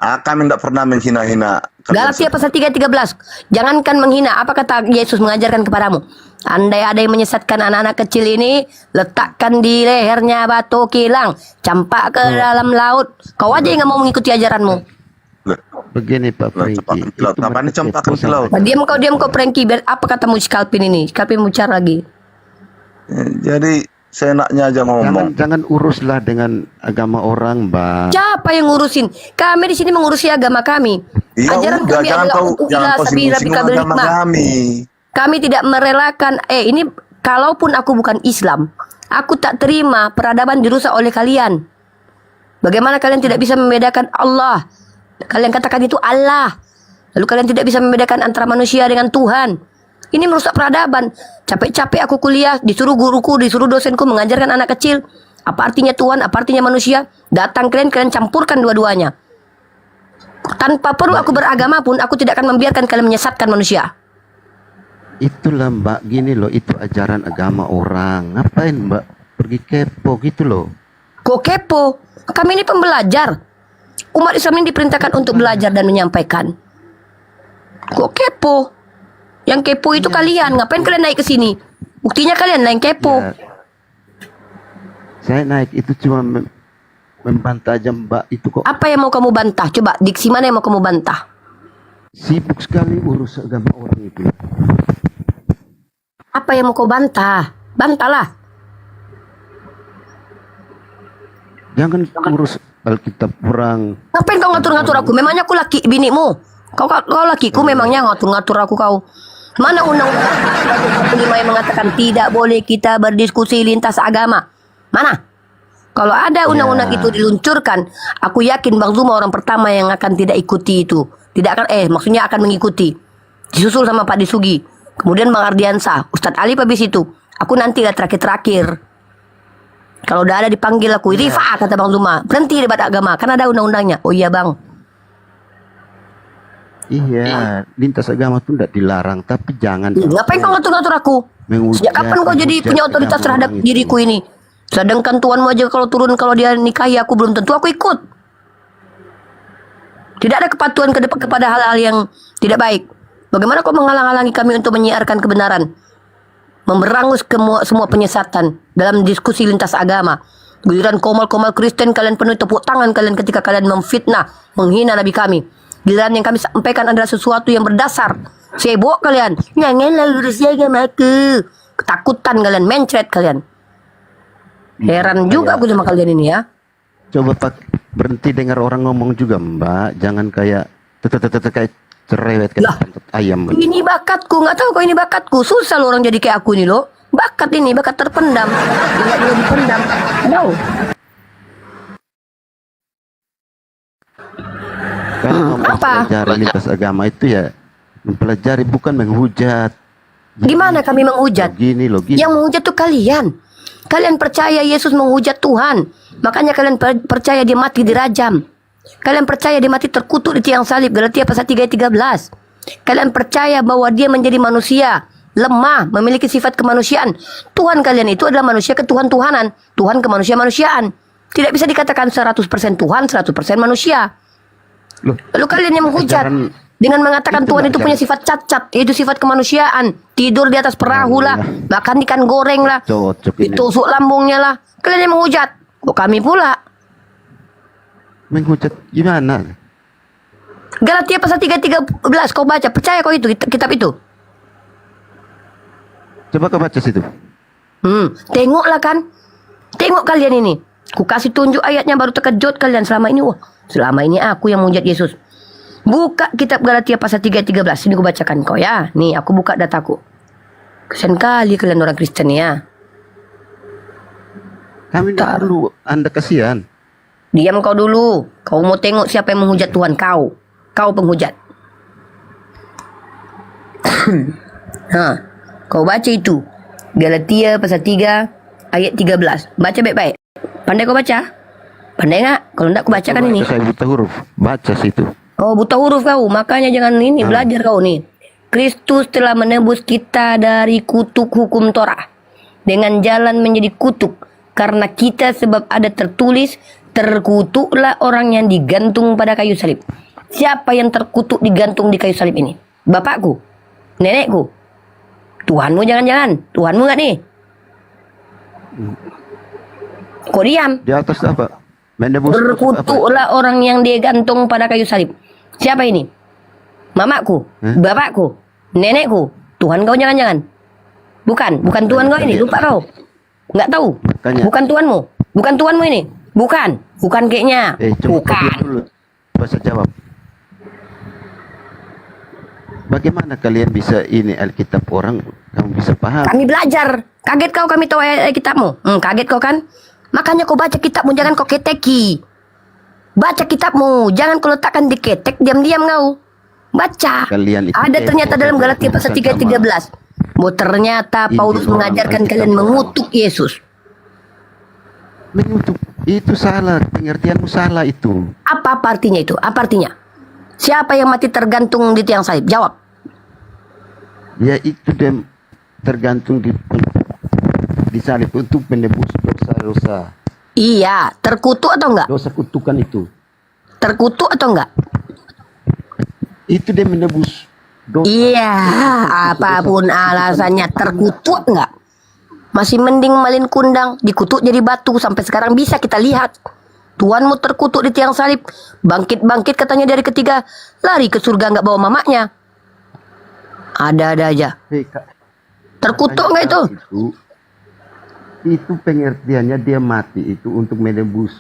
Kami tidak pernah menghina-hina. Galatia pasal 3:13. Jangankan menghina, apa kata Yesus mengajarkan kepadamu? Andai ada yang menyesatkan anak-anak kecil ini, letakkan di lehernya batu kilang, campak ke dalam laut. Kau aja yang nggak mau mengikuti ajaranmu. Begini Pak Franky. Apa ini campakan ke laut? Diam kau Frankie. Apa katamu Skalpin ini? Skalpin mau bicara lagi. Jadi seenaknya aja ngomong. Jangan uruslah dengan agama orang, Mbak. Siapa yang ngurusin? Kami di sini mengurusi agama kami. Ya Ajaran udah, kami jangan adalah kau untuk jangan ilah kau sabila singgung-singgung bikabil agama hikmah. kami. Kami tidak merelakan. Ini kalaupun aku bukan Islam, aku tak terima peradaban dirusak oleh kalian. Bagaimana kalian tidak bisa membedakan Allah? Kalian katakan itu Allah. Lalu kalian tidak bisa membedakan antara manusia dengan Tuhan. Ini merusak peradaban. Capek-capek aku kuliah, disuruh guruku, disuruh dosenku mengajarkan anak kecil. Apa artinya Tuhan, apa artinya manusia. Datang kalian campurkan dua-duanya. Tanpa perlu aku beragama pun, aku tidak akan membiarkan kalian menyesatkan manusia. Itulah Mbak, gini loh, itu ajaran agama orang. Ngapain Mbak pergi kepo gitu loh? Kok kepo? Kami ini pembelajar. Umat Islam ini diperintahkan untuk belajar dan menyampaikan. Kok kepo? Yang kepo itu kalian. Ngapain kalian naik ke sini? Buktinya kalian naik kepo. Ya, saya naik itu cuma membantah aja Mbak itu kok. Apa yang mau kamu bantah? Coba diksi mana yang mau kamu bantah? Sibuk sekali urus agama orang itu. Apa yang mau kau bantah? Bantahlah. Jangan urus Alkitab orang. Ngapain kau ngatur-ngatur aku? Memangnya aku laki binimu. Kau lakiku memangnya ngatur-ngatur aku kau. Mana undang-undang 45 yang mengatakan tidak boleh kita berdiskusi lintas agama? Mana? Kalau ada undang-undang itu diluncurkan, aku yakin Bang Zuma orang pertama yang akan tidak ikuti itu. Tidak akan, maksudnya akan mengikuti. Disusul sama Pak Disugi. Kemudian Bang Ardiansa, Ustadz Ali habis itu. Aku nanti lah terakhir-terakhir. Kalau udah ada dipanggil aku, Rifa kata Bang Zuma, berhenti debat agama, kan ada undang-undangnya. Oh iya Bang. Iya, lintas agama tuh tidak dilarang, tapi jangan. Ngapain kau ngatur-ngatur aku? Sejak kapan kau jadi punya otoritas terhadap diriku ini? Sedangkan tuanmu aja kalau turun, kalau dia nikahi aku belum tentu aku ikut. Tidak ada kepatuhan kepada hal-hal yang tidak baik. Bagaimana kau menghalang-halangi kami untuk menyiarkan kebenaran? Memberangus semua penyesatan dalam diskusi lintas agama. Giliran komal-komal Kristen kalian penuh tepuk tangan kalian ketika kalian memfitnah, menghina Nabi kami. Giliran yang kami sampaikan adalah sesuatu yang berdasar. Sibuk kalian. Janganlah urus agamaku. Ketakutan kalian, mencret kalian. Heran juga aku sama kalian ini ya. Coba Pak berhenti dengar orang ngomong juga Mbak. Jangan kayak kayak cerewet kayak ayam. Ini bakatku, nggak tahu kok ini bakatku. Susah lo orang jadi kayak aku nih lo. Bakat ini, bakat terpendam. Nggak boleh dipendam. No. Kalau mempelajari lintas agama itu ya mempelajari bukan menghujat. Gimana kami menghujat? Gini loh, gini. Yang menghujat tuh kalian. Kalian percaya Yesus menghujat Tuhan. Makanya kalian percaya dia mati dirajam. Kalian percaya dia mati terkutuk di tiang salib. Galatia pasal 3:13. Kalian percaya bahwa dia menjadi manusia, lemah, memiliki sifat kemanusiaan. Tuhan kalian itu adalah manusia ketuhan-tuhanan. Tuhan kemanusia-manusiaan. Tidak bisa dikatakan 100% Tuhan, 100% manusia. Lalu kalian yang menghujat dengan mengatakan Tuhan itu punya sifat cacat, yaitu sifat kemanusiaan. Tidur di atas perahu lah, makan ikan goreng lah, ditusuk lambungnya lah. Kalian yang menghujat. Kok kami pula? Menghujat gimana? Galatia pasal 3:13 kau baca, percaya kau itu kitab itu? Coba kau baca situ. Tengoklah kan. Tengok kalian ini. Ku kasih tunjuk ayatnya baru terkejut kalian selama ini. Wah, selama ini aku yang menghujat Yesus. Buka kitab Galatia pasal 3:13. Ini ku bacakan kau ya. Nih aku buka dataku. Kesian kali kalian orang Kristen ya. Kami tidak perlu Anda kasihan. Diam kau dulu. Kau mau tengok siapa yang menghujat Tuhan kau. Kau penghujat. Kau baca itu. Galatia pasal 3 ayat 13. Baca baik-baik. Pandai kau baca? Pandai nggak? Kalau enggak aku bacakan ini. Saya buta huruf, baca situ. Oh, buta huruf kau, makanya jangan ini belajar kau nih. Kristus telah menebus kita dari kutuk hukum Torah dengan jalan menjadi kutuk karena kita, sebab ada tertulis, terkutuklah orang yang digantung pada kayu salib. Siapa yang terkutuk digantung di kayu salib ini? Bapakku, nenekku, Tuhanmu jangan-jangan, Tuhanmu nggak nih? Kok diam? Di atas apa? Menebus Terkutuklah orang yang digantung pada kayu salib. Siapa ini? Mamaku, bapakku, nenekku, Tuhan kau jangan-jangan? Bukan Tuhan kau ini, lupa kau. Nggak tahu? Bukan Tuhanmu, bukan Tuhanmu ini. Bukan kayaknya. Bukan. Dulu. Bahasa jawab. Bagaimana kalian bisa ini Alkitab orang kamu bisa paham? Kami belajar. Kaget kau kami tahu ayat kitabmu. Kaget kau kan? Makanya kau baca kitabmu, jangan kau keteki. Baca kitabmu, jangan kau letakkan di ketek, diam-diam kau. Baca. Kalian itu ada ternyata dalam Galatia pasal 3:13. Bahwa ternyata Paulus mengajarkan kalian mengutuk Yesus. Mengutuk itu salah, pengertianmu salah itu. Apa artinya itu? Apa artinya? Siapa yang mati tergantung di tiang salib? Jawab. Ya itu dia tergantung di salib untuk menebus dosa-dosa. Iya, terkutuk atau enggak? Dosa kutukan itu. Terkutuk atau enggak? Itu dia menebus dosa. Iya, apapun alasannya, terkutuk enggak? Masih mending malin kundang, dikutuk jadi batu, sampai sekarang bisa kita lihat. Tuanmu terkutuk di tiang salib, bangkit-bangkit katanya dari ketiga, lari ke surga nggak bawa mamaknya. Ada-ada aja. Terkutuk nggak itu? Itu pengertiannya dia mati itu untuk menebus.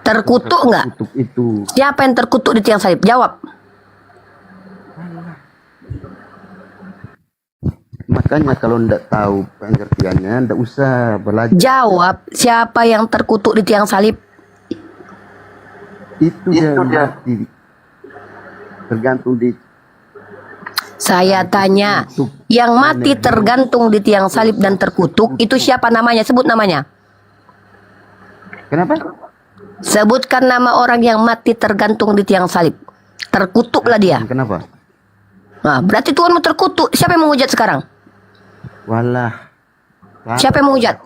Terkutuk nggak? Terkutuk itu. Siapa yang terkutuk di tiang salib? Jawab. Makanya kalau ndak tahu pengertiannya, ndak usah belajar. Jawab, siapa yang terkutuk di tiang salib? Itu dia mati. Tergantung di. Saya tanya, yang mati tergantung di tiang salib dan terkutuk, itu siapa namanya? Sebut namanya. Kenapa? Sebutkan nama orang yang mati tergantung di tiang salib. Terkutuklah dia. Kenapa? Nah, berarti Tuhanmu terkutuk. Siapa yang menghujat sekarang? Walah. Siapa yang menghujat?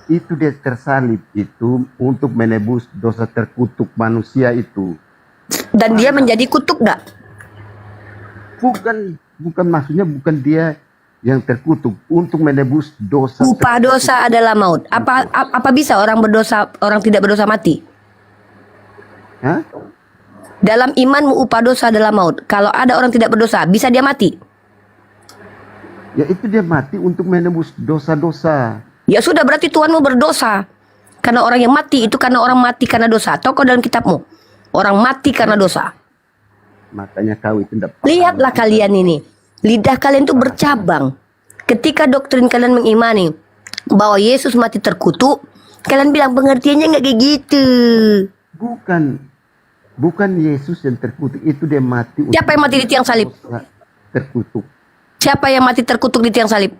Itu dia tersalib itu untuk menebus dosa terkutuk manusia itu. Dan dia menjadi kutuk enggak? Bukan maksudnya bukan dia yang terkutuk untuk menebus dosa. Upah dosa adalah maut. Apa bisa orang berdosa, orang tidak berdosa mati? Hah? Dalam imanmu upah dosa adalah maut. Kalau ada orang tidak berdosa, bisa dia mati? Ya itu dia mati untuk menebus dosa-dosa. Ya sudah, berarti Tuhanmu berdosa. Karena orang yang mati itu karena orang mati karena dosa. Tokoh dalam kitabmu. Orang mati karena dosa. Makanya kau itu tidak. Lihatlah kalian ini. Lidah kalian itu bercabang. Ketika doktrin kalian mengimani bahwa Yesus mati terkutuk, kalian bilang pengertiannya nggak kayak gitu. Bukan Yesus yang terkutuk, itu dia mati. Siapa yang mati di tiang salib? Terkutuk. Siapa yang mati terkutuk di tiang salib?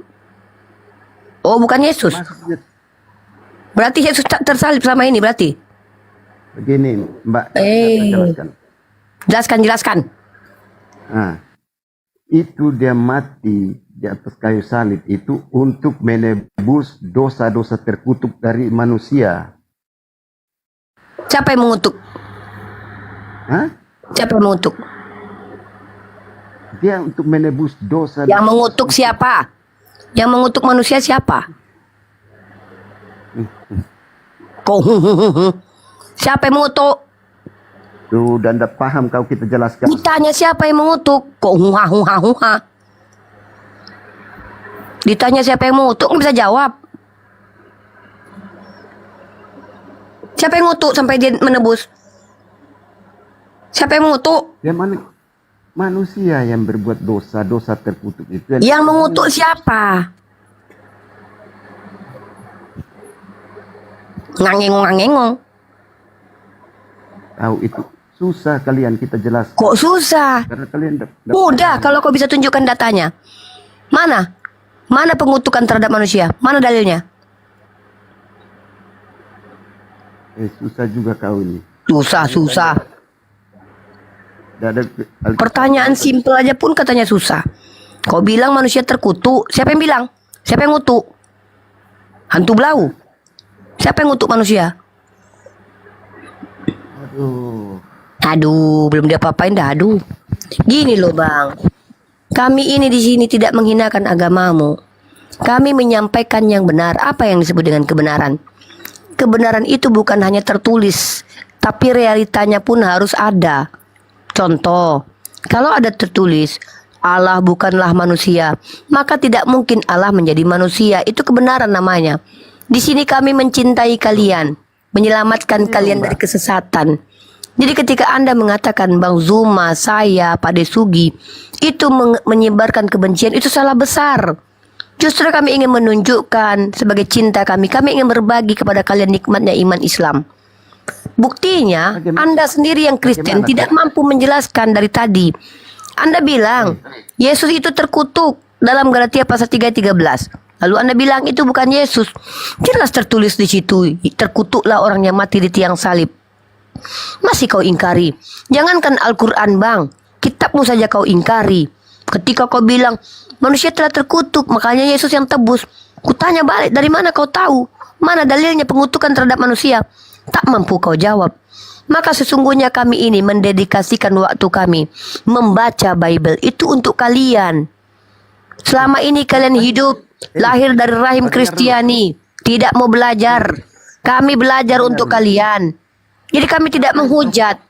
Oh, bukan Yesus. Berarti Yesus tersalib selama ini berarti? Begini, Mbak. Jelaskan. Nah, itu dia mati di atas kayu salib itu untuk menebus dosa-dosa terkutuk dari manusia. Siapa yang mengutuk? Hah? Siapa yang mengutuk? Dia untuk menebus dosa. Yang mengutuk siapa? Yang mengutuk manusia siapa? Kok siapa yang mengutuk? Tuh, dan tidak paham kau kita jelaskan. Ditanya siapa yang mengutuk? Kok huha. Ditanya siapa yang mengutuk, nggak bisa jawab. Siapa yang mengutuk sampai dia menebus? Siapa yang mengutuk? Ya manusia yang berbuat dosa terkutuk itu. Yang mengutuk siapa? Ngangengong. Tahu itu susah kalian kita jelaskan. Kok susah? Karena kalian mudah kalau kau bisa tunjukkan datanya. Mana? Mana pengutukan terhadap manusia? Mana dalilnya? Susah juga kau ini. Susah. Tidak ada Pertanyaan simpel aja pun katanya susah. Kau bilang manusia terkutuk. Siapa yang bilang? Siapa yang ngutuk? Hantu belau. Siapa yang ngutuk manusia? Aduh, belum dia apa-apain dah. Aduh. Gini loh bang. Kami ini di sini tidak menghinakan agamamu. Kami menyampaikan yang benar. Apa yang disebut dengan kebenaran? Kebenaran itu bukan hanya tertulis, tapi realitanya pun harus ada. Contoh, kalau ada tertulis Allah bukanlah manusia, maka tidak mungkin Allah menjadi manusia. Itu kebenaran namanya. Di sini kami mencintai kalian, menyelamatkan kalian dari kesesatan. Jadi ketika Anda mengatakan Bang Zuma, saya, Pak Desugi, itu menyebarkan kebencian, itu salah besar. Justru kami ingin menunjukkan sebagai cinta kami ingin berbagi kepada kalian nikmatnya iman Islam. Buktinya, Anda sendiri yang Kristen tidak mampu menjelaskan dari tadi. Anda bilang, Yesus itu terkutuk dalam Galatia pasal 3:13. Lalu Anda bilang itu bukan Yesus. Jelas tertulis di situ, terkutuklah orang yang mati di tiang salib. Masih kau ingkari. Jangankan Al-Quran bang, kitabmu saja kau ingkari. Ketika kau bilang manusia telah terkutuk, makanya Yesus yang tebus. Kutanya balik, dari mana kau tahu? Mana dalilnya pengutukan terhadap manusia? Tak mampu kau jawab. Maka sesungguhnya kami ini mendedikasikan waktu kami membaca Bible itu untuk kalian. Selama ini kalian hidup lahir dari rahim Kristiani, tidak mau belajar. Kami belajar untuk kalian. Jadi kami tidak menghujat.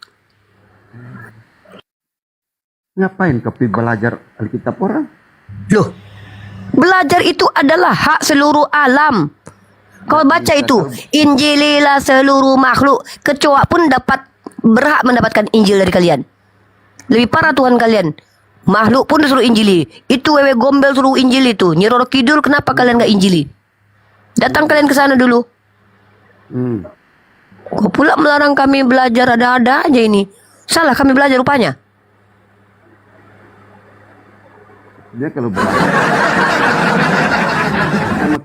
Ngapain kau belajar Alkitab orang? Loh, belajar itu adalah hak seluruh alam. Kau baca itu, Injililah seluruh makhluk. Kecoa pun berhak mendapatkan Injil dari kalian. Lebih parah Tuhan kalian. Makhluk pun disuruh Injili. Itu wewe gombel suruh Injili itu. Nyi Roro Kidul kenapa kalian gak Injili? Datang kalian ke sana dulu. Kau pula melarang kami belajar, ada-ada aja ini. Salah kami belajar rupanya. Dia kalau belajar.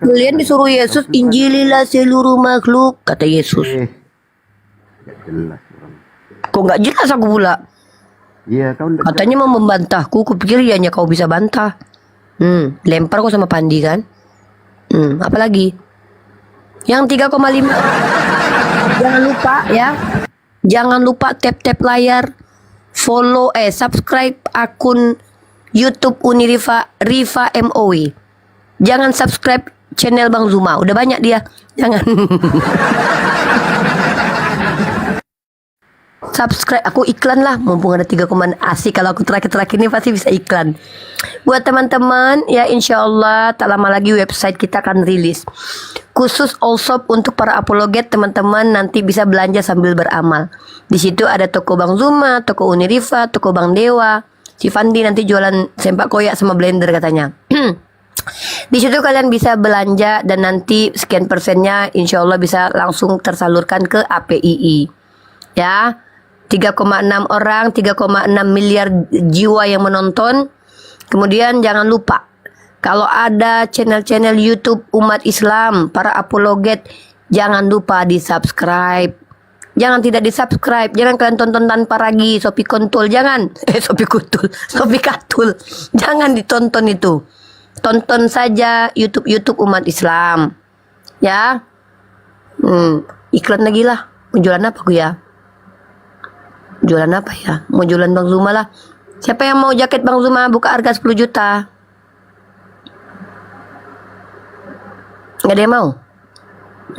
Kalian disuruh Yesus, Injililah seluruh makhluk, kata Yesus. Jelas. Kok nggak jelas aku pula? Iya, kau katanya mau membantahku. Kupikir hanya kau bisa bantah. Lempar kau sama Pandi kan? Apalagi? Yang 3,5. Jangan lupa ya. Jangan lupa tap layar, follow, subscribe akun YouTube Unirifa Rifa MOW. Jangan subscribe channel Bang Zuma, udah banyak dia. Jangan. Subscribe, aku iklan lah, mumpung ada 3, asik kalau aku terakhir ini pasti bisa iklan. Buat teman-teman, ya insya Allah tak lama lagi website kita akan rilis. Khusus Allshop untuk para apologet, teman-teman nanti bisa belanja sambil beramal. Di situ ada toko Bang Zuma, toko Unirifa, toko Bang Dewa. Si Fandi nanti jualan sempak koyak sama blender katanya. Di situ kalian bisa belanja dan nanti sekian persennya insya Allah bisa langsung tersalurkan ke APII. Ya, 3,6 orang, 3,6 miliar jiwa yang menonton. Kemudian jangan lupa, kalau ada channel-channel YouTube umat Islam, para apologet, jangan lupa di-subscribe. Jangan tidak di-subscribe, jangan kalian tonton tanpa ragi, Sopi Kontul, jangan. Sopi Katul. Jangan ditonton itu. Tonton saja YouTube umat Islam. Ya. Iklan lagi lah. Mau jualan apa aku ya? Jualan apa ya? Mau jualan Bang Zuma lah. Siapa yang mau jaket Bang Zuma buka harga 10 juta? Nggak ada yang mau?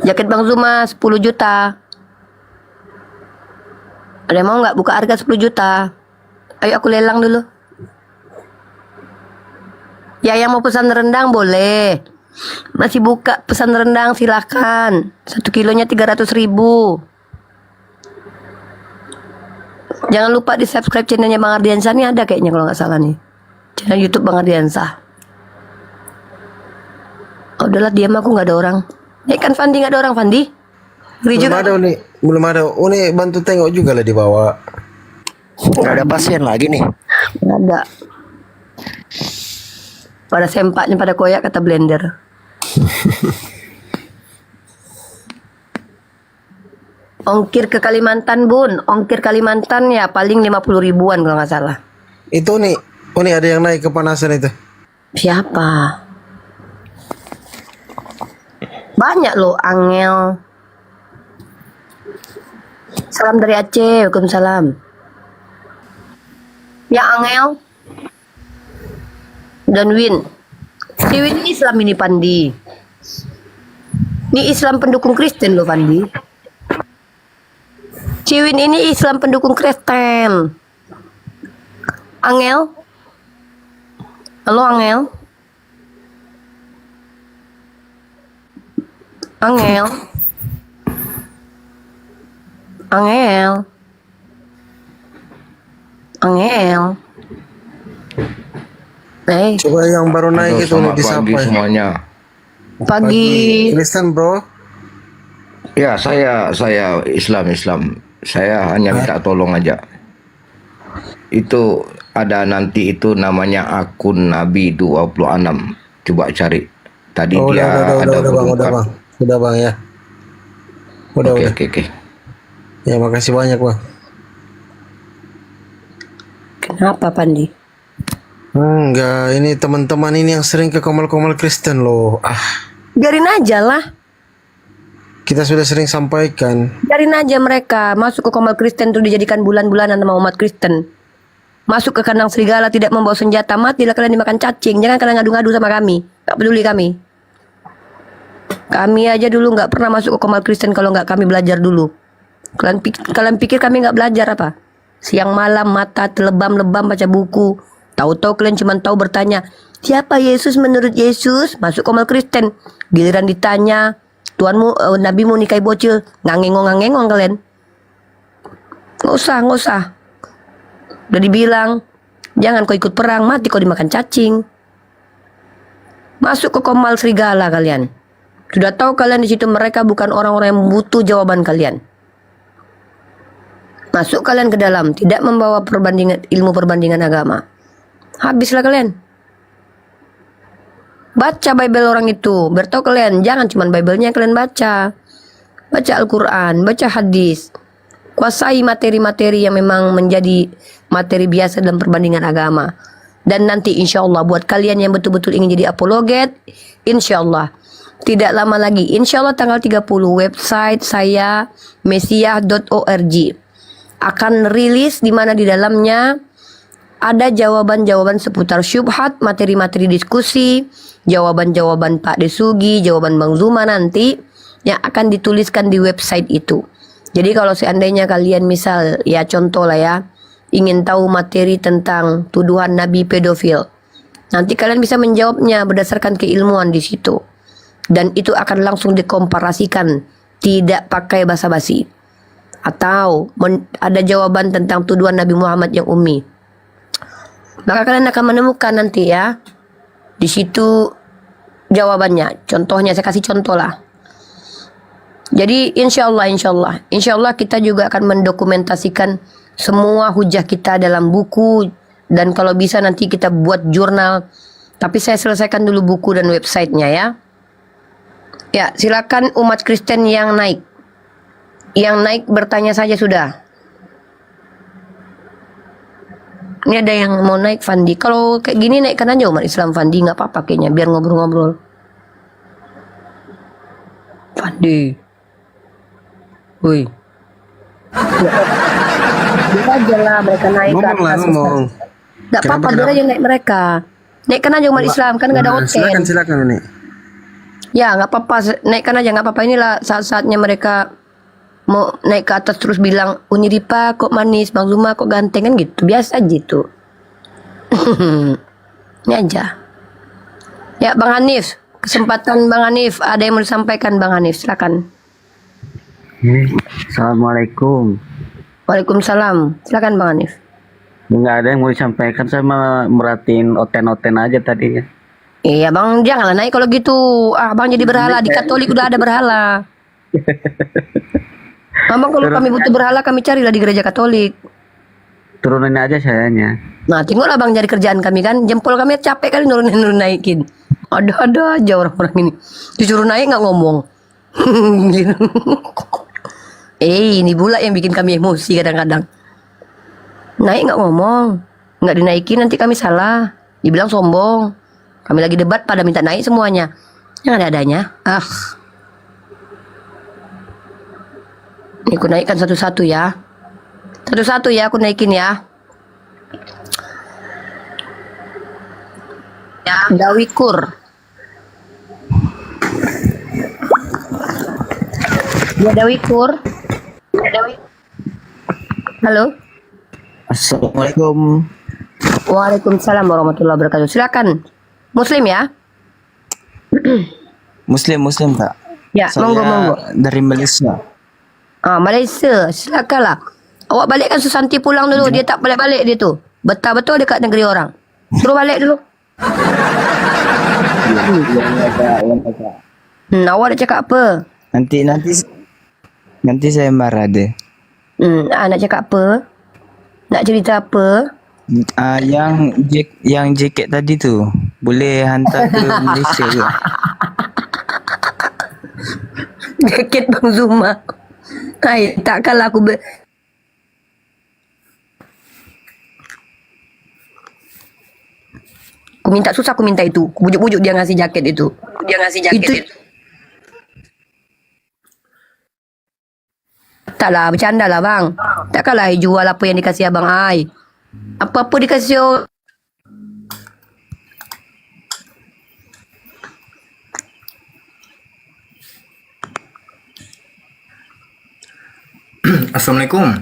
Jaket Bang Zuma 10 juta. Ada yang mau nggak buka harga 10 juta? Ayo aku lelang dulu. Ya yang mau pesan rendang boleh. Masih buka pesan rendang silakan. 1 kilonya 300.000. Jangan lupa di subscribe channelnya Bang Ardiansah. Nih ada kayaknya kalau nggak salah nih. Channel YouTube Bang Ardiansah. Oh, udahlah diam, aku nggak ada orang. Kan Fandi nggak ada orang, Fandi. Belum ada nih. Belum ada. Uni bantu tengok juga lah di bawah. Nggak ada pasien lagi nih. Nggak ada. Pada sempaknya pada koyak kata blender. Ongkir ke Kalimantan, Bun. Ongkir Kalimantan ya paling 50 ribuan kalau nggak salah. Itu nih, oh nih ada yang naik kepanasan itu. Siapa? Banyak loh, Angel. Salam dari Aceh, Waalaikumsalam. Ya Angel. Dan Win. Si Win ini Islam ini, Pandi. Ini Islam pendukung Kristen loh, Pandi. Si Win ini Islam pendukung Kristen. Angel. Halo Angel. Angel. Angel. Angel. Coba yang baru naik itu nih disapa. Pagi semuanya. Pagi. Kristen bro. Ya saya Islam. Saya hanya minta tolong aja. Itu ada nanti itu namanya akun Nabi 26. Coba cari. Tadi dia ada udah bang. Sudah bang ya. Oke. Ya makasih banyak bang. Kenapa Pandi? Enggak, ini teman-teman ini yang sering ke komal-komal Kristen loh. Biarin aja lah. Kita sudah sering sampaikan. Biarin aja mereka masuk ke komal Kristen itu dijadikan bulan-bulanan sama umat Kristen. Masuk ke kandang serigala tidak membawa senjata, matilah kalian dimakan cacing. Jangan kalian ngadu-ngadu sama kami. Gak peduli kami. Kami aja dulu nggak pernah masuk ke komal Kristen kalau nggak kami belajar dulu. Kalian pikir kami nggak belajar apa? Siang malam mata telebam-lebam baca buku. Tahu-tahu kalian cuma tahu bertanya, siapa Yesus menurut Yesus? Masuk komal Kristen. Giliran ditanya, Tuhanmu, nabimu nikahi bocil, ngangengong kalian. Nggak usah. Udah dibilang, jangan kau ikut perang, mati kau dimakan cacing. Masuk ke komal serigala kalian. Sudah tahu kalian di situ mereka bukan orang-orang yang butuh jawaban kalian. Masuk kalian ke dalam, tidak membawa ilmu perbandingan agama. Habislah kalian. Baca Bible orang itu. Bertahu kalian, jangan cuma Bible-nya kalian baca. Baca Al-Quran, baca hadis. Kuasai materi-materi yang memang menjadi materi biasa dalam perbandingan agama. Dan nanti insya Allah buat kalian yang betul-betul ingin jadi apologet, insya Allah tidak lama lagi, insya Allah tanggal 30 website saya mesiah.org akan rilis di mana di dalamnya ada jawaban-jawaban seputar syubhat, materi-materi diskusi, jawaban-jawaban Pak Desugi, jawaban Bang Zuma nanti yang akan dituliskan di website itu. Jadi kalau seandainya kalian misal, ya contoh lah ya, ingin tahu materi tentang tuduhan Nabi pedofil, nanti kalian bisa menjawabnya berdasarkan keilmuan di situ. Dan itu akan langsung dikomparasikan, tidak pakai basa-basi. Atau ada jawaban tentang tuduhan Nabi Muhammad yang ummi. Maka kalian akan menemukan nanti ya, di situ jawabannya. Contohnya saya kasih contoh lah. Jadi insya Allah kita juga akan mendokumentasikan semua hujah kita dalam buku, dan kalau bisa nanti kita buat jurnal. Tapi saya selesaikan dulu buku dan websitenya ya. Ya silakan umat Kristen yang naik. Yang naik bertanya saja sudah. Ini ada yang mau naik Fandi. Kalau kayak gini naikkan aja umat Islam Fandi, nggak apa-apa kayaknya, biar ngobrol-ngobrol. Fandi. Woi. Biar aja lah mereka naik ke atas. Nggak apa-apa, biar aja naik mereka. Naikkan aja umat Islam, kan nggak ada hotel. Silakan ini. Ya nggak apa-apa, naikkan aja nggak apa-apa. Inilah saat-saatnya mereka mau naik ke atas terus bilang, Uniripa kok manis, Bang Zuma kok ganteng, kan gitu. Biasa aja itu. Ini aja. Ya Bang Hanif, kesempatan Bang Hanif, ada yang mau disampaikan Bang Hanif, silakan. Assalamualaikum. Waalaikumsalam, silakan Bang Hanif. Nggak ada yang mau disampaikan, saya merhatiin oten-oten aja tadi ya. Iya Bang, janganlah naik kalau gitu. Bang jadi berhala, di Katolik udah ada berhala. Abang kalau kami butuh berhala, kami carilah di gereja Katolik. Turunin aja sayanya. Nah tengoklah Bang jadi kerjaan kami kan. Jempol kami capek kali nurunin naikin. Ada aja orang-orang ini. Disuruh naik nggak ngomong. Ini pula yang bikin kami emosi kadang-kadang. Naik nggak ngomong, nggak dinaikin nanti kami salah. Dibilang sombong. Kami lagi debat pada minta naik semuanya. Yang ada-adanya. Ini aku naikkan satu-satu ya. Satu-satu ya aku naikin ya. Dawikur. Ya Dawikur. Halo. Assalamualaikum. Waalaikumsalam warahmatullahi wabarakatuh. Silakan. Muslim ya? Muslim Kak. Ya, Saya monggo. dari Malaysia. Malaysia, silakanlah. Awak balikkan Susanti pulang dulu. Dia tak balik-balik dia tu. Betah betul dekat negeri orang. Suruh balik dulu. Awak nak cakap apa? Nanti saya marah deh. Nak cakap apa? Nak cerita apa? Yang jaket tadi tu boleh hantar ke Malaysia ke? Jaket Bang Zuma. Takkanlah aku aku minta susah, aku minta itu. Aku bujuk-bujuk dia ngasih jaket itu. Taklah, bercanda lah bang. Takkanlah jual apa yang dikasih abang ai. Apa-apa dikasih Assalamualaikum.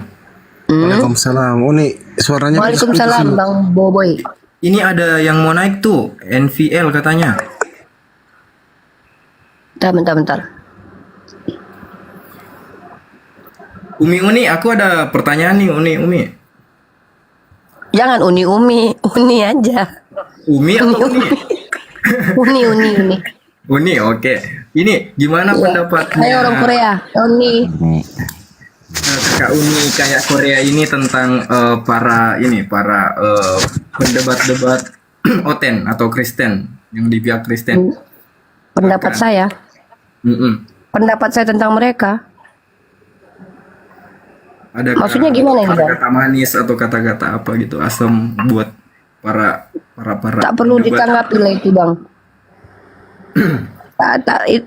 Waalaikumsalam. Oh nih suaranya. Waalaikumsalam Bang Boboy. Ini ada yang mau naik tuh, NVL katanya. Bentar. Umi, aku ada pertanyaan nih, Umi. Jangan Uni aja. Umi atau Uni? Uni. Uni, oke. Ini gimana pendapatnya? Saya orang Korea, Uni. Kakak Uni kayak Korea ini tentang para pendebat-debat Oten atau Kristen yang di pihak Kristen. Pendapat saya. Pendapat saya tentang mereka. Ada maksudnya gimana ini, Bang? kata manis atau kata-kata apa gitu asam buat para tak perlu ditanggapi lah itu Bang.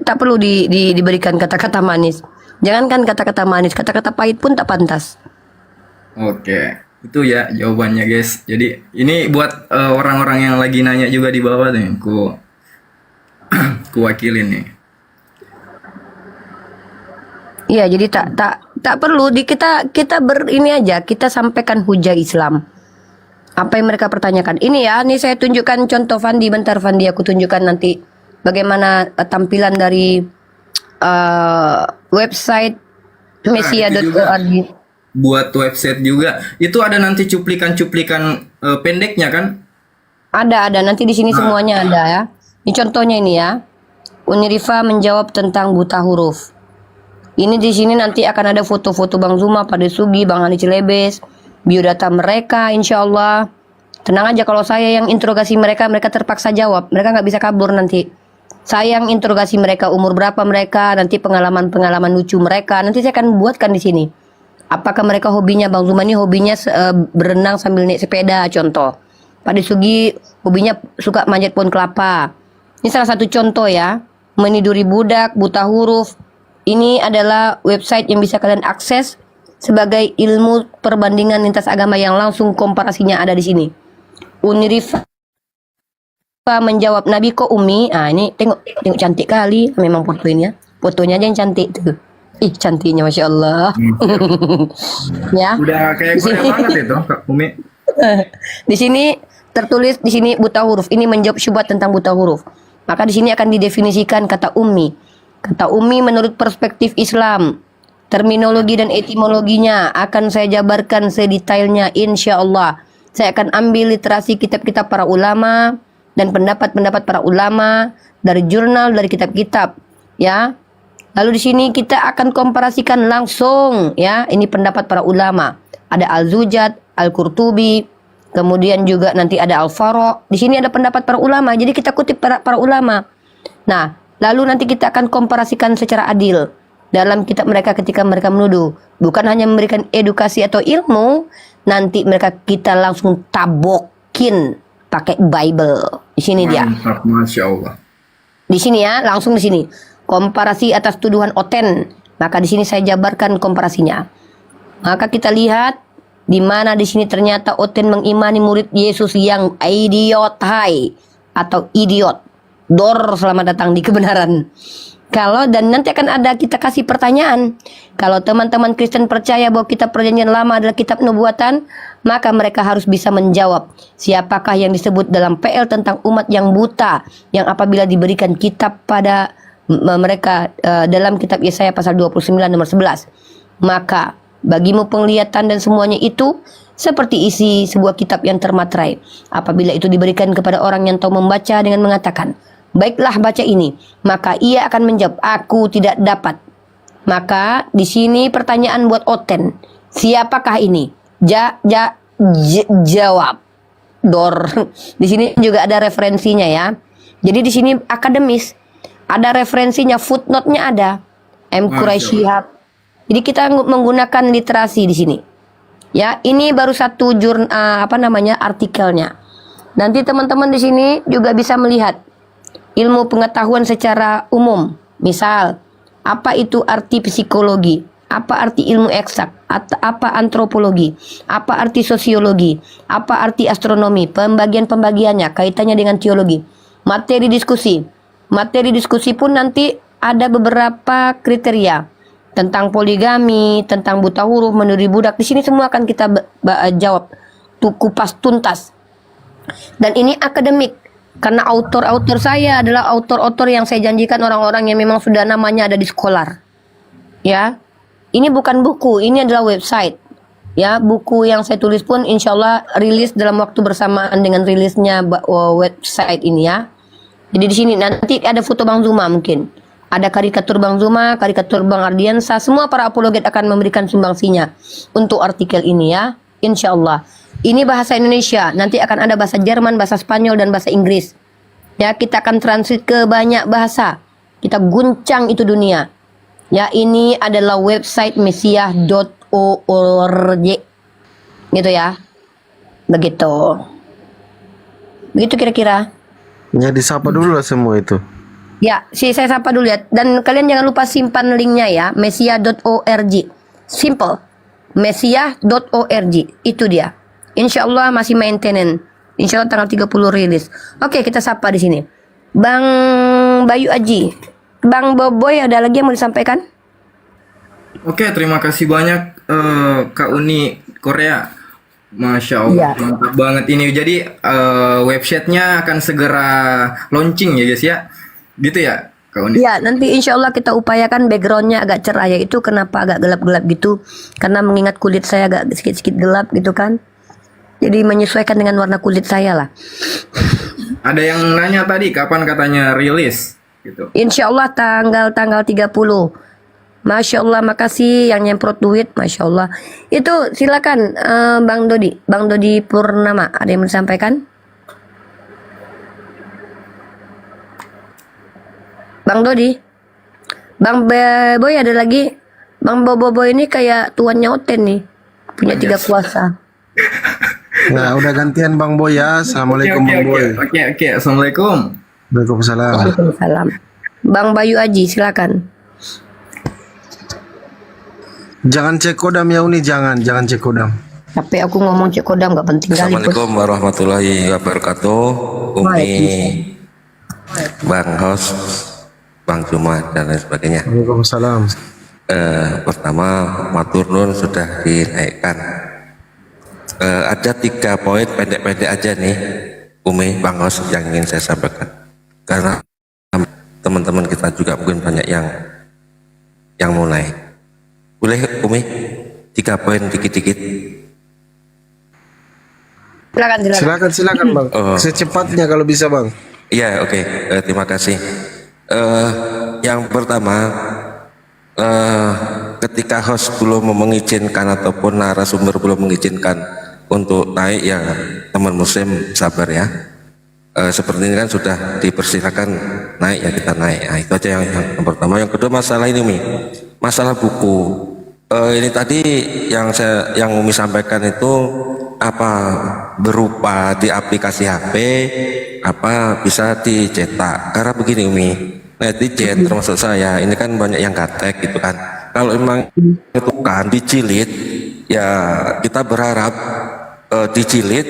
tak perlu diberikan kata-kata manis. Jangankan kata-kata manis, kata-kata pahit pun tak pantas. Oke, itu ya jawabannya guys. Jadi ini buat orang-orang yang lagi nanya juga di bawah nih, ku wakilin nih. Iya, jadi tak perlu kita ini aja, kita sampaikan hujah Islam. Apa yang mereka pertanyakan. Ini ya, nih saya tunjukkan contoh Fandi, bentar Fandi aku tunjukkan nanti bagaimana tampilan dari website mesia.org. Buat website juga. Itu ada nanti cuplikan-cuplikan pendeknya kan? Ada nanti di sini semuanya ada ya. Ini contohnya ini ya. Unirifa menjawab tentang buta huruf. Ini di sini nanti akan ada foto-foto Bang Zuma, Pak Desugi, Bang Hani Cilebes, biodata mereka, insya Allah. Tenang aja, kalau saya yang interogasi mereka terpaksa jawab. Mereka nggak bisa kabur nanti. Saya yang interogasi mereka, umur berapa mereka, nanti pengalaman-pengalaman lucu mereka, nanti saya akan buatkan di sini. Apakah mereka hobinya, Bang Zuma ini hobinya berenang sambil naik sepeda, contoh. Pak Desugi hobinya suka manjat pohon kelapa. Ini salah satu contoh ya, meniduri budak, buta huruf. Ini adalah website yang bisa kalian akses sebagai ilmu perbandingan lintas agama yang langsung komparasinya ada di sini. Unirifa menjawab Nabi kok Umi. Ini tengok cantik kali memang fotonya. Fotonya aja yang cantik tuh. Ih, cantiknya Masya Allah. Ya. Udah kayak Korea banget itu Kak Umi. Di sini tertulis di sini buta huruf. Ini menjawab syubhat tentang buta huruf. Maka di sini akan didefinisikan kata Ummi. Kata Umi menurut perspektif Islam, terminologi dan etimologinya akan saya jabarkan sedetailnya insya Allah. Saya akan ambil literasi kitab-kitab para ulama dan pendapat-pendapat para ulama dari jurnal, dari kitab-kitab, ya. Lalu di sini kita akan komparasikan langsung, ya. Ini pendapat para ulama. Ada Al-Zujad, Al-Qurtubi, kemudian juga nanti ada Al-Faro. Di sini ada pendapat para ulama. Jadi kita kutip para ulama. Nah, lalu nanti kita akan komparasikan secara adil dalam kitab mereka ketika mereka menuduh. Bukan hanya memberikan edukasi atau ilmu, nanti mereka kita langsung tabokin pakai Bible. Di sini dia. Mantap, Masya Allah. Di sini ya, langsung di sini. Komparasi atas tuduhan Oten. Maka di sini saya jabarkan komparasinya. Maka kita lihat di mana di sini ternyata Oten mengimani murid Yesus yang idiot atau idiot. Dor, selamat datang di kebenaran. Kalau dan nanti akan ada kita kasih pertanyaan. Kalau teman-teman Kristen percaya bahwa kitab perjanjian lama adalah kitab nubuatan, maka mereka harus bisa menjawab siapakah yang disebut dalam PL tentang umat yang buta yang apabila diberikan kitab pada mereka dalam kitab Yesaya pasal 29 nomor 11. Maka bagimu penglihatan dan semuanya itu seperti isi sebuah kitab yang termaterai. Apabila itu diberikan kepada orang yang tahu membaca dengan mengatakan, baiklah baca ini, maka ia akan menjawab, aku tidak dapat. Maka di sini pertanyaan buat Oten, siapakah ini? Jawab. Dor. Di sini juga ada referensinya ya. Jadi di sini akademis, ada referensinya, footnote-nya ada. M. Quraisy Shihab. Jadi kita menggunakan literasi di sini. Ya, ini baru satu artikelnya. Nanti teman-teman di sini juga bisa melihat ilmu pengetahuan secara umum. Misal, apa itu arti psikologi? Apa arti ilmu eksak? Apa antropologi? Apa arti sosiologi? Apa arti astronomi? Pembagian-pembagiannya, kaitannya dengan teologi. Materi diskusi. Materi diskusi pun nanti ada beberapa kriteria. Tentang poligami, tentang buta huruf, menuri budak. Di sini semua akan kita jawab. Kupas tuntas. Dan ini akademik. Karena autor-autor saya adalah autor-autor yang saya janjikan orang-orang yang memang sudah namanya ada di Scholar. Ya, ini bukan buku, ini adalah website. Ya, buku yang saya tulis pun insya Allah rilis dalam waktu bersamaan dengan rilisnya website ini ya. Jadi di sini nanti ada foto Bang Zuma mungkin. Ada karikatur Bang Zuma, karikatur Bang Ardiansa, semua para apologet akan memberikan sumbangsinya untuk artikel ini ya. Insya Allah. Ini bahasa Indonesia, nanti akan ada bahasa Jerman, bahasa Spanyol, dan bahasa Inggris. Ya, kita akan translate ke banyak bahasa. Kita guncang itu dunia. Ya, ini adalah website mesiah.org. Gitu ya. Begitu. Begitu kira-kira. Ya, disapa dulu lah semua itu. Ya, saya sapa dulu ya. Dan kalian jangan lupa simpan linknya ya. Mesiah.org. Simple. Mesiah.org. Itu dia. Insya Allah masih maintenance. Insya Allah tanggal 30 rilis. Oke, kita sapa di sini. Bang Bayu Aji. Bang Boboy, ada lagi yang mau disampaikan? Oke, terima kasih banyak Kak Uni Korea. Masya Allah, mantap banget ini. Jadi websitenya akan segera launching ya guys ya. Gitu ya Kak Uni? Iya, nanti insya Allah kita upayakan backgroundnya agak cerah ya. Itu kenapa agak gelap-gelap gitu. Karena mengingat kulit saya agak sedikit-sedikit gelap gitu kan. Jadi menyesuaikan dengan warna kulit saya lah. Ada yang nanya tadi kapan katanya rilis gitu. Insya Allah tanggal 30. Masya Allah, makasih yang nyemprot duit, Masya Allah. Itu silakan Bang Dodi Purnama, ada yang mau disampaikan? Bang Dodi, Bang Boy ada lagi. Bang Bobo ini kayak tuannya Oten nih, punya 3 kuasa. Nah, udah gantian Bang Boy ya. Assalamualaikum Bang Boy. Oke, Assalamualaikum. Waalaikumsalam. Waalaikumsalam. Bang Bayu Aji, silakan. Jangan cek kodam ya Uni, jangan cek kodam. Tapi aku ngomong cek kodam gak penting kali. Assalamualaikum warahmatullahi wabarakatuh. Umi, Bang Hos, Bang Juma dan lain sebagainya. Waalaikumsalam. Pertama, matur nuwun sudah dinaikkan. Ada 3 poin pendek-pendek aja nih, Umi, Bang Hos, yang ingin saya sampaikan. Karena teman-teman kita juga mungkin banyak yang mulai. Boleh Umi 3 poin dikit-dikit? Silakan Bang. Secepatnya kalau bisa Bang. Iya, oke. Terima kasih. Yang pertama, ketika host belum mengizinkan ataupun narasumber belum mengizinkan untuk naik, ya teman muslim sabar ya. Seperti ini kan sudah dipersilakan naik, ya kita naik. Nah, itu aja yang pertama. Yang kedua, masalah ini Mi, masalah buku. Ini tadi yang Umi sampaikan itu apa berupa di aplikasi HP, apa bisa dicetak. Karena begini Umi, netizen termasuk saya, ini kan banyak yang gatek gitu kan. Kalau memang itu kan dijilid, ya kita berharap dijilid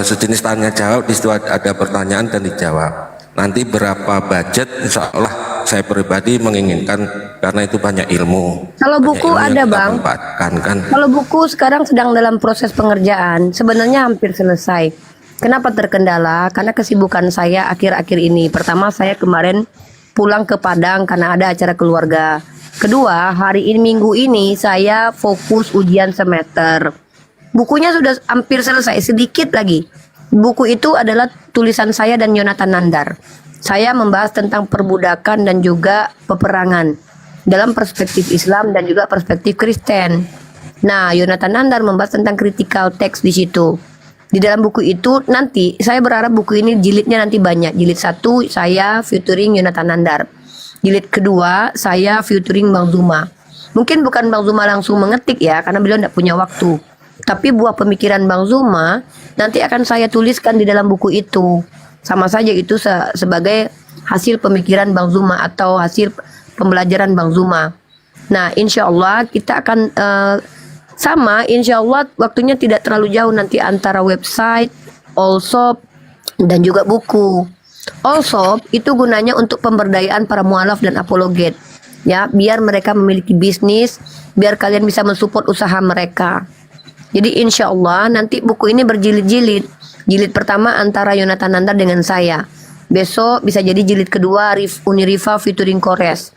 sejenis tanya jawab, di situ ada pertanyaan dan dijawab. Nanti berapa budget, insya Allah saya pribadi menginginkan karena itu banyak ilmu. Kalau buku ada bang, kan. kalau buku sekarang sedang dalam proses pengerjaan, sebenarnya hampir selesai. Kenapa terkendala? Karena kesibukan saya akhir-akhir ini. Pertama, saya kemarin pulang ke Padang karena ada acara keluarga. Kedua, hari ini minggu ini saya fokus ujian semester. Bukunya sudah hampir selesai, sedikit lagi. Buku itu adalah tulisan saya dan Yonatan Nandar. Saya membahas tentang perbudakan dan juga peperangan dalam perspektif Islam dan juga perspektif Kristen. Nah, Yonatan Nandar membahas tentang critical text di situ. Di dalam buku itu nanti saya berharap buku ini jilidnya nanti banyak. Jilid 1 saya featuring Yonatan Nandar. Jilid kedua saya featuring Bang Zuma. Mungkin bukan Bang Zuma langsung mengetik ya, karena beliau tidak punya waktu. Tapi buah pemikiran Bang Zuma nanti akan saya tuliskan di dalam buku itu. Sama saja itu sebagai hasil pemikiran Bang Zuma atau hasil pembelajaran Bang Zuma. Nah, insya Allah kita akan sama, insya Allah waktunya tidak terlalu jauh nanti antara website, Allshop, dan juga buku. Allshop itu gunanya untuk pemberdayaan para mualaf dan apologet. Ya, biar mereka memiliki bisnis, biar kalian bisa mensupport usaha mereka. Jadi insya Allah nanti buku ini berjilid-jilid. Jilid pertama antara Yonatan Nandar dengan saya. Besok bisa jadi jilid kedua Unirifa featuring Kores.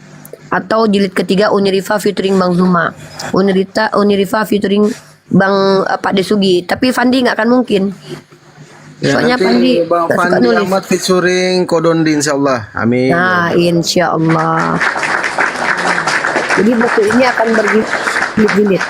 Atau jilid ketiga Unirifa featuring Bang Zuma. Unirifa featuring Bang Pak Desugi. Tapi Fandi nggak akan mungkin. Ya, Soalnya nanti Fandi Bang nggak suka Fandi nulis. Ahmad featuring Kodondi insyaallah. Amin. Nah, insya Allah. Jadi buku ini akan berjilid-jilid.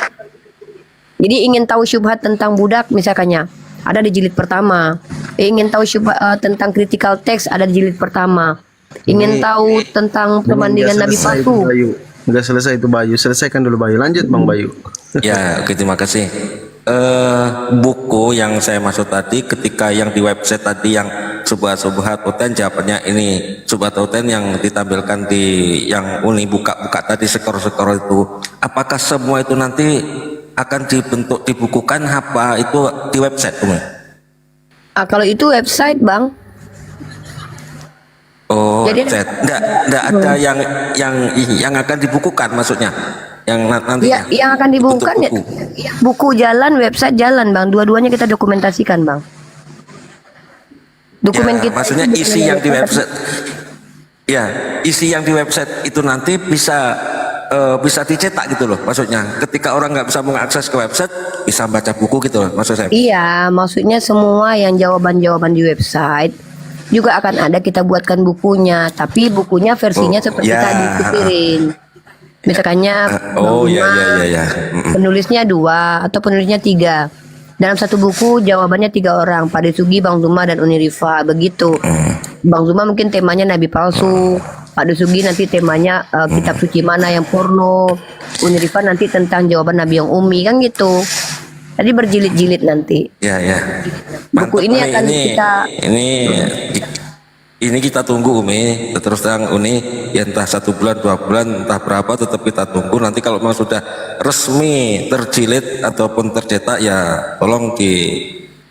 Jadi ingin tahu syubhat tentang budak misalkannya, ada di jilid pertama. Ingin tahu syubhat tentang critical text, ada di jilid pertama. Ingin tahu tentang perbandingan Nabi Patu. Udah selesai itu Bayu. Selesaikan dulu Bayu. Lanjut Bang Bayu. Ya, oke, terima kasih. Buku yang saya maksud tadi ketika yang di website tadi yang subhat uten, jawabannya ini subhat uten yang ditampilkan di yang Uni buka-buka tadi skor-skor itu. Apakah semua itu nanti akan dibentuk dibukukan apa itu di website Umi? Kalau itu website Bang. Oh, Jadi website. Enggak ada yang akan dibukukan maksudnya. Yang nanti ya, yang akan dibukukan ya, buku jalan, website jalan Bang. Dua-duanya kita dokumentasikan Bang. Dokumen ya, kita maksudnya isi yang di website. Ya, isi yang di website itu nanti bisa dicetak gitu loh, maksudnya ketika orang nggak bisa mengakses ke website bisa baca buku gitu loh, maksud saya. Iya, maksudnya semua yang jawaban-jawaban di website juga akan ada kita buatkan bukunya, tapi bukunya versinya seperti tadi dikirim. Misalkannya penulisnya 2 atau penulisnya 3. Dalam satu buku jawabannya 3 orang, Pak Desugi, Bang Zuma, dan Unirifa, begitu. Bang Zuma mungkin temanya Nabi palsu, Pak Desugi nanti temanya kitab suci mana yang porno, Unirifa nanti tentang jawaban Nabi yang umi, kan gitu. Jadi berjilid-jilid nanti. Ya. Buku ini akan kita ini kita tunggu Umi, terus terang Uni ya entah 1 bulan 2 bulan entah berapa tetap kita tunggu. Nanti kalau memang sudah resmi terjilid ataupun tercetak ya tolong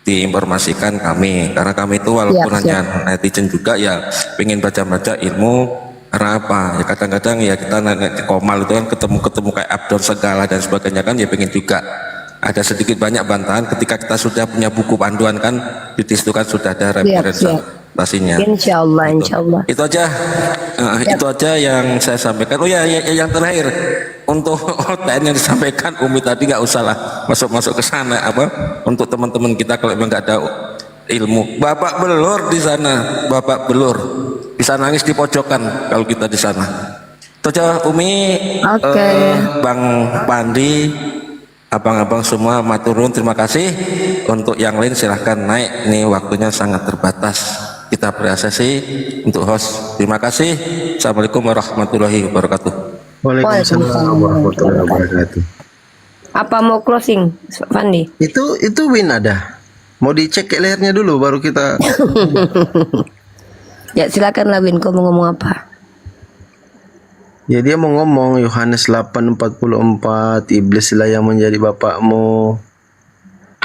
diinformasikan kami, karena kami itu walaupun hanya netizen juga ya pengen baca-baca ilmu. Karena apa ya, kadang-kadang ya kita Komal itu kan ketemu kayak Abdul segala dan sebagainya kan ya pengen juga ada sedikit banyak bantahan ketika kita sudah punya buku panduan kan di situ kan sudah ada referensinya. Insyaallah. Itu aja yang saya sampaikan. Oh ya, yang terakhir untuk OTN yang disampaikan Umi tadi nggak usah lah masuk ke sana apa untuk teman-teman kita kalau memang nggak ada ilmu. Bapak belur di sana, bapak belur bisa nangis di pojokan kalau kita di sana. Itu aja Umi, Bang Pandi, abang-abang semua maturun, terima kasih. Untuk yang lain silahkan naik, ini waktunya sangat terbatas. Kita beri asesi untuk host. Terima kasih. Assalamualaikum warahmatullahi wabarakatuh. Waalaikumsalam warahmatullahi wabarakatuh. Apa mau closing, Fandi? Itu Win ada. Mau dicek lehernya dulu baru kita. Ya silakan lah Win, kau mau ngomong apa? Ya dia mau ngomong Yohanes 8:44, iblislah yang menjadi bapakmu.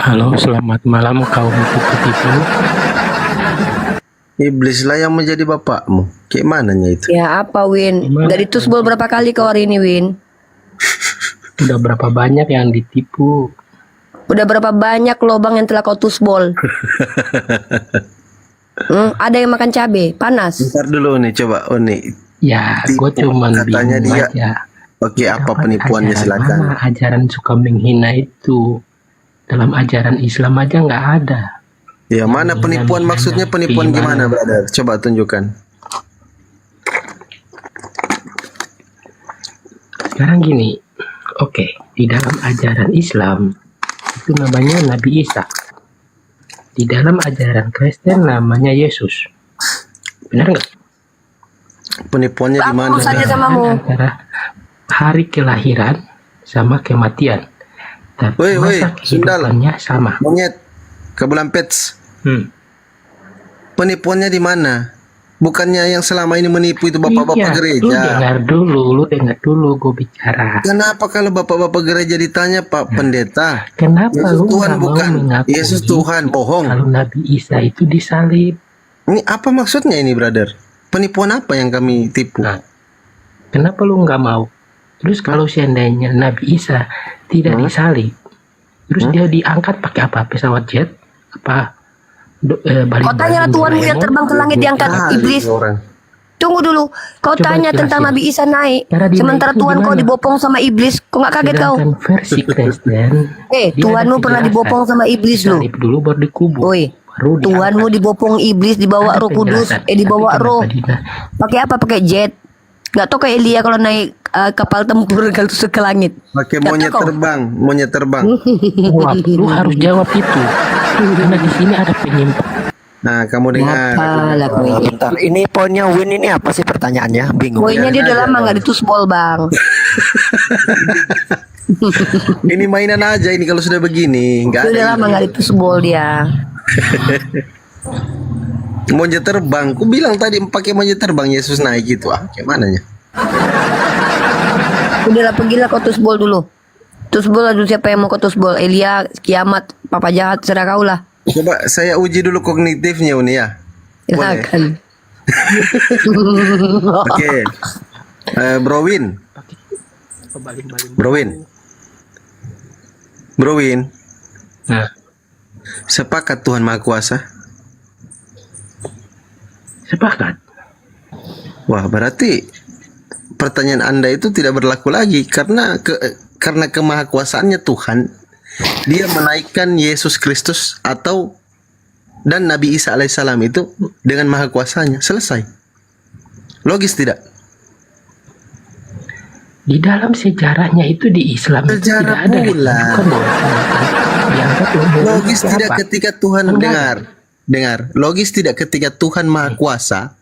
Halo, selamat malam kaum tipu-tipu. Iblislah yang menjadi bapakmu. Kayak mananya itu? Ya apa Win? Udah ditusbol berapa kali kau hari ini Win? Udah berapa banyak yang ditipu? Udah berapa banyak lubang yang telah kau tusbol? Ada yang makan cabai panas. Bentar dulu nih, coba nih. Ya, gue cuman katanya bingung dia. aja. Oke, apa penipuannya Ajaran silakan. mana ajaran suka menghina itu? Dalam ajaran Islam aja nggak ada. Ya mana penipuan, maksudnya penipuan gimana, brother? Coba tunjukkan. Sekarang gini, oke, di dalam ajaran Islam itu namanya Nabi Isa. Di dalam ajaran Kristen namanya Yesus. Benar nggak? Penipuannya di mana? Urusannya samamu. Antara hari kelahiran sama kematian. Tapi masa kehidupannya sama. Monyet, kebelan pets. Penipuannya di mana? Bukannya yang selama ini menipu itu bapak-bapak gereja. Lu dengar dulu gue bicara. Kenapa kalau bapak-bapak gereja ditanya Pak Pendeta? Kenapa Yesus lu Tuhan nggak mau bukan? mengakui Yesus Tuhan bohong. Kalau Nabi Isa itu disalib. Ini apa maksudnya ini, brother? Penipuan apa yang kami tipu? Kenapa lu nggak mau? Terus kalau seandainya Nabi Isa tidak disalib, terus dia diangkat pakai apa? Pesawat jet? Apa? Kau tanya Tuhanmu yang terbang ke langit diangkat iblis. Tunggu dulu. Kau Coba tanya tentang jelasin. Nabi Isa naik. Cara dia Sementara naik itu Tuhan kau gimana? dibopong sama iblis. Kau nggak kaget kau? Sedangkan versi Kristen, dia Tuhanmu ada pernah kejelasan. dibopong sama iblis lu. Disalib dulu baru dikubur. Woi, Baru Tuhanmu dibopong iblis, dibawa Ada Roh Kudus, penjelasan. dibawa Tapi roh. kenapa Pakai apa? Pakai jet. Gak tau kayak Elia kalau naik kapal tempur kalau ke langit. Pakai Nggak monyet tahu kau? terbang, monyet terbang. Jawab, lu harus jawab itu. Karena di sini ada penyimpan. Nah, kamu dengar. Bentar, ini poinnya Win ini apa sih pertanyaannya? Bingung. Poinnya dia udah lama nggak ditusbol bang. Ini mainan aja ini kalau sudah begini, Dia nggak udah ada. lama nggak ditusbol dia. Monyet terbang. Ku bilang tadi pakai monyet terbang Yesus naik gitu. Kayak mananya? Udah lah pergilah kau tusbol dulu. Tusbol lah dulu siapa yang mau kau tusbol? Elia, kiamat, papa jahat, serah kau lah. Coba saya uji dulu kognitifnya Uni ya. Boleh? Silakan. Oke. Bro Win. Nah. Sepakat Tuhan Maha Kuasa? Sepakat. Wah, berarti pertanyaan Anda itu tidak berlaku lagi karena kemahakuasaannya Tuhan, dia menaikkan Yesus Kristus dan Nabi Isa alaihissalam itu dengan maha kuasanya. Selesai. Logis tidak? Di dalam sejarahnya itu di Islam itu tidak ada pula. Logis tidak ketika Tuhan dengar. Logis tidak ketika Tuhan Maha Kuasa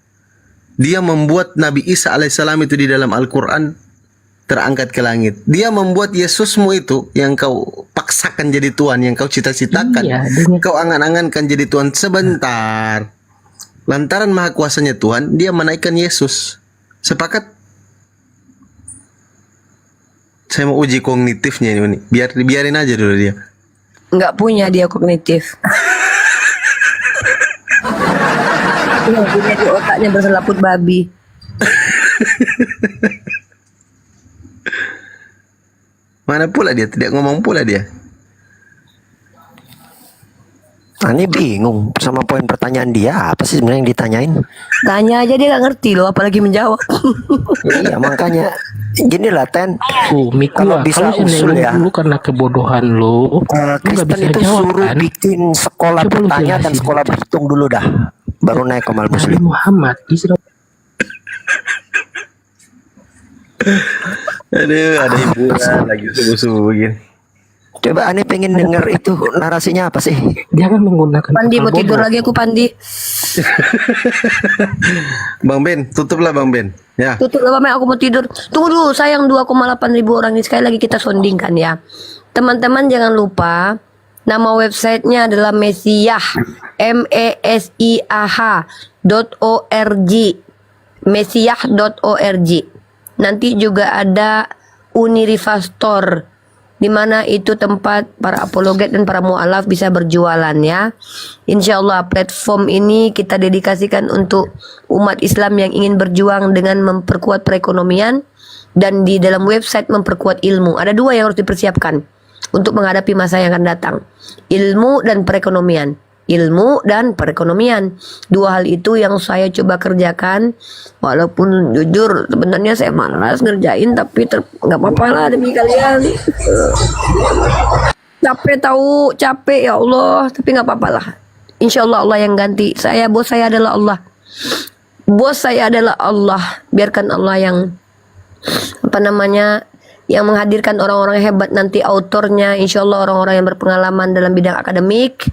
dia membuat Nabi Isa alaihissalam itu di dalam Al-Quran terangkat ke langit. Dia membuat Yesusmu itu yang kau paksakan jadi Tuhan, yang kau cita-citakan, kau angan-angankan jadi Tuhan sebentar. Lantaran maha kuasanya Tuhan, dia menaikkan Yesus. Sepakat? Saya mau uji kognitifnya ini. Biarin aja dulu dia. Nggak punya dia kognitif. Nggak punya di otaknya berselaput babi. Mana pula dia? Tidak ngomong pula dia. Ini bingung sama poin pertanyaan dia. Apa sih sebenarnya yang ditanyain? Tanya aja dia nggak ngerti loh, apalagi menjawab. Iya makanya gini lah Ten. Miku Kalau bisa usul ya. dulu karena kebodohan lu nggak Kristen bisa itu jawab suruh kan? bikin sekolah Coba lu bertanya dan jelasin. sekolah berhitung dulu dah. Baru naik ke Nabi muslim. Muhammad Israel. Aduh, ada hiburan lagi subuh-subuh begini. Coba aneh pengen denger itu narasinya apa sih? Jangan menggunakan Pandi mau akal tidur bodoh. lagi aku Pandi. Bang Ben, tutuplah Bang Ben. Ya. Tutup lah Bang, aku mau tidur. Tunggu dulu, sayang 2,8 ribu orang ini sekali lagi kita soundingkan ya. Teman-teman jangan lupa nama websitenya adalah Mesiyah mesiyah.org mesiyah.org. Nanti juga ada Uniriva Store, di mana itu tempat para apologet dan para mu'alaf bisa berjualan ya. Insya Allah platform ini kita dedikasikan untuk umat Islam yang ingin berjuang dengan memperkuat perekonomian, dan di dalam website memperkuat ilmu. Ada dua yang harus dipersiapkan untuk menghadapi masa yang akan datang, ilmu dan perekonomian. Ilmu dan perekonomian, dua hal itu yang saya coba kerjakan, walaupun jujur sebenarnya saya malas ngerjain, tapi nggak apa-apa lah demi kalian. Capek tahu, capek ya Allah, tapi nggak apa-apa lah. Insya Allah Allah yang ganti saya. Bos saya adalah Allah, bos saya adalah Allah. Biarkan Allah yang yang menghadirkan orang-orang hebat nanti, autornya insya Allah orang-orang yang berpengalaman dalam bidang akademik,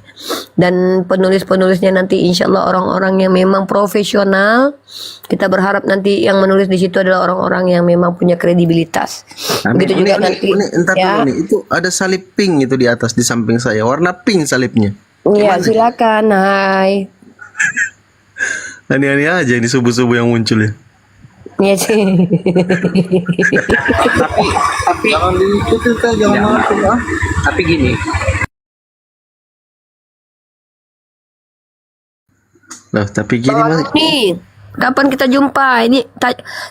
dan penulis-penulisnya nanti insya Allah orang-orang yang memang profesional. Kita berharap nanti yang menulis di situ adalah orang-orang yang memang punya kredibilitas. Begitu juga nanti Entar ya. dulu nih, itu ada salib pink itu di atas di samping saya, warna pink salibnya. Ya silakan, hai. Aneh-aneh aja ini subuh-subuh yang muncul ya. Iya sih. Tapi jangan diikuti, jangan masuk ah. Tapi gini, Loh, tapi gini Bang Mas. Nih, kapan kita jumpa? Ini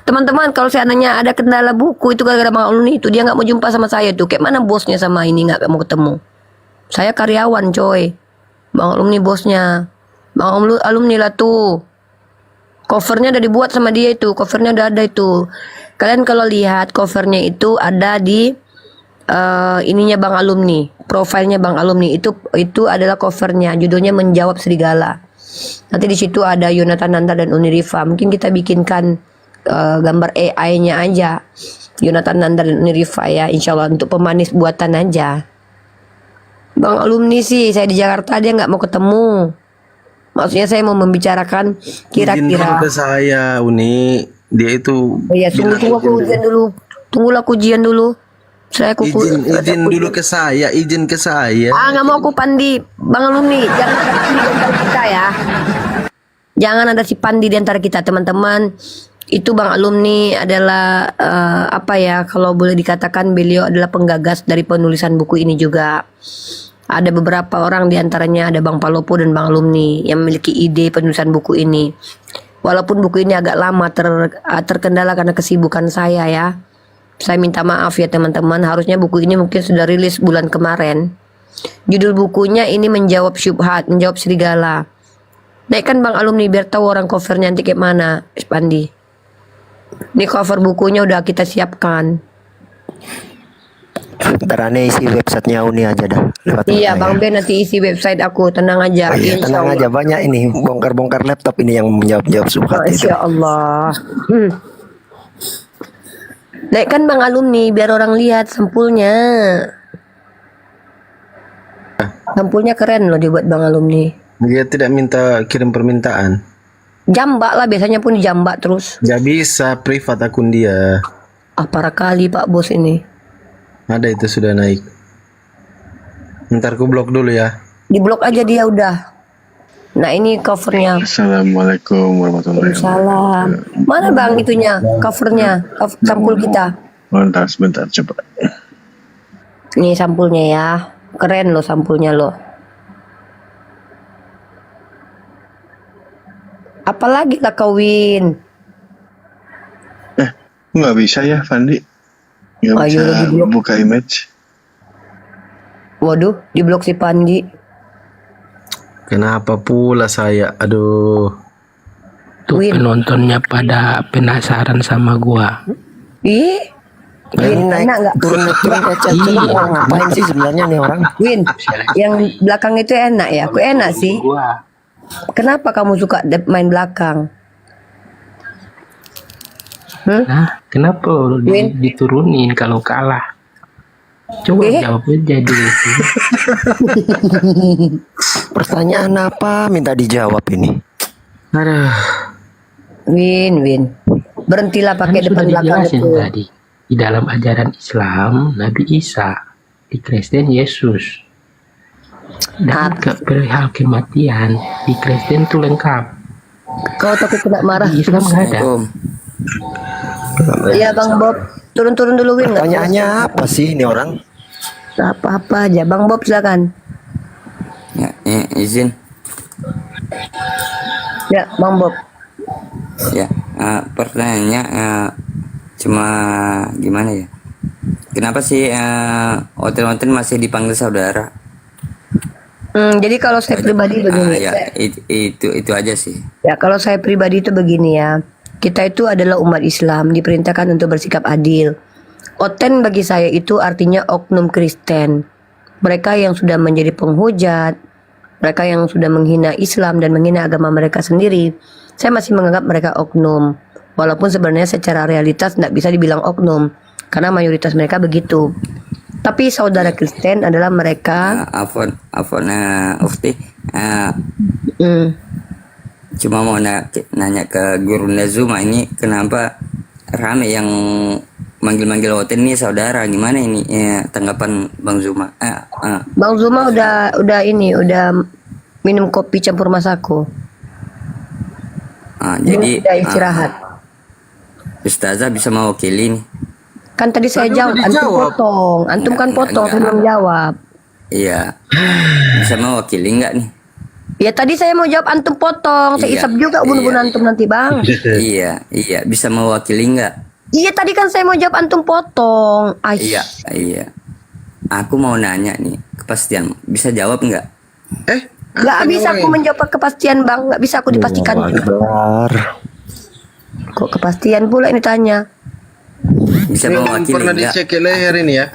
teman-teman, kalau seandainya ada kendala buku itu gara-gara Bang Alumni itu, dia nggak mau jumpa sama saya tuh. Kayak mana bosnya sama ini nggak mau ketemu? Saya karyawan coy, Bang Alumni bosnya. Bang Alumni lah tuh. Covernya udah dibuat sama dia itu, covernya udah ada itu. Kalian kalau lihat covernya itu ada di ininya Bang Alumni, profilnya Bang Alumni itu adalah covernya, judulnya Menjawab Serigala. Nanti di situ ada Yonatan Nanda dan Uniriva. Mungkin kita bikinkan gambar AI-nya aja, Yonatan Nanda dan Uniriva ya, insya Allah untuk pemanis buatan aja. Bang Alumni sih, saya di Jakarta, dia nggak mau ketemu. Maksudnya saya mau membicarakan Izin kira-kira. dulu ke saya, Uni. Dia itu Oh iya, tunggu aku ujian dulu. Tunggulah aku ujian dulu. Saya aku izin dulu ke saya, izin ke saya. nggak mau aku Pandi, Bang Alumni, jangan ada Pandi di antara kita ya. Jangan ada si Pandi di antara kita, teman-teman. Itu Bang Alumni adalah apa ya, kalau boleh dikatakan beliau adalah penggagas dari penulisan buku ini juga. Ada beberapa orang di antaranya ada Bang Palopo dan Bang Alumni yang memiliki ide penulisan buku ini. Walaupun buku ini agak lama terkendala karena kesibukan saya ya. Saya minta maaf ya teman-teman, harusnya buku ini mungkin sudah rilis bulan kemarin. Judul bukunya ini Menjawab Syubhat, Menjawab Serigala. Naikkan Bang Alumni biar tahu orang covernya nanti kayak mana, Pandi. Ini cover bukunya udah kita siapkan. Ntar aneh isi websitenya Uni aja dah. Lewat Iya mana Bang ya. Ben nanti isi website aku, tenang aja. Oh, iya, Insya tenang Allah. aja, banyak ini bongkar-bongkar laptop ini yang menjawab subhat itu. Masya Allah. Naikkan Bang Alumni biar orang lihat sampulnya. Sampulnya keren loh dibuat Bang Alumni. Dia tidak minta kirim permintaan. Jambak lah, biasanya pun dijambak terus. Gak bisa, privat akun dia. Ah parah kali Pak Bos ini. Ada itu sudah naik. Ntar ku blok dulu ya. Di blok aja dia udah. Nah ini covernya. Assalamualaikum warahmatullahi Salam. Mana Bang itunya, covernya, sampul kita. wabarakatuh. Sebentar coba. Ini sampulnya ya. Keren loh sampulnya loh. Apalagi lah kawin. Nggak bisa ya, Fandi. Nggak Ayo, bisa di-blok. buka image. Waduh, di blok si Pandi. Kenapa pula saya? Aduh. tuh penontonnya pada penasaran sama gua. Ih, Win, enak nggak? Turun kaca Iya. orang ngapain sih sebenarnya nih orang? Win, yang belakang itu enak ya? Aku enak sih. Kenapa kamu suka main belakang? Nah, kenapa diturunin kalau kalah? Coba jawab aja dulu sih. Pertanyaan apa minta dijawab ini? Aduh. Win. Berhentilah pakai Kan depan sudah belakang dijelasin itu. tadi. Di dalam ajaran Islam, Nabi Isa. Di Kristen, Yesus. Dan perihal kematian, di Kristen itu lengkap. Kau takut kena marah. Di Islam nggak ada. Iya Bang Bob, turun dulu Win. Pertanyaannya apa sih ini orang? Apa-apa aja, Bang Bob silakan. Ya, izin. Ya, Bang Bob. Ya, pertanyaannya cuma gimana ya? Kenapa sih hotel-hotel masih dipanggil saudara? Jadi kalau saya pribadi begini. Ya, itu aja sih. Ya, kalau saya pribadi itu begini ya. Kita itu adalah umat Islam, diperintahkan untuk bersikap adil. Oten bagi saya itu artinya oknum Kristen. Mereka yang sudah menjadi penghujat, mereka yang sudah menghina Islam dan menghina agama mereka sendiri. Saya masih menganggap mereka oknum. Walaupun sebenarnya secara realitas tidak bisa dibilang oknum. Karena mayoritas mereka begitu. Tapi saudara Kristen adalah mereka. Afwan, Ukti. Cuma mau nanya ke Guru Nazuma ini kenapa rame yang manggil-manggil hotel ini saudara, gimana ini tanggapan Bang Zuma? Bang Zuma udah minum kopi campur Masako. Jadi udah istirahat. Ustazah bisa mewakili nih. Kan tadi saya jawab, antum potong. Antum kan potong, saya belum jawab. Iya. Bisa mewakili nggak nih? Ya tadi saya mau jawab, antum potong. Saya isap juga ubun-ubun antum nanti Bang. Iya. Bisa mewakili nggak? Iya tadi kan saya mau jawab, antum potong. Iya. Aku mau nanya nih, kepastian. Bisa jawab nggak? Nggak bisa aku menjawab kepastian Bang. Nggak bisa aku dipastikan. Kok kepastian pula ini tanya? Bisa mewakili pernah nggak? dicek leher ini ya.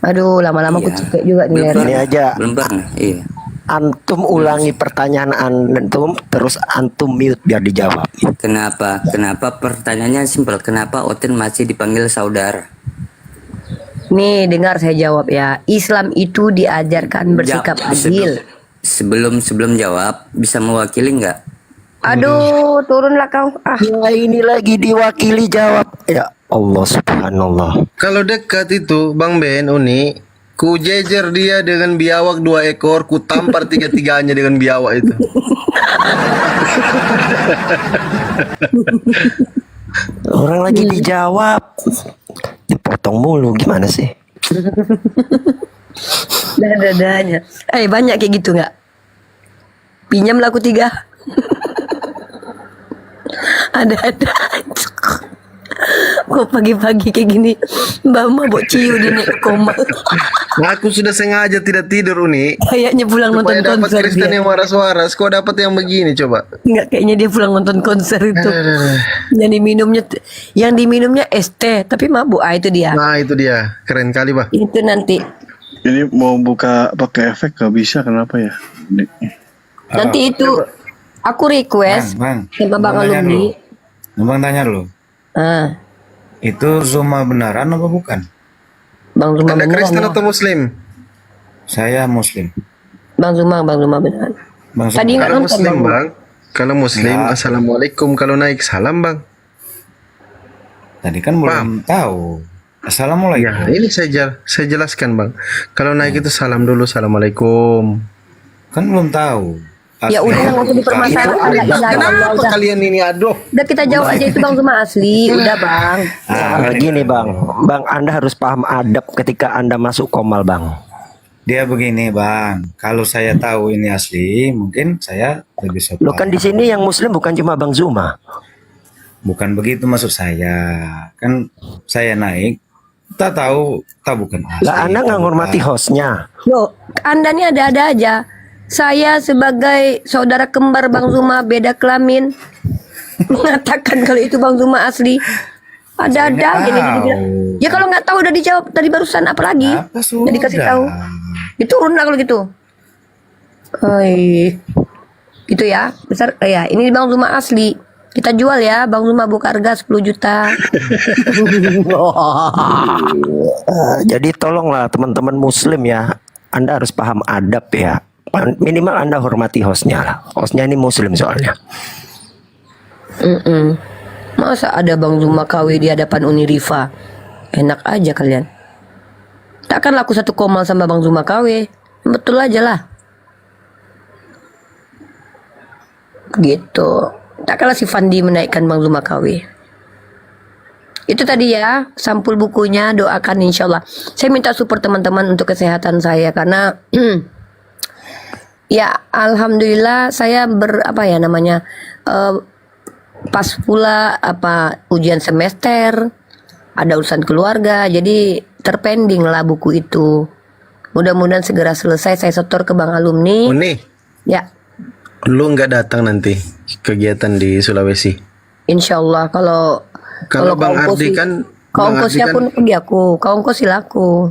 Aduh, lama-lama aku cek juga nih. Ini aja. Belum pernah. Iya. Antum ulangi pertanyaan antum, terus antum mute biar dijawab. Kenapa pertanyaannya simpel? Kenapa Oten masih dipanggil saudara? Nih, dengar saya jawab ya. Islam itu diajarkan bersikap adil. Sebelum jawab, bisa mewakili nggak? Aduh, turunlah kau. Ya ini lagi diwakili jawab. Ya Allah subhanallah. Kalau dekat itu Bang Ben Uni, ku jejer dia dengan biawak 2 ekor, ku tampar 3-3-nya dengan biawak itu. Orang lagi dijawab, dipotong mulu, gimana sih? Dadanya. Banyak kayak gitu nggak? Pinjam laku 3. Ada. Kok pagi-pagi kayak gini Mbak mabok ciu di naik koma. Aku sudah sengaja tidak tidur Uni. Kayaknya pulang nonton dapat konser Kristen dia. yang waras-waras. Kok dapat yang begini coba? Enggak, kayaknya dia pulang nonton konser itu. Yang diminumnya es teh tapi mabuk. Itu dia. Nah itu dia. Keren kali Bah. Itu nanti. Ini mau buka pakai efek gak bisa, kenapa ya? Nanti itu aku request sama Bang Alumni. Bang tanya lu. Itu Zuma beneran apa bukan? Bang Zuma Anda beneran. Kristen atau Muslim? Saya Muslim. Bang Zuma beneran. Tadi nggak Kalau nonton Muslim Bang. Bang. Kalau Muslim, Assalamualaikum. Kalau naik salam Bang. Tadi kan belum tahu. Assalamualaikum. Ya, ini saya jelaskan Bang. Kalau naik itu salam dulu, Assalamualaikum. Kan belum tahu. Ya udah nggak usah dipermasalahkan. Kenapa kalian ini aduh? Udah kita jawab aja itu Bang Zuma asli. Udah Bang. Gini Bang Anda harus paham adab ketika Anda masuk komal Bang. Dia begini Bang, kalau saya tahu ini asli, mungkin saya lebih sopan. Lo kan di sini yang Muslim bukan cuma Bang Zuma. Bukan begitu maksud saya. Kan saya naik, tak tahu, tak bukan asli. Lah Anda nggak ngormati hostnya. Loh, Anda nih ada-ada aja. Saya sebagai saudara kembar Bang Zuma beda kelamin mengatakan kalau itu Bang Zuma asli. Ada-ada gini. Ya kalau nggak tahu udah dijawab tadi barusan, apalagi udah dikasih tahu. Diturun lah kalau gitu. Gitu ya, besar ya. Ini Bang Zuma asli. Kita jual ya, Bang Zuma buka harga 10 juta. Jadi tolonglah teman-teman Muslim ya, Anda harus paham adab ya. Minimal Anda hormati hostnya lah. Hostnya ini Muslim soalnya. Masa ada Bang Zuma KW di hadapan Unirifa? Enak aja kalian. Takkan laku satu komal sama Bang Zuma KW. Betul aja lah. Gitu. Takkanlah si Fandi menaikkan Bang Zuma KW. Itu tadi ya sampul bukunya, doakan insya Allah. Saya minta support teman-teman untuk kesehatan saya karena ya alhamdulillah saya pas pula ujian semester, ada urusan keluarga, jadi terpending lah buku itu. Mudah-mudahan segera selesai, saya setor ke Bang Alumni. Uni, Ya, lu nggak datang nanti kegiatan di Sulawesi? insya Allah kalau Bang Ardi kan, kau ongkosnya pun pergi aku, kau ongkos silaku.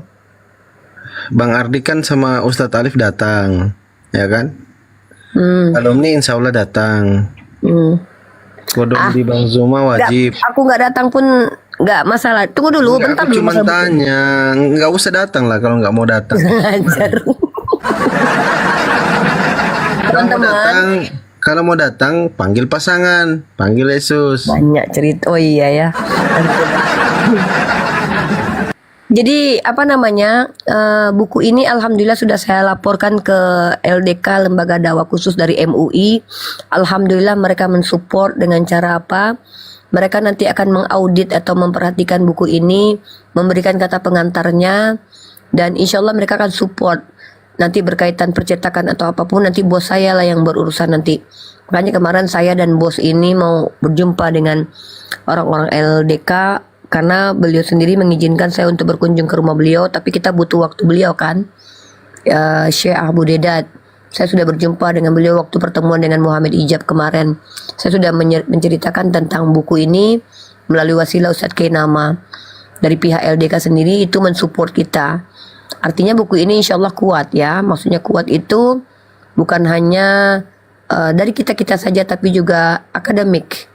Bang Ardi kan sama Ustadz Alif datang, ya kan? Alumni insya Allah datang. Kodok di Bang Zuma wajib. Aku nggak datang pun nggak masalah. Tunggu dulu, bentar Aku dulu. cuma tanya, nggak usah datang lah kalau nggak mau datang. Ngajar. Teman-teman, Kalau mau datang, panggil pasangan, panggil Yesus. banyak cerita. Oh iya ya. Jadi buku ini alhamdulillah sudah saya laporkan ke LDK, Lembaga Dakwah Khusus dari MUI. Alhamdulillah mereka mensupport dengan cara apa? Mereka nanti akan mengaudit atau memperhatikan buku ini, memberikan kata pengantarnya, dan insya Allah mereka akan support. Nanti berkaitan percetakan atau apapun, nanti bos saya lah yang berurusan nanti. Makanya kemarin saya dan bos ini mau berjumpa dengan orang-orang LDK karena beliau sendiri mengizinkan saya untuk berkunjung ke rumah beliau, tapi kita butuh waktu beliau kan. Syekh Abu Dedat. Saya sudah berjumpa dengan beliau waktu pertemuan dengan Muhammad Ijab kemarin. Saya sudah menceritakan tentang buku ini melalui wasilah Ustadz Kenama. Dari pihak LDK sendiri itu mensupport kita. Artinya buku ini insya Allah kuat ya. Maksudnya kuat itu bukan hanya dari kita-kita saja, tapi juga akademik.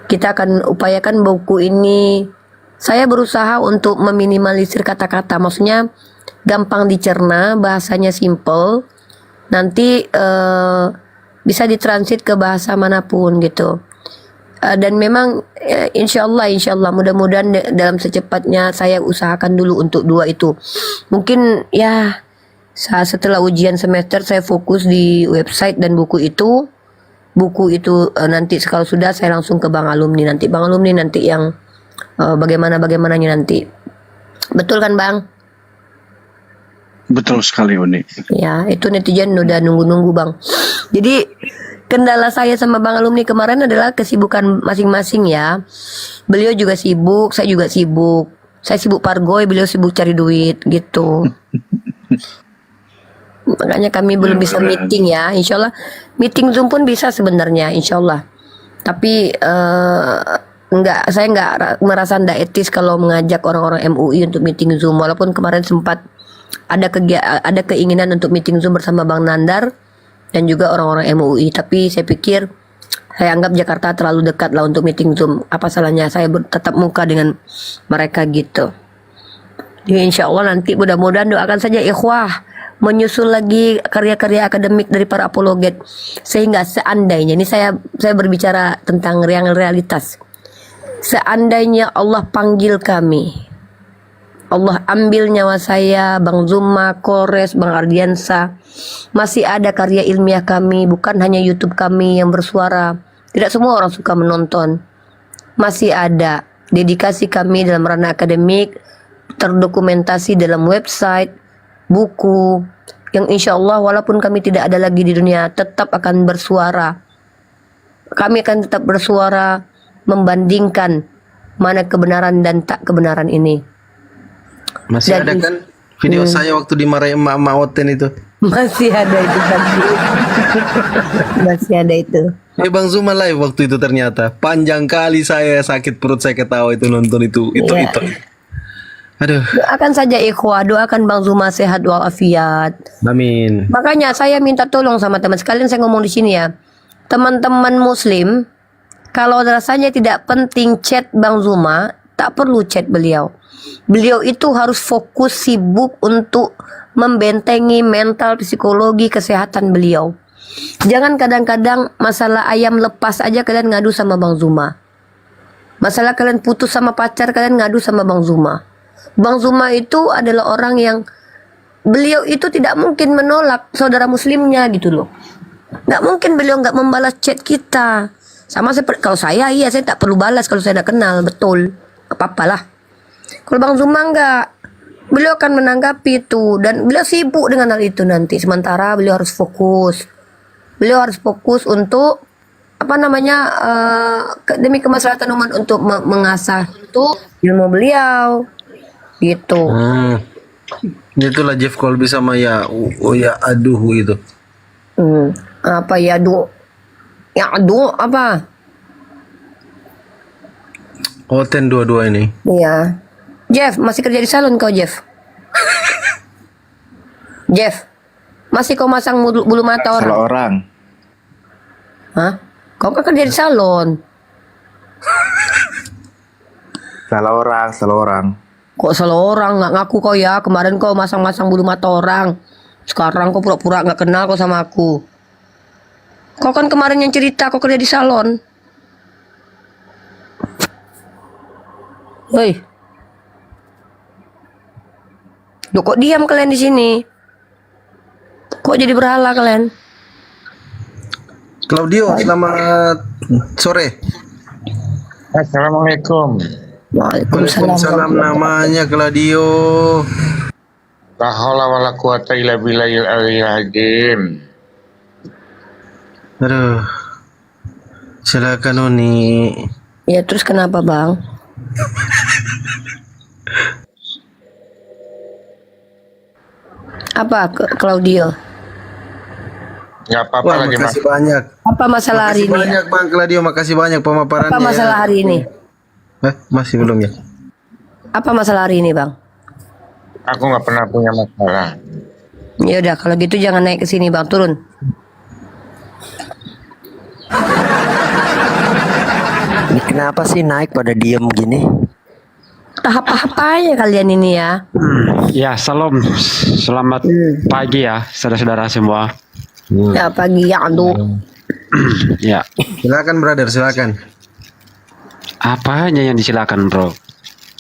Kita akan upayakan buku ini. Saya berusaha untuk meminimalisir kata-kata. Maksudnya gampang dicerna, bahasanya simple. Nanti bisa ditransit ke bahasa manapun gitu. Dan memang insya Allah mudah-mudahan dalam secepatnya saya usahakan dulu untuk dua itu. Mungkin ya setelah ujian semester saya fokus di website dan buku itu. Buku itu nanti kalau sudah saya langsung ke Bang Alumni nanti. Bang Alumni nanti yang bagaimananya nanti. Betul kan Bang? Betul sekali Uni. Ya itu netizen udah nunggu-nunggu Bang. Jadi kendala saya sama Bang Alumni kemarin adalah kesibukan masing-masing ya. Beliau juga sibuk, saya juga sibuk. Saya sibuk pargoy, beliau sibuk cari duit gitu. Makanya kami belum bisa meeting ya. Insya Allah meeting Zoom pun bisa sebenarnya, insya Allah. Tapi saya nggak merasa ndak etis kalau mengajak orang-orang MUI untuk meeting Zoom. Walaupun kemarin sempat ada keinginan untuk meeting Zoom bersama Bang Nandar dan juga orang-orang MUI, tapi saya pikir saya anggap Jakarta terlalu dekat lah untuk meeting Zoom. Apa salahnya saya tetap muka dengan mereka gitu. Jadi insya Allah nanti mudah-mudahan doakan saja ikhwah menyusul lagi karya-karya akademik dari para apologet, sehingga seandainya ini saya berbicara tentang realitas. Seandainya Allah panggil kami, Allah ambil nyawa saya, Bang Zuma, Kores, Bang Ardiansa, masih ada karya ilmiah kami, bukan hanya YouTube kami yang bersuara. Tidak semua orang suka menonton. Masih ada dedikasi kami dalam ranah akademik, terdokumentasi dalam website, buku, yang insya Allah walaupun kami tidak ada lagi di dunia, tetap akan bersuara. Kami akan tetap bersuara membandingkan mana kebenaran dan tak kebenaran ini. Masih Dan ada kan video saya waktu dimarahin emak-emak Oten itu? Masih ada itu tadi. Masih ada itu. Bang Zuma live waktu itu ternyata. Panjang kali saya sakit perut saya ketawa itu nonton itu. Iya. Aduh. Doakan saja ikhwah, doakan Bang Zuma sehat walafiat. Amin. Makanya saya minta tolong sama teman sekalian, saya ngomong di sini ya. Teman-teman muslim, Kalau rasanya tidak penting chat Bang Zuma, tak perlu chat beliau. Beliau itu harus fokus sibuk untuk membentengi mental, psikologi, kesehatan beliau. Jangan kadang-kadang masalah ayam lepas aja kalian ngadu sama Bang Zuma. Masalah kalian putus sama pacar kalian ngadu sama Bang Zuma. Bang Zuma itu adalah orang yang beliau itu tidak mungkin menolak saudara muslimnya gitu loh. Nggak mungkin beliau nggak membalas chat kita. Sama seperti kalau saya, iya saya tak perlu balas kalau saya tidak kenal, betul. Apa-apalah. Kalau Bang Zuma nggak, beliau akan menanggapi itu dan beliau sibuk dengan hal itu nanti. Sementara beliau harus fokus. Beliau harus fokus untuk apa namanya demi kemaslahatan umat untuk mengasah itu ilmu beliau gitu. Itulah Jeff Colby sama ya aduh itu. Apa ya apa? Oten dua-dua ini. Iya. Jeff, masih kerja di salon kau, Jeff? Jeff, masih kau masang bulu mata orang? Salah orang. Hah? Kau kan kerja di salon. Salah orang. Kok salah orang? Nggak ngaku kau ya. Kemarin kau masang-masang bulu mata orang. Sekarang kau pura-pura nggak kenal kau sama aku. Kau kan kemarin yang cerita kau kerja di salon. Woi. Loh, kok diam kalian di sini? Kok jadi berhala kalian? Claudio, selamat sore. Assalamualaikum. Waalaikumsalam. Namanya Claudio. La haula wala quwata illa billahil aliyil azim. Aduh. Silakan Uni. Ya terus kenapa Bang? Apa Claudio? Nggak apa-apa lagi mas. Makasih banyak. Apa masalah hari ini? Makasih banyak Bang Claudio, makasih banyak pemaparannya. Apa masalah hari ini? Masih belum ya? Apa masalah hari ini Bang? Aku nggak pernah punya masalah. Ya udah kalau gitu jangan naik ke sini Bang, turun. Ini kenapa sih naik pada diem gini? Tahap-tahapnya kalian ini ya. Ya, salam. Selamat pagi ya, saudara-saudara semua. Ya pagi ya aduh. Ya. Silakan brother, silakan. Apanya yang disilakan bro?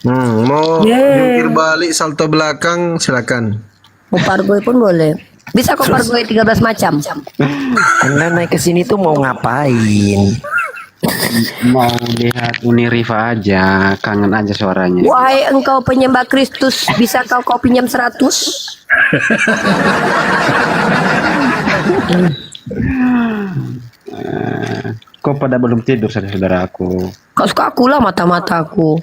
Mau jungkir balik salto belakang silakan. Kopar gue pun boleh. Bisa kopar gue 13 macam. Anda naik ke sini tuh mau ngapain? Mau lihat Uni Rifa aja, kangen aja suaranya. Wahai engkau penyembah Kristus, bisa kau pinjam 100? Kok pada belum tidur saudara aku? Kau suka aku lah mata-mataku.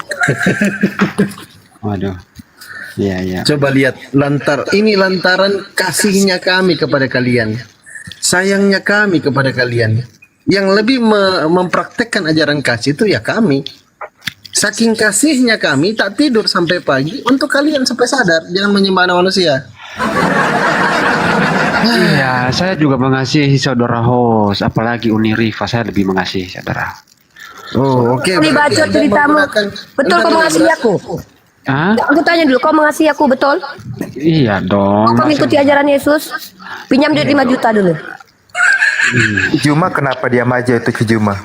Waduh. Iya. Coba lihat lantaran kasihnya kami kepada kalian. Sayangnya kami kepada kalian. Yang lebih mempraktekkan ajaran kasih itu ya kami. Saking kasihnya kami tak tidur sampai pagi untuk kalian sampai sadar jangan menyembah manusia. Iya, saya juga mengasihi saudara host, apalagi Uni Rifa saya lebih mengasihi saudara. Oh, oke. Ini bacot ceritamu. Betul kau mengasihi aku? Hah? Aku tanya dulu, kau mengasihi aku betul? Iya dong. Kau mengikuti ajaran Yesus? Pinjam duit 5 juta dulu. Juma kenapa dia maju itu ke Juma?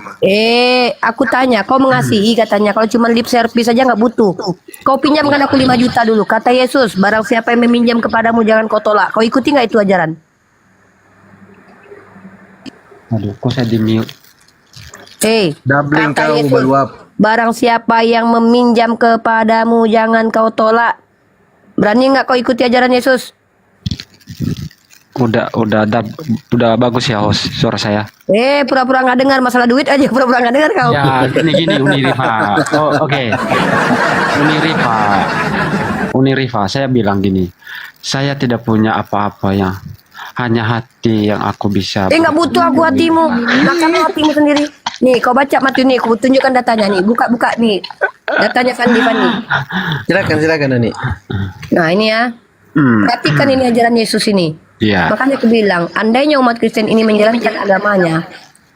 Aku tanya, kau mengasihi katanya. Kalau cuma lip service saja nggak butuh. Kau pinjamkan aku 5 juta dulu. Kata Yesus, barang siapa yang meminjam kepadamu jangan kau tolak. Kau ikuti nggak itu ajaran? Aduh, kok saya di mute? Doubling Kata kau Yesus, meluap. barang siapa yang meminjam kepadamu jangan kau tolak. Berani nggak kau ikuti ajaran Yesus? Udah bagus ya host suara saya. Pura-pura nggak dengar, masalah duit aja pura-pura nggak dengar kau. Ya, gini Uni Rifa. Oh, oke. Uni Rifa, saya bilang gini. Saya tidak punya apa-apa yang hanya hati yang aku bisa. Nggak butuh aku hatimu, makan hatimu sendiri. Nih, kau baca mati nih, aku tunjukkan datanya nih. Buka nih. Datanya Fandi. Silakan Nani. Nah, ini ya. Perhatikan ini ajaran Yesus ini. Iya. Makanya aku bilang, andainya umat Kristen ini menjalankan agamanya,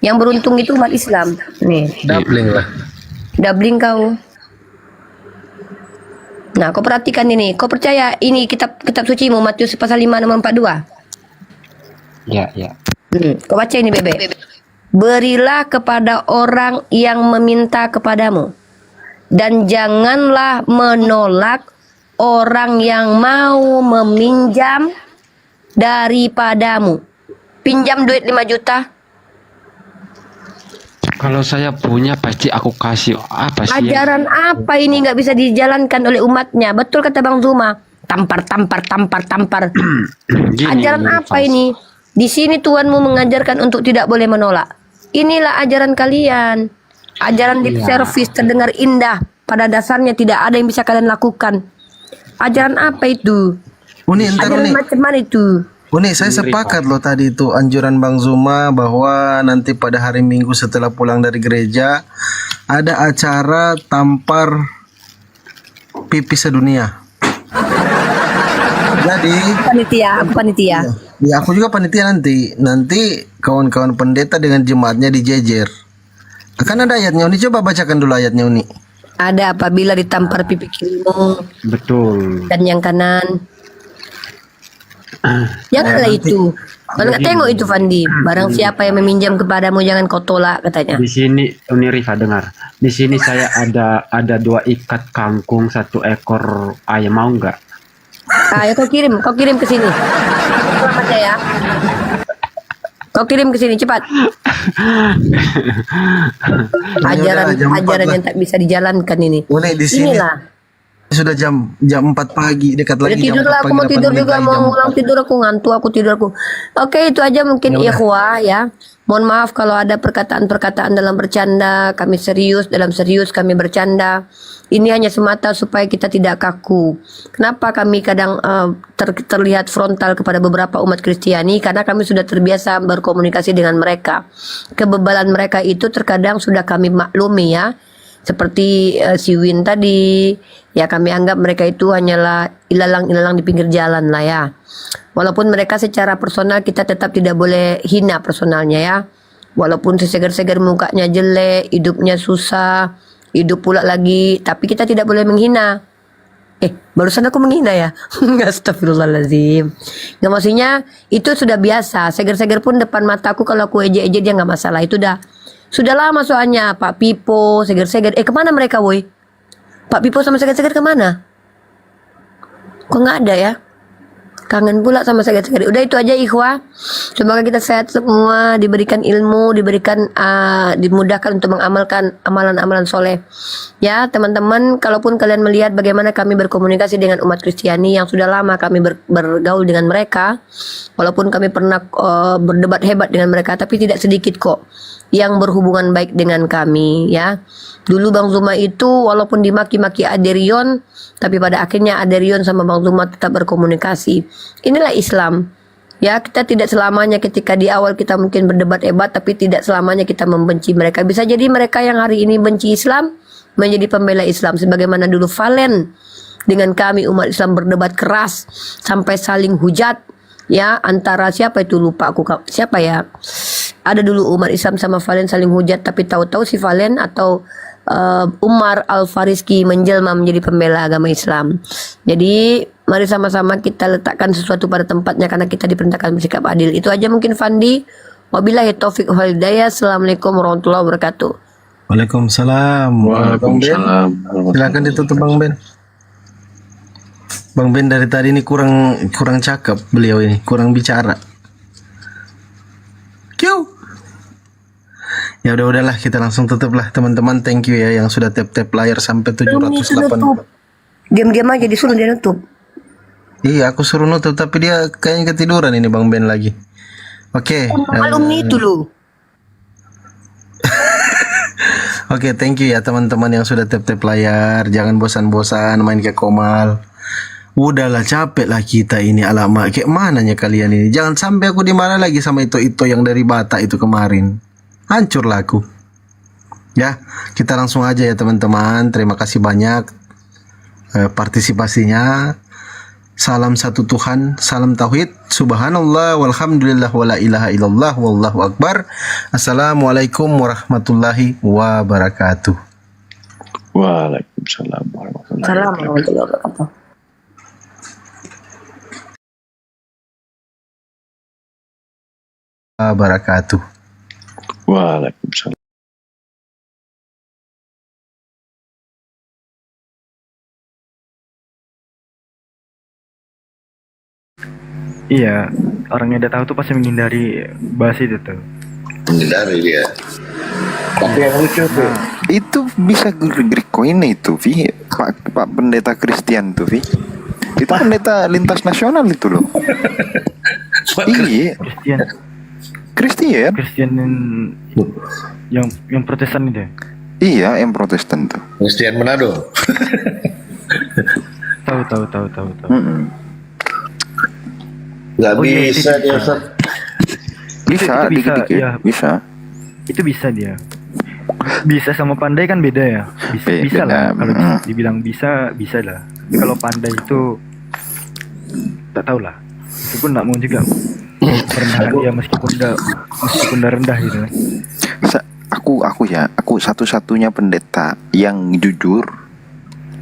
Yang beruntung itu umat Islam. Nih, Doubling lah. doubling kau. Nah, kau perhatikan ini. Kau percaya ini kitab suci mu Matius pasal 5 nomor 42? Ya, ya. Kau baca ini, Bebe. Berilah kepada orang yang meminta kepadamu, dan janganlah menolak orang yang mau meminjam daripadamu. Pinjam duit 5 juta. Kalau saya punya pasti aku kasih. Apa sih? Ajaran apa ini nggak bisa dijalankan oleh umatnya? Betul kata Bang Zuma. Tampar. Ajaran apa ini? Di sini Tuhanmu mengajarkan untuk tidak boleh menolak. Inilah ajaran kalian. Ajaran lip service terdengar indah. Pada dasarnya tidak ada yang bisa kalian lakukan. Ajaran apa itu? Ajaran macam mana itu? Uni, saya sepakat loh tadi itu anjuran Bang Zuma bahwa nanti pada hari Minggu setelah pulang dari gereja ada acara tampar pipi sedunia. Jadi aku panitia. Ya, aku juga panitia nanti. Nanti kawan-kawan pendeta dengan jemaatnya dijejer. Akan ada ayatnya, Uni coba bacakan dulu ayatnya, Uni. Ada apabila ditampar pipi kirimu Betul. dan yang kanan. Janganlah itu. Kalau nggak tengok itu Fandi. Barang siapa yang meminjam kepadamu jangan kau tolak katanya. Di sini Uni Rifa dengar. Di sini saya ada 2 ikat kangkung, 1 ekor ayam, mau nggak? Ya kau kirim ke sini. Selamat ya. Kau kirim ke sini cepat. Ajaran yang tak bisa dijalankan ini. Uni di sini. Inilah. Sudah jam 4 pagi, dekat Udah lagi jam tidur 4 lah, aku pagi, mau 8 tidur menit juga, lagi mau jam ngulang 4. tidur aku, ngantuk aku tidur aku. Oke, itu aja mungkin ikhwah ya. Mohon maaf kalau ada perkataan-perkataan dalam bercanda, kami serius, dalam serius kami bercanda. Ini hanya semata supaya kita tidak kaku. Kenapa kami kadang terlihat frontal kepada beberapa umat Kristiani? Karena kami sudah terbiasa berkomunikasi dengan mereka. Kebebalan mereka itu terkadang sudah kami maklumi ya. Seperti si Win tadi, ya kami anggap mereka itu hanyalah ilalang-ilalang di pinggir jalan lah ya. Walaupun mereka secara personal kita tetap tidak boleh hina personalnya ya. Walaupun seseger-seger mukanya jelek, hidupnya susah, hidup pula lagi, tapi kita tidak boleh menghina. Barusan aku menghina ya? Astagfirullahaladzim. Nggak, maksudnya itu sudah biasa. Seger-seger pun depan mataku kalau aku ejek-ejek dia nggak masalah. Itu sudah lama soalnya. Pak Pipo, seger-seger. Kemana mereka woi? Pak Pipo sama seger-seger kemana? Kok nggak ada ya? Kangen pula sama seger-seger. Udah itu aja ikhwah. Semoga kita sehat semua, diberikan ilmu, dimudahkan untuk mengamalkan amalan-amalan soleh. Ya teman-teman, kalaupun kalian melihat bagaimana kami berkomunikasi dengan umat Kristiani yang sudah lama kami bergaul dengan mereka, walaupun kami pernah berdebat hebat dengan mereka, tapi tidak sedikit kok yang berhubungan baik dengan kami ya. Dulu Bang Zuma itu walaupun dimaki-maki Aderion, tapi pada akhirnya Aderion sama Bang Zuma tetap berkomunikasi. Inilah Islam. Ya, kita tidak selamanya ketika di awal kita mungkin berdebat hebat, tapi tidak selamanya kita membenci mereka. Bisa jadi mereka yang hari ini benci Islam menjadi pembela Islam, sebagaimana dulu Valen dengan kami umat Islam berdebat keras sampai saling hujat ya, antara siapa itu lupa aku siapa ya. Ada dulu umat Islam sama Valen saling hujat, tapi tahu-tahu si Valen atau Umar Al-Fariski menjelma menjadi pembela agama Islam. Jadi mari sama-sama kita letakkan sesuatu pada tempatnya karena kita diperintahkan bersikap adil. Itu aja mungkin Fandi. Wabillahi taufik wal hidayah. Assalamualaikum warahmatullahi wabarakatuh. Waalaikumsalam. Waalaikumsalam. Silakan ditutup Bang Ben. Bang Ben dari tadi ini kurang cakep beliau ini, kurang bicara. Kiu. Ya udahlah kita langsung tutup lah teman-teman. Thank you ya yang sudah tap layar sampai 708. Diam-diam aja disuruh dia nutup. Iya aku suruh nutup tapi dia kayaknya ketiduran ini Bang Ben lagi. Oke. Alumni itu loh. Oke, thank you ya teman-teman yang sudah tap layar. Jangan bosan-bosan main ke Komal. Udahlah capek lah kita ini, alamak kayak mananya kalian ini. Jangan sampai aku dimana lagi sama itu yang dari Batak itu kemarin. Hancurlah aku. Ya, kita langsung aja ya teman-teman. Terima kasih banyak partisipasinya. Salam satu Tuhan, salam tauhid. Subhanallah walhamdulillah wala ilaha illallah wallahu akbar. Assalamualaikum warahmatullahi wabarakatuh. Waalaikumsalam warahmatullahi wabarakatuh. Wabarakatuh. Waalaikumsalam. Iya, orang yang udah tahu tuh pasti menghindari bahas itu tuh. Menghindari dia. Tapi yang lucu tuh, Itu bisa Grikoin itu, Vi. Pak pendeta Kristen tuh, Vi. Itu pendeta lintas nasional itu loh. Iya. Kristen. Kristen yang Protestan itu. Iya, yang Protestan tuh. Kristen Manado. Tahu. Nggak Oh, iya, bisa itu dia, bisa. Ustaz. Bisa, Itu dikit-dikit. ya. Bisa. Itu bisa dia. Bisa sama pandai kan beda ya. Bisa lah. Kalau dibilang bisa lah. Tapi kalau pandai itu tak tahu lah. Itu pun nggak mau juga. Pernah dia meskipun udah rendah gitu. Aku satu-satunya pendeta yang jujur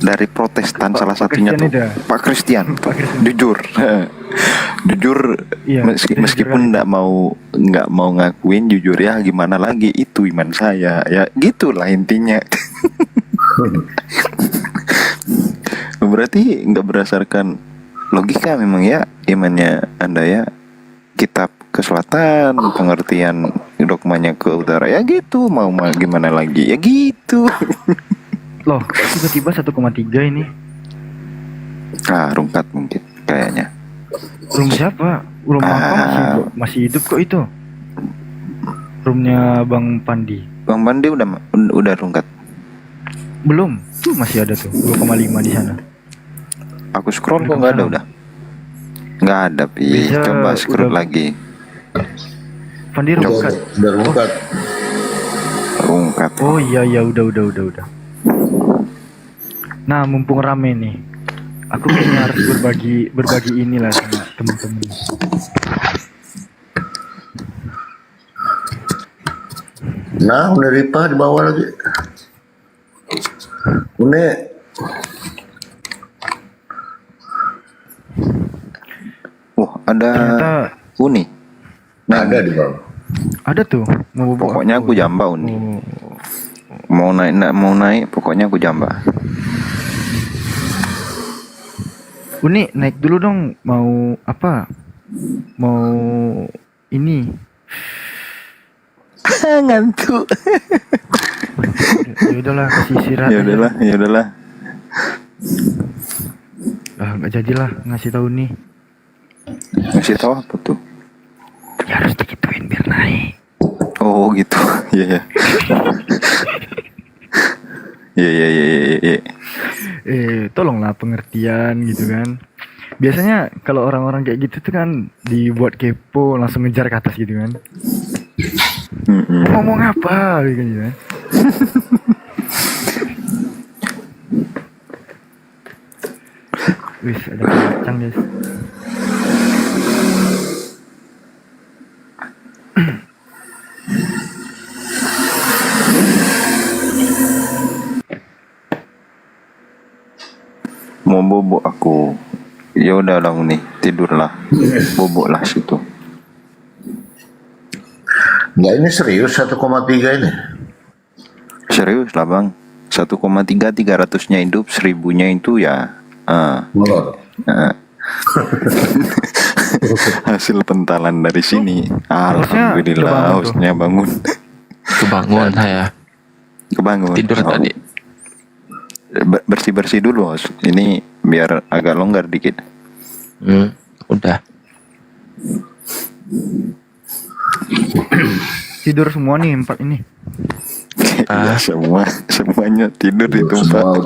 dari Protestan, salah satunya tuh Pak Christian, jujur. Jujur, Iya, meskipun nggak mau ngakuin, jujur ya, gimana lagi, itu iman saya ya, gitulah intinya. Berarti nggak berdasarkan logika memang ya imannya Anda ya, kitab ke selatan, pengertian dogmanya ke utara ya gitu, mau gimana lagi ya gitu. Loh, tiba-tiba 1,3 ini. Rungkat mungkin kayaknya. Room siapa? Room apa masih hidup kok itu? Roomnya Bang Pandi. Bang Pandi udah rungkat. Belum, tuh masih ada tuh 2,5 di sana. Aku scroll kok nggak ada udah. Nggak ada, Pi. Coba scroll lagi. Pandi rungkat. Udah rungkat. Rungkat. Oh iya udah. Nah, mumpung rame nih, aku kayaknya harus berbagi inilah sama temen-temen. Nah, udah Ripa di bawah lagi. Ada Uni. Nah, ada di bawah. Ada tuh. Pokoknya aku jamba Uni. Mau naik, pokoknya aku jamba. Uni naik dulu dong. Mau apa? Mau ini. Ngantuk. Ya udahlah, kasih istirahat. Ya udahlah. Lah nggak jadilah ngasih tahu nih. Ngasih tahu apa tuh? Ya harus digituin biar naik. Oh gitu. Iya. Iya. Tolonglah pengertian gitu kan. Biasanya kalau orang-orang kayak gitu tuh kan dibuat kepo, langsung ngejar ke atas gitu kan. Ngomong apa gitu kan. Wis, ada kacang guys. Mau bobok aku. Ya udah lah nih, tidurlah. Bobok lah situ. Nggak, ini serius 1,3 ini. Serius lah bang. 1,3 300-nya hidup, 1000-nya itu ya. Hasil pentalan dari sini. Alhamdulillah, hostnya bangun. Kebangun saya. Kebangun. Tidur tadi. Bersih-bersih dulu, host. Ini biar agak longgar dikit. Udah. Tidur semua nih 4 ini. Ya, semuanya tidur di tempat.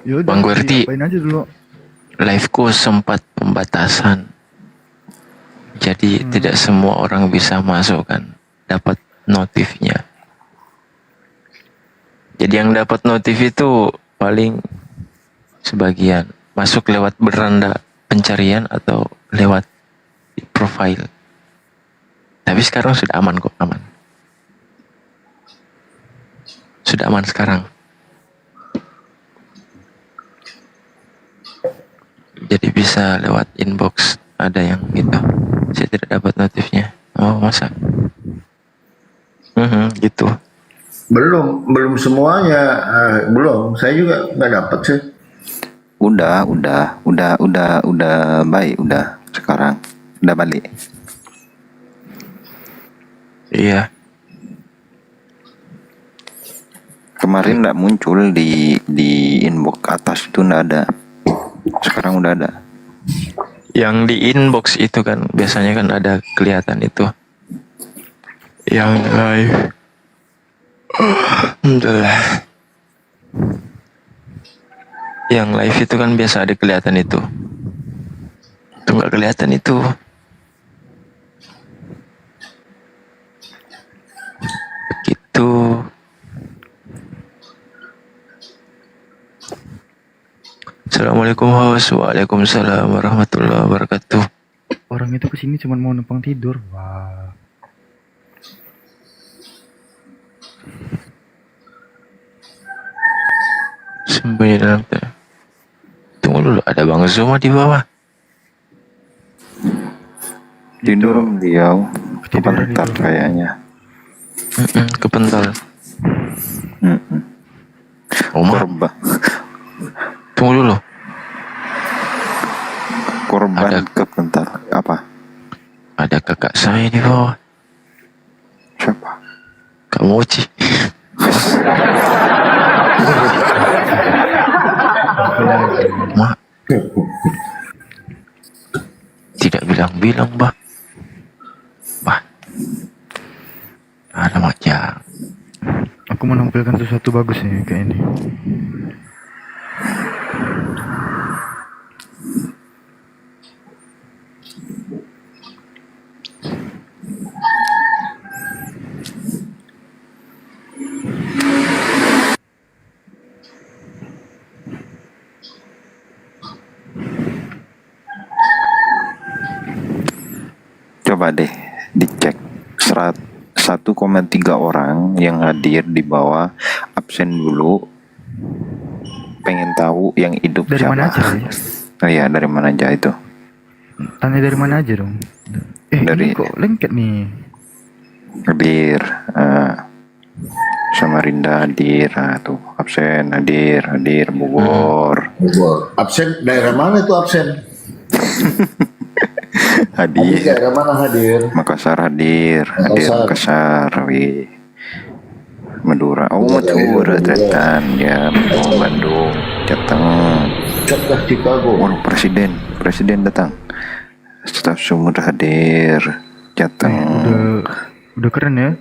Yaudah, Bang Guerti, apain aja dulu. liveku sempat pembatasan. Jadi tidak semua orang bisa masuk kan, dapat notifnya. Jadi yang dapat notif itu paling sebagian, masuk lewat beranda pencarian atau lewat profile. Tapi sekarang sudah aman kok, aman. Sudah aman sekarang. Jadi bisa lewat inbox, ada yang gitu. Saya tidak dapat notifnya. Oh, masa? Gitu. Belum semuanya, belum. Saya juga nggak dapat sih. Udah baik, udah sekarang udah balik. Iya. Kemarin nggak muncul di inbox atas itu, nggak ada. Sekarang udah ada. Yang di inbox itu kan biasanya kan ada kelihatan itu. Yang live. Alhamdulillah. Yang live itu kan biasa ada kelihatan itu. Itu nggak kelihatan itu. Begitu. Assalamualaikum host. Waalaikumsalam warahmatullahi wabarakatuh. Orang itu kesini cuma mau numpang tidur. Wah. Sembunyi dalam tunggu dulu, ada Bang Zuma di bawah. Tidur beliau. Kepentar kayaknya. Kepental. Korban. Tunggu dulu. Korban kepentar apa? Ada kakak saya di bawah. Siapa? Kak Mochi. Mak. Tidak bilang-bilang, Bah. Ada macam. Aku menampilkan sesuatu bagus nih kayak ini. Coba deh dicek 1,3 orang yang hadir di bawah absen dulu. Pengen tahu yang hidup dari siapa? Mana aja, ya? Oh iya, dari mana aja itu? Tanya dari mana aja dong. Dari ini kok lengket nih. hadir, Samarinda hadir, tuh absen hadir Bogor. Absen daerah mana itu absen? Hadir. Daerah mana hadir? Makassar hadir Makassar, wih. Madura, Madura, Tretan, ya, Bandung, Jateng, Chicago. oh, presiden datang, staf sumur hadir, Jateng. Udah keren ya.